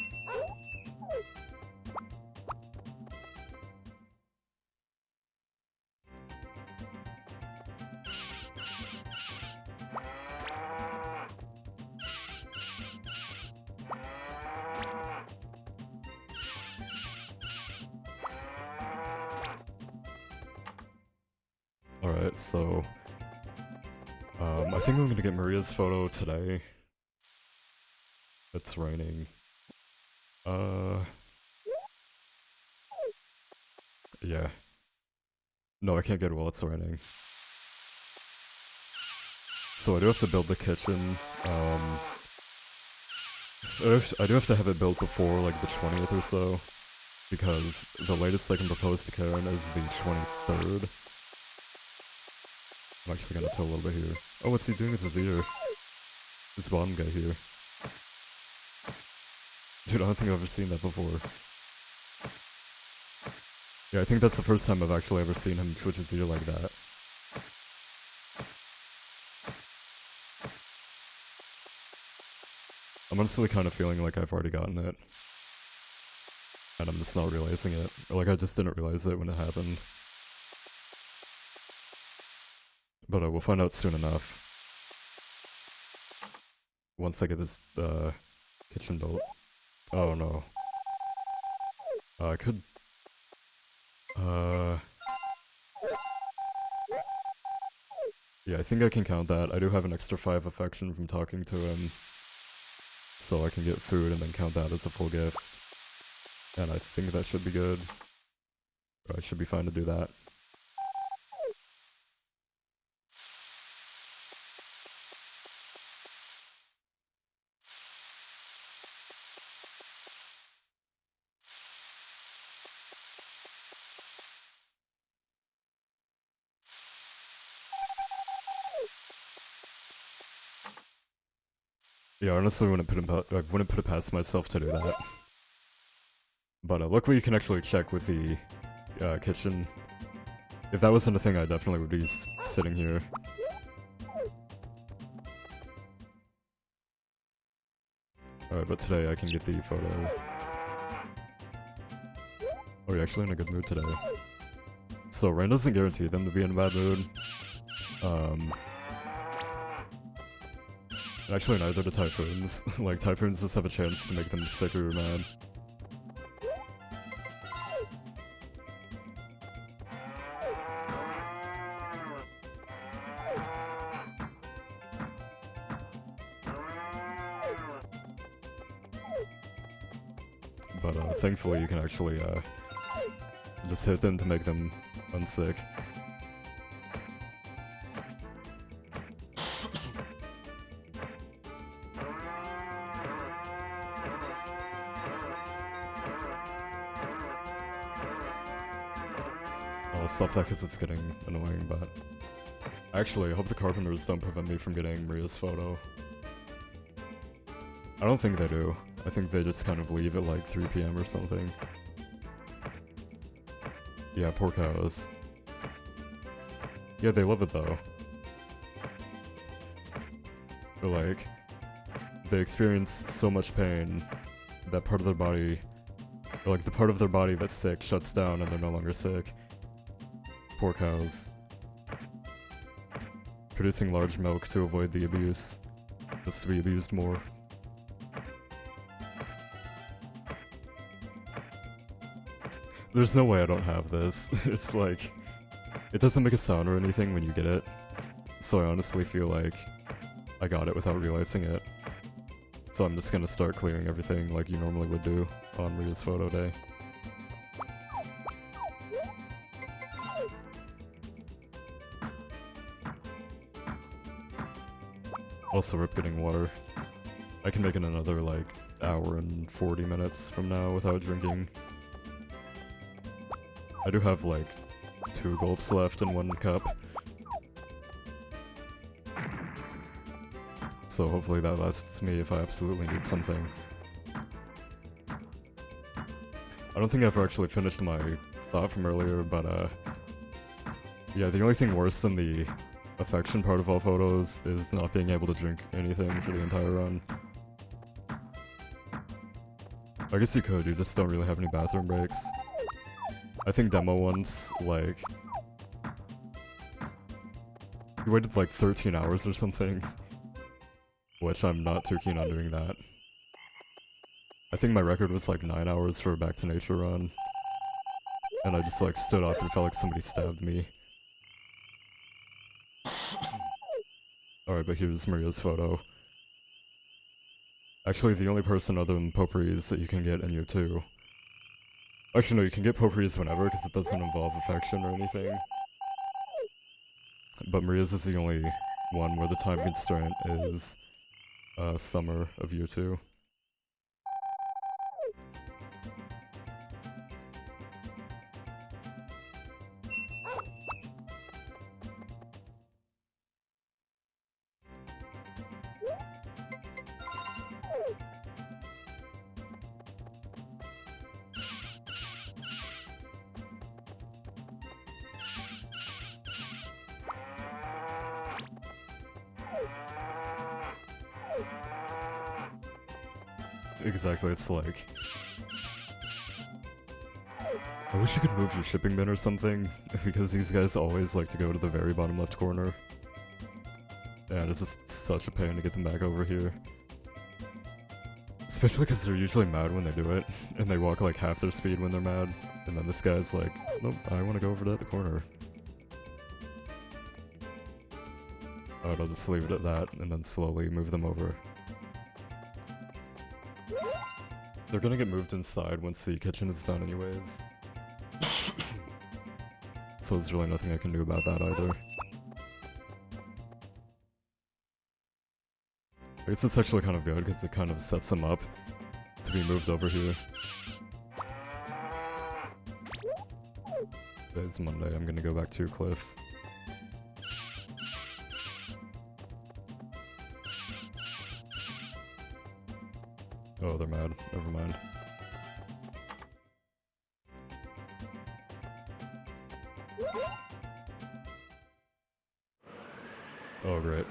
Alright, so I think I'm gonna get Maria's photo today. It's raining. Yeah. No, I can't get it while it's raining. So I do have to build the kitchen. I do have to have it built before, like, the 20th or so, because the latest I can propose to Karen is the 23rd. I'm actually gonna tilt a little bit here. Oh, what's he doing with his ear? This bottom guy here. Dude, I don't think I've ever seen that before. Yeah, I think that's the first time I've actually ever seen him twitch his ear like that. I'm honestly kind of feeling like I've already gotten it. And I'm just not realizing it. Or like I just didn't realize it when it happened. But we'll find out soon enough. Once I get this kitchen built. Oh no. I could... Yeah, I think I can count that. I do have an extra 5 affection from talking to him. So I can get food and then count that as a full gift. And I think that should be good. Or I should be fine to do that. Yeah, honestly, I wouldn't put it past myself to do that. But luckily you can actually check with the kitchen. If that wasn't a thing, I definitely would be sitting here. Alright, but today I can get the photo. Oh, you're actually in a good mood today. So, rain doesn't guarantee them to be in a bad mood. Actually, neither do typhoons. Like, typhoons just have a chance to make them sick or mad. But thankfully you can actually just hit them to make them unsick. I'll stop that because it's getting annoying, but... Actually, I hope the carpenters don't prevent me from getting Maria's photo. I don't think they do. I think they just kind of leave at like 3 PM or something. Yeah, poor cows. Yeah, they love it though. But like, they experience so much pain that part of their body, or like the part of their body that's sick shuts down and they're no longer sick. Poor cows. Producing large milk to avoid the abuse, just to be abused more. There's no way I don't have this. It's like, it doesn't make a sound or anything when you get it, so I honestly feel like I got it without realizing it. So I'm just gonna start clearing everything like you normally would do on Maria's photo day. Also, rip getting water. I can make it another like hour and 40 minutes from now without drinking. I do have like 2 gulps left in 1 cup. So hopefully that lasts me if I absolutely need something. I don't think I've actually finished my thought from earlier, but yeah, the only thing worse than the affection part of all photos is not being able to drink anything for the entire run. I guess you could, you just don't really have any bathroom breaks. I think demo ones, like, you waited like 13 hours or something, which I'm not too keen on doing that. I think my record was like 9 hours for a Back to Nature run, and I just like stood up and felt like somebody stabbed me. Alright, but here's Maria's photo. Actually, the only person other than Potpourris that you can get in year 2. Actually, no, you can get Potpourris whenever, because it doesn't involve affection or anything. But Maria's is the only one where the time constraint is summer of year 2. Exactly, it's like... I wish you could move your shipping bin or something, because these guys always like to go to the very bottom left corner. And it's just such a pain to get them back over here. Especially because they're usually mad when they do it, and they walk like half their speed when they're mad, and then this guy's like, nope, I want to go over to the corner. Alright, I'll just leave it at that, and then slowly move them over. They're gonna get moved inside once the kitchen is done anyways. So there's really nothing I can do about that either. I guess it's actually kind of good because it kind of sets them up to be moved over here. Today's Monday, I'm gonna go back to Cliff. Oh, they're mad. Never mind. Oh, great.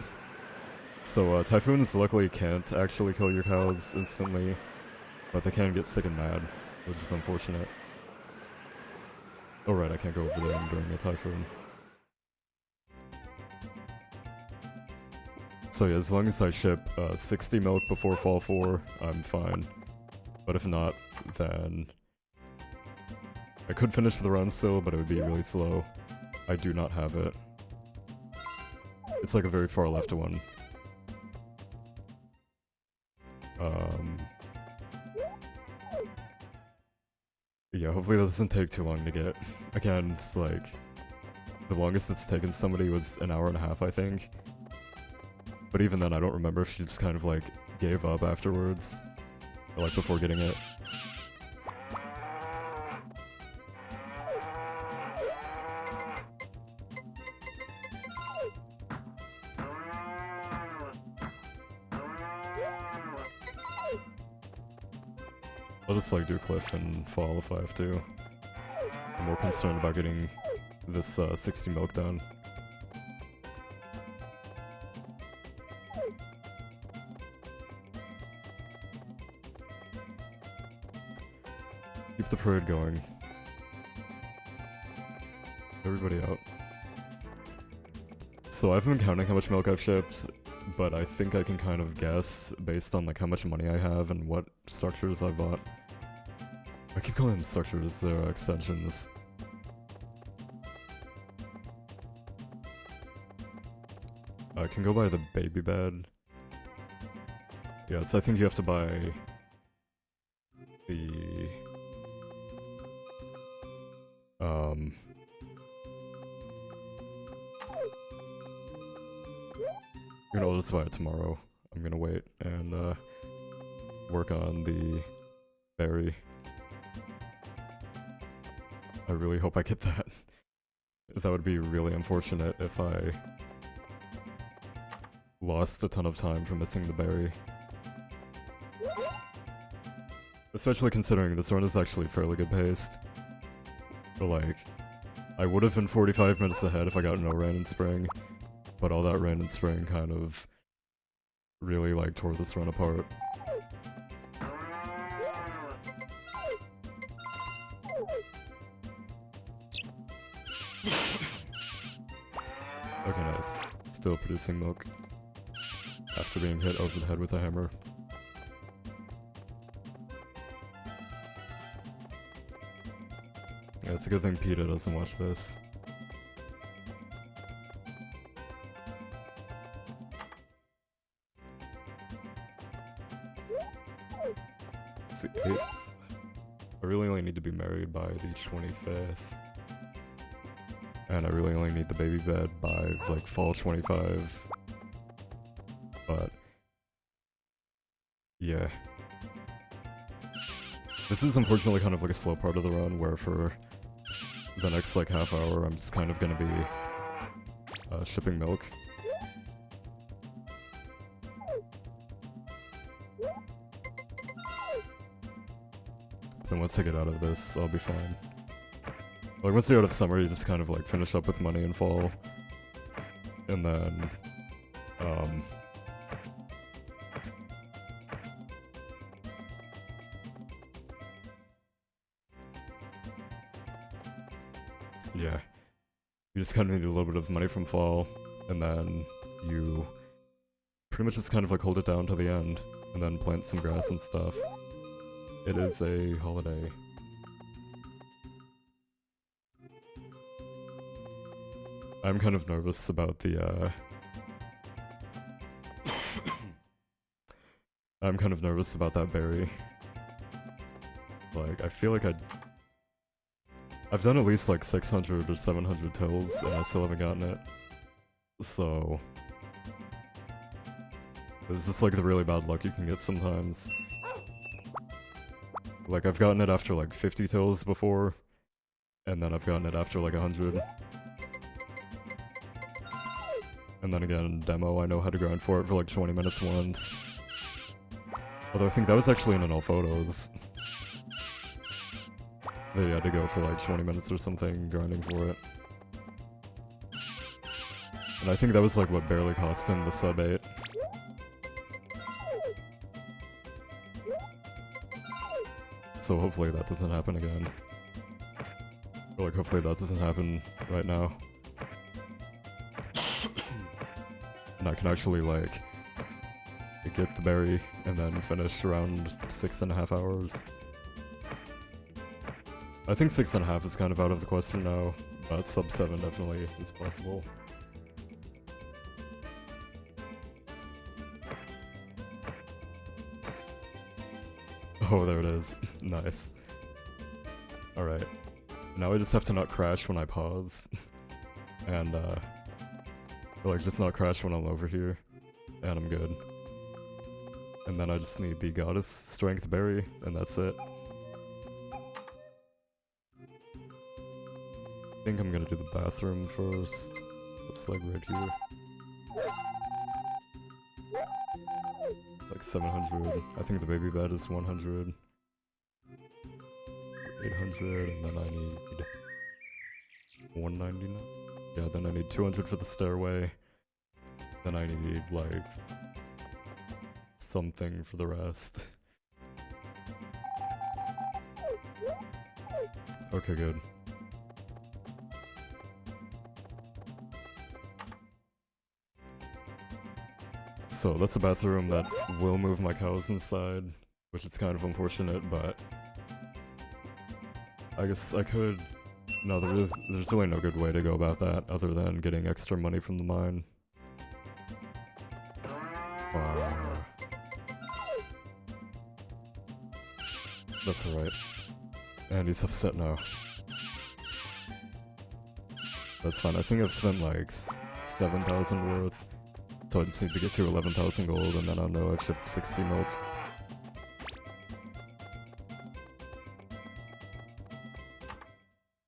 So, typhoons luckily can't actually kill your cows instantly, but they can get sick and mad, which is unfortunate. Oh right, I can't go over there during a typhoon. So yeah, as long as I ship 60 milk before Fall 4, I'm fine. But if not, then... I could finish the run still, but it would be really slow. I do not have it. It's like a very far left one. Yeah, hopefully that doesn't take too long to get. Again, it's like... the longest it's taken somebody was an hour and a half, I think. But even then, I don't remember if she just kind of like gave up afterwards. Or like before getting it. I'll just like do cliff and fall if I have to. I'm more concerned about getting this 60 milk done. Keep the parade going. Everybody out. So I've been counting how much milk I've shipped, but I think I can kind of guess based on like how much money I have and what structures I bought. I keep calling them structures, they're extensions. I can go buy the baby bed. Yeah, I think you have to buy the you know, I'll just buy it tomorrow. I'm gonna wait and work on the berry. I really hope I get that. That would be really unfortunate if I lost a ton of time from missing the berry. Especially considering this run is actually fairly good paced. But like, I would have been 45 minutes ahead if I got no rain in spring, but all that rain in spring kind of really like tore this run apart. Okay, nice. Still producing milk after being hit over the head with a hammer. Yeah, it's a good thing PETA doesn't watch this. It's the 8th. I really only need to be married by the 25th. And I really only need the baby bed by like fall 25. But yeah. This is unfortunately kind of like a slow part of the run where for the next like half hour I'm just kind of gonna be shipping milk. Then once I get out of this, I'll be fine. Like once you're out of summer, you just kind of like finish up with money in fall. And then, yeah. You just kind of need a little bit of money from fall, and then you pretty much just kind of like hold it down to the end, and then plant some grass and stuff. It is a holiday. I'm kind of nervous about the, I'm kind of nervous about that berry. Like, I feel like I've done at least like 600 or 700 tills, and I still haven't gotten it. So this is like the really bad luck you can get sometimes. Like, I've gotten it after like 50 tills before, and then I've gotten it after like 100. And then again, in demo, I know how to grind for it for like 20 minutes once. Although I think that was actually in all photos. They had to go for like 20 minutes or something grinding for it. And I think that was like what barely cost him the sub 8. So hopefully that doesn't happen again. Or like hopefully that doesn't happen right now. And I can actually like get the berry and then finish around 6.5 hours. I think 6.5 is kind of out of the question now, but sub 7 definitely is possible. Oh, there it is. Nice. Alright. Now I just have to not crash when I pause. And, or like, just not crash when I'm over here. And I'm good. And then I just need the Goddess Strength Berry, and that's it. I think I'm gonna do the bathroom first. It's like right here. Like 700. I think the baby bed is 100. 800, and then I need 199. Yeah, then I need 200 for the stairway. Then I need, like, something for the rest. Okay, good. So that's a bathroom that will move my cows inside, which is kind of unfortunate, but I guess I could... No, there's really no good way to go about that other than getting extra money from the mine. That's alright. And he's upset now. That's fine. I think I've spent like 7,000 worth. So I just need to get to 11,000 gold, and then I'll know I've shipped 60 milk.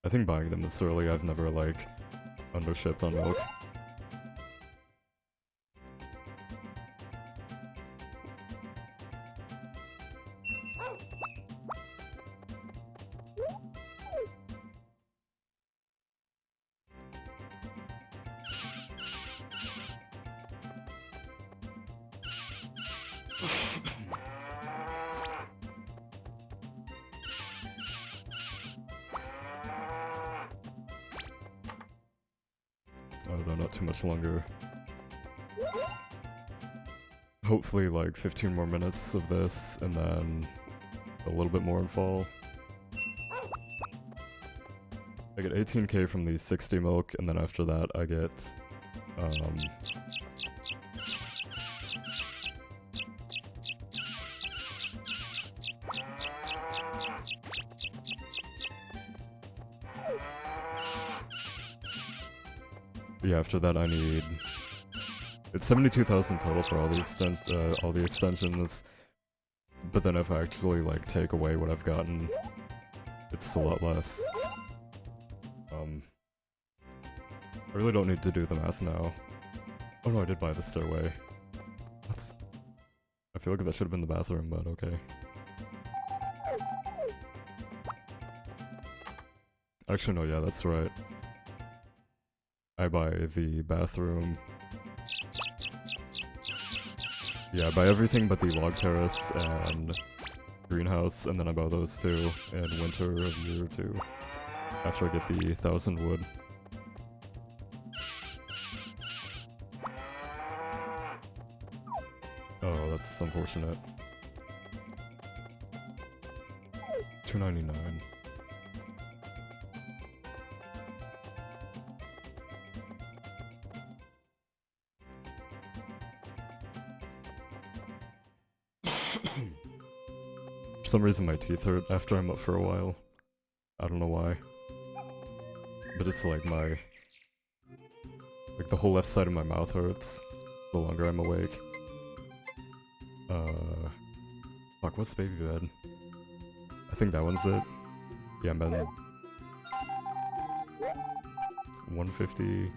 I think buying them this early, I've never, like, undershipped on milk. Though not too much longer. Hopefully like 15 more minutes of this, and then a little bit more in fall. I get 18k from the 60 milk, and then after that I get, yeah, after that I need... It's 72,000 total for all the extensions, but then if I actually, like, take away what I've gotten, it's a lot less. I really don't need to do the math now. Oh no, I did buy the stairway. I feel like that should have been the bathroom, but okay. Actually, no, yeah, that's right. I buy the bathroom. Yeah, I buy everything but the log terrace and greenhouse, and then I buy those two in winter of a year or two, after I get the 1,000 wood. Oh, that's unfortunate. 299. For some reason my teeth hurt after I'm up for a while. I don't know why. But it's like my... Like the whole left side of my mouth hurts the longer I'm awake. Fuck, what's baby bed? I think that one's it. Yeah, I'm bed 150.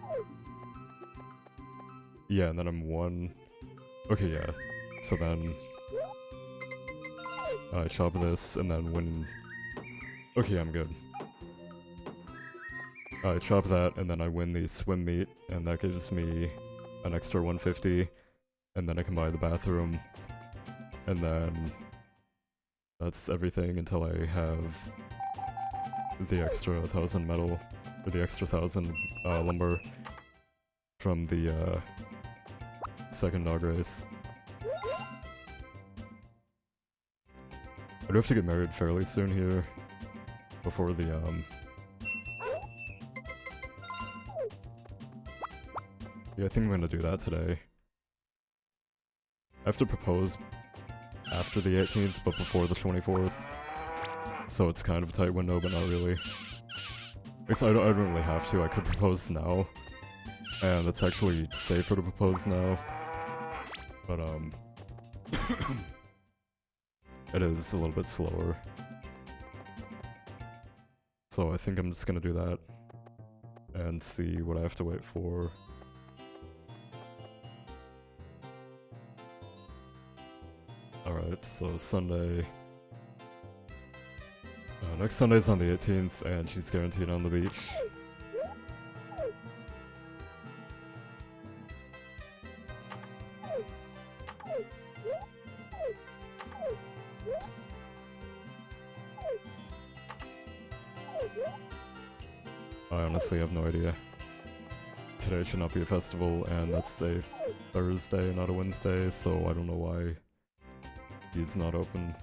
Yeah, and then I'm 1... Okay, yeah. So then... I chop this, and then when... Okay, I'm good. I chop that, and then I win the swim meet, and that gives me an extra 150, and then I can buy the bathroom, and then that's everything until I have the extra 1,000 metal, or the extra 1,000 lumber from the second dog race. I do have to get married fairly soon here, before the, Yeah, I think I'm gonna do that today. I have to propose after the 18th, but before the 24th. So it's kind of a tight window, but not really. I don't really have to, I could propose now. And it's actually safer to propose now. But, it is a little bit slower. So I think I'm just gonna do that. And see what I have to wait for. Alright, so Sunday... next Sunday's on the 18th, and she's guaranteed on the beach. I honestly have no idea. Today should not be a festival, and that's a Thursday, not a Wednesday, so I don't know why he's not open.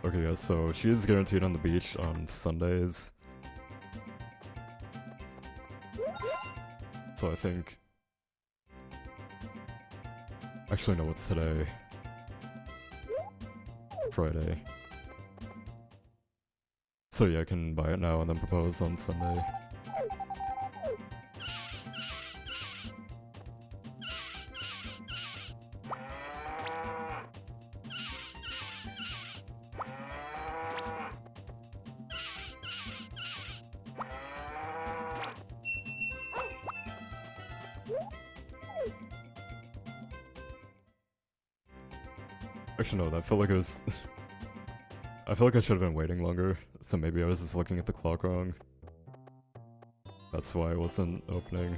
Okay, yeah, so she is guaranteed on the beach on Sundays. So I think... Actually, no, what's today? Friday. So yeah, I can buy it now and then propose on Sunday. Actually, no, I felt like it was... I feel like I should have been waiting longer, so maybe I was just looking at the clock wrong. That's why it wasn't opening.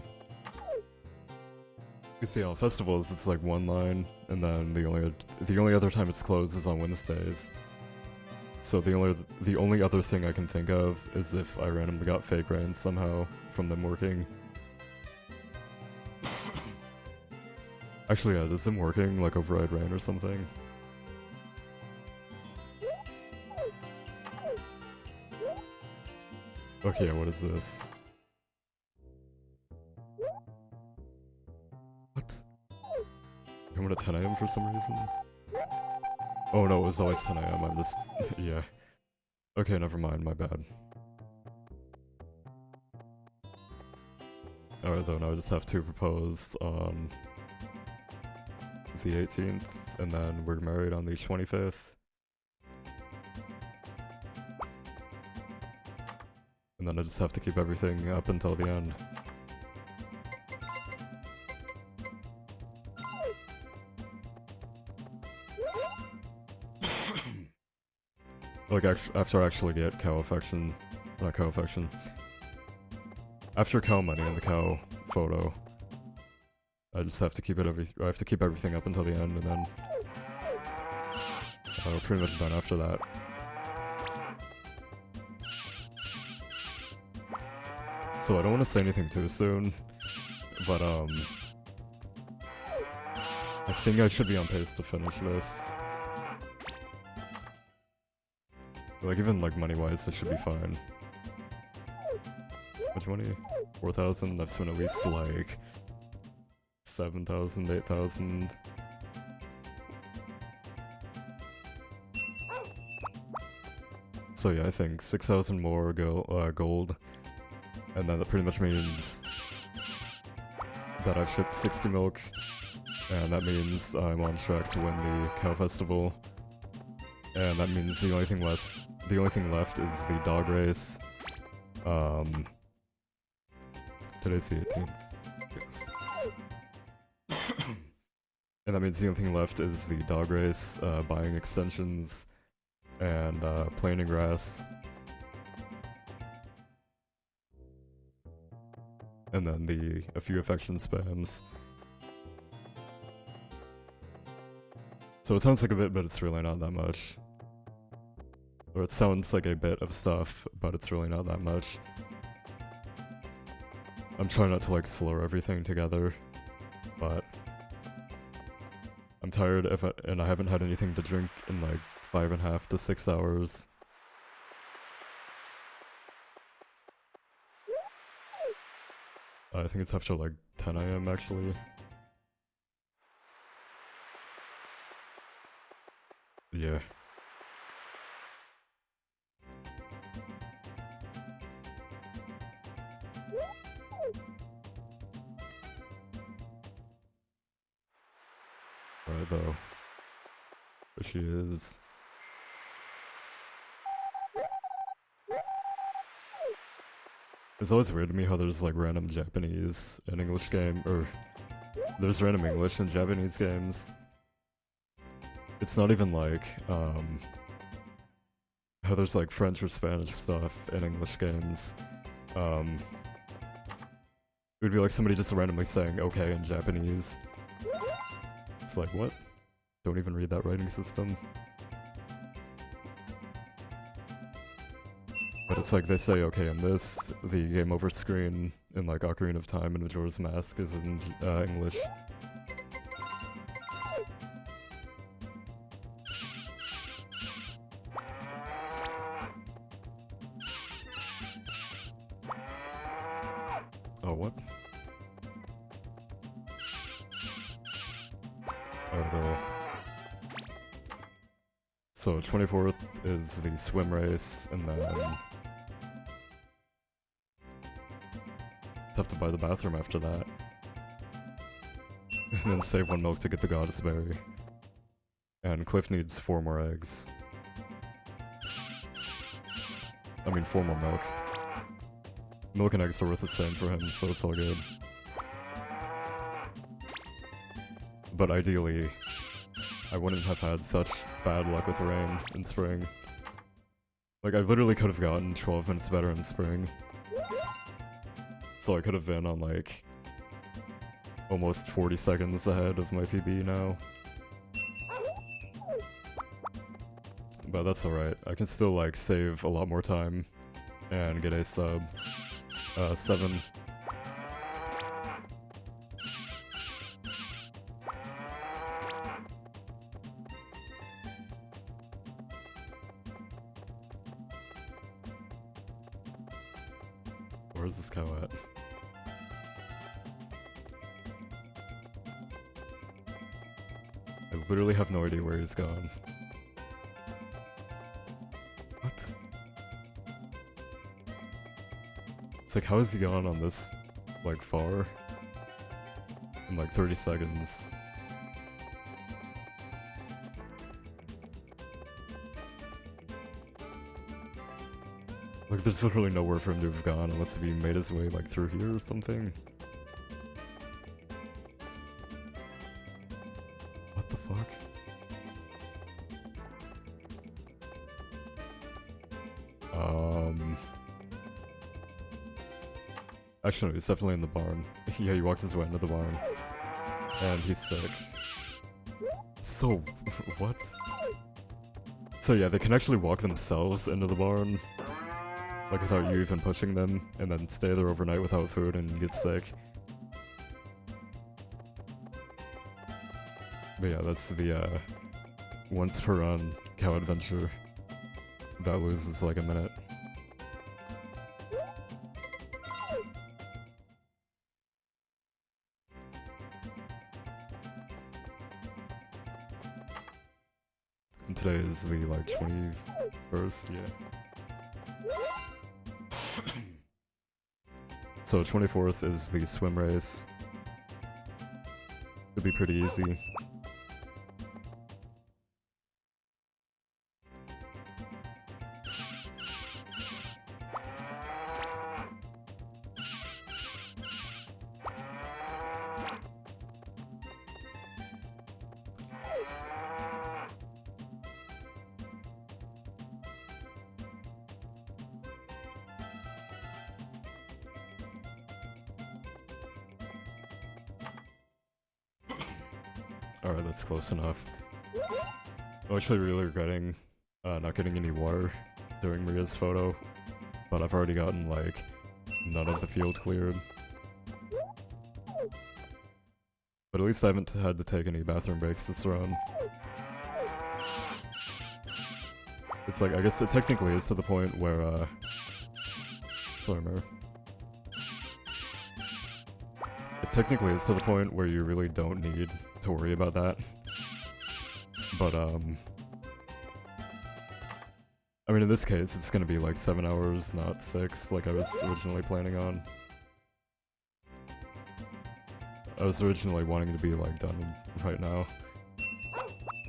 You see, on festivals, it's like one line, and then the only other time it's closed is on Wednesdays. So the only other thing I can think of is if I randomly got fake rain somehow from them working. Actually, yeah, is them working like override rain or something? Okay, yeah, what is this? What? Coming at 10 AM for some reason? Oh no, it was always 10 AM, I'm just... yeah. Okay, never mind, my bad. Alright though, now I just have to propose on the 18th, and then we're married on the 25th. And then I just have to keep everything up until the end. Like, after I actually get cow affection... Not cow affection. After cow money and the cow photo, I just have to keep I have to keep everything up until the end, and then... we're pretty much done after that. So I don't want to say anything too soon, but I think I should be on pace to finish this. Like, even like money-wise, I should be fine. How much money? 4,000? I've spent at least like 7,000, 8,000. So yeah, I think 6,000 more gold. And then that pretty much means that I've shipped 60 milk, and that means I'm on track to win the cow festival. And that means the only thing left is the dog race. Today's the 18th. Yes. And that means the only thing left is the dog race, buying extensions, and planing grass. And then a few affection spams. So it sounds like a bit, but it's really not that much. Or it sounds like a bit of stuff, but it's really not that much. I'm trying not to like slur everything together, but I'm tired and I haven't had anything to drink in like 5.5 to 6 hours. I think it's after like 10 AM actually. Yeah. Alright though. There she is. It's always weird to me how there's like random Japanese and English game, or there's random English and Japanese games. it's not even like, how there's like French or Spanish stuff in English games. It would be like somebody just randomly saying okay in Japanese. It's like, what? Don't even read that writing system. But it's like they say okay in this, the game over screen in like Ocarina of Time and Majora's Mask is in English. Oh, what? Oh, though. So 24th is the swim race, and then have to buy the bathroom after that. And then save 1 milk to get the goddess berry. And Cliff needs 4 more eggs. I mean 4 more milk. Milk and eggs are worth the same for him, so it's all good. But ideally, I wouldn't have had such bad luck with rain in spring. Like, I literally could have gotten 12 minutes better in spring. So I could have been on like almost 40 seconds ahead of my PB now. But that's alright. I can still like save a lot more time and get a sub 7. Where's this cow at? I literally have no idea where he's gone. What? It's like, how has he gone on this, like, far? In like 30 seconds. Like, there's literally nowhere for him to have gone unless he made his way, like, through here or something. What the fuck? Actually, no, he's definitely in the barn. Yeah, he walked his way into the barn. And he's sick. So, what? So yeah, they can actually walk themselves into the barn. Like, without you even pushing them, and then stay there overnight without food and get sick. But yeah, that's the, once per run cow adventure. That loses like a minute. And today is the, like, 21st, yeah. So 24th is the swim race. It'll be pretty easy. Alright, that's close enough. I'm actually really regretting not getting any water during Maria's photo, but I've already gotten, like, none of the field cleared. But at least I haven't had to take any bathroom breaks this run. It's like, I guess it technically is to the point where, sorry, Mare. It technically is to the point where you really don't need to worry about that. But, I mean, in this case, it's gonna be like 7 hours, not 6, like I was originally planning on. I was originally wanting to be, like, done right now.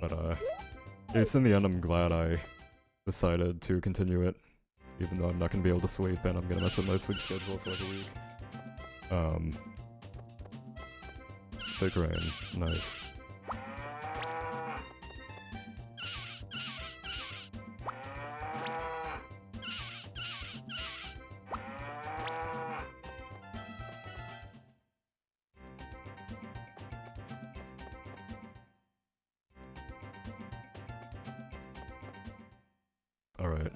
But, it's in the end, I'm glad I decided to continue it, even though I'm not gonna be able to sleep and I'm gonna mess up my sleep schedule for like a week. Fake rain, nice. Alright.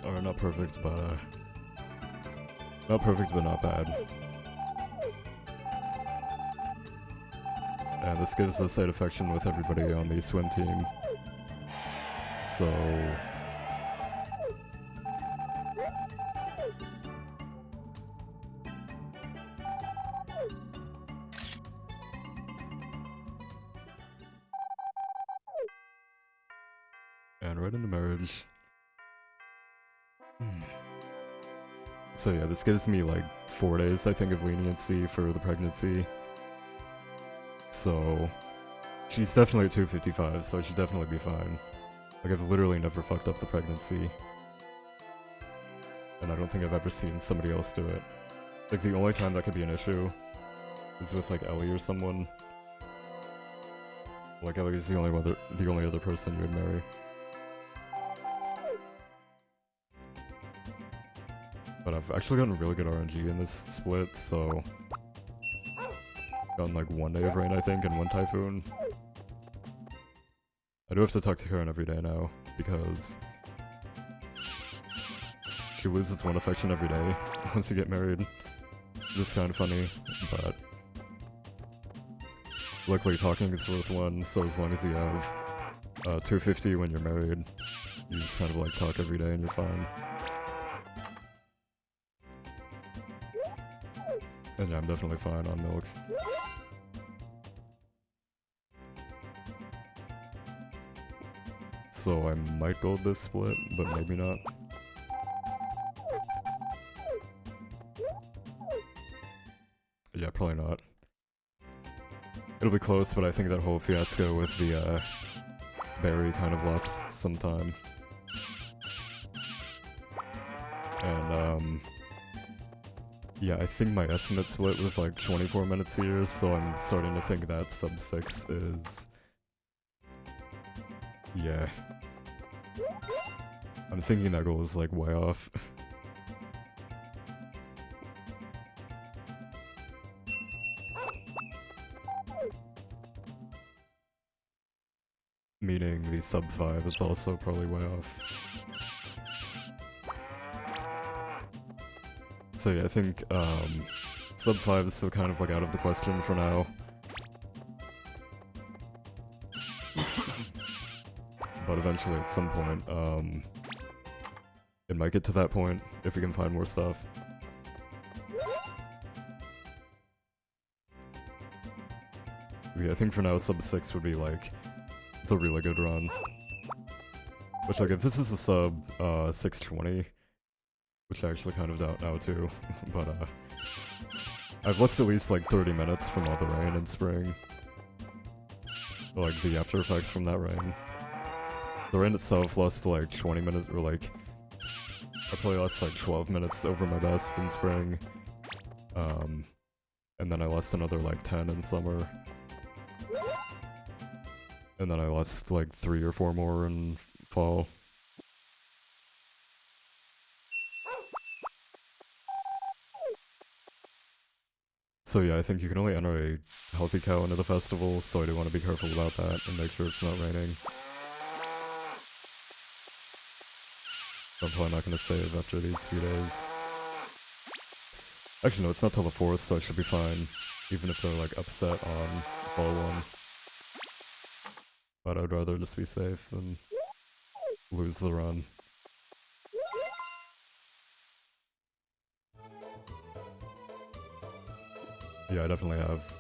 Or not perfect, but not perfect, but not bad. And this gives the side affection with everybody on the swim team. So and right into marriage. So yeah, this gives me like 4 days, I think, of leniency for the pregnancy. So she's definitely at 255, so I should definitely be fine. Like, I've literally never fucked up the pregnancy. And I don't think I've ever seen somebody else do it. Like, the only time that could be an issue is with like Ellie or someone. Like, Ellie is the only other person you would marry. But I've actually gotten really good RNG in this split, so gotten like 1 day of rain, I think, and 1 typhoon. I do have to talk to Karen every day now, because she loses 1 affection every day once you get married. It's kind of funny, but luckily talking is worth 1, so as long as you have 250 when you're married, you just kind of like talk every day and you're fine. And yeah, I'm definitely fine on milk. So I might gold this split, but maybe not. Yeah, probably not. It'll be close, but I think that whole fiasco with the berry kind of lost some time. And yeah, I think my estimate split was like 24 minutes here, so I'm starting to think that sub 6 is... yeah. I'm thinking that goal is like way off. Meaning the sub 5 is also probably way off. So yeah, I think sub 5 is still kind of like out of the question for now. But eventually at some point, it might get to that point if we can find more stuff. But yeah, I think for now sub 6 would be like, it's a really good run. Which like if this is a sub 620, which I actually kind of doubt now too, but I've lost at least like 30 minutes from all the rain in spring. Like the after effects from that rain. The rain itself lost like 20 minutes, or like, I probably lost like 12 minutes over my best in spring. And then I lost another like 10 in summer. And then I lost like 3 or 4 more in fall. So yeah, I think you can only enter a healthy cow into the festival, so I do want to be careful about that and make sure it's not raining. I'm probably not going to save after these few days. Actually no, it's not till the 4th, so I should be fine, even if they're like upset on fall 1. But I'd rather just be safe than lose the run. Yeah, I definitely have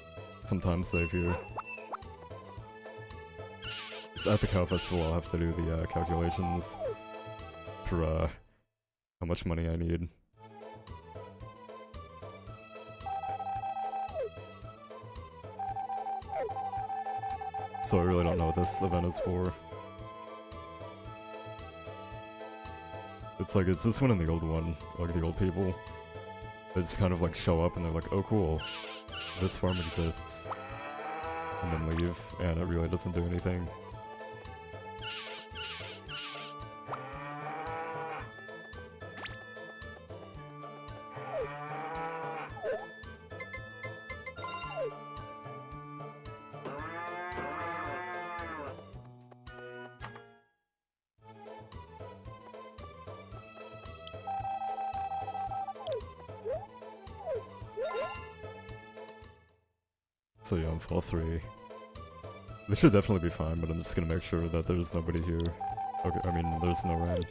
some time saved here. It's at the Cow Festival, I'll have to do the calculations for how much money I need. So I really don't know what this event is for. It's like, it's this one and the old one, like the old people. They just kind of like show up and they're like, oh cool, this farm exists. And then leave, and it really doesn't do anything. So yeah, I'm fall 3. This should definitely be fine, but I'm just gonna make sure that there's nobody here. Okay, I mean, there's no rain.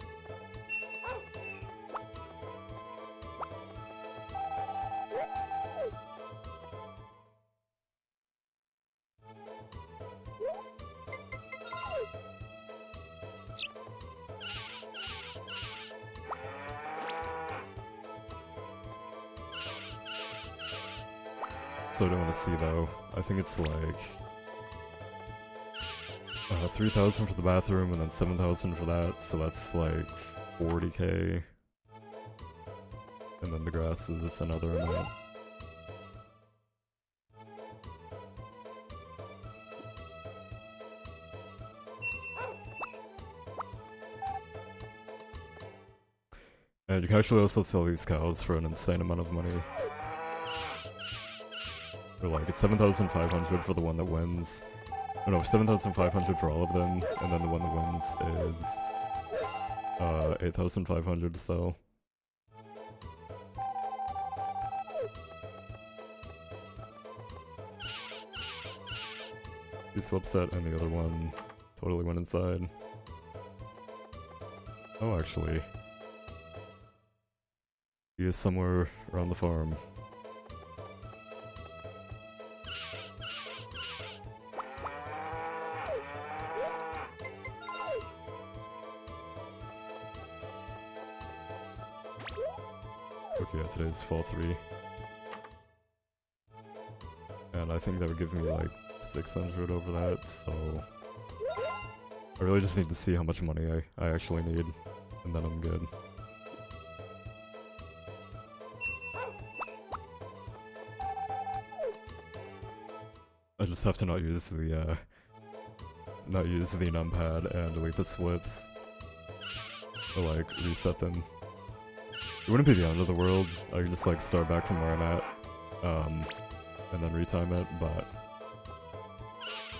So I don't want to see though. I think it's like 3,000 for the bathroom and then 7,000 for that, so that's like 40k. And then the grass is another amount. And you can actually also sell these cows for an insane amount of money. Or like, it's 7,500 for the one that wins. Oh no, 7,500 for all of them, and then the one that wins is 8,500 to sell. This upset and the other one totally went inside. Oh, actually, he is somewhere around the farm. Okay, yeah, today's fall 3. And I think that would give me like 600 over that, so I really just need to see how much money I actually need, and then I'm good. I just have to not use the numpad and delete the splits, or like reset them. It wouldn't be the end of the world. I could just like start back from where I'm at, and then retime it, but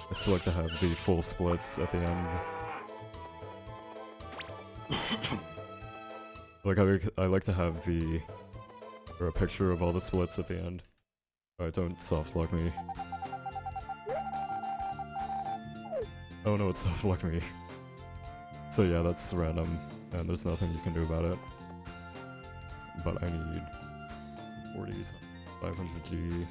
I still like to have the full splits at the end. I like to have a picture of all the splits at the end. Alright, don't soft lock me. Oh no, it soft locked me. So yeah, that's random, and there's nothing you can do about it. But I need 40 times 500G.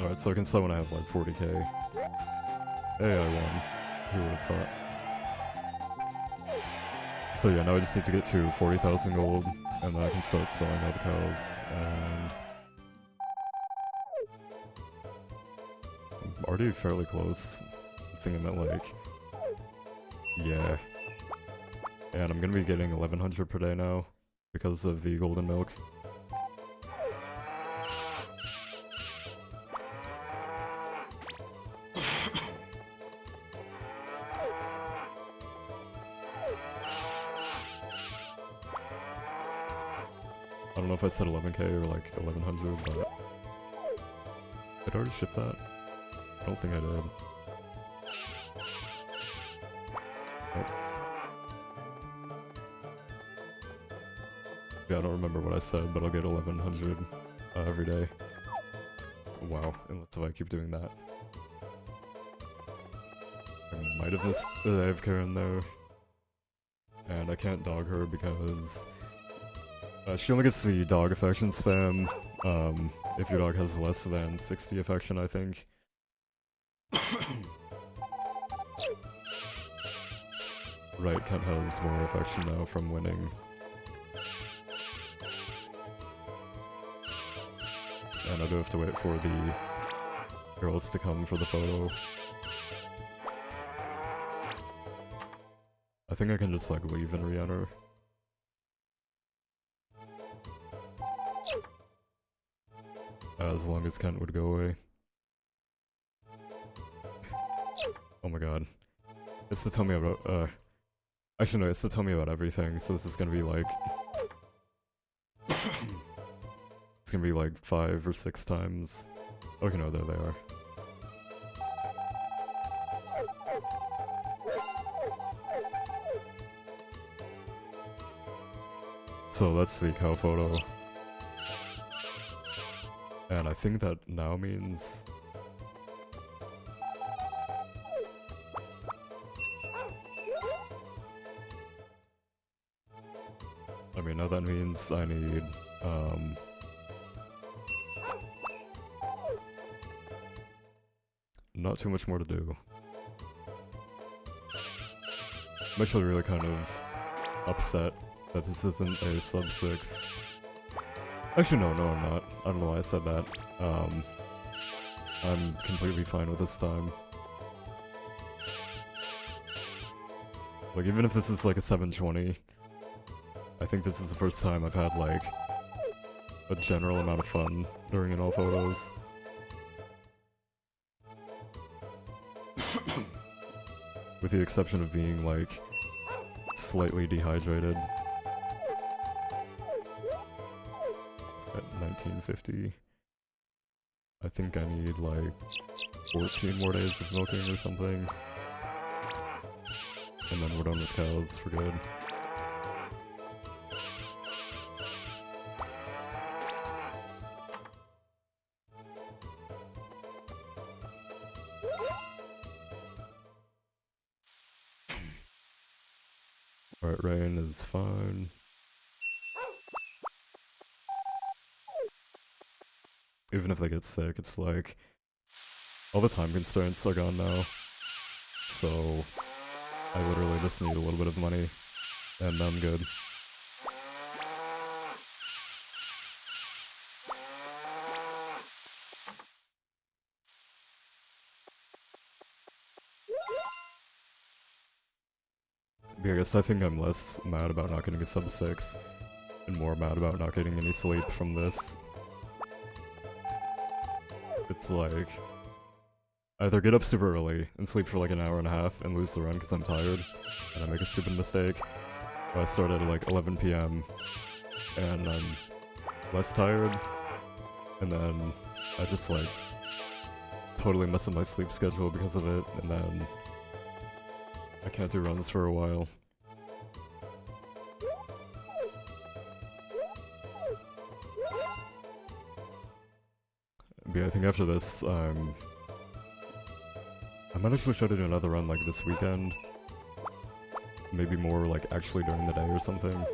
Alright, so I can sell when I have like 40k. Hey, I won. Who would have thought? So yeah, now I just need to get to 40,000 gold, and then I can start selling all the cows, and I'm already fairly close. I'm thinking that like, yeah. And I'm gonna be getting 1100 per day now, because of the golden milk. I don't know if I said 11k or like 1100, but I'd already shipped that. I don't think I did. Nope. Yeah, I don't remember what I said, but I'll get 1100 every day. Wow, unless if I keep doing that. I'm might have missed the AFK in there. And I can't dog her because she only gets the dog affection spam if your dog has less than 60 affection, I think. Right, Kent has more affection now from winning. And I do have to wait for the girls to come for the photo. I think I can just like leave and re-enter. As long as Kent would go away. Oh my god. It's to tell me about, actually no, it's to tell me about everything, so this is gonna be like... it's gonna be like 5 or 6 times. Okay, no, there they are. So that's the cow photo. And I think that now means... I mean, now that means I need, not too much more to do. I'm actually really kind of upset that this isn't a sub 6. Actually, no, I'm not. I don't know why I said that. I'm completely fine with this time. Like, even if this is like a 720, I think this is the first time I've had like a general amount of fun during an all photos. With the exception of being like slightly dehydrated. At 1950. I think I need like 14 more days of milking or something. And then we're done with cows for good. Alright, rain is fine. Even if they get sick, it's like... all the time constraints are gone now. So... I literally just need a little bit of money, and I'm good. I guess I think I'm less mad about not getting a sub 6, and more mad about not getting any sleep from this. It's like... either get up super early and sleep for like an hour and a half and lose the run because I'm tired, and I make a stupid mistake, or I start at like 11 PM, and I'm less tired, and then I just like totally mess up my sleep schedule because of it, and then I can't do runs for a while. But yeah, I think after this, I might actually try to do another run like this weekend. Maybe more like actually during the day or something.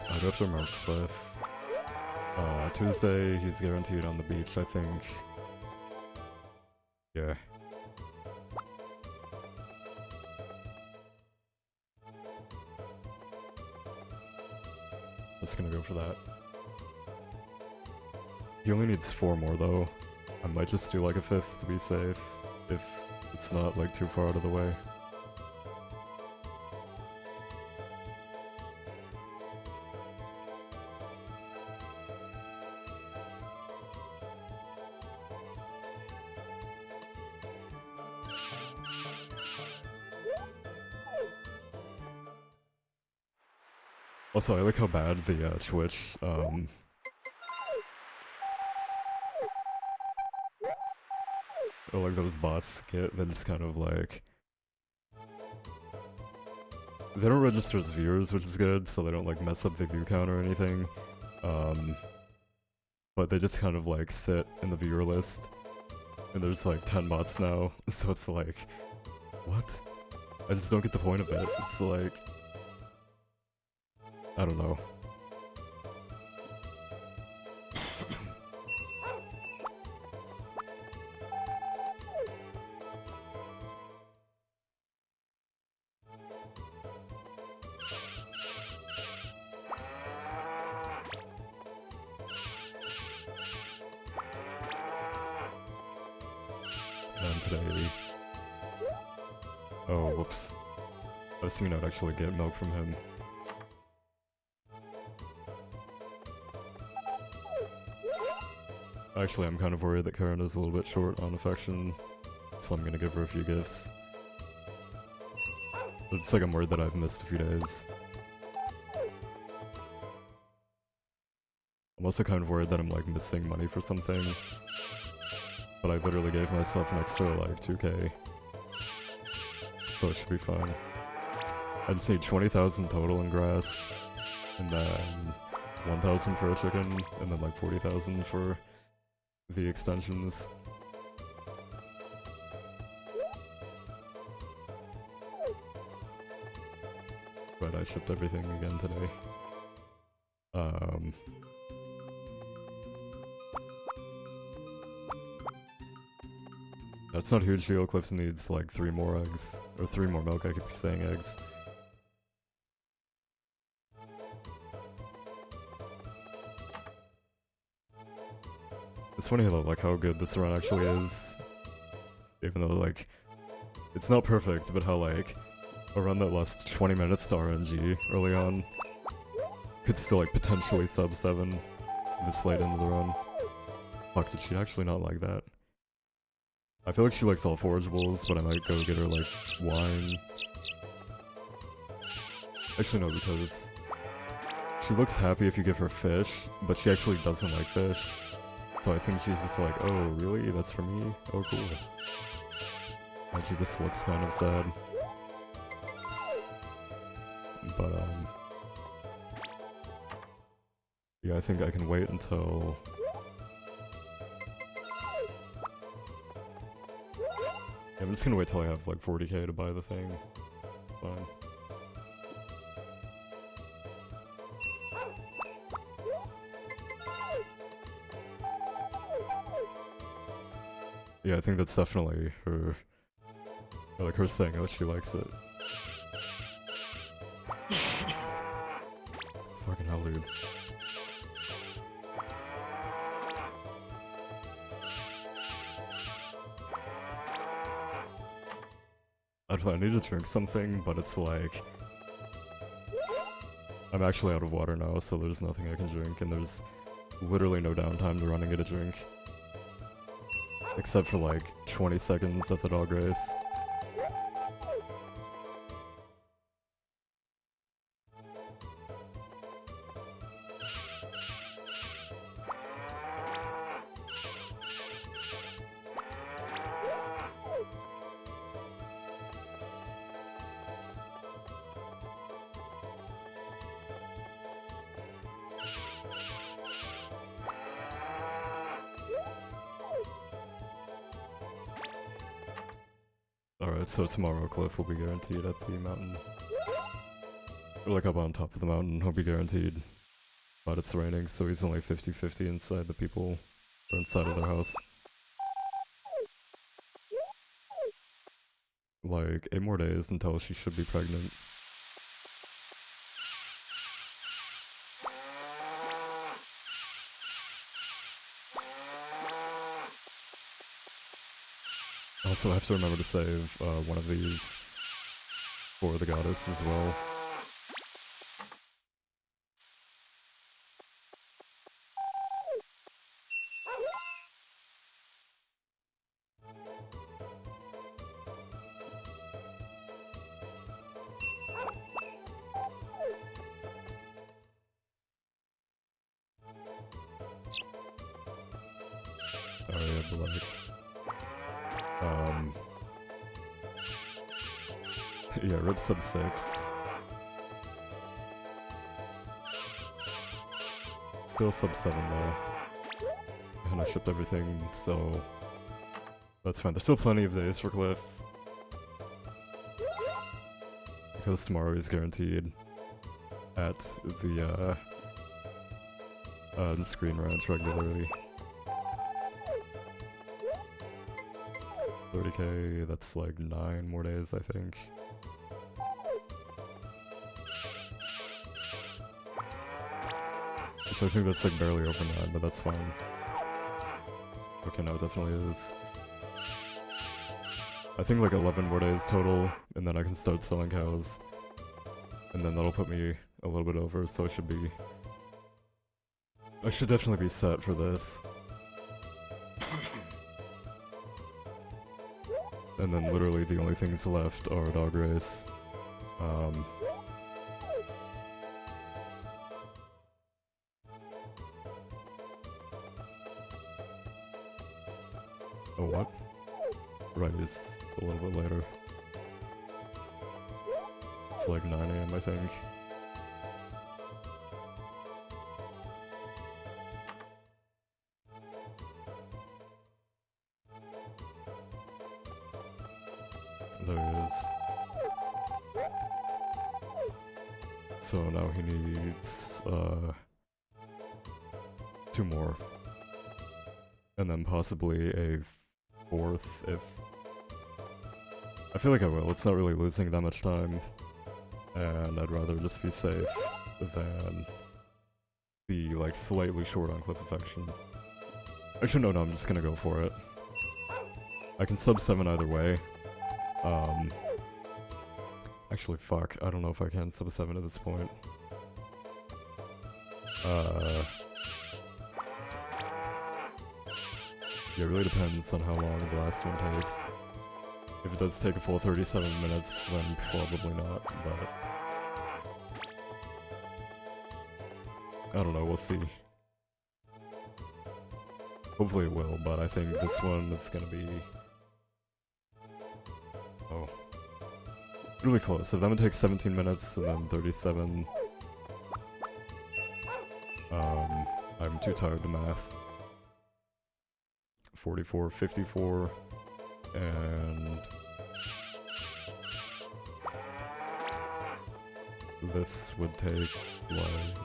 I'd go after Mark Cliff. Tuesday, he's guaranteed on the beach, I think. Yeah. Just gonna go for that. He only needs 4 more though. I might just do like a 5th to be safe, if it's not like too far out of the way. Also, I like how bad the Twitch, or like those bots get, that just kind of like they don't register as viewers, which is good, so they don't like mess up the view count or anything. But they just kind of like sit in the viewer list, and there's like 10 bots now, so it's like, what? I just don't get the point of it. It's like, I don't know. And today... Oh, whoops. I was thinking I'd actually get milk from him. Actually, I'm kind of worried that Karen is a little bit short on affection, so I'm gonna give her a few gifts. It's like I'm worried that I've missed a few days. I'm also kind of worried that I'm like missing money for something. But I literally gave myself an extra like 2k. So it should be fine. I just need 20,000 total in grass, and then 1,000 for a chicken, and then like 40,000 for the extensions. But I shipped everything again today. That's not huge. Geocliffs needs like 3 more eggs. Or 3 more milk, I keep saying eggs. It's funny though, like how good this run actually is. Even though like, it's not perfect, but how like, a run that lasts 20 minutes to RNG early on could still like potentially sub 7 this late into the run. Fuck, did she actually not like that? I feel like she likes all forageables, but I might go get her like wine. Actually no, because she looks happy if you give her fish, but she actually doesn't like fish. So I think she's just like, oh really? That's for me? Oh cool. And she just looks kind of sad. But yeah, I think I can wait until... Yeah, I'm just gonna wait till I have like 40k to buy the thing. Fine. Yeah, I think that's definitely her... like her saying that she likes it. Fucking hell, dude. I need to drink something, but it's like... I'm actually out of water now, so there's nothing I can drink, and there's literally no downtime to run and get a drink. Except for like 20 seconds at the dog race. Alright, so tomorrow Cliff will be guaranteed at the mountain. Or like up on top of the mountain, he'll be guaranteed. But it's raining, so he's only 50-50 inside the people, or inside of their house. Like, 8 more days until she should be pregnant. Also, I have to remember to save one of these for the goddess as well. Oh yeah, but like... yeah, rip sub 6. Still sub 7 though. And I shipped everything, so that's fine. There's still plenty of days for Cliff. Because tomorrow is guaranteed at the Screen Ranch regularly. 30k, that's like 9 more days, I think. Which I think that's like barely over 9, but that's fine. Okay, no, it definitely is. I think like 11 more days total, and then I can start selling cows. And then that'll put me a little bit over, so I should definitely be set for this. And then literally the only things left are Dog Race. Oh, what? Right, it's a little bit later. It's like 9 AM, I think. There he is. So now he needs 2 more. And then possibly a 4th if... I feel like I will. It's not really losing that much time. And I'd rather just be safe than be like slightly short on Cliff Affection. Actually no, I'm just gonna go for it. I can sub 7 either way. Actually fuck, I don't know if I can sub 7 at this point. Yeah, it really depends on how long the last one takes. If it does take a full 37 minutes, then probably not, but... I don't know, we'll see. Hopefully it will, but I think this one is gonna be... Oh. Really close. If that one takes 17 minutes and then 37... I'm too tired to math. 44, 54, and... This would take, like...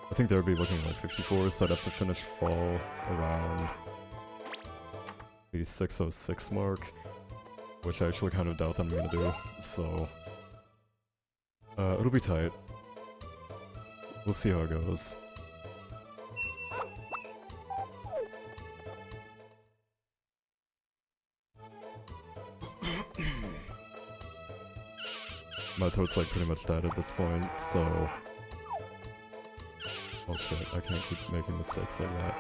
I think they would be looking like 54, so I'd have to finish fall around the 606 mark, which I actually kind of doubt that I'm gonna do, so... it'll be tight. We'll see how it goes. My throat's like pretty much dead at this point, so... Oh shit, I can't keep making mistakes like that.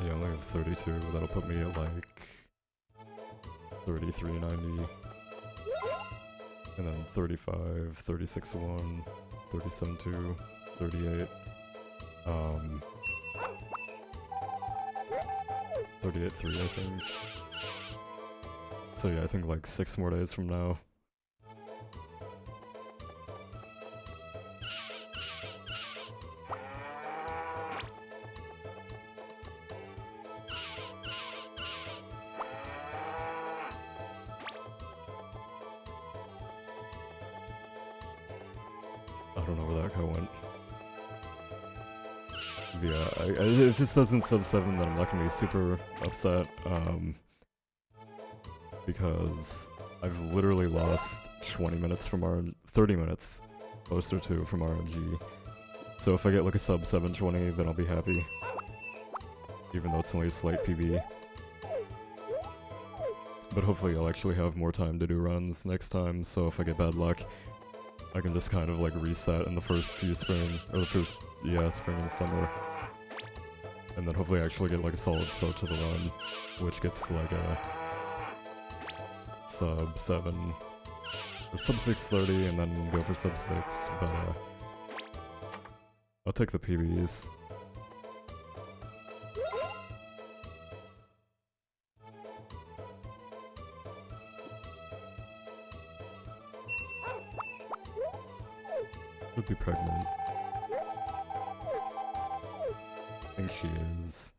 I only have 32, that'll put me at like... 33.90. And then 35, 36.1, 37.2, 38. 38.3, I think. So yeah, I think like 6 more days from now. I don't know where that guy went. Yeah, if this doesn't sub 7, then I'm not gonna be super upset, because I've literally lost 20 minutes from 30 minutes, closer to, from RNG. So if I get like a sub 720, then I'll be happy. Even though it's only a slight PB. But hopefully I'll actually have more time to do runs next time, so if I get bad luck, I can just kind of like reset in the first few spring, or the first, yeah, spring and summer. And then hopefully actually get like a solid start to the run, which gets like a sub 7, or sub 630 and then go for sub 6, but I'll take the PBs. be pregnant. I think she is.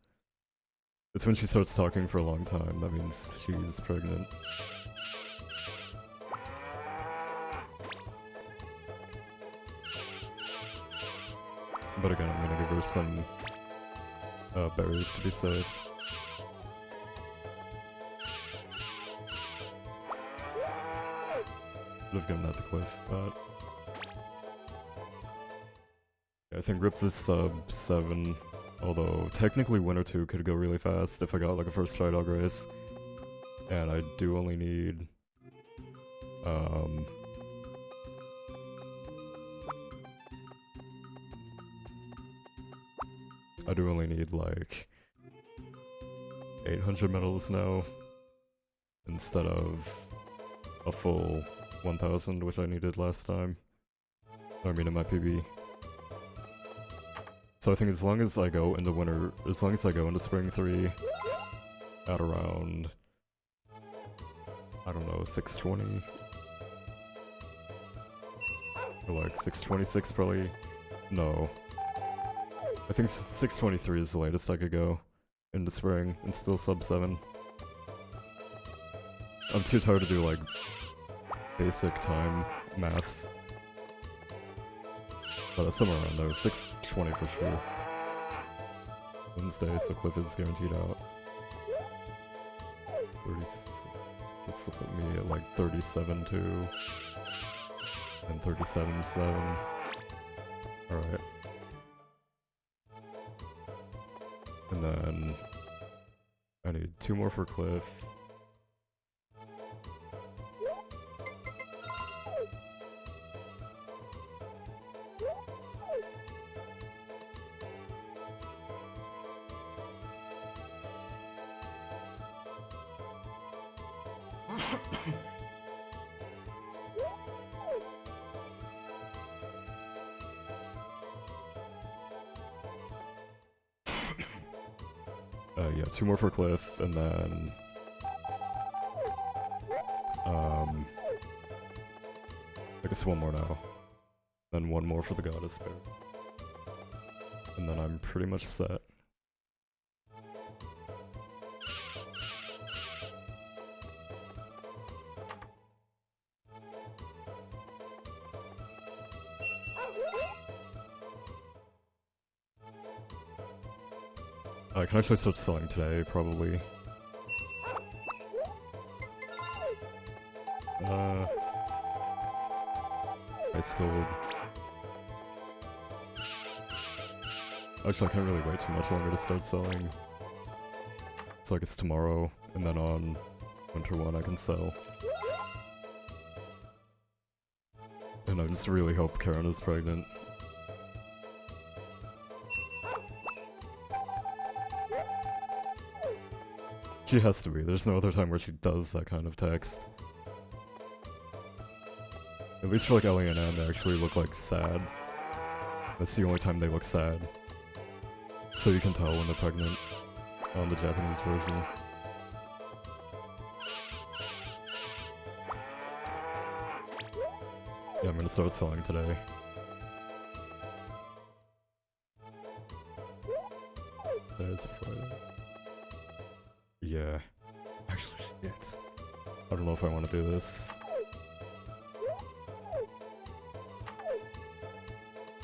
It's when she starts talking for a long time, that means she's pregnant. But again, I'm gonna give her some berries to be safe. Would have given that to Cliff, but yeah, I think Rip this sub 7. Although technically Winter 2 could go really fast if I got like a first try dog race, and I do only need like 800 medals now instead of a full 1000, which I needed last time. I mean in my PB. So I think as long as I go into Spring 3 at around, I don't know, 620, or like 626 probably, no. I think 623 is the latest I could go into Spring and still sub 7. I'm too tired to do like basic time maths. But somewhere around there, 620 for sure. Wednesday, so Cliff is guaranteed out. 36. This will put me at like 37-2. And 37-7. Alright. And then I need 2 more for Cliff. Yeah, 2 more for Cliff, and then I guess 1 more now. Then 1 more for the Goddess Bear. And then I'm pretty much set. I can actually start selling today, probably. Ice Gold. Actually, I can't really wait too much longer to start selling. It's like it's tomorrow, and then on Winter 1 I can sell. And I just really hope Karen is pregnant. She has to be. There's no other time where she does that kind of text. At least for like Ellie and Anne, they actually look like sad. That's the only time they look sad. So you can tell when they're pregnant on the Japanese version. Yeah, I'm gonna start selling today. Today's a Friday. Yeah. Actually, shit. I don't know if I want to do this.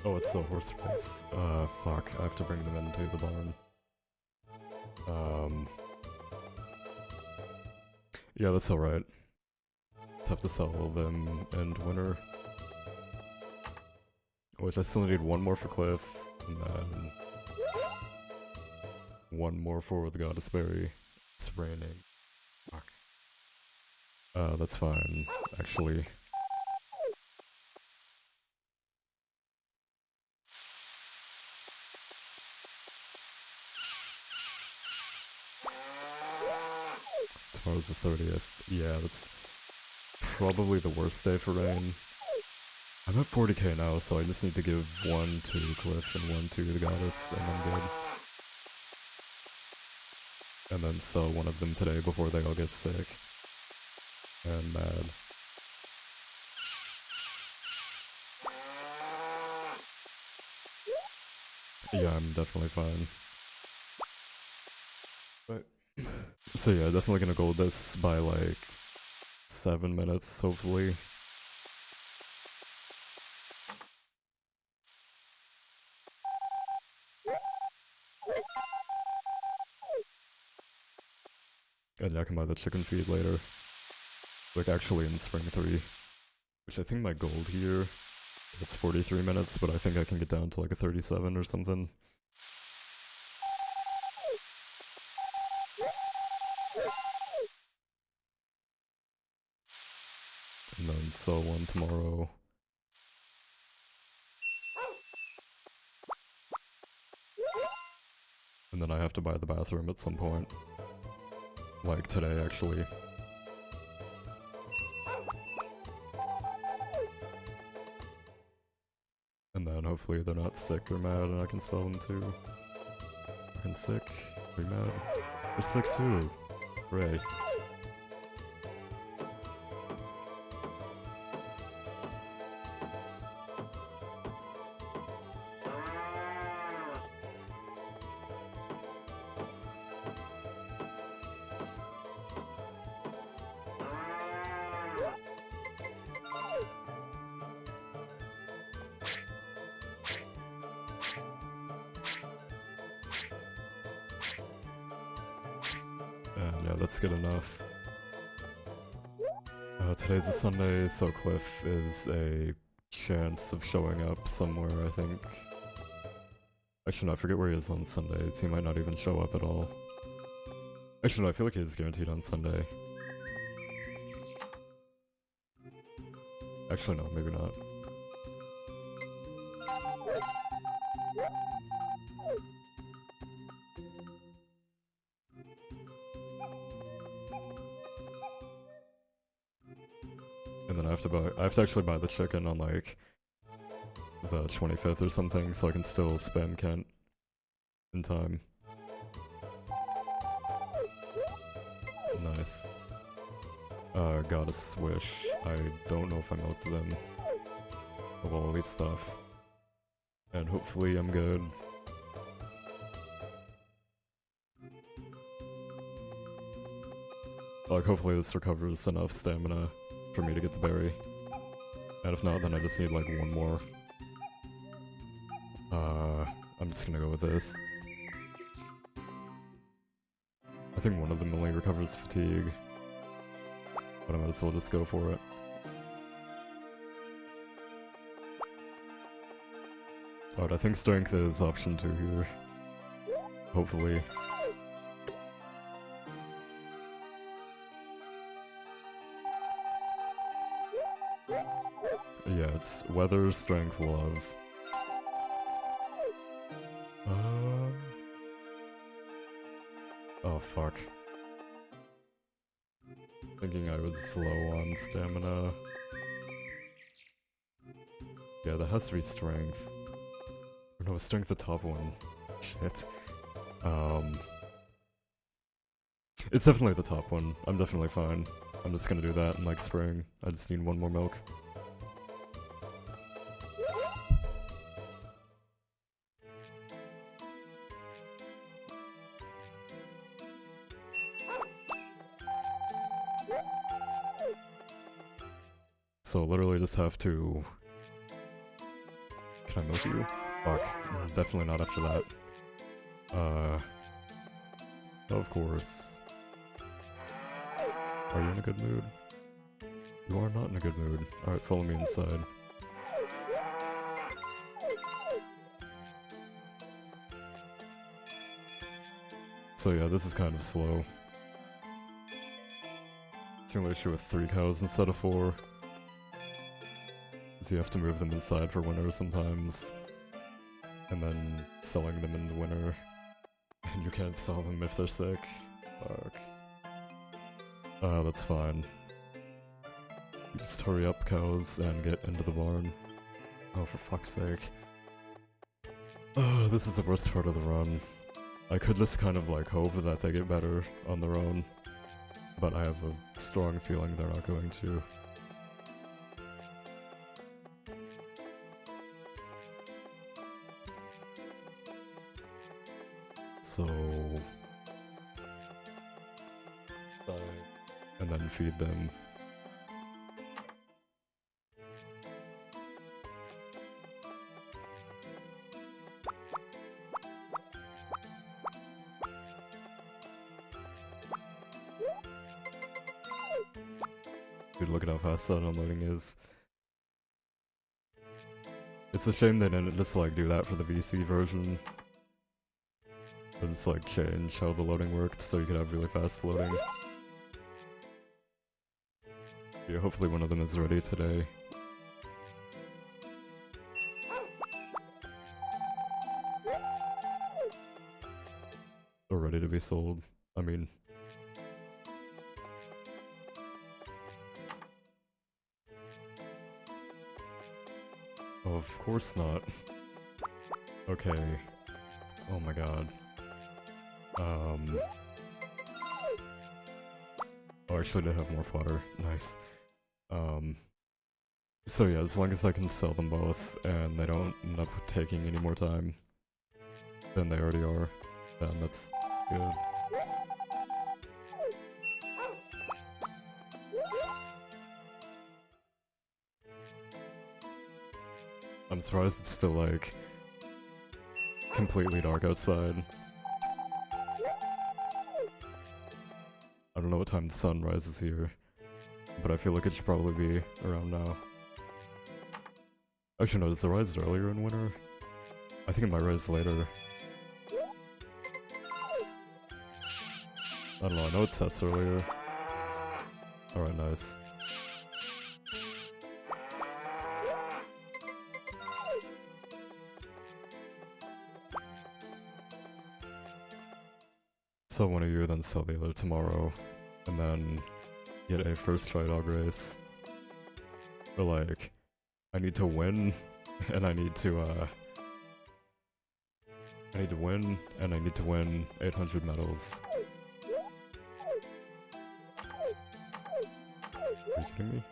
Oh, it's the horse race. Fuck. I have to bring them into the barn. Yeah, that's alright. Just have to sell them and Winter. Which I still need 1 more for Cliff, and then 1 more for the Goddess Berry. It's raining. Fuck. That's fine, actually. Tomorrow's the 30th. Yeah, that's probably the worst day for rain. I'm at 40k now, so I just need to give 1 to Cliff and 1 to the Goddess, and I'm good. And then sell 1 of them today before they all get sick. And mad. Yeah, I'm definitely fine. But so yeah, definitely gonna go this by like 7 minutes, hopefully. And yeah, I can buy the chicken feed later. Like actually in Spring 3. Which I think my gold here, it's 43 minutes, but I think I can get down to like a 37 or something. And then sell one tomorrow. And then I have to buy the bathroom at some point. Like today, actually. And then hopefully they're not sick or mad and I can sell them too. Fucking sick. Are you mad? They're sick too. Hooray. And yeah, that's good enough. Today's a Sunday, so Cliff is a chance of showing up somewhere, I think. Actually, no, I forget where he is on Sundays. He might not even show up at all. Actually, no, I feel like he is guaranteed on Sunday. Actually, no, maybe not. And then I have to actually buy the chicken on like the 25th or something, so I can still spam Kent in time. Nice. Got a swish. I don't know if I milked them of all elite stuff. And hopefully I'm good. Like, hopefully this recovers enough stamina for me to get the berry. And if not, then I just need like one more. I'm just gonna go with this. I think one of them only recovers fatigue. But I might as well just go for it. Alright, I think strength is option 2 here. Hopefully. Yeah, it's weather, strength, love. Oh fuck. Thinking I was slow on stamina. Yeah, that has to be strength. Or no, strength the top one. Shit. It's definitely the top one. I'm definitely fine. I'm just gonna do that in like spring. I just need one more milk. So literally just have to... Can I milk you? Fuck. Definitely not after that. Of course. Are you in a good mood? You are not in a good mood. Alright, follow me inside. So yeah, this is kind of slow. It's the only issue with 3 cows instead of 4. So you have to move them inside for winter sometimes. And then selling them in the winter. And you can't sell them if they're sick. Fuck. That's fine. Just hurry up, cows, and get into the barn. Oh, for fuck's sake. Oh, this is the worst part of the run. I could just kind of like hope that they get better on their own. But I have a strong feeling they're not going to. So... and then feed them. Dude, look at how fast that unloading is. It's a shame they didn't just like do that for the VC version. Or just like change how the loading worked so you could have really fast loading. Yeah, hopefully one of them is ready today. Or ready to be sold. I mean... Of course not. Okay. Oh my god. Oh, actually they have more fodder. Nice. So yeah, as long as I can sell them both and they don't end up taking any more time than they already are, then that's good. I'm surprised it's still like completely dark outside. I don't know what time the sun rises here, but I feel like it should probably be around now. Actually no, does it rise earlier in winter? I think it might rise later. I don't know, I know it sets earlier. Alright, nice. Sell one of you, then sell the other tomorrow, and then get a first try dog race. But like, I need to win, and I need to win, and I need to win 800 medals. Are you kidding me?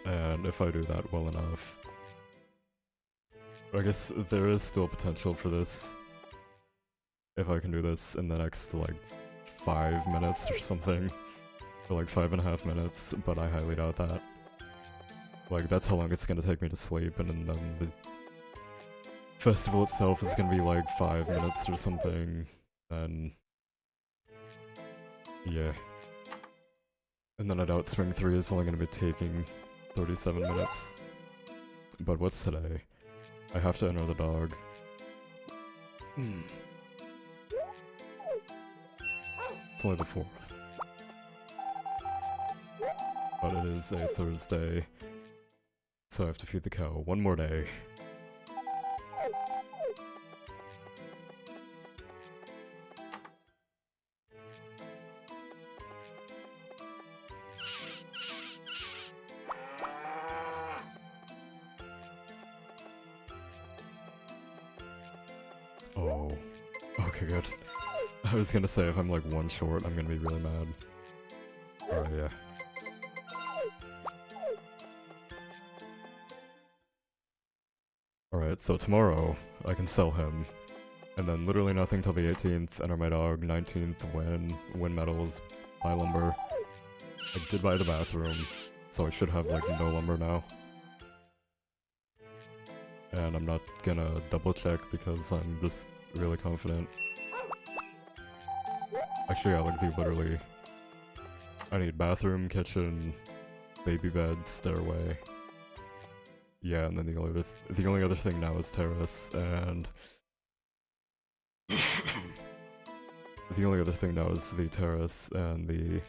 And if I do that well enough... I guess there is still potential for this. If I can do this in the next, like, 5 minutes or something. Or like 5.5 minutes, but I highly doubt that. Like, that's how long it's gonna take me to sleep, and then the festival itself is gonna be like 5 minutes or something, and... yeah. And then I doubt Spring 3 is only gonna be taking 37 minutes. But what's today? I have to enter the dog. It's only the 4th. But it is a Thursday, so I have to feed the cow one more day. Oh, okay, good. I was gonna say if I'm like one short, I'm gonna be really mad. Alright, yeah. Alright, so tomorrow, I can sell him. And then literally nothing till the 18th, enter my dog, 19th, win medals, buy lumber. I did buy the bathroom, so I should have like no lumber now. And I'm not gonna double check because I'm just really confident. Actually, yeah, like literally, I need bathroom, kitchen, baby bed, stairway. Yeah, and then the only other thing now is terrace, and the only other thing now is the terrace and the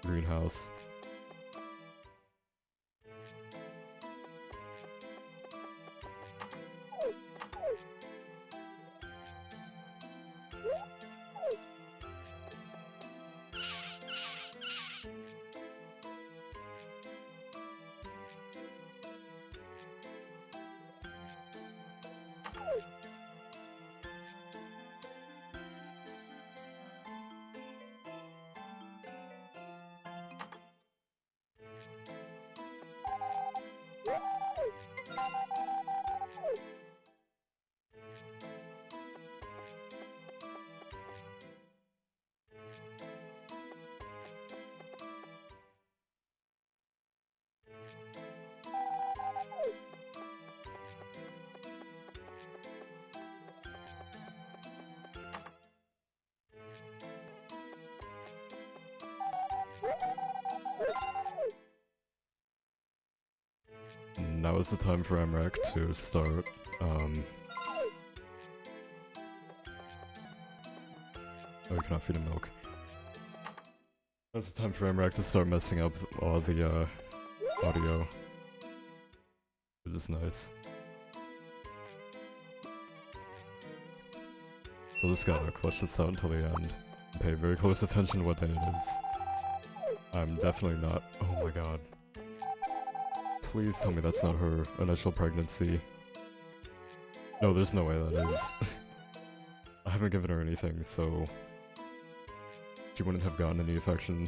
greenhouse. Now is the time for Amrak to start, Oh, you cannot feed him milk. Now's the time for Amrak to start messing up all the, audio. Which is nice. So just gotta clutch this out until the end. And pay very close attention to what day it is. I'm definitely not- oh my god. Please tell me that's not her initial pregnancy. No, there's no way that is. I haven't given her anything, so... she wouldn't have gotten any affection.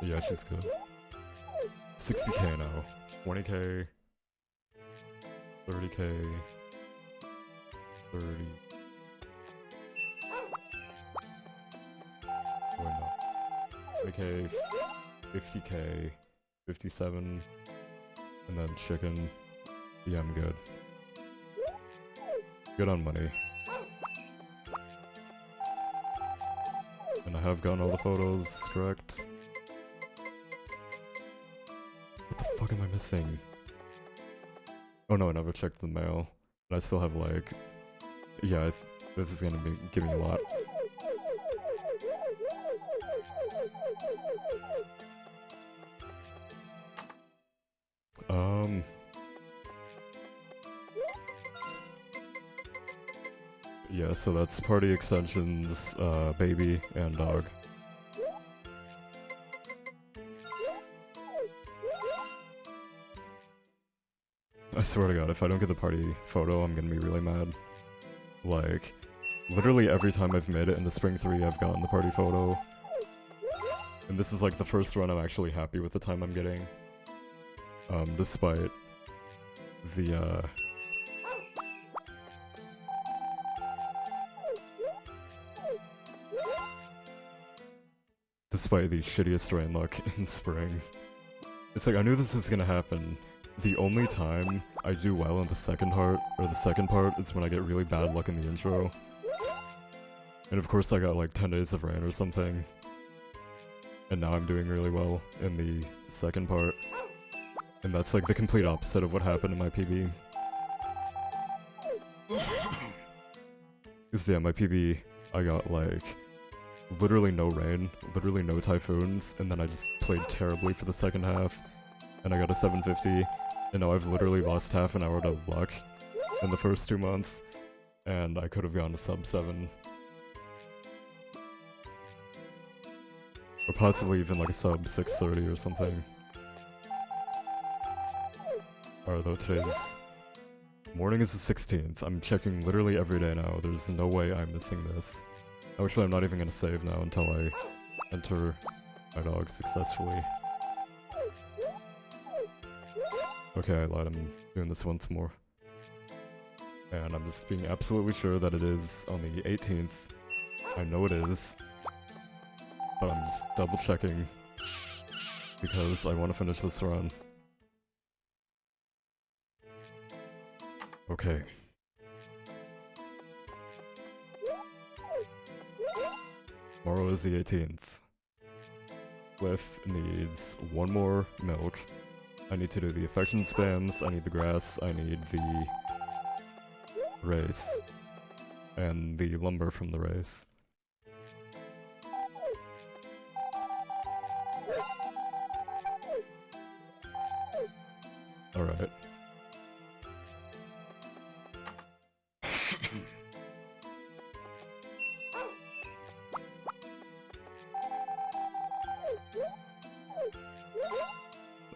Yeah, she's good. 60k now. 20k. 30k. 30. Oh, wait, no. 20k, 50k, 57, and then chicken. Yeah, I'm good. Good on money. And I have gotten all the photos, correct? What the fuck am I missing? Oh no, I never checked the mail. And I still have like... yeah, this is gonna be giving a lot. Yeah, so that's party extensions, baby, and dog. I swear to god, if I don't get the party photo, I'm gonna be really mad. Like, literally every time I've made it into Spring 3, I've gotten the party photo. And this is like the first run I'm actually happy with the time I'm getting. Despite the, despite the shittiest rain luck in spring. It's like, I knew this was gonna happen. The only time I do well in the second part is when I get really bad luck in the intro. And of course I got like 10 days of rain or something. And now I'm doing really well in the second part. And that's like the complete opposite of what happened in my PB. Cause yeah, my PB, I got like literally no rain, literally no typhoons, and then I just played terribly for the second half. And I got a 750, and now I've literally lost half an hour to luck in the first 2 months. And I could have gone to sub 7. Or possibly even like a sub 630 or something. Alright, though today's... morning is the 16th. I'm checking literally every day now. There's no way I'm missing this. Actually, I'm not even gonna save now until I enter my dog successfully. Okay, I lied. I'm doing this once more. And I'm just being absolutely sure that it is on the 18th. I know it is. But I'm just double checking. Because I want to finish this run. Okay. Tomorrow is the 18th. Cliff needs 1 more milk. I need to do the affection spams, I need the grass, I need the race. And the lumber from the race. Alright.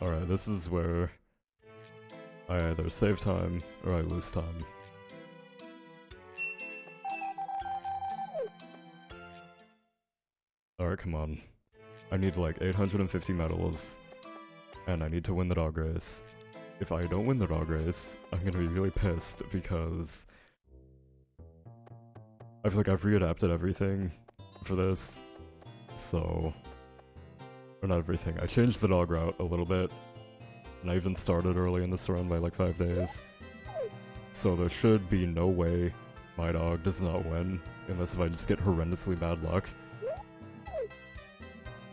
Alright, this is where I either save time or I lose time. Alright, come on. I need like 850 medals and I need to win the dog race. If I don't win the dog race, I'm gonna be really pissed because I feel like I've readapted everything for this, so... Or not everything, I changed the dog route a little bit, and I even started early in this run by like 5 days. So there should be no way my dog does not win, unless if I just get horrendously bad luck.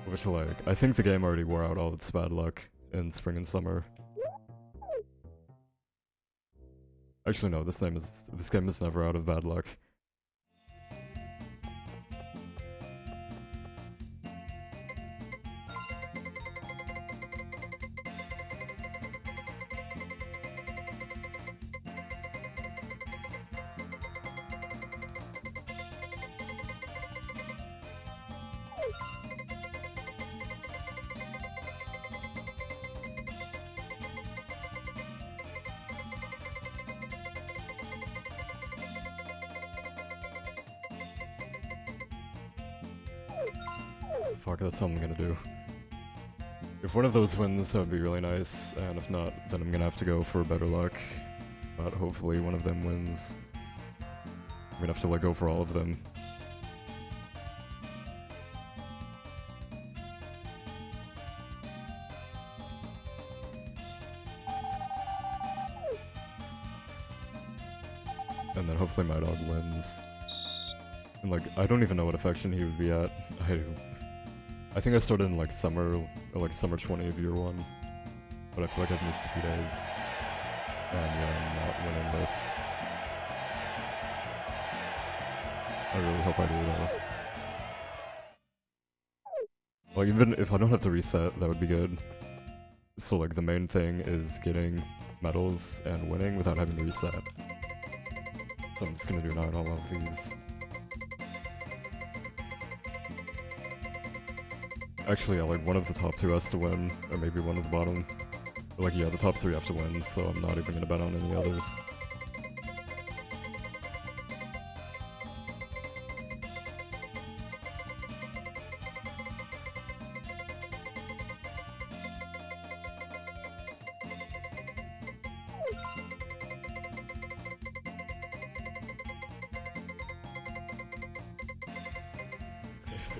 Which, like, I think the game already wore out all its bad luck in spring and summer. Actually no, this game is never out of bad luck. Fuck, that's something I'm gonna do. If one of those wins, that would be really nice, and if not, then I'm gonna have to go for better luck. But hopefully one of them wins. I'm gonna have to let go for all of them. And then hopefully my dog wins. And like, I don't even know what affection he would be at. I think I started in like summer, or like summer 20 of year 1. But I feel like I've missed a few days. And yeah, I'm not winning this. I really hope I do though. Like, even if I don't have to reset, that would be good. So like, the main thing is getting medals and winning without having to reset. So I'm just gonna do 9 on all of these. Actually, yeah, like one of the top 2 has to win, or maybe one of the bottom. But like, yeah, the top 3 have to win, so I'm not even gonna bet on any others.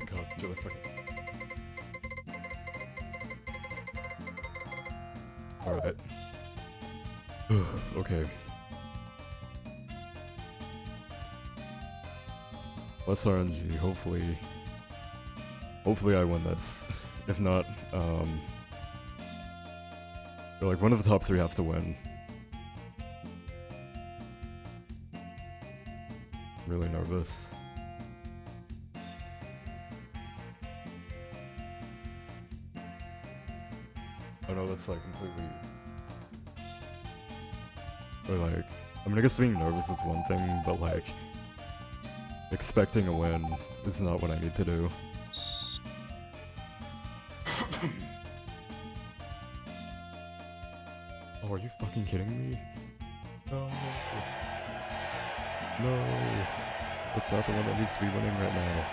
God, really fucking... Alright. Okay. Less RNG, hopefully I win this. If not, like one of the top 3 have to win. I'm really nervous. Oh no, that's like completely... Or like, I mean, I guess being nervous is one thing, but like, expecting a win is not what I need to do. Oh, are you fucking kidding me? No. No. That's not the one that needs to be winning right now.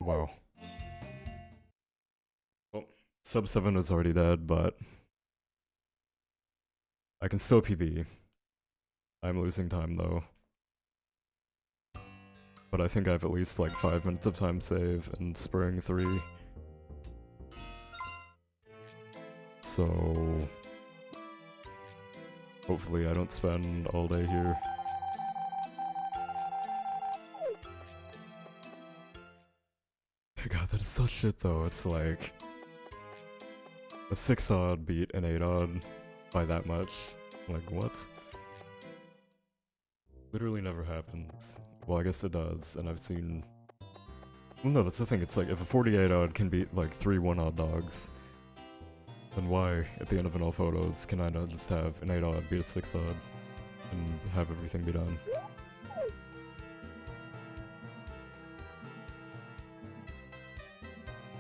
Wow. Well, sub 7 was already dead, but I can still PB. I'm losing time though. But I think I have at least like 5 minutes of time save in Spring 3. So hopefully I don't spend all day here. God, that is such shit though. It's like a 6 odd beat an 8 odd by that much. Like, what? Literally never happens. Well, I guess it does, and I've seen... Well, no, that's the thing. It's like, if a 48 odd can beat like 3 1 odd dogs, then why, at the end of an all photos, can I not just have an 8 odd beat a 6 odd and have everything be done?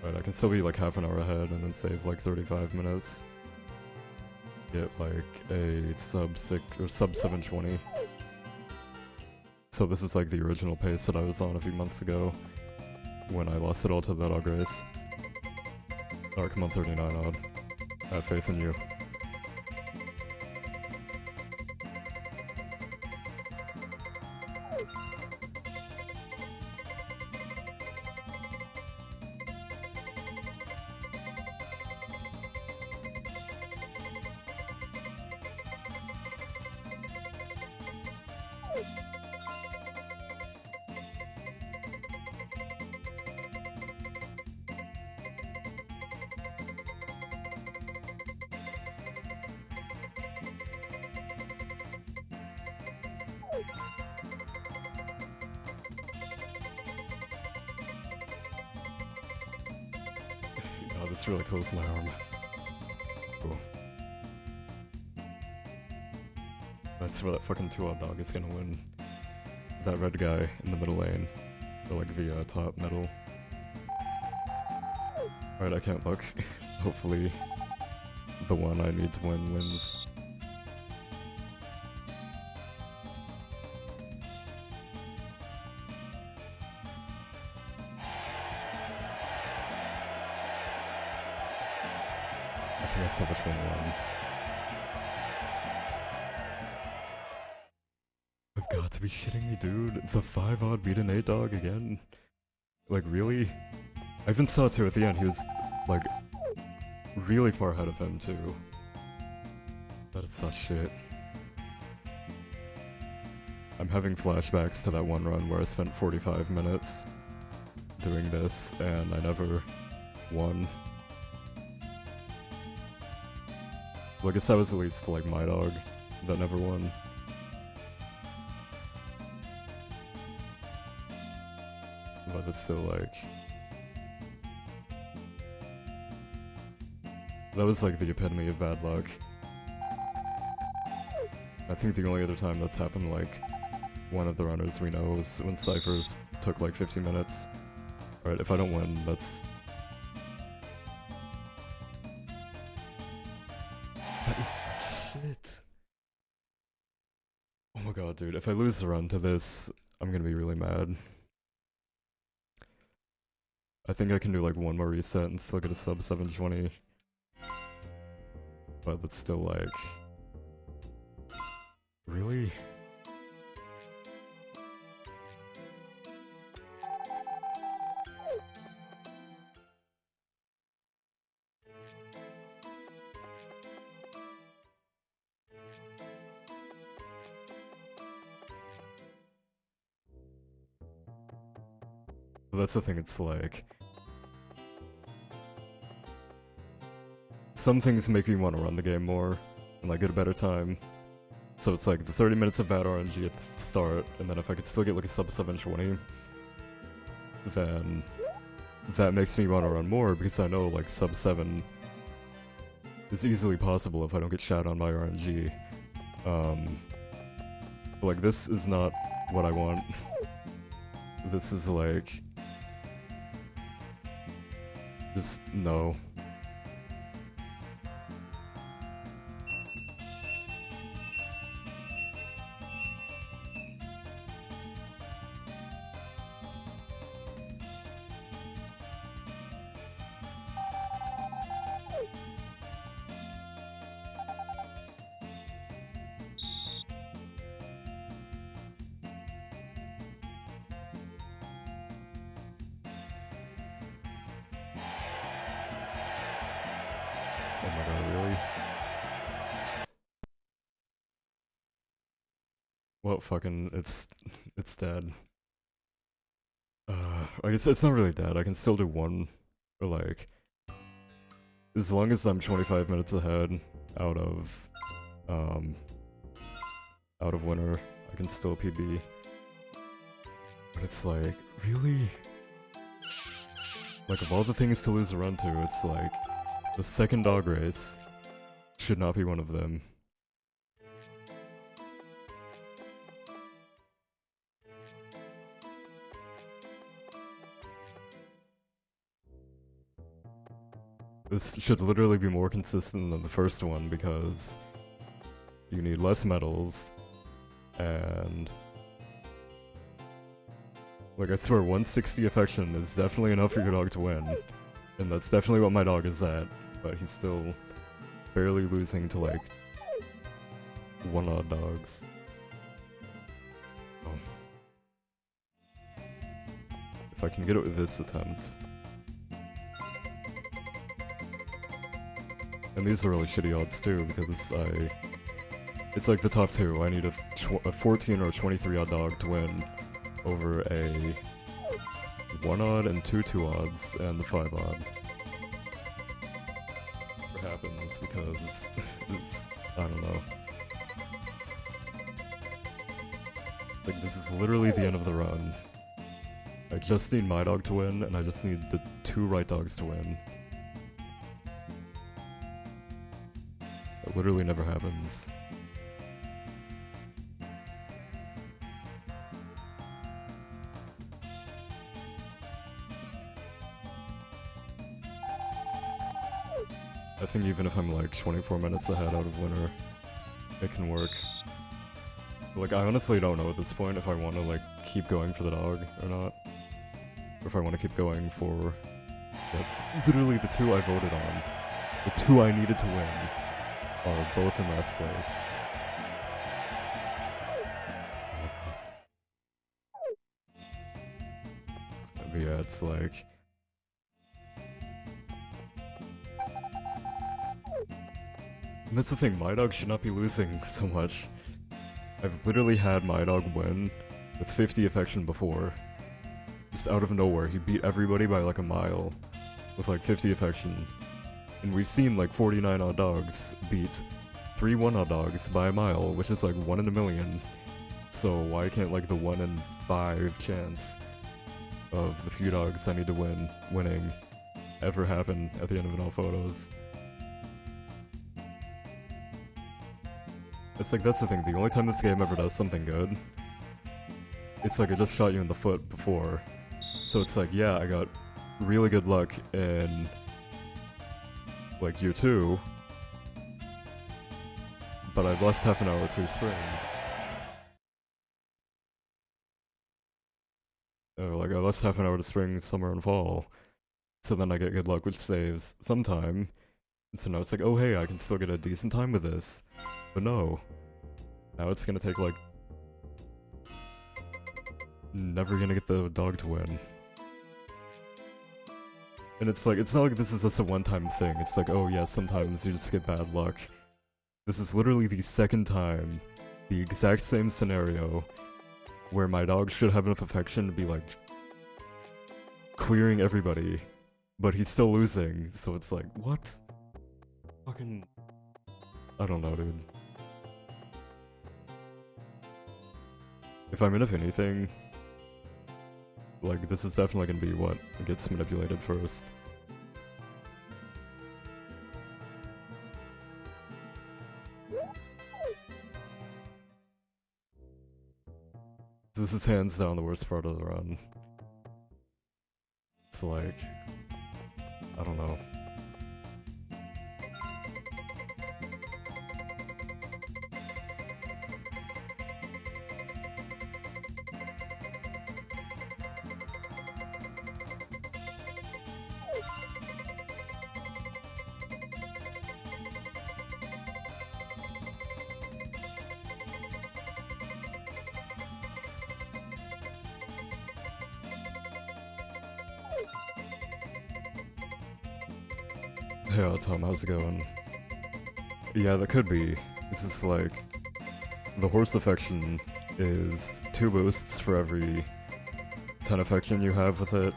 Right, I can still be like half an hour ahead and then save like 35 minutes. Get like a sub 6 or sub 720. So this is like the original pace that I was on a few months ago. when I lost it all to the dog race. Alright, come on 39 odd. I have faith in you. God, this really kills my arm. Cool. I swear that fucking 2-odd dog is gonna win. That red guy in the middle lane. Or like the top middle. Alright, I can't look. Hopefully the one I need to win wins. I think I saw which one won. I've got to be shitting me, dude. The 5-odd beat an 8-dog again? Like, really? I even saw too at the end, he was, like, really far ahead of him, too. That is such shit. I'm having flashbacks to that one run where I spent 45 minutes doing this, and I never won. Well, I guess that was at least, like, my dog that never won. But it's still, like... That was, like, the epitome of bad luck. I think the only other time that's happened, like, one of the runners we know was when Cyphers took, like, 50 minutes. Alright, if I don't win, that's... That is shit. Oh my god, dude, if I lose the run to this, I'm gonna be really mad. I think I can do like one more reset and still get a sub 720. But that's still like... Really? That's the thing, it's like... Some things make me want to run the game more, and like get a better time. So it's like the 30 minutes of bad RNG at the start, and then if I could still get like a sub 720, then that makes me want to run more, because I know like sub 7 is easily possible if I don't get shot on by RNG. But like this is not what I want. This is like... Just no. Oh my god, really? Well, fucking, it's dead. I guess it's not really dead, I can still do one, or like... As long as I'm 25 minutes ahead out of winner, I can still PB. But it's like, really? Like, of all the things to lose a run to, it's like... The second dog race should not be one of them. This should literally be more consistent than the first one because you need less medals and Like, I swear, 160 affection is definitely enough for your dog to win. And that's definitely what my dog is at. But he's still barely losing to, like, one-odd dogs. Oh. If I can get it with this attempt. And these are really shitty odds too, because it's like the top two. I need a 14 or 23 odd dog to win over a 1 odd and 2 odds and the 5 odd. What happens because it's, I don't know. Like, this is literally the end of the run. I just need my dog to win, and I just need the 2 right dogs to win. That literally never happens. I think even if I'm like 24 minutes ahead out of winner, it can work. Like, I honestly don't know at this point if I want to like keep going for the dog or not. Or if I want to keep going for literally the 2 I voted on. The 2 I needed to win are both in last place. But yeah, it's like... And that's the thing, my dog should not be losing so much. I've literally had my dog win with 50 affection before. Just out of nowhere, he beat everybody by like a mile with like 50 affection. And we've seen like 49 odd dogs beat 3 1-odd dogs by a mile, which is like 1 in a million. So why can't like the 1 in 5 chance of the few dogs I need to winning ever happen at the end of it all photos? It's like, that's the thing, the only time this game ever does something good, it's like it just shot you in the foot before. So it's like, yeah, I got really good luck in like year 2, but I lost half an hour to spring. Like, I lost half an hour to spring, summer, and fall. So then I get good luck, which saves some time. And so now it's like, oh hey, I can still get a decent time with this. But no. Now it's gonna take like... never gonna get the dog to win. And it's like, it's not like this is just a one-time thing. It's like, oh yeah, sometimes you just get bad luck. This is literally the second time, the exact same scenario, where my dog should have enough affection to be like... clearing everybody. But he's still losing, so it's like, what? Fucking... I don't know, dude. If I'm in anything, like, this is definitely gonna be what gets manipulated first. This is hands down the worst part of the run. It's like... I don't know. Hey, Tom, how's it going? Yeah, that could be. This is like... the horse affection is 2 boosts for every 10 affection you have with it.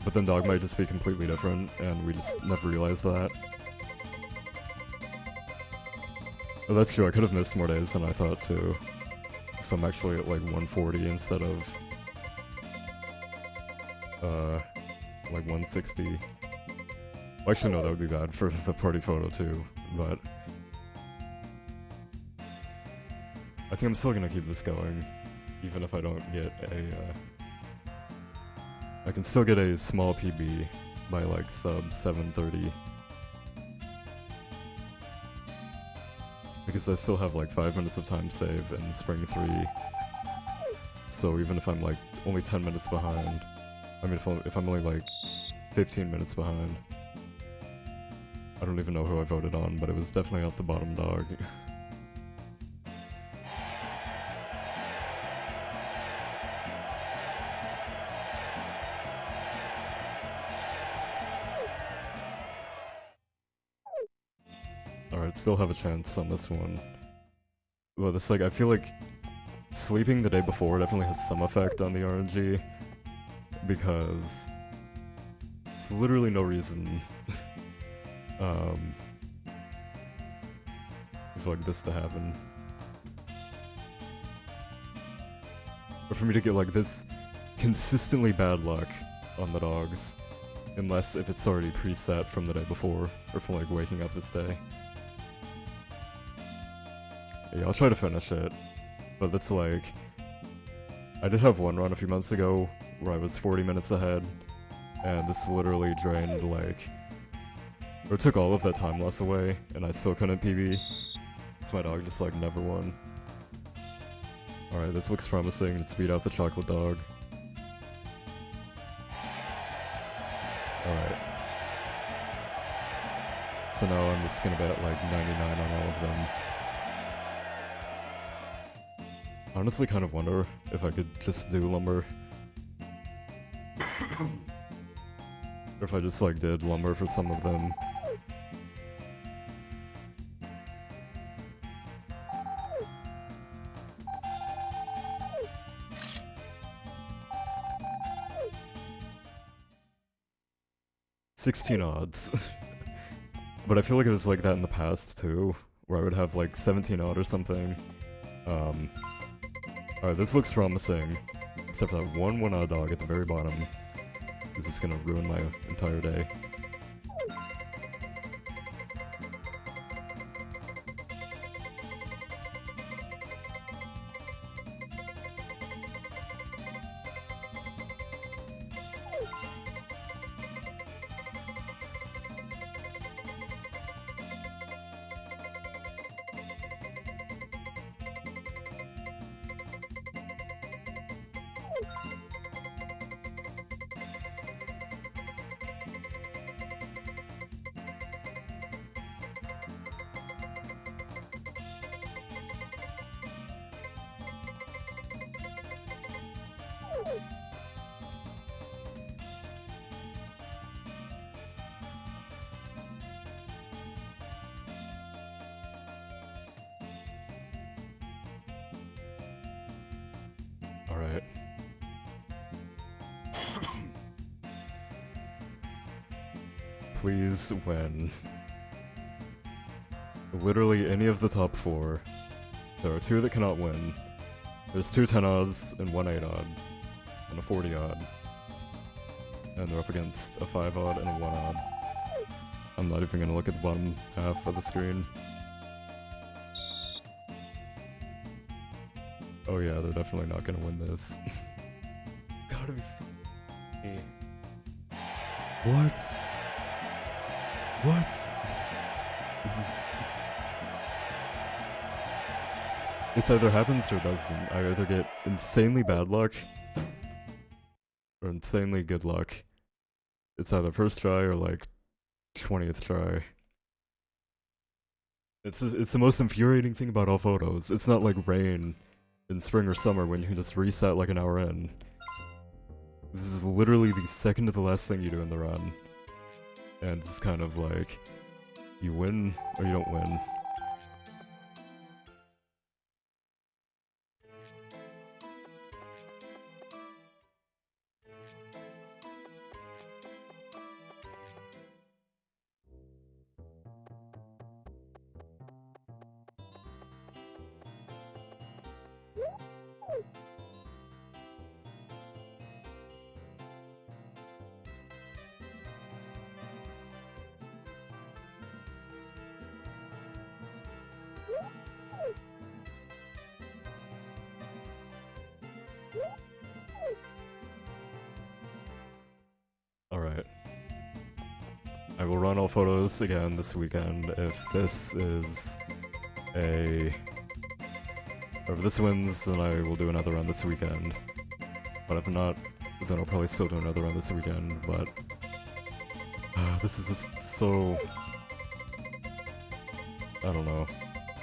But then dog might just be completely different, and we just never realized that. Oh, that's true, I could have missed more days than I thought too. So I'm actually at like 140 instead of... like 160. Well, actually no, that would be bad for the party photo too, but... I think I'm still gonna keep this going, even if I don't get a, I can still get a small PB by like sub 730. Because I still have like 5 minutes of time save in Spring 3. So even if I'm like only 10 minutes behind, I mean if I'm only like 15 minutes behind, I don't even know who I voted on, but it was definitely not the bottom dog. Alright, still have a chance on this one. Well, this like, I feel like sleeping the day before definitely has some effect on the RNG, because there's literally no reason for like this to happen. Or for me to get like this consistently bad luck on the dogs, unless if it's already preset from the day before, or from like waking up this day. Yeah, I'll try to finish it, but that's like, I did have one run a few months ago where I was 40 minutes ahead, and this literally drained like, or took all of that time loss away, and I still couldn't PB. So my dog just like never won. Alright, this looks promising. Let's beat out the chocolate dog. Alright. So now I'm just gonna bet like 99 on all of them. I honestly kind of wonder if I could just do lumber. Or if I just like did lumber for some of them. $16 odds. But I feel like it was like that in the past too, where I would have like 17 odd or something. Alright, this looks promising. Except for that one odd dog at the very bottom. Is just gonna ruin my entire day. Alright. Please win. Literally any of the top 4. There are 2 that cannot win. There's 2 10 odds and 1 8 odd. And a 40 odd. And they're up against a 5 odd and a 1 odd. I'm not even gonna look at the bottom half of the screen. Oh yeah, they're definitely not gonna win this. Gotta be f***ing. What? What? This either happens or doesn't. I either get insanely bad luck or insanely good luck. It's either first try or like 20th try. It's the most infuriating thing about all photos. It's not like rain in spring or summer when you can just reset like an hour in. This is literally the second to the last thing you do in the run. And it's kind of like, you win or you don't win. Alright. I will run all photos again this weekend if this is a if this wins, then I will do another run this weekend. But if not, then I'll probably still do another run this weekend, but... this is just so... I don't know.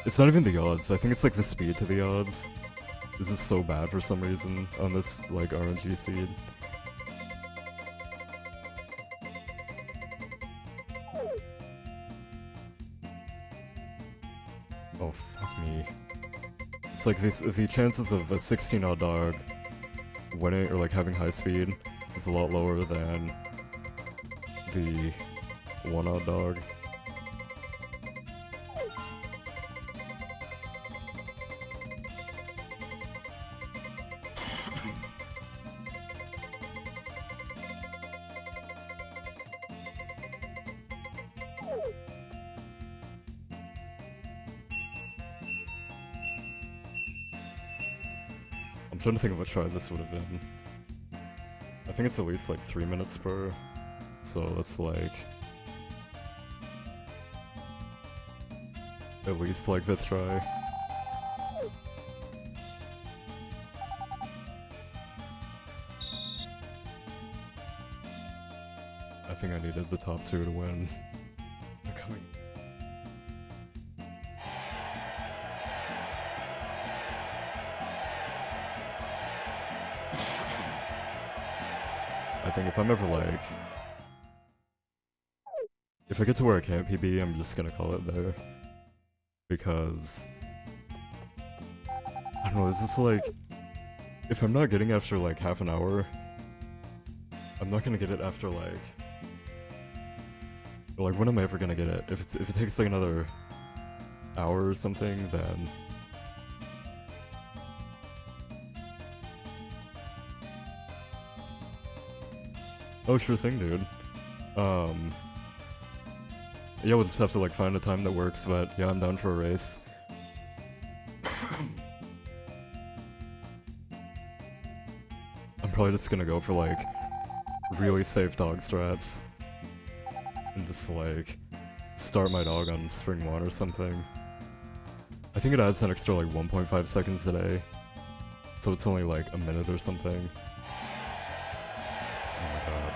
It's not even the odds, I think it's like the speed to the odds. This is so bad for some reason on this, like, RNG seed. Oh, fuck me. It's like the chances of a 16-odd dog winning, or like having high speed, is a lot lower than the 1-odd dog. I'm trying to think of what try this would have been. I think it's at least like 3 minutes per, so that's like... at least like 5th try. I think I needed the top 2 to win. They're coming. I think if I'm ever like... if I get to where I can't PB, I'm just gonna call it there. Because... I don't know, it's just like... if I'm not getting after like half an hour, I'm not gonna get it after like... like, when am I ever gonna get it? If it takes like another hour or something, then... oh, sure thing, dude. Yeah, we'll just have to like find a time that works, but yeah, I'm down for a race. I'm probably just gonna go for like really safe dog strats. And just like start my dog on Spring 1 or something. I think it adds an extra like 1.5 seconds a day. So it's only like a minute or something. Oh my god.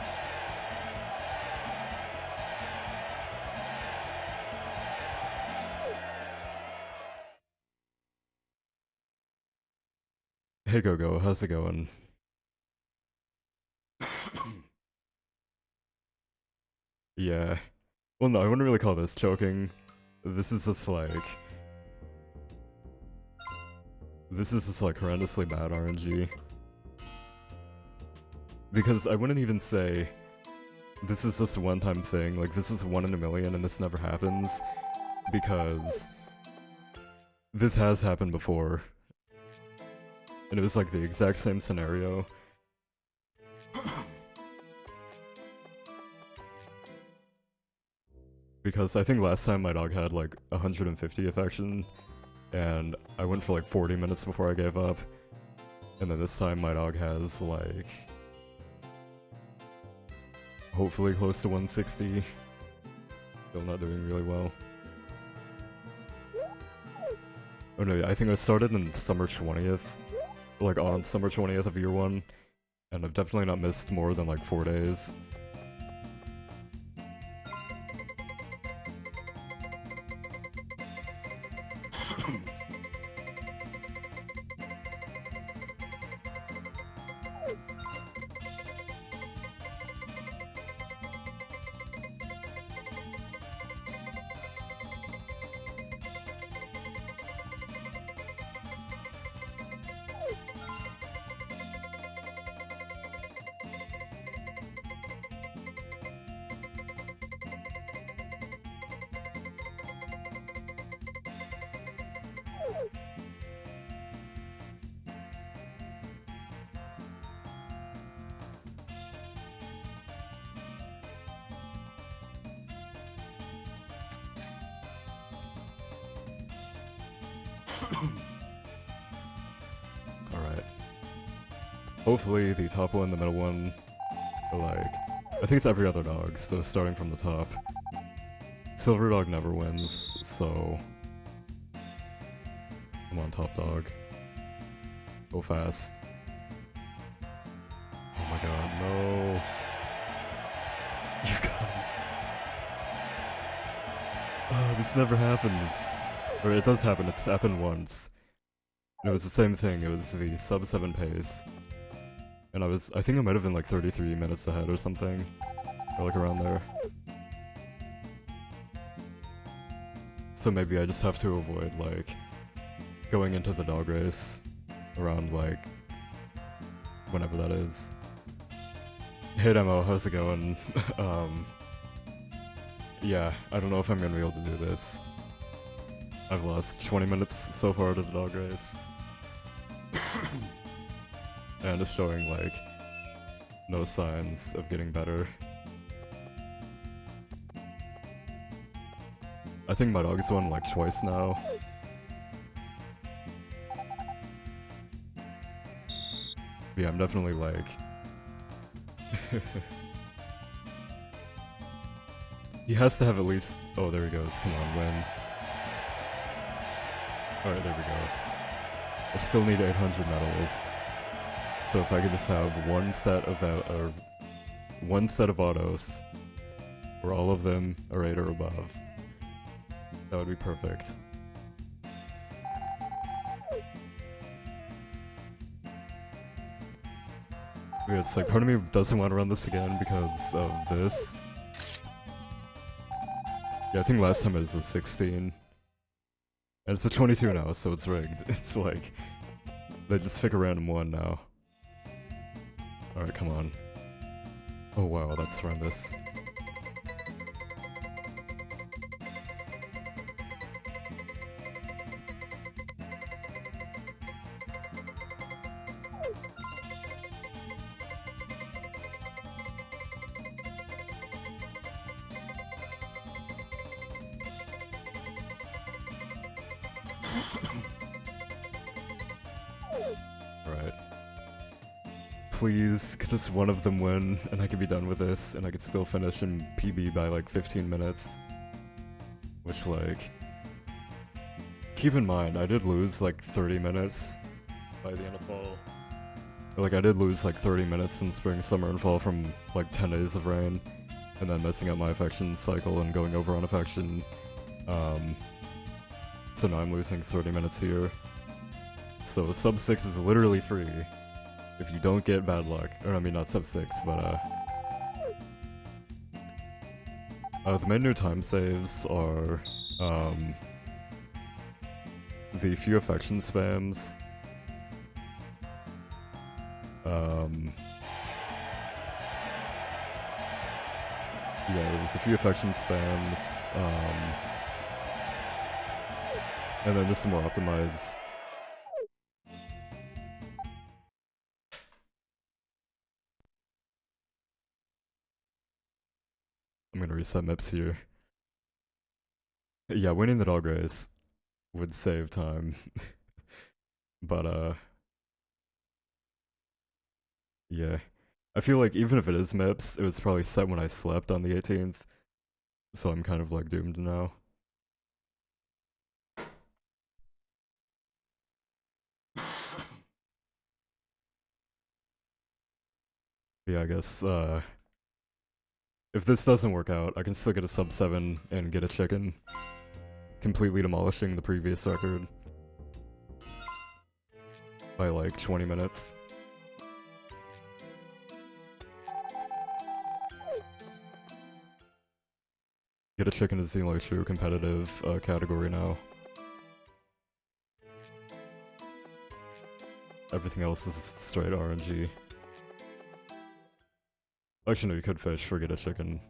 Hey Go-Go, how's it going? Yeah. Well, no, I wouldn't really call this choking. This is just like... this is just like horrendously bad RNG. Because I wouldn't even say this is just a one-time thing, like this is 1 in a million and this never happens. Because this has happened before. And it was like the exact same scenario. Because I think last time my dog had like 150 affection, and I went for like 40 minutes before I gave up. And then this time my dog has like... hopefully close to 160. Still not doing really well. Oh no, yeah, I think I started in summer 20th. Like on summer 20th of year 1. And I've definitely not missed more than like 4 days. Alright. Hopefully the top one, the middle one, are like... I think it's every other dog, so starting from the top. Silver dog never wins, so... I'm on top dog. Go fast. Oh my god, no. You got him. Oh, this never happens. Or it does happen, it's happened once. And it was the same thing, it was the sub 7 pace. And I think I might have been like 33 minutes ahead or something. Or like around there. So maybe I just have to avoid like going into the dog race around like whenever that is. Hey Demo, how's it going? Yeah, I don't know if I'm gonna be able to do this. I've lost 20 minutes so far to the dog race. And it's showing like no signs of getting better. I think my dog's won like twice now. Yeah, I'm definitely like... He has to have at least... Oh, there he goes. Come on, win. Alright, there we go. I still need 800 medals. So if I could just have one set of autos, where all of them are 8 or above, that would be perfect. Yeah, it's like part of me doesn't want to run this again because of this. Yeah, I think last time it was a 16. And it's a 22 now, so it's rigged. It's like, they just pick a random one now. Alright, come on. Oh wow, that's horrendous. Right. Please, could just one of them win, and I could be done with this, and I could still finish in PB by like 15 minutes. Which, like... Keep in mind, I did lose like 30 minutes by the end of fall. Like, I did lose like 30 minutes in spring, summer, and fall from like 10 days of rain, and then messing up my affection cycle and going over on affection. So now I'm losing 30 minutes here. So sub 6 is literally free if you don't get bad luck. Or I mean not sub 6, but the main new time saves are the few affection spams. Yeah, there's a few affection spams, and then just a more optimized. I'm gonna reset MIPS here. Yeah, winning the dog race would save time. But, yeah. I feel like even if it is MIPS, it was probably set when I slept on the 18th. So I'm kind of like doomed now. Yeah, I guess, if this doesn't work out, I can still get a sub 7 and get a chicken. Completely demolishing the previous record. By like 20 minutes. Get a chicken is the only true competitive category now. Everything else is straight RNG. Actually, no, you could fish for get a chicken.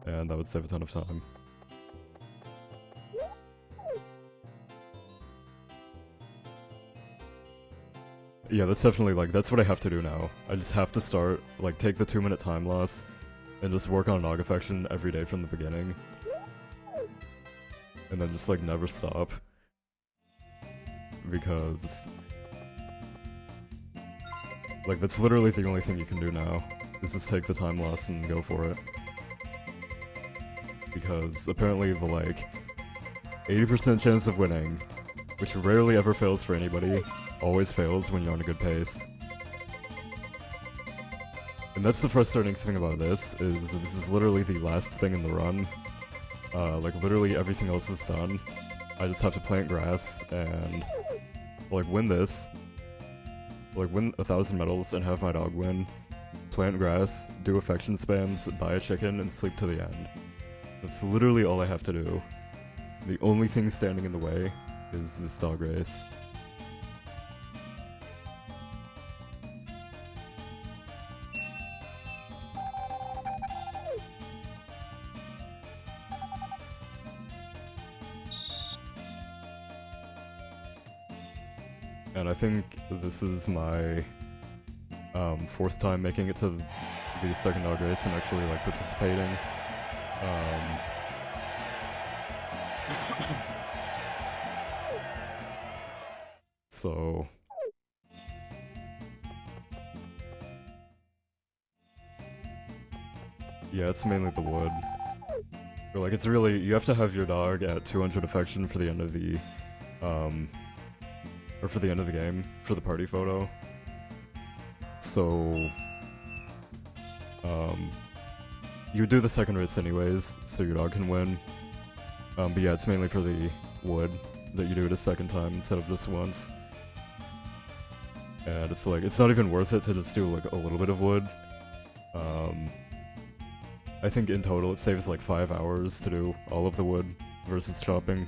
And that would save a ton of time. Yeah, that's definitely like, that's what I have to do now. I just have to start, like, take the 2-minute time loss and just work on Nog Affection every day from the beginning. And then just like never stop. Because... like that's literally the only thing you can do now. Is just take the time loss and go for it. Because apparently the like 80% chance of winning, which rarely ever fails for anybody, always fails when you're on a good pace. And that's the frustrating thing about this is literally the last thing in the run. Like literally everything else is done. I just have to plant grass and like win this. Like win 1,000 medals and have my dog win. Plant grass, do affection spams, buy a chicken, and sleep to the end. That's literally all I have to do. The only thing standing in the way is this dog race. And I think this is my 4th time making it to the second dog race and actually like participating. So yeah, it's mainly the wood. But like it's really, you have to have your dog at 200 affection for the end of the or for the end of the game, for the party photo. So, you would do the second race anyways, so your dog can win. But yeah, it's mainly for the wood that you do it a second time instead of just once. And it's like, it's not even worth it to just do like a little bit of wood. I think in total it saves like 5 hours to do all of the wood versus chopping.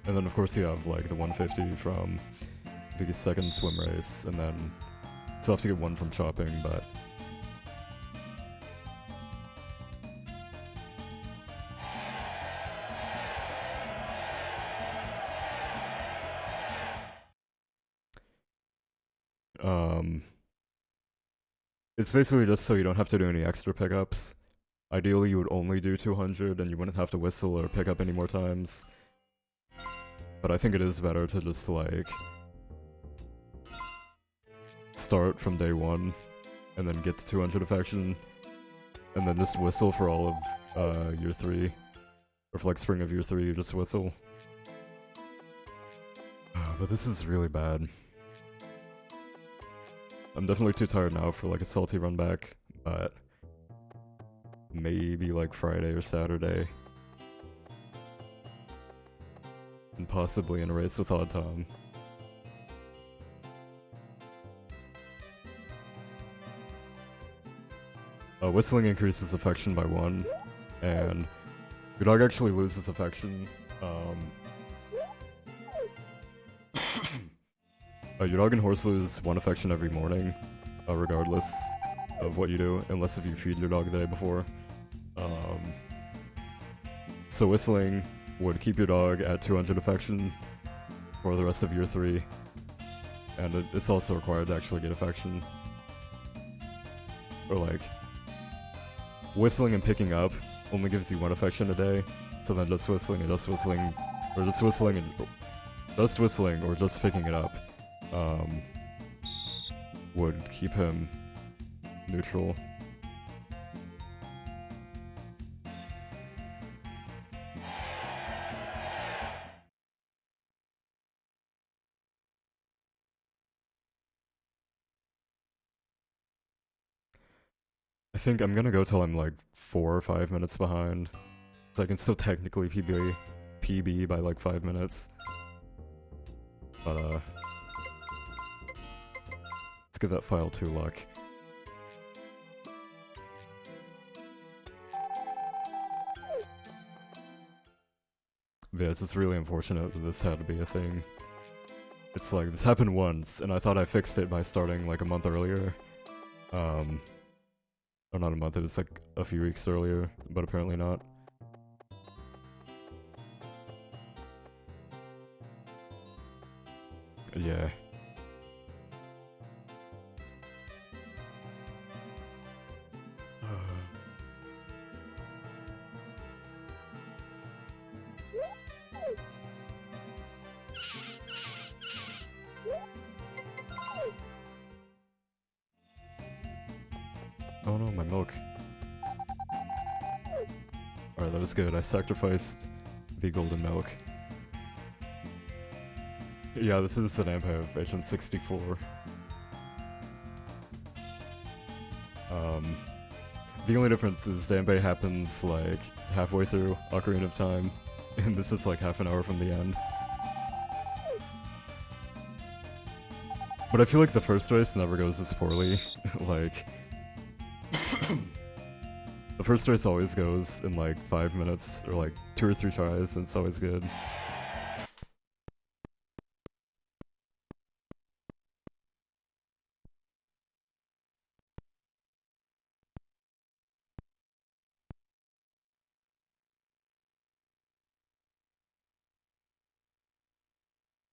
And then of course you have like the 150 from the second swim race, and then you still have to get 1 from chopping, but... It's basically just so you don't have to do any extra pickups. Ideally you would only do 200 and you wouldn't have to whistle or pick up any more times. But I think it is better to just like start from day 1 and then get to 200 affection and then just whistle for all of year 3. Or for like spring of year 3 you just whistle. But this is really bad. I'm definitely too tired now for like a salty run back, but maybe like Friday or Saturday. And possibly in a race with Odd Tom. Whistling increases affection by 1, and your dog actually loses affection. Your dog and horse lose 1 affection every morning, regardless of what you do, unless if you feed your dog the day before. So whistling would keep your dog at 200 affection for the rest of year 3, and it's also required to actually get affection. Or like, whistling and picking up only gives you 1 affection a day, so then just whistling and just whistling, or just whistling and just whistling or just picking it up would keep him neutral. I think I'm gonna go till I'm like 4 or 5 minutes behind, so I can still technically PB by like 5 minutes. But let's get that file 2 luck. But yeah, it's just really unfortunate that this had to be a thing. It's like, this happened once, and I thought I fixed it by starting like a month earlier. Or not a month, it was like a few weeks earlier, but apparently not. Yeah. Oh no, my milk. Alright, that was good. I sacrificed the golden milk. Yeah, this is an Ampe of HM64. The only difference is Danbei happens like halfway through Ocarina of Time, and this is like half an hour from the end. But I feel like the first race never goes as poorly. Like, the first race always goes in like 5 minutes, or like 2 or 3 tries, and it's always good.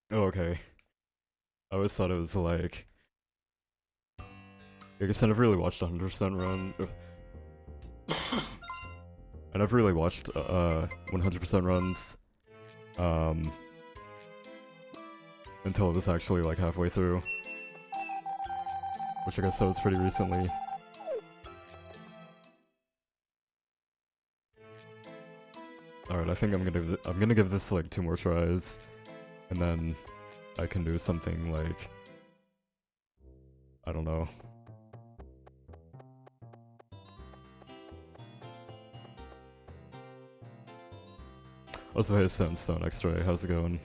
Oh, okay. I always thought it was like... I guess I never really watched 100% run. I never really watched 100% runs until it was actually like halfway through. Which I guess that was pretty recently. Alright, I think I'm gonna give this like 2 more tries, and then I can do something like, I don't know. Also, hey, Sandstone X-Ray, how's it going?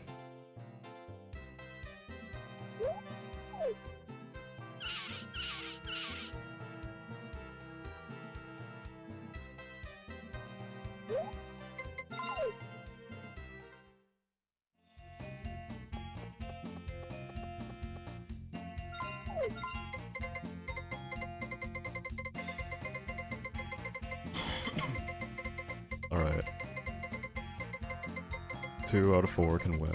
Alright. 2 out of 4 can win.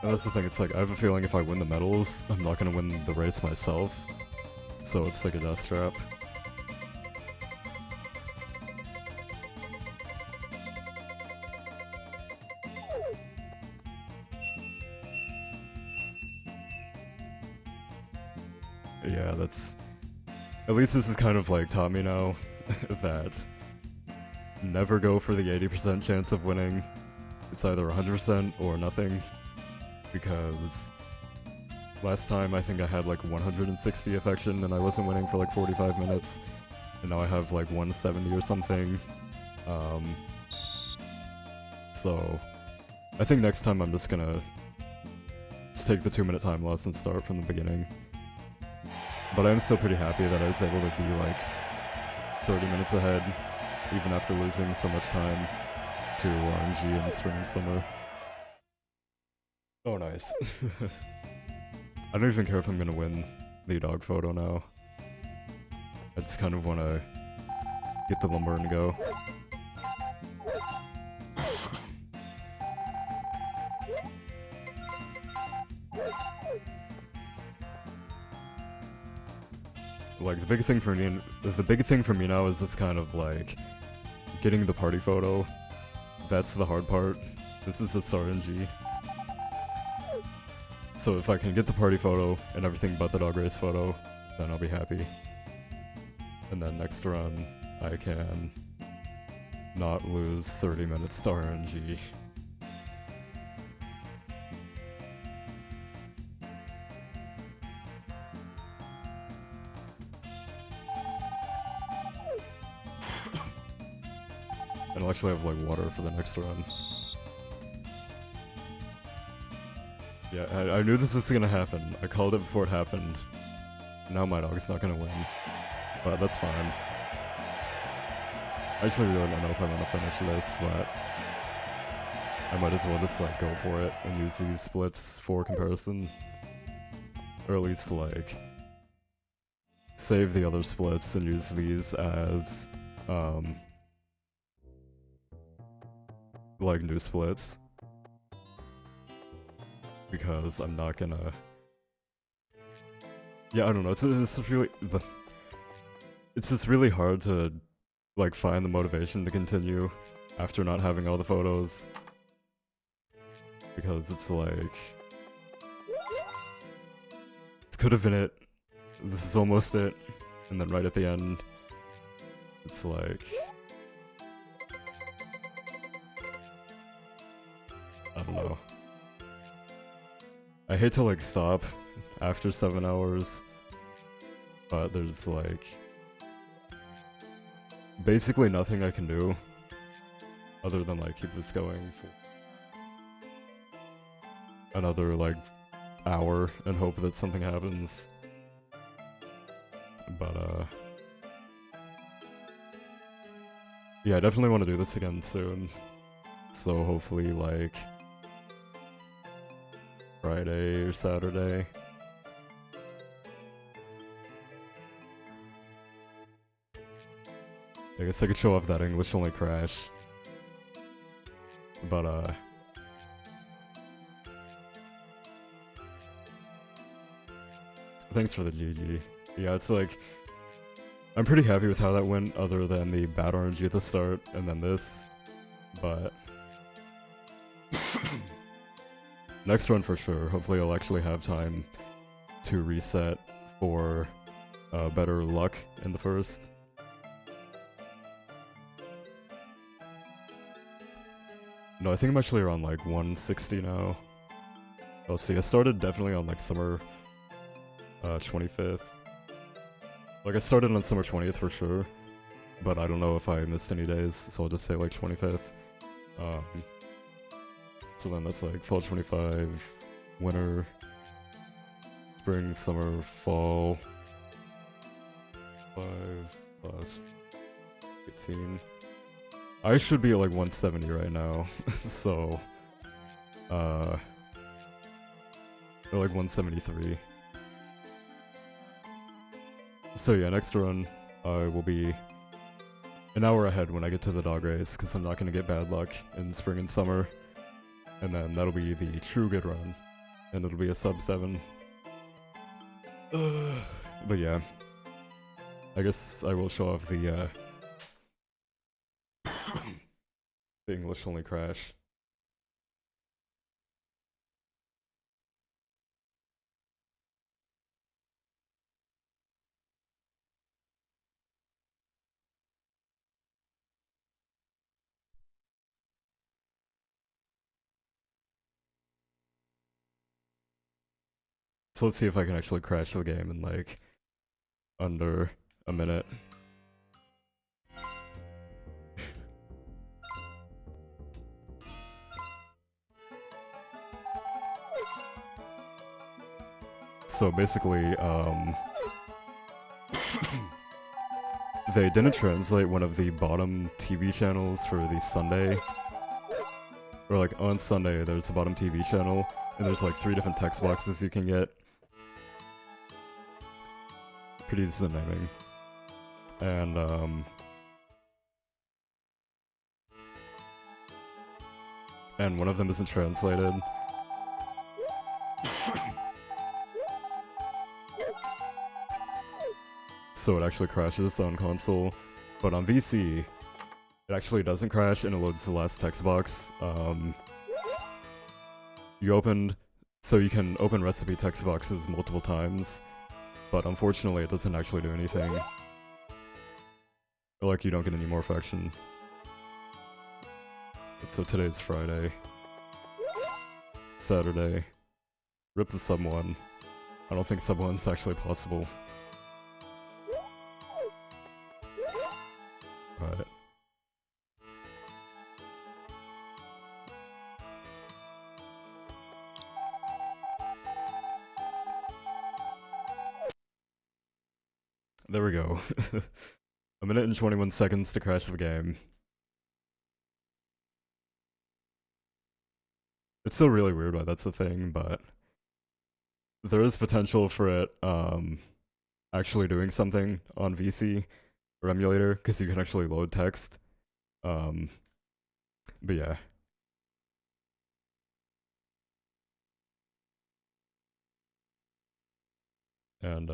And that's the thing, it's like, I have a feeling if I win the medals, I'm not gonna win the race myself. So it's like a death trap. Yeah, that's... At least this is kind of like taught me now that never go for the 80% chance of winning. It's either 100% or nothing. Because last time I think I had like 160 affection and I wasn't winning for like 45 minutes. And now I have like 170 or something. So I think next time I'm just gonna take the 2-minute time loss and start from the beginning. But I'm still pretty happy that I was able to be like 30 minutes ahead, even after losing so much time to RNG in spring and summer. Oh, nice. I don't even care if I'm gonna win the dog photo now. I just kind of want to get the lumber and go. Like, the big thing for me now is it's kind of like getting the party photo. That's the hard part. This is just RNG. So if I can get the party photo and everything but the dog race photo, then I'll be happy. And then next run, I can not lose 30 minutes to RNG. And I'll actually have like water for the next run. Yeah, I knew this was gonna happen. I called it before it happened. Now my dog's not gonna win. But that's fine. I actually really don't know if I want to finish this, but I might as well just like go for it and use these splits for comparison. Or at least like save the other splits and use these as like new splits. Because I'm not gonna... Yeah, I don't know, it's just really hard to like find the motivation to continue after not having all the photos. Because it's like... It could have been it. This is almost it. And then right at the end, it's like... I don't know. I hate to like stop after 7 hours, but there's like basically nothing I can do other than like keep this going for another like hour and hope that something happens. But yeah, I definitely want to do this again soon. So hopefully like Friday or Saturday. I guess I could show off that English only crash. But thanks for the GG. Yeah, it's like I'm pretty happy with how that went, other than the bad RNG at the start and then this. But next run for sure. Hopefully I'll actually have time to reset for better luck in the first. No, I think I'm actually around like 160 now. Oh, see, I started definitely on like summer 25th. Like I started on summer 20th for sure, but I don't know if I missed any days, so I'll just say like 25th. So then that's like fall 25, winter, spring, summer, fall, 5 plus 18. I should be at like 170 right now, so, or like 173. So yeah, next run, I will be an hour ahead when I get to the dog race, because I'm not going to get bad luck in spring and summer. And then that'll be the true good run, and it'll be a sub 7. But yeah, I guess I will show off the English only crash. So let's see if I can actually crash the game in like under a minute. So basically, they didn't translate one of the bottom TV channels for the Sunday. Or like on Sunday, there's the bottom TV channel, and there's like 3 different text boxes you can get. Pretty decent naming. And one of them isn't translated. So it actually crashes on console, but on VC, it actually doesn't crash and it loads the last text box. So you can open recipe text boxes multiple times, but unfortunately it doesn't actually do anything. Or like you don't get any more faction. So today's Friday. Saturday. Rip the sub 1. I don't think sub 1's actually possible. Alright. There we go. A minute and 21 seconds to crash the game. It's still really weird why that's a thing, but there is potential for it actually doing something on VC or emulator, because you can actually load text. But yeah. And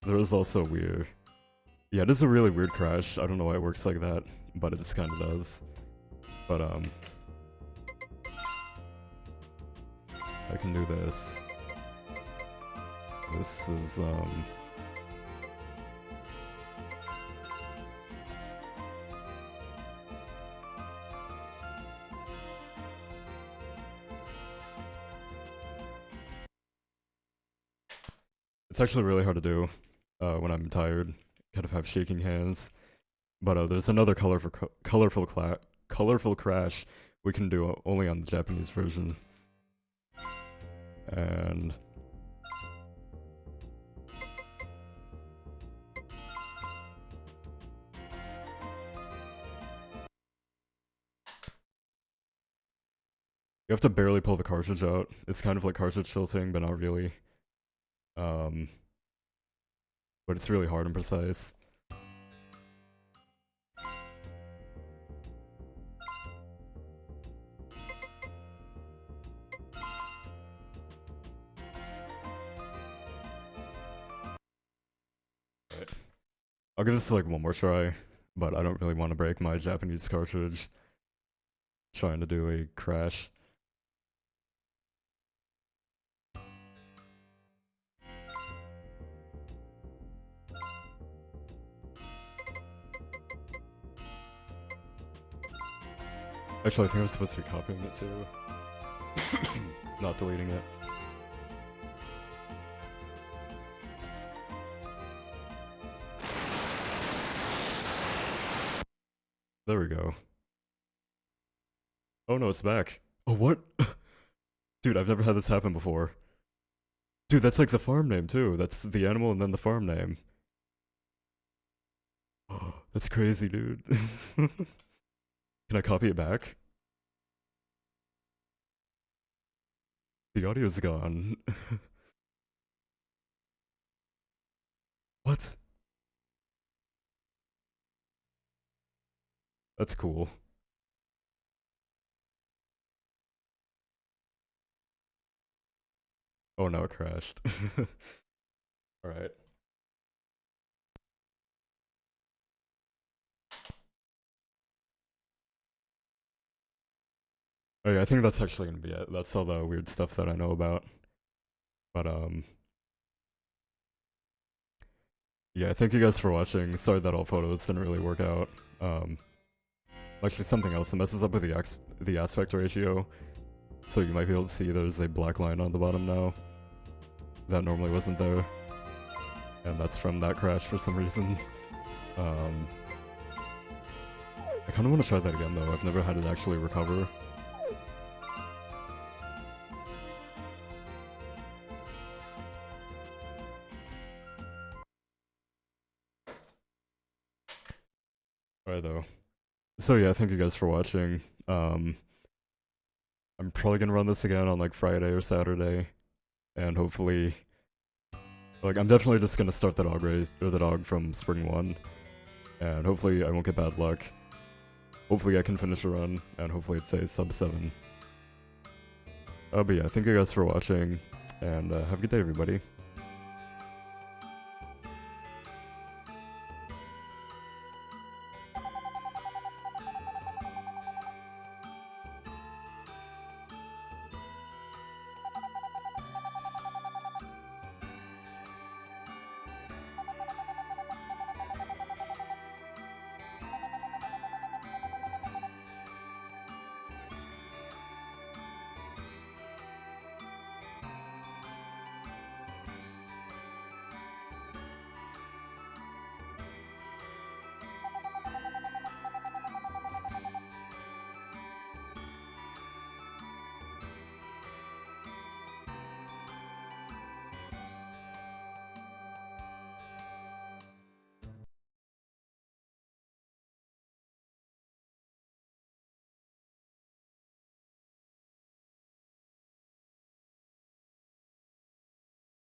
there is also weird. Yeah, it is a really weird crash. I don't know why it works like that, but it just kind of does. But I can do this. This is, it's actually really hard to do when I'm tired. Kind of have shaking hands. But there's another colorful crash we can do only on the Japanese version. And you have to barely pull the cartridge out. It's kind of like cartridge tilting, but not really. But it's really hard and precise. Right. I'll give this like one more try, but I don't really want to break my Japanese cartridge trying to do a crash. Actually, I think I'm supposed to be copying it too. Not deleting it. There we go. Oh no, it's back. Oh, what? Dude, I've never had this happen before. Dude, that's like the farm name too. That's the animal and then the farm name. Oh, that's crazy, dude. Can I copy it back? The audio's gone. What? That's cool. Oh no, it crashed. Alright. Okay, I think that's actually gonna be it. That's all the weird stuff that I know about. But, yeah, thank you guys for watching. Sorry that all photos didn't really work out. Actually, something else. It messes up with the aspect ratio. So you might be able to see there's a black line on the bottom now. That normally wasn't there. And that's from that crash for some reason. I kind of want to try that again though. I've never had it actually recover. Alright though. So yeah, thank you guys for watching. I'm probably gonna run this again on like Friday or Saturday. And hopefully... Like, I'm definitely just gonna start the dog race, or the dog from Spring 1. And hopefully I won't get bad luck. Hopefully I can finish a run, and hopefully it stays sub 7. But yeah, thank you guys for watching, and have a good day everybody.